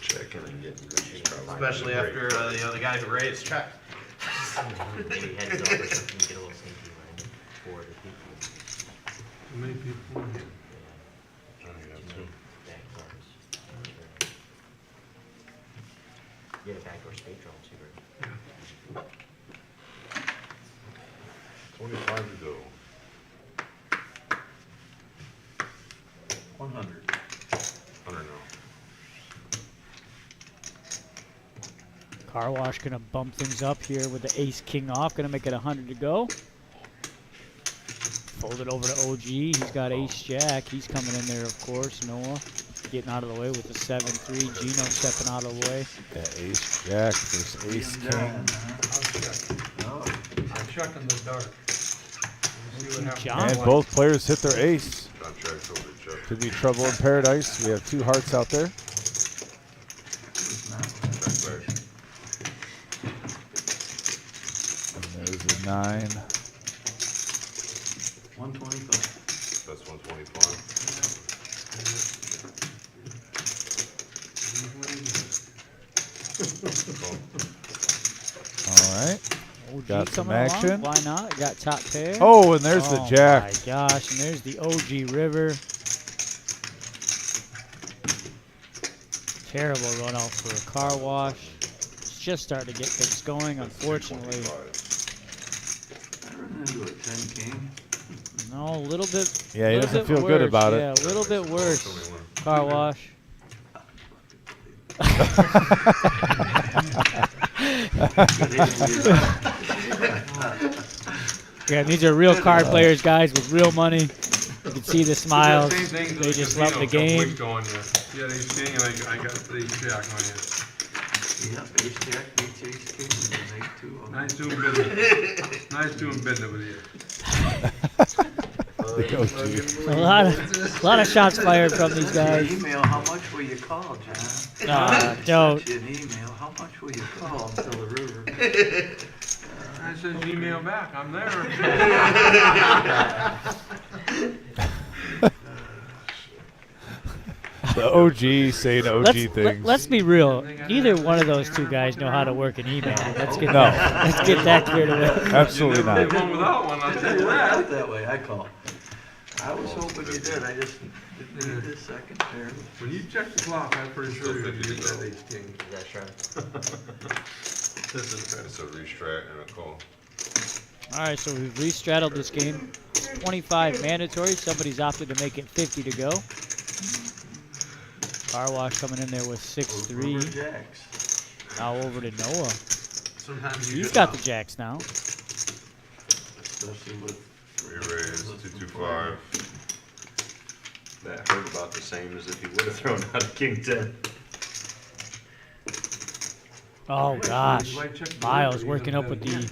Checking and getting good. Especially after the other guy who raised checked. Maybe heads up or something, get a little sneaky right for the people. How many people in here? Get a backdoor spade draw too, right? 25 to go. 100. 100 now. Car wash going to bump things up here with the ace king off. Going to make it 100 to go. Fold it over to OG. He's got ace jack. He's coming in there, of course. Noah getting out of the way with the 7-3. Gino stepping out of the way. Yeah, ace jack versus ace king. I'll check in the dark. And both players hit their ace. Could be trouble in paradise. We have 2 hearts out there. And there's a 9. 125. That's 125. All right. OG Got some coming along. action. Why not? Got top pair. Oh, and there's the jack. Oh my gosh, and there's the OG river. Terrible run out for a car wash. It's just starting to get things going, unfortunately. I run into a 10 king. No, a little bit. Yeah, he doesn't feel good about it. Yeah, a little bit worse. Car wash. Yeah, these are real card players, guys, with real money. You can see the smiles. They just love the game. Yeah, they sing and I got the jack on you. Yeah, ace jack, beats ace king, and make two. Nice doing business. Nice doing business with you. A lot of shots fired from these guys. Email, how much will you call, John? Don't. An email, how much will you call until the river? I said email back. I'm there. The OG saying OG things. Let's be real. Neither one of those two guys know how to work an email. Let's get that cleared away. Absolutely not. Did one without one. I'll tell you that. That way, I call. I was hoping you did. I just didn't need this second pair. When you check the clock, I'm pretty sure you did that ace king. This is kind of a restrat and a call. All right, so we've restraddled this game. 25 mandatory. Somebody's opted to make it 50 to go. Car wash coming in there with 6-3. Now over to Noah. He's got the jacks now. Especially with Re-raise, 225. That hurt about the same as if he would have thrown out a king 10. Oh gosh, Miles working up with the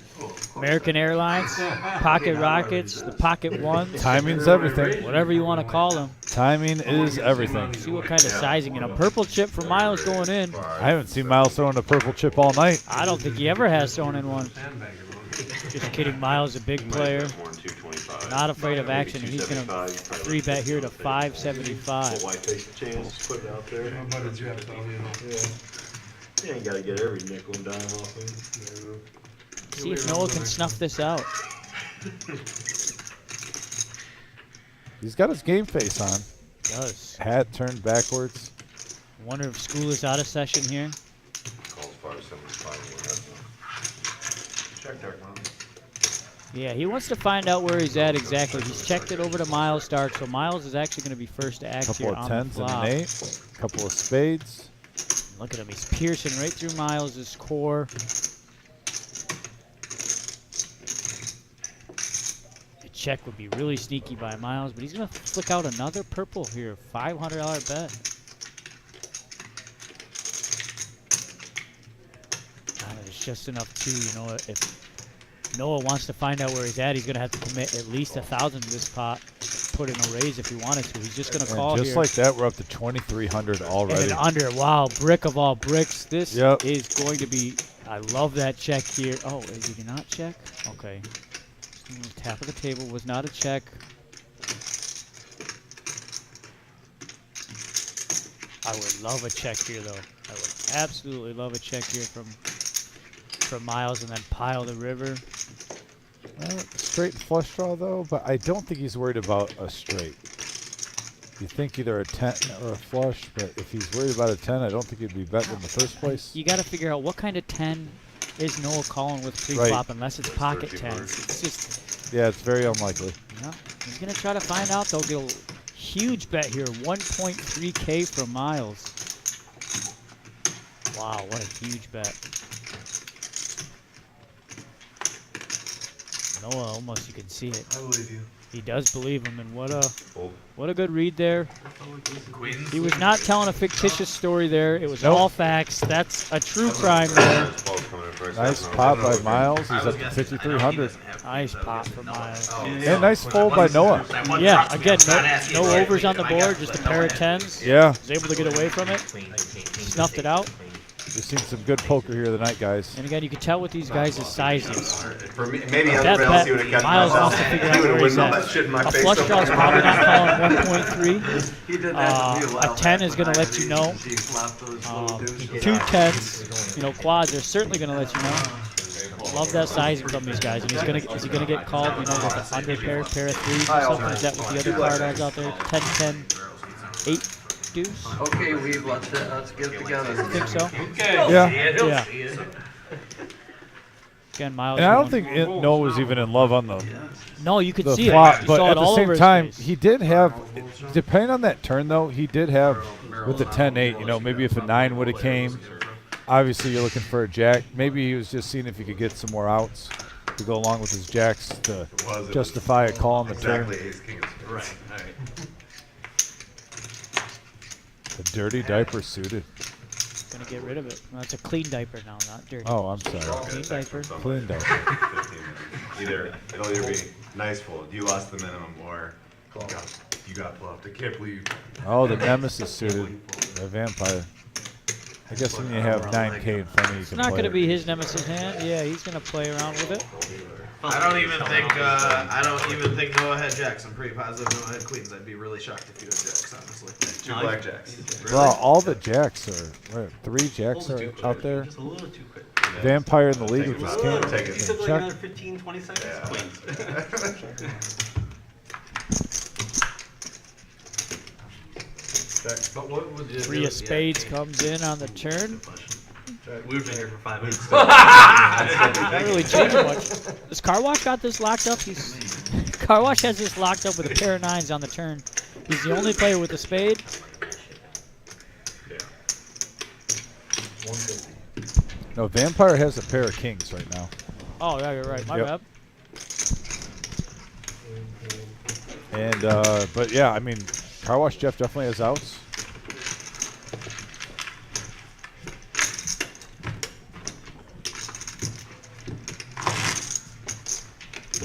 American Airlines, Pocket Rockets, the Pocket Ones. Timing's everything. Whatever you want to call them. Timing is everything. See what kind of sizing. And a purple chip for Miles going in. I haven't seen Miles throwing a purple chip all night. I don't think he ever has thrown in one. Just kidding, Miles a big player. Not afraid of action, and he's going to 3-bet here to 575. White takes a chance, put it out there. You ain't got to get every nickel and dime off him. See if Noah can snuff this out. He's got his game face on. Does. Hat turned backwards. Wonder if school is out of session here. Calls 575. Check there, Mom. Yeah, he wants to find out where he's at exactly. He's checked it over to Miles Stark, so Miles is actually going to be first to act here on the flop. Couple of 10s and an 8. Couple of spades. Look at him. He's piercing right through Miles' core. A check would be really sneaky by Miles, but he's going to flick out another purple here. $500 bet. It's just enough too, you know, if Noah wants to find out where he's at, he's going to have to commit at least 1,000 to this pot. Put in a raise if he wanted to. He's just going to call just here. Like that, we're up to 2,300 already. And under, wow, brick of all bricks. This is going to be, I love that check here. Oh, did he not check? Okay. Tap of the table was not a check. I would love a check here, though. I would absolutely love a check here from Miles and then pile the river. Straight flush draw, though, but I don't think he's worried about a straight. You think either a 10 or a flush, but if he's worried about a 10, I don't think he'd be betting in the first place. You got to figure out what kind of 10 is Noah calling with pre-flop unless it's pocket 10s. It's just... Yeah, it's very unlikely. Yeah, he's going to try to find out. They'll get a huge bet here, 1.3K from Miles. Wow, what a huge bet. Noah, almost you can see it. I believe you. He does believe him, and what a good read there. He was not telling a fictitious story there. It was all facts. That's a true crime there. Nice pop by Miles. He's up to 5,300. Nice pop for Miles. And nice fold by Noah. Yeah, again, no overs on the board, just a pair of 10s. Yeah. Was able to get away from it. Snuffed it out. We've seen some good poker here tonight, guys. And again, you can tell what these guys' sizes. For me, maybe other rounds he would have got Miles wants to figure out where he's at. A flush draw is probably not calling 1.3. A 10 is going to let you know. 2 10s, you know, quads are certainly going to let you know. Love that sizing from these guys. And is he going to get called, you know, with an under pair of 3s or something? Is that with the other card odds out there? 10, 10, 8. Deuce. Okay, Weave, let's get together. Think so? Okay. Yeah. Again, Miles. And I don't think Noah was even in love on the. No, you could the see flop, it. but at the same time, he did have, depending on that turn though, he did have with the 10-8. You know, maybe if a 9 would have came, obviously you're looking for a jack. Maybe he was just seeing if he could get some more outs to go along with his jacks to justify a call on the turn. Right. The dirty diaper suited. Gonna get rid of it. No, it's a clean diaper now, not dirty. Oh, I'm sorry. Clean diaper. Clean diaper. It'll either be nice fold, you lost the minimum, or you got bluffed. I can't believe. Oh, the nemesis suited. The vampire. I guess when you have 9K in front of you, you It's can not play going to it. be his nemesis hand. Yeah, he's going to play around with it. I don't even think Noah had jacks. I'm pretty positive Noah had queens. I'd be really shocked if you had jacks, honestly. Two blackjacks. Really? Well, all the jacks are 3 jacks are out there. Just a little too quick. Vampire in the lead with his king. You took like Check. another 15, 20 seconds. But what would you 3 of spades comes in on the turn. We've been here for 5 minutes. Not really changing much. Does Car Wash got this locked up? Car Wash has this locked up with a pair of 9s on the turn. He's the only player with a spade. No, Vampire has a pair of kings right now. Oh, yeah, you're right. My bad. And, but yeah, I mean, Car Wash Jeff definitely has outs.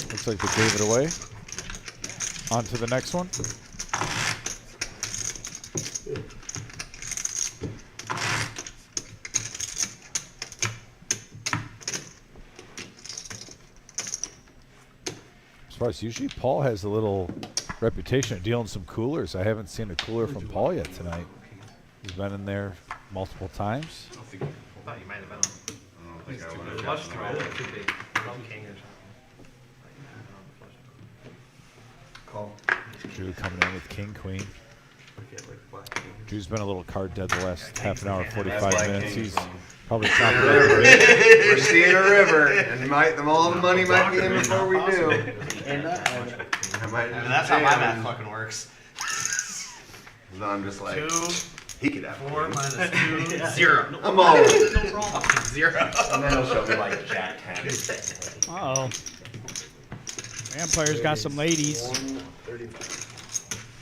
Looks like they gave it away. On to the next one. As far as usually, Paul has a little reputation of dealing some coolers. I haven't seen a cooler from Paul yet tonight. He's been in there multiple times. I thought you might have been on. I don't think I would have. Flush through it. Too big. King or Call. Drew coming in with king, queen. Drew's been a little card dead the last half an hour, 45 minutes. He's probably chopping it over. We're seeing a river, and all the money might be in before we do. That's how my math fucking works. So I'm just like, 2, he could have 4 queens. minus 2, 0. I'm all. No problem. 0. And then he'll show me like Jack 10. Uh-oh. Vampire's got some ladies. 135.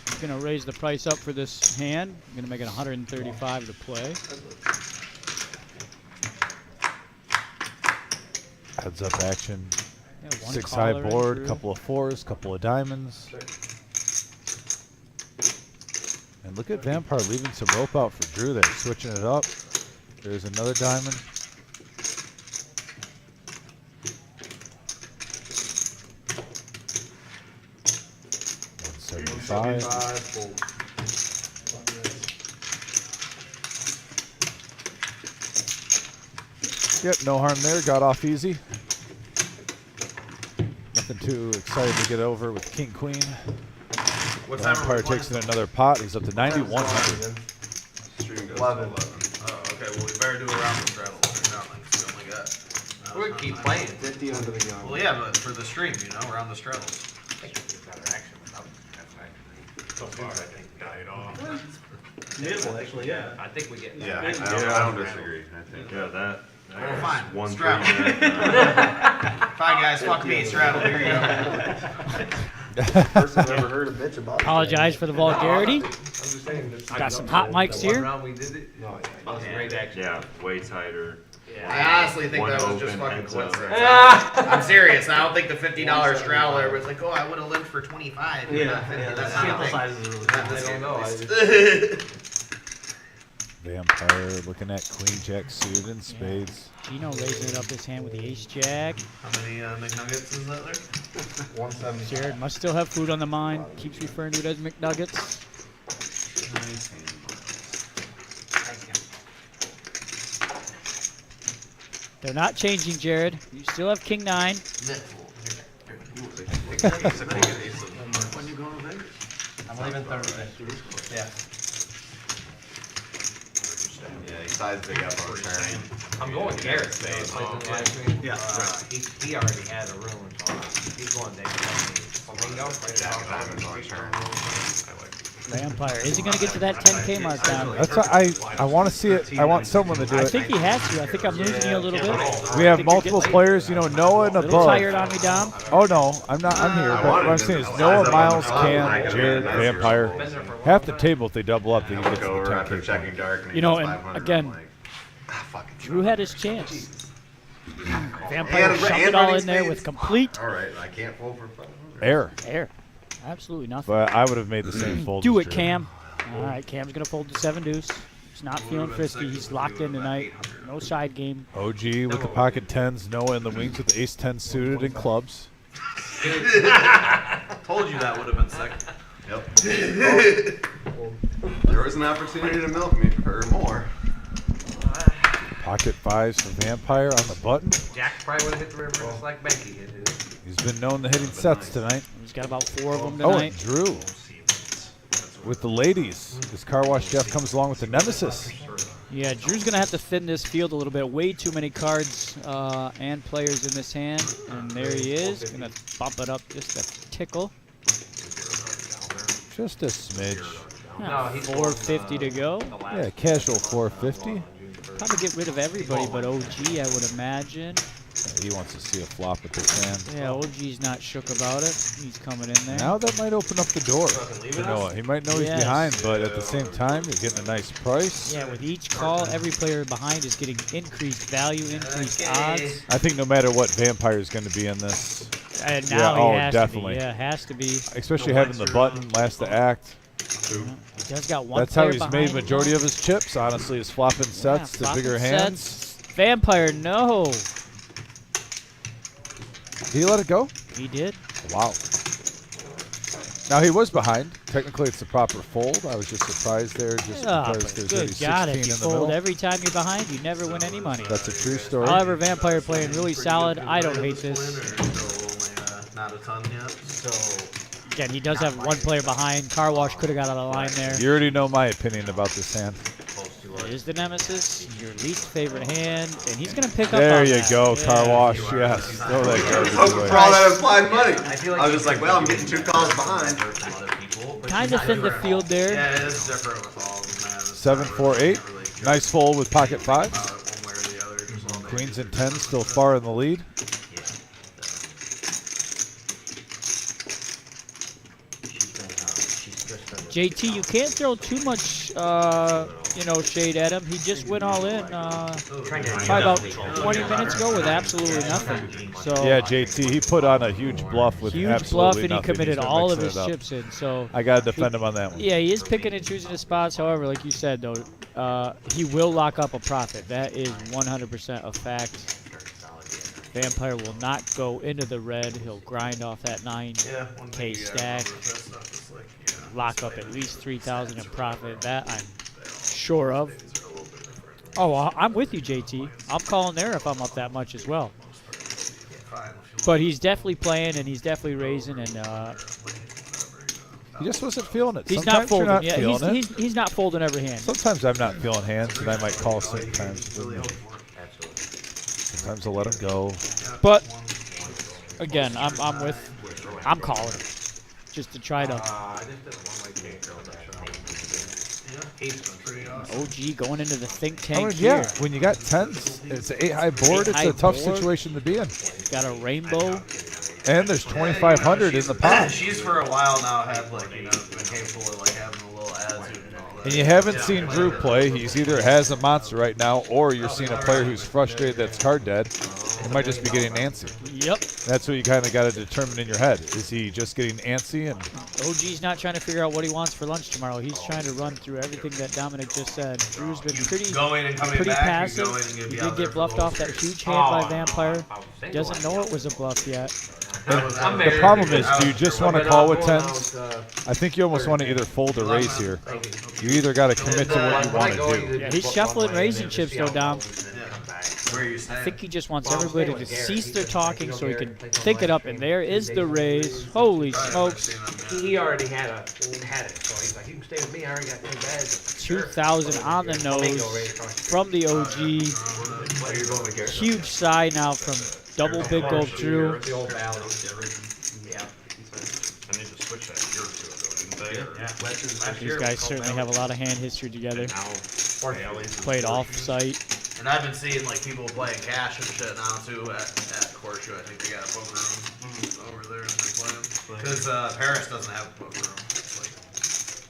He's going to raise the price up for this hand. Going to make it 135 to play. Heads up action. Yeah, one 6 high caller in board, Drew. couple of 4s, couple of diamonds. And look at Vampire leaving some rope out for Drew there, switching it up. There's another diamond. $175. Yep, no harm there. Got off easy. Nothing too excited to get over with King Queen. What time are Vampire we playing? takes in another pot. He's up to 9,100. Stream goes 11. to 11. Oh, okay. Well, we better do a round of straddle. We only got. We can keep playing. 50 under the gun. Well, yeah, but for the stream, you know, round the straddles. so far, I think. Died off. Minimal, actually, yeah. I think we get. Yeah, I don't disagree. I think. Yeah, that. Well, fine. One Straddle. Fine, guys. Fuck me. Straddle. Here you go. First I've ever heard a bitch about it. Apologize for the vulgarity. I'm just saying. Got some hot mics here. Round we did it. No, That was great action. Yeah, way tighter. I honestly think One that was just open, fucking heads up. coincidence. I'm serious. I don't think the $50 straddler was like, oh, I would have limped for 25. Yeah, Not 50. yeah, That's the not a sample thing. size is really Not small. this I don't game, know. at I least. Vampire looking at Queen Jack suited and spades. Gino raising it up his hand with the ace jack. How many McNuggets is that there? 170. Jared must still have food on the mind. Keeps referring to it as McNuggets. They're not changing, Jared. You still have King 9. When you going to Vegas? I'm leaving Thursday. Yeah. Yeah, he's size big up on turn. I'm going Garrett's face. Yeah. He already had a room, so he's going there. Vampire. Is he going to get to that 10K mark down? That's I want to see it. I want someone to do it. I think he has to. I think I'm losing you a little bit. We have multiple players, you know, Noah and A little above. tired on me, Dom. Oh no, I'm not. I'm here. But what I'm saying is Noah, Miles, Cam, Jared, Vampire. Half the table, if they double up, they can get to the 10K. Checking dark. You know, and again, Drew had his chance. Vampire shoved it all in there with complete All right, I can't fold for 500. Air. Absolutely nothing. But I would have made the same fold. Do as it, Jared. Cam. All right, Cam's going to fold the 7 deuce. He's not feeling frisky. He's locked in tonight. No side game. OG with the pocket 10s. Noah in the wings with the ace 10 suited and clubs. Told you that would have been sick. Yep. There was an opportunity to milk me for more. Pocket 5s for Vampire on the button. Jack probably would have hit the river just like Becky hit his. He's been known to hitting sets tonight. He's got about 4 of them Oh, tonight. and Drew with the ladies. This Car Wash Jeff comes along with the Nemesis. Yeah, Drew's going to have to thin this field a little bit. Way too many cards and players in this hand. And there he is. Going to bump it up just a tickle. Just a smidge. Yeah, 450 to go. Yeah, casual 450. Probably get rid of everybody but OG, I would imagine. Yeah, he wants to see a flop with this hand. Yeah, OG's not shook about it. He's coming in there. Now that might open up the door for Noah. He might know he's behind, but at the same time, you're getting a nice price. Yeah, with each call, every player behind is getting increased value, increased odds. I think no matter what, Vampire is going to be in this. And now he has definitely. to be. Yeah, has to be. Especially having the button last to act. He does got one. That's how player he's behind made him. majority of his chips. Honestly, is flopping sets to flopping bigger hands. sets. Vampire, no. Did he let it go? He did. Wow. Now he was behind. Technically, it's the proper fold. I was just surprised there, just because there's only Good 16 God, in if you the fold middle. every time you're behind, you never win any money. That's a true story. However, Vampire playing really solid. I don't hate this. Not a ton yet. So again, he does have one player behind. Car Wash could have got out of line there. You already know my opinion about this hand. It is the Nemesis, your least favorite hand, and he's going to pick up There on you that. go, Yeah. Car Wash. Yes. Throw that garbage away. For all that implied money. I was just like, well, I'm getting 2 calls behind. Kind of thin the field there. Yeah, it is different with all of them. 7, 4, 8. Nice fold with pocket 5s. Queens and 10s still far in the lead. JT, you can't throw too much, shade at him. He just went all in probably about 20 minutes ago with absolutely nothing. So Yeah, JT, he put on a huge bluff with huge absolutely bluff, and he nothing. committed He's been all of mixing his it up. chips in. So I got to defend him on that one. Yeah, he is picking and choosing his spots. However, like you said, though, he will lock up a profit. That is 100% a fact. Vampire will not go into the red. He'll grind off that 9K stack. Lock up at least 3,000 in profit. That I'm sure of. Oh, I'm with you, JT. I'm calling there if I'm up that much as well. But he's definitely playing, and he's definitely raising, and he just wasn't feeling it. he's Sometimes not folding. you're not Yeah, feeling it. he's not folding every hand. Sometimes I'm not feeling hands, and I might call certain times. Sometimes I'll let him go. But again, I'm calling it just to try to. OG going into the think tank here. Yeah, when you got 10s, it's an 8 high board. It's a tough situation to be in. Got a rainbow. And there's 2,500 in the pot. She's for a while now had been capable of having a little attitude and all that. And you haven't seen Drew play. He's either has a monster right now, or you're seeing a player who's frustrated that's card dead. He might just be getting antsy. Yep. That's what you kind of got to determine in your head. Is he just getting antsy? And OG's not trying to figure out what he wants for lunch tomorrow. He's trying to run through everything that Dominic just said. Drew's been pretty passive. He did get bluffed off that huge hand by Vampire. Doesn't know it was a bluff yet. The problem is, do you just want to call with 10s? I think you almost want to either fold or raise here. You either got to commit to what you want to do. Yeah, he's shuffling raising chips though, Dom. Where are you I staying? think he just wants Well, I'm everybody staying to with Garrett. cease He's their just like, talking you know, so he Garrett can plays on think it up. Wednesday, And there is the Tuesday, Rays. Holy smokes. He already had it, so he's like, you can stay with me. I already got 10 bags. 2,000 on the nose from the OG. Huge side now from double big gulp Drew. The old valley. Yeah. I need to switch that gear to it though, didn't they? Yeah. These guys certainly have a lot of hand history together. Played off-site. And I've been seeing like people playing cash and shit now too at Horseshoe. I think they got a poker room over there and they're playing. Because Paris doesn't have a poker room.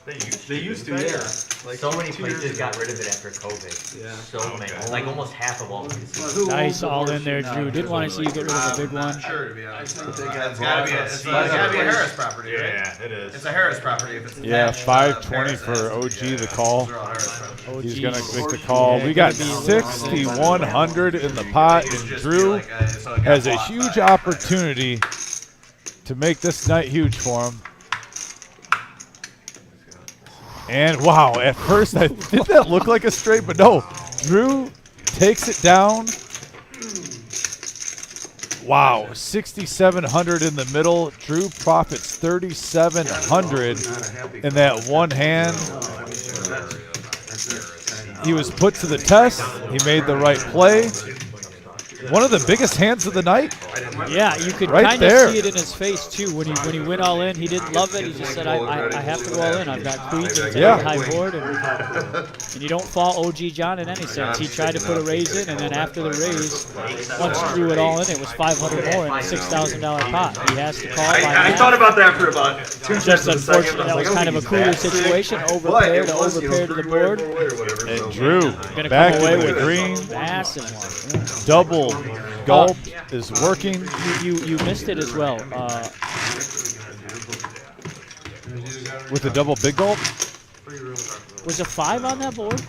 They used to, yeah. Like So many 2 years places got ago. rid of it after COVID. Yeah. So many. Like almost half of all the casinos. Nice all in there, Drew. Didn't want to see you get rid of a big one. Sure, to be honest. I think they got It's gotta be a Harris property, right? Yeah, it is. It's a Harris property if it's Yeah, attached, 520 Paris for has to be, OG, the call. Those are all Harris property. He's going to make the call. We got 6,100 in the pot, and Drew has a huge opportunity to make this night huge for him. And wow, at first I did that look like a straight, but no. Drew takes it down. Wow, 6,700 in the middle. Drew profits 3,700 in that one hand. He was put to the test. He made the right play. One of the biggest hands of the night. Yeah, you could Right kind there. of see it in his face too when he went all in. He didn't love it. He just said, "I have to go all in. I've got queens and Yeah. high board, and you don't fall OG John in any sense." He tried to put a raise in, and then after the raise, once Drew it all in, it was 500 more in a $6,000 pot. He has to call. I thought about that for about 2 Just seconds. a second. unfortunate, I that like, was kind of a he's cooler that sick. situation. But Overpair it to was, overpair to the board. And Drew Gonna back come away in the with green. massive one. Double gulp is working. You missed it as well. With the double big gulp? Was a 5 on that board?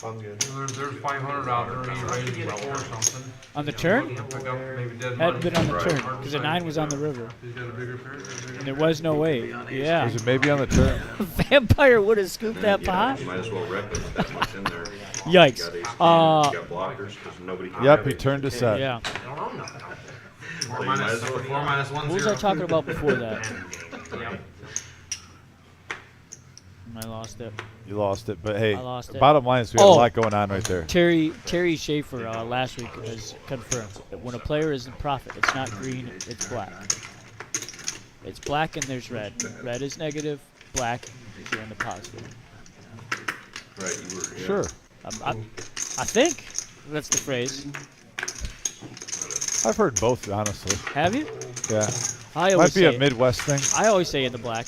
I'm good. There's 500 out there, and you raised it or something. On the turn? Pick up maybe dead Hadn't money. been on the turn because the 9 was on the river. He's got a bigger pair. And there was no way. Yeah. Was it maybe on the turn? Vampire would have scooped that pot. Might as well rep it with that much in there. Yikes. You got blockers 'cause nobody can Yep, have he it. turned to set. Yeah. 4 minus 1 What was 0. I talking about before that? I lost it. You lost it, but hey, I lost it. bottom line is we have a lot going on right there. Terry Schaefer last week has confirmed that when a player is in profit, it's not green, it's black. It's black and there's red. Red is negative, black is you're in the positive. Right, you were, yeah. Sure. I think that's the phrase. I've heard both, honestly. Have you? Yeah. I always Might be a say- Midwest thing. I always say in the black.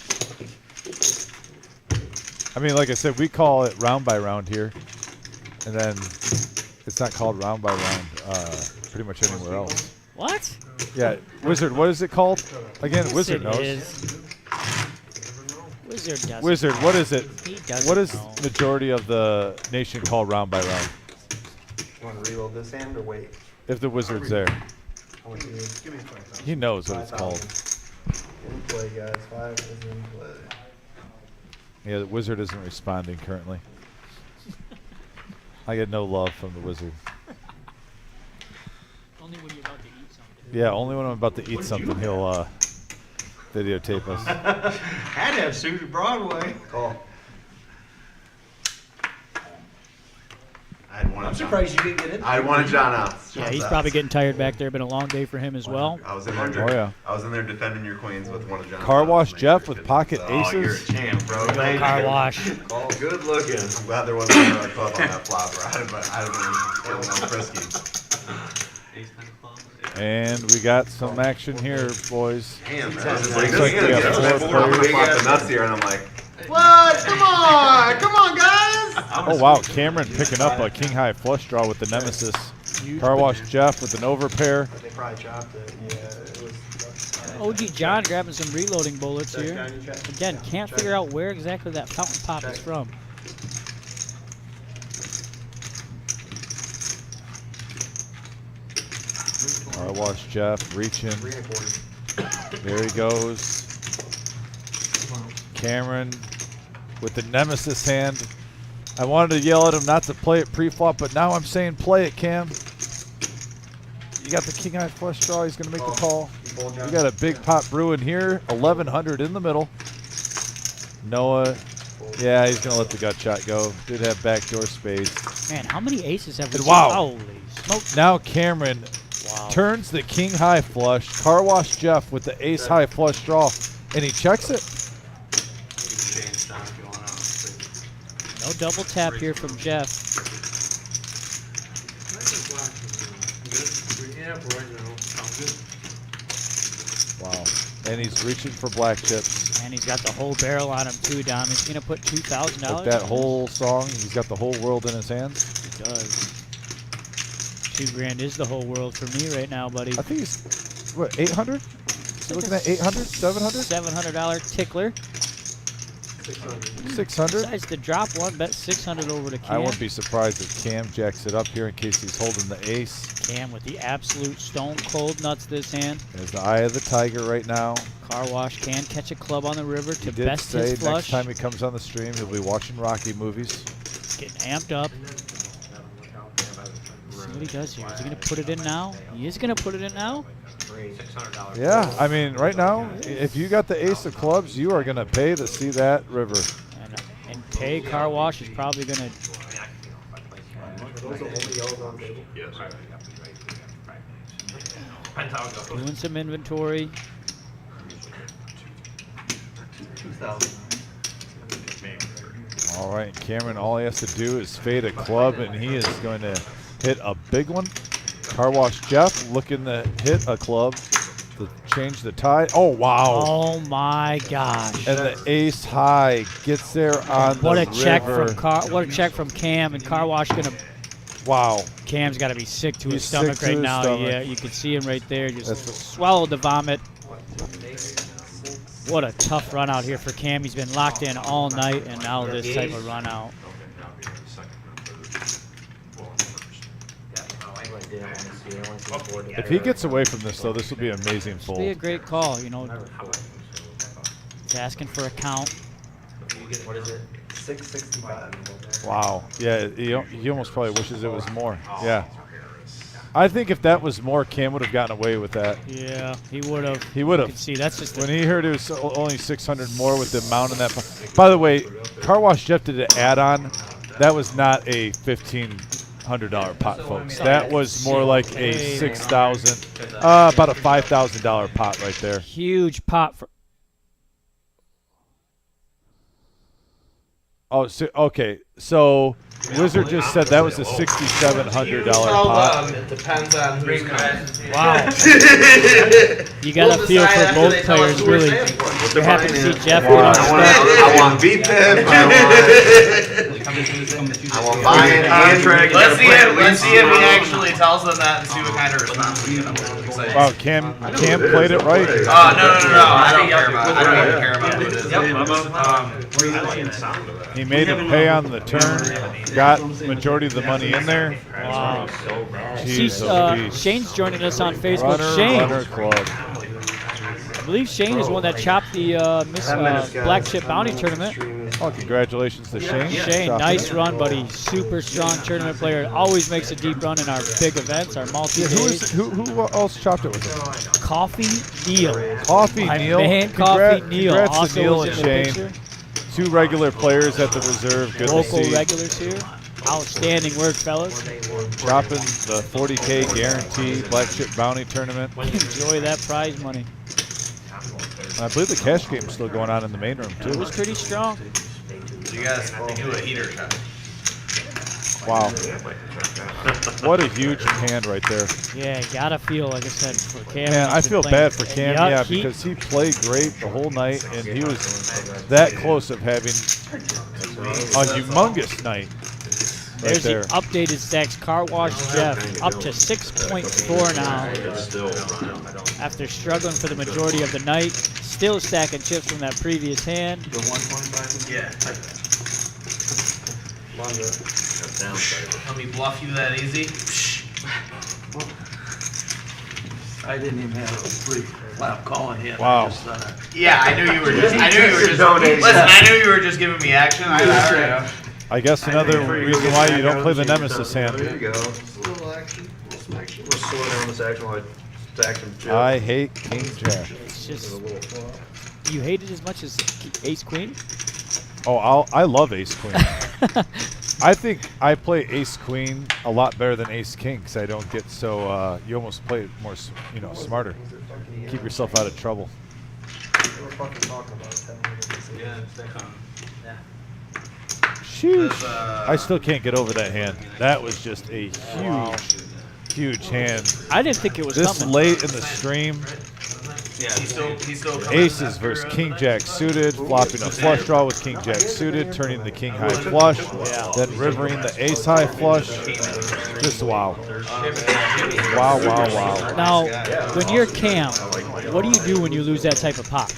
I mean, like I said, we call it round by round here, and then it's not called round by round pretty much anywhere else. What? Yeah, Wizard, what is it called? Again, Yes, Wizard it knows. is. Wizard doesn't. Wizard, what is it? He doesn't What is know. majority of the nation called round by round? You want to reload this hand or wait? If the Wizard's there. How much you need? Give me 5,000. He knows what it's called. 5,000. In play, guys. 5 is in play. Yeah, the Wizard isn't responding currently. I get no love from the Wizard. Only when you're about to eat something. Yeah, only when I'm about to eat something, he'll videotape us. Had to have sued at Broadway. Call. I'm surprised you didn't get in. I wanted John out. Yeah, he's probably getting tired back there. Been a long day for him as well. I was in there. Oh, yeah. I was in there defending your queens with one of John's. Car Wash Jeff with pocket Oh, you're a aces. champ, bro. Car wash. Oh, good looking. I'm glad there wasn't another club on that flop, or I'd have been frisky. And we got some action here, boys. Damn, man. Looks This like is we gonna have get four us. I'm gonna players. flop the nuts here, and I'm like, What? Come on, guys! Oh, wow. Cameron picking up a king high flush draw with the Nemesis. Car Wash Jeff with an overpair. They probably chopped it. Yeah, it was. OG John grabbing some reloading bullets here. Again, can't figure out where exactly that fountain pop is from. Car Wash Jeff reaching. There he goes. Cameron with the Nemesis hand. I wanted to yell at him not to play it pre-flop, but now I'm saying play it, Cam. You got the king high flush draw. He's going to make the call. We got a big pot brewing here. 1100 in the middle. Noah, yeah, he's going to let the gut shot go. Did have backdoor space. Man, how many aces have we seen? Wow. Holy smoke. Now Cameron turns the king high flush. Car wash Jeff with the ace high flush draw, and he checks it. No double tap here from Jeff. Wow. And he's reaching for black chips. And he's got the whole barrel on him too, Dom. He's going to put $2,000. Like that whole song, he's got the whole world in his hands. He does. $2,000 is the whole world for me right now, buddy. I think he's, what, 800? Is he looking at 800, 700? $700 tickler. 600? Decides to drop one, bet 600 over to Cam. I wouldn't be surprised if Cam jacks it up here in case he's holding the ace. Cam with the absolute stone cold nuts this hand. There's the eye of the tiger right now. Car wash can catch a club on the river to He did best say his flush. next time he comes on the stream, he'll be watching Rocky movies. Getting amped up. See what he does here. Is he going to put it in now? He is going to put it in now. Yeah, I mean, right now, if you got the ace of clubs, you are going to pay to see that river. And pay car wash is probably going to. Doing some inventory. 2,000. All right, Cameron, all he has to do is fade a club, and he is going to hit a big one. Car wash Jeff looking to hit a club to change the tide. Oh, wow. Oh, my gosh. And the ace high gets there on What the a check river. from what a check from Cam, and car wash going to. Wow. Cam's got to be sick to his He's stomach sick to right his now. stomach. Yeah, you can see him right there. Just swallowed the vomit. What a tough run out here for Cam. He's been locked in all night, and now this type of run out. If he gets away from this, though, this will be an amazing This will be a fold. great call, you know. He's asking for a count. What is it? 665. Wow. Yeah, he almost probably wishes it was more. Yeah. I think if that was more, Cam would have gotten away with that. Yeah, he would have. He would You have. can see that's just When he heard it was only 600 more with the amount in that. By the way, Car Wash Jeff did an add-on. That was not a $1,500 pot, folks. That was more like a $6,000, about a $5,000 pot right there. huge pot for. Oh, so, okay. So Wizard just said that was a $6,700 pot. It depends on who's coming. Wow. You got to feel for both players, really. You're happy to see Jeff get on I want VPIP. I want buy-in and drag. Let's see if he actually tells them that and see what kind of response we get. I'm excited. Wow, Cam played it right. No. I don't care about it. I don't even care about who it is. He made him pay on the turn, got majority of the money in there. Wow. Jeez, Shane's joining us on Facebook. Runner Club. I believe Shane is one that chopped the Black Chip Bounty Tournament. Oh, congratulations to Shane. Shane, nice run, buddy. Super strong tournament player. Always makes a deep run in our big events, our multi-days. Who else chopped it with him? Coffee Neal. Coffee My Neal. man, Coffee Neal. Congrats to Also Neal is and in the Shane. picture. Two regular players at the reserve. Good Local to see. regulars here. Outstanding work, fellas. Dropping the 40K guarantee Black Chip Bounty Tournament. Enjoy that prize money. I believe the cash game is still going on in the main room, It too. was pretty strong. You guys do a heater check. Wow. What a huge hand right there. Yeah, gotta feel, like I said, for Cam. Man, I feel bad for Cam, Yup, yeah, because he played great the whole night, and he was that close of having a humongous night. Right There's there. the updated stacks. Car Wash Jeff up to 6.4 now. After struggling for the majority of the night, still stacking chips from that previous hand. The 125? Yeah. Let me bluff you that easy. I didn't even have a free flap calling yet. Wow. Yeah, I knew you were just. Listen, I knew you were just giving me action. I already. I guess another reason why you don't play the Nemesis hand. There you go. Little action. We'll slow down this action while I stack some chips. I hate king jack. It's just you hate it as much as ace queen. Oh, I love ace queen. I think I play ace queen a lot better than ace king because I don't get so. You almost play it more, smarter. Keep yourself out of trouble. They were fucking talking about it. Yeah, it's that kind. Yeah. Sheesh. I still can't get over that hand. That was just a huge hand. I didn't think it was this coming. late in the stream. Yeah, he's still Aces versus king jack suited, flopping a flush draw with king jack suited, turning the king high flush, then rivering the ace high flush. Just wow. Wow. Now, when you're Cam, what do you do when you lose that type of pot?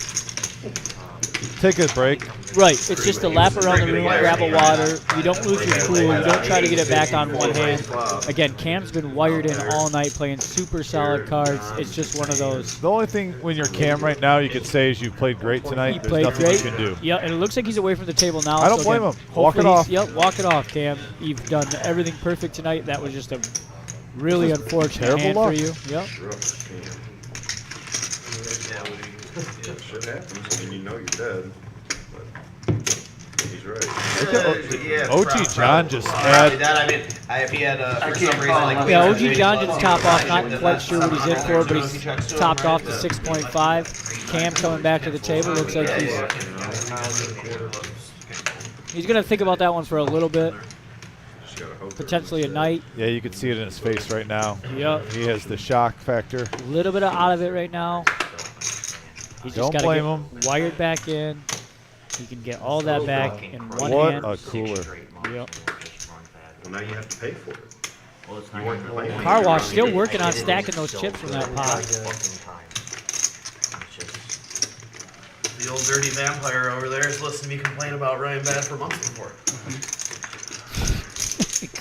Take a break. Right, it's just a lap around the room, grab a water. You don't lose your cool. You don't try to get it back on one hand. Again, Cam's been wired in all night playing super solid cards. It's just one of those. The only thing when you're Cam right now you could say is you played great tonight. There's played nothing great. you can do. Yeah, and it looks like he's away from the table now. I don't blame him. Walk it off. Yep, walk it off, Cam. You've done everything perfect tonight. That was just a really unfortunate hand for you. Yep. Shit happens. I mean, you know you're dead. He's right. OG John just had. If he had for some reason like. Yeah, OG John just top off. Not quite sure what he's in for, but he's topped off to 6.5. Cam coming back to the table. Looks like he's gonna think about that one for a little bit. Potentially a night. Yeah, you can see it in his face right now. Yep. He has the shock factor. A little bit out of it right now. He's just got to get wired back in. He can get all that back in one hand. What a cooler. Yep. Well, now you have to pay for it. Car wash still working on stacking those chips from that pot. The old dirty vampire over there is listening to me complain about Ryan Bad for months before.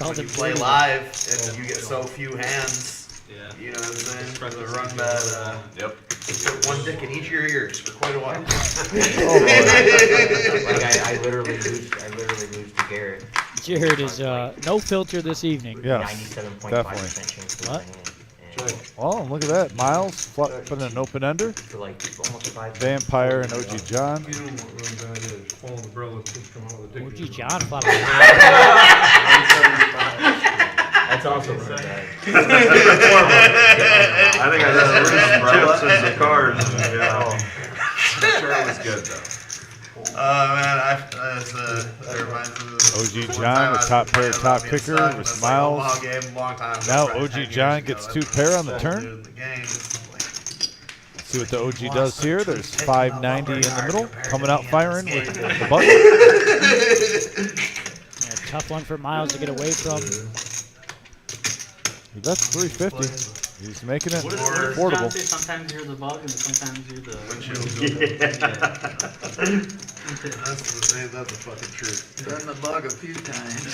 When you play live and you get so few hands, you know what I'm saying? For the run bad, Yep. Put one dick in each of your ears for quite a while. I literally lose to Garrett. Jared is no filter this evening. Yes, definitely. What? Oh, look at that. Miles flipping an open ender. For like almost 5 Vampire and OG John. You know what run bad is. All the brothers just come out with a dick. OG John flopping. That's also run bad. I think I just chips as the card. Sure, it was good though. That reminds me OG John with top pair, top picker with Miles. Now OG John gets 2 pair on the turn. See what the OG does here. There's 590 in the middle, coming out firing with the button. Yeah, tough one for Miles to get away from. That's 350. He's making it affordable. affordable. Sometimes you're the bug and sometimes you're the windshield. That's the fucking truth. Done the bug a few times.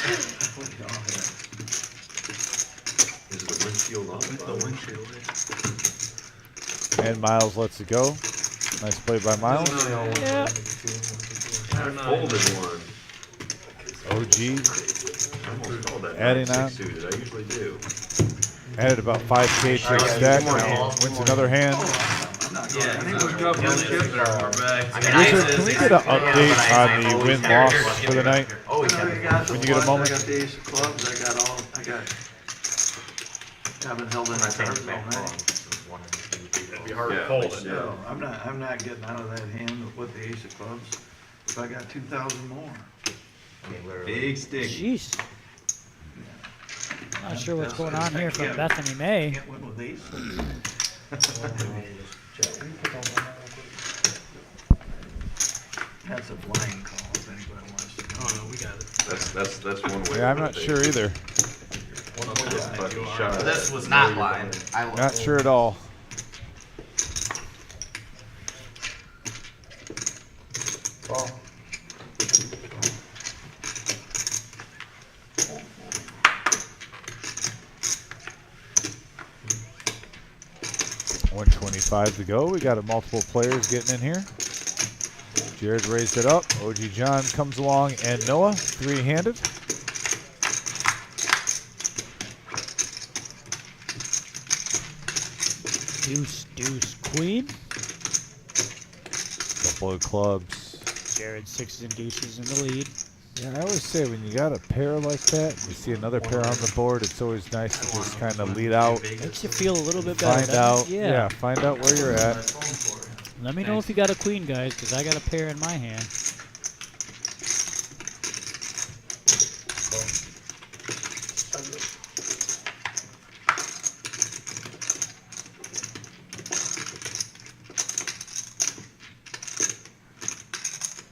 Is it the windshield on? the windshield. And Miles lets it go. Nice play by Miles. Yeah. I folded one. OG adding on. I usually do. Added about 5K to his stack. Now wins another hand. Wizard, can we get an update on the win-loss for the night? When you get a moment. I got the ace of clubs. I've been held in my cards all night. It'd be hard to fold it. So I'm not getting out of that hand with the ace of clubs. If I got 2,000 more. Big stick. Jeez. Not sure what's going on here from Bethany May. Can't win with ace. That's a blind call if anybody wants to know. Oh no, we got it. That's one way. Yeah, I'm not sure either. This was not blind. Not sure at all. Ball. $125 to go. We got multiple players getting in here. Jared raised it up. OG John comes along and Noah, 3-handed. Deuce, queen. Couple of clubs. Jared sixes and deuces in the lead. Yeah, I always say when you got a pair like that, you see another pair on the board, it's always nice to just kind of lead out. Makes you feel a little bit better. Find out, yeah, find out where you're at. Let me know if you got a queen, guys, because I got a pair in my hand.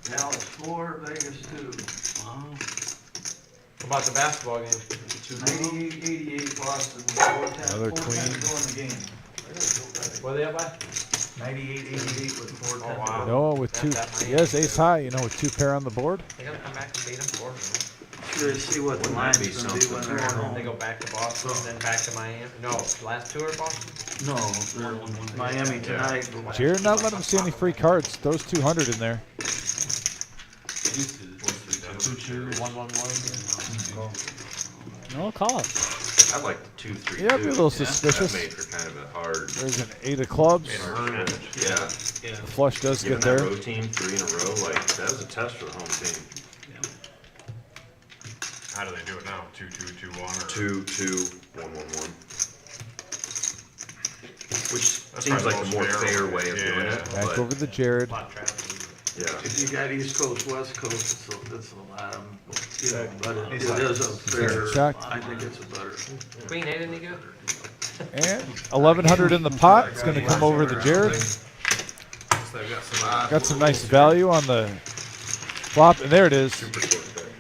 Dallas 4, Vegas 2. What about the basketball game? 88 Boston. 410. Another 410 queen. to go in the game. What are they up by? 98-88 with 410. Oh, wow. Noah with two. Yes, ace high, with two pair on the board. They gotta come back and beat them for me. Curious to see what the line's going to be when they're at home. They go back to Boston, then back to Miami. No, last two are Boston? No, they're Miami tonight. Jared not letting him see any free cards. Throws 200 in there. 2-2, 1-1-1. No call. I like the 2-3-2. Yeah, be a little suspicious. That made for kind of a hard. There's an 8 of clubs. Yeah. The flush does Given get there. that road team 3 in a row, that was a test for the home team. How do they do it now? 2-2-2-1 or 2-2-1-1-1. Which seems like the more fair way of doing it. Back but over to Jared. yeah. If you got East Coast, West Coast, it's a lot. But it is a fair. Check. I think it's a better. Queen 8 any good? And 1,100 in the pot. It's going to come over to Jared. Got some nice value on the flop, and there it is.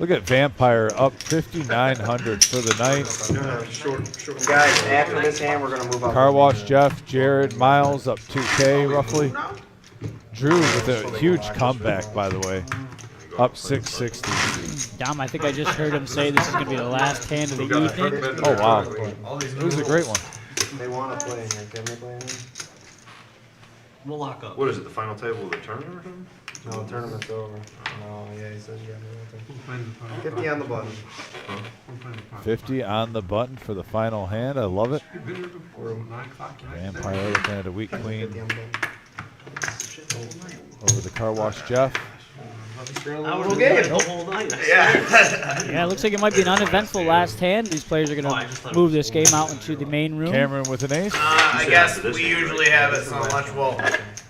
Look at Vampire up 5,900 for the night. Guys, after this hand, we're gonna move on. Car Wash Jeff, Jared, Miles up 2K roughly. Drew with a huge comeback, by the way, up 660. Dom, I think I just heard him say this is going to be the last hand of the evening. Oh wow, it was a great one. They want to play in here. Can they play in here? We'll lock up. What is it, the final table of the tournament or something? No, the tournament's over. No, yeah, he says you got to do it. 50 on the button. 50 on the button for the final hand. I love it. Vampire looking at a weak queen. 50 on the button. Over the Car Wash Jeff. Little game. Yeah, it looks like it might be an uneventful last hand. These players are going to move this game out into the main room. Cameron with an ace. I guess we usually have it so much. Well,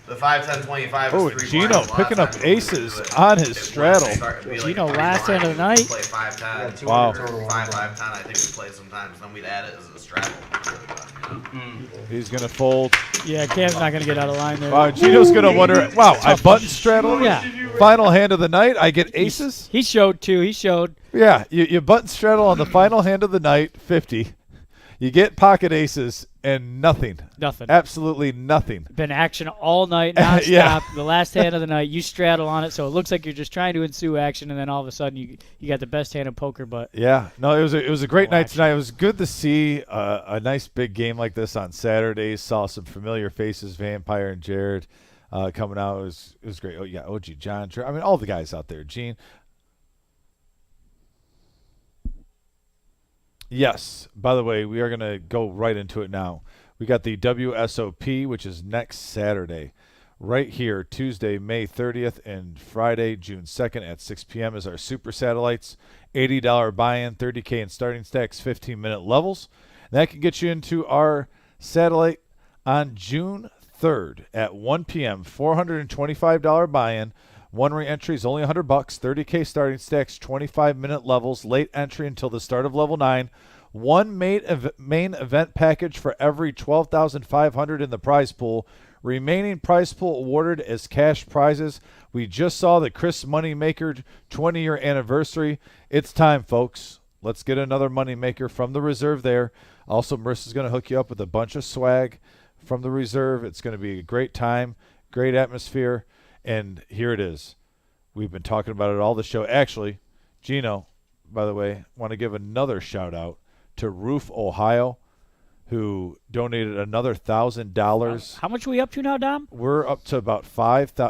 the 5, 10, 25 Oh, is 3 Gino blinds. picking up aces on his straddle. Gino, last hand of the night. Play 5, 10. Wow. 5, 5, 10. I think we play sometimes. Then we'd add it as a straddle. He's going to fold. Yeah, Cam's not going to get out of line there. Wow, Gino's going to wonder, wow, I button straddle? Yeah. Final hand of the night, I get aces? He showed, too. He showed. Yeah, you button straddle on the final hand of the night, 50. You get pocket aces and nothing. Nothing. Absolutely nothing. Been action all night, nonstop. Yeah. The last hand of the night, you straddle on it, so it looks like you're just trying to ensue action, and then all of a sudden you got the best hand of poker. But Yeah, no, it was a great night tonight. It was good to see a nice big game like this on Saturdays. Saw some familiar faces, Vampire and Jared coming out. It was great. Oh yeah, OG John. I mean, all the guys out there. Gene. Yes. By the way, we are going to go right into it now. We got the WSOP, which is next Saturday. Right here, Tuesday, May 30th, and Friday, June 2nd at 6 p.m. is our Super Satellites. $80 buy-in, 30K in starting stacks, 15-minute levels. And that can get you into our satellite on June 3rd at 1 p.m. $425 buy-in. One re-entry is only $100. 30K starting stacks, 25-minute levels. Late entry until the start of level 9. One main event package for every $12,500 in the prize pool. Remaining prize pool awarded as cash prizes. We just saw the Chris Moneymaker 20-year anniversary. It's time, folks. Let's get another Moneymaker from the reserve there. Also, Marissa's going to hook you up with a bunch of swag from the reserve. It's going to be a great time, great atmosphere. And here it is. We've been talking about it all the show. Actually, Gino, by the way, want to give another shout out to Roof, Ohio, who donated another $1,000. How much are we up to now, Dom? We're up to about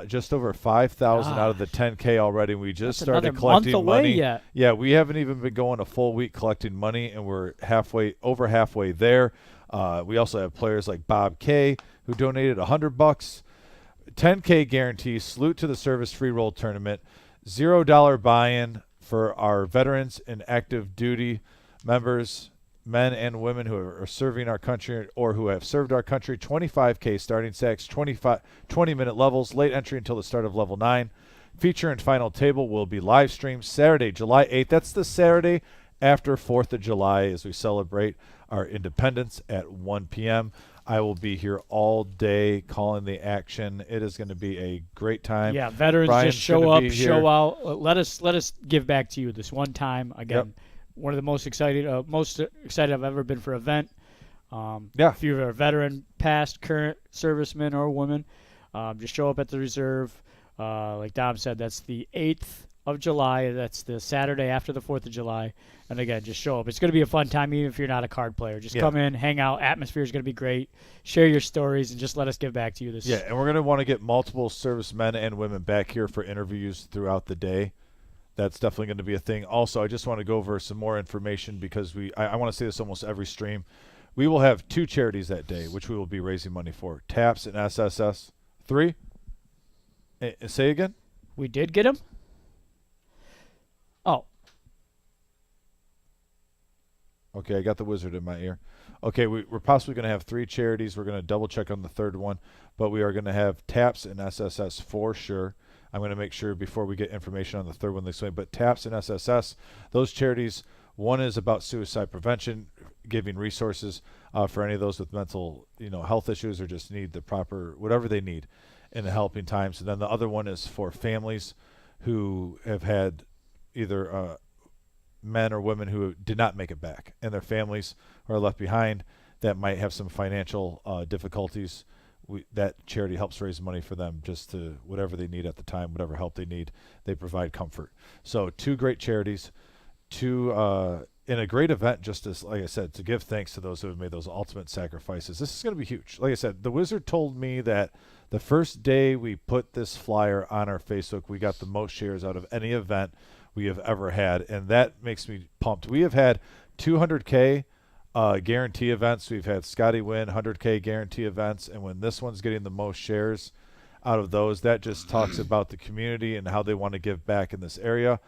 just over 5,000 out of the 10K already. We just started collecting month away money. Yet. Yeah, we haven't even been going a full week collecting money, and we're over halfway there. We also have players like Bob K, who donated $100. 10K guarantee. Salute to the service free roll tournament. $0 buy-in for our veterans and active duty members, men and women who are serving our country or who have served our country. 25K starting sacks, 20-minute levels, late entry until the start of level 9. Feature and final table will be live streamed Saturday, July 8th. That's the Saturday after 4th of July as we celebrate our independence at 1 p.m. I will be here all day calling the action. It is going to be a great time. Yeah, veterans Brian's just show gonna up, be show here. out. Let us give back to you this one time. Again, one of the most excited I've ever been for an event. If you're a veteran, past, current serviceman or woman, just show up at the reserve. Like Dom said, that's the 8th of July. That's the Saturday after the 4th of July. And again, just show up. It's going to be a fun time even if you're not a card player. Just come in, hang out. Atmosphere is going to be great. Share your stories and just let us give back to you this. Yeah, and we're going to want to get multiple servicemen and women back here for interviews throughout the day. That's definitely going to be a thing. Also, I just want to go over some more information because I want to say this almost every stream. We will have 2 charities that day, which we will be raising money for. TAPS and SSS. 3? Say again? We did get them? Oh. Okay, I got the wizard in my ear. Okay, we're possibly going to have 3 charities. We're going to double check on the third one, but we are going to have TAPS and SSS for sure. I'm going to make sure before we get information on the third one this way. But TAPS and SSS, those charities, one is about suicide prevention, giving resources for any of those with mental, health issues or just need the proper whatever they need in the helping times. And then the other one is for families who have had either men or women who did not make it back, and their families who are left behind that might have some financial difficulties. That charity helps raise money for them just to whatever they need at the time, whatever help they need, they provide comfort. So 2 great charities, 2 in a great event, just as, like I said, to give thanks to those who have made those ultimate sacrifices. This is going to be huge. Like I said, the Wizard told me that the first day we put this flyer on our Facebook, we got the most shares out of any event we have ever had, and that makes me pumped. We have had 200K guarantee events. We've had Scotty win 100K guarantee events, and when this one's getting the most shares out of those, that just talks about the community and how they want to give back in this area,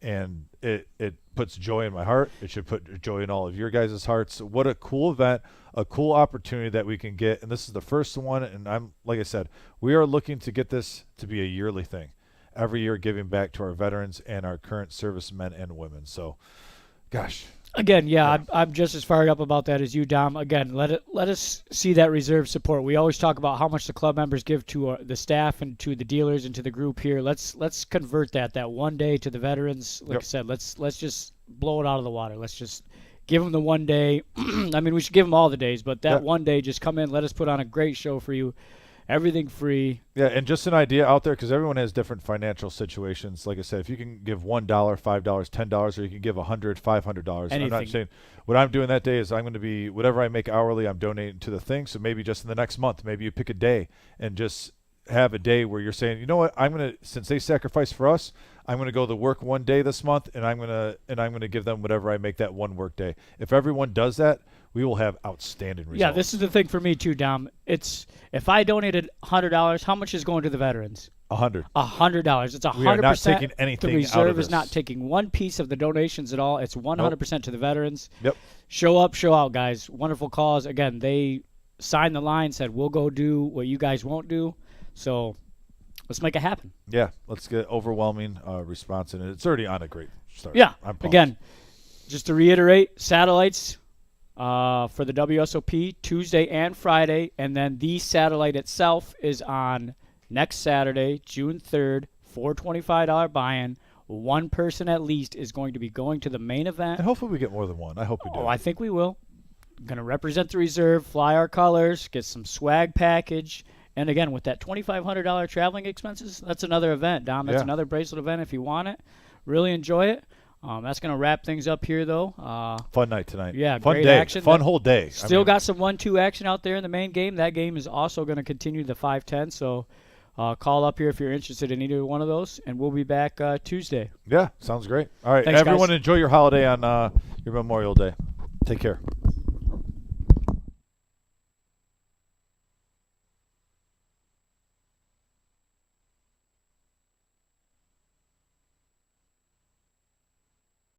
and it puts joy in my heart. It should put joy in all of your guys' hearts. What a cool event, a cool opportunity that we can get, and this is the first one, and like I said, we are looking to get this to be a yearly thing. Every year giving back to our veterans and our current servicemen and women. So, gosh. Again, I'm just as fired up about that as you, Dom. Again, let us see that reserve support. We always talk about how much the club members give to the staff and to the dealers and to the group here. Let's convert that one day to the veterans. Like I said, let's just blow it out of the water. Let's just give them the one day. I mean, we should give them all the days, but that one day, just come in, let us put on a great show for you. Everything free. Yeah, and just an idea out there, because everyone has different financial situations. Like I said, if you can give $1, $5, $10, or you can give $100, $500. I'm not saying what I'm doing that day is I'm going to be whatever I make hourly, I'm donating to the thing. So maybe just in the next month, maybe you pick a day and just have a day where you're saying, you know what, I'm going to, since they sacrificed for us, I'm going to go to work one day this month, and I'm going to give them whatever I make that one work day. If everyone does that, we will have outstanding results. Yeah, this is the thing for me too, Dom. It's if I donated $100, how much is going to the veterans? $100. $100. It's 100%. We are not taking anything The reserve out of is this. not taking one piece of the donations at all. It's 100% to the veterans. Yep. Show up, show out, guys. Wonderful cause. Again, they signed the line, said we'll go do what you guys won't do. So let's make it happen. Yeah, let's get overwhelming response, and it's already on a great start. Yeah. I'm pumped. Again, just to reiterate, satellites for the WSOP Tuesday and Friday, and then the satellite itself is on next Saturday, June 3rd, $425 buy-in. One person at least is going to be going to the main event. And hopefully we get more than one. I hope we do. Oh, I think we will. Going to represent the reserve, fly our colors, get some swag package. And again, with that $2,500 traveling expenses, that's another event, Dom. That's another bracelet event if you want it. Really enjoy it. That's going to wrap things up here, though. Fun night tonight. Yeah, fun great day. action. Fun whole day. Still got some 1-2 action out there in the main game. That game is also going to continue the 5-10. So call up here if you're interested in either one of those, and we'll be back Tuesday. Yeah, sounds great. All right, Thanks, everyone, guys. enjoy your holiday on your Memorial Day. Take care.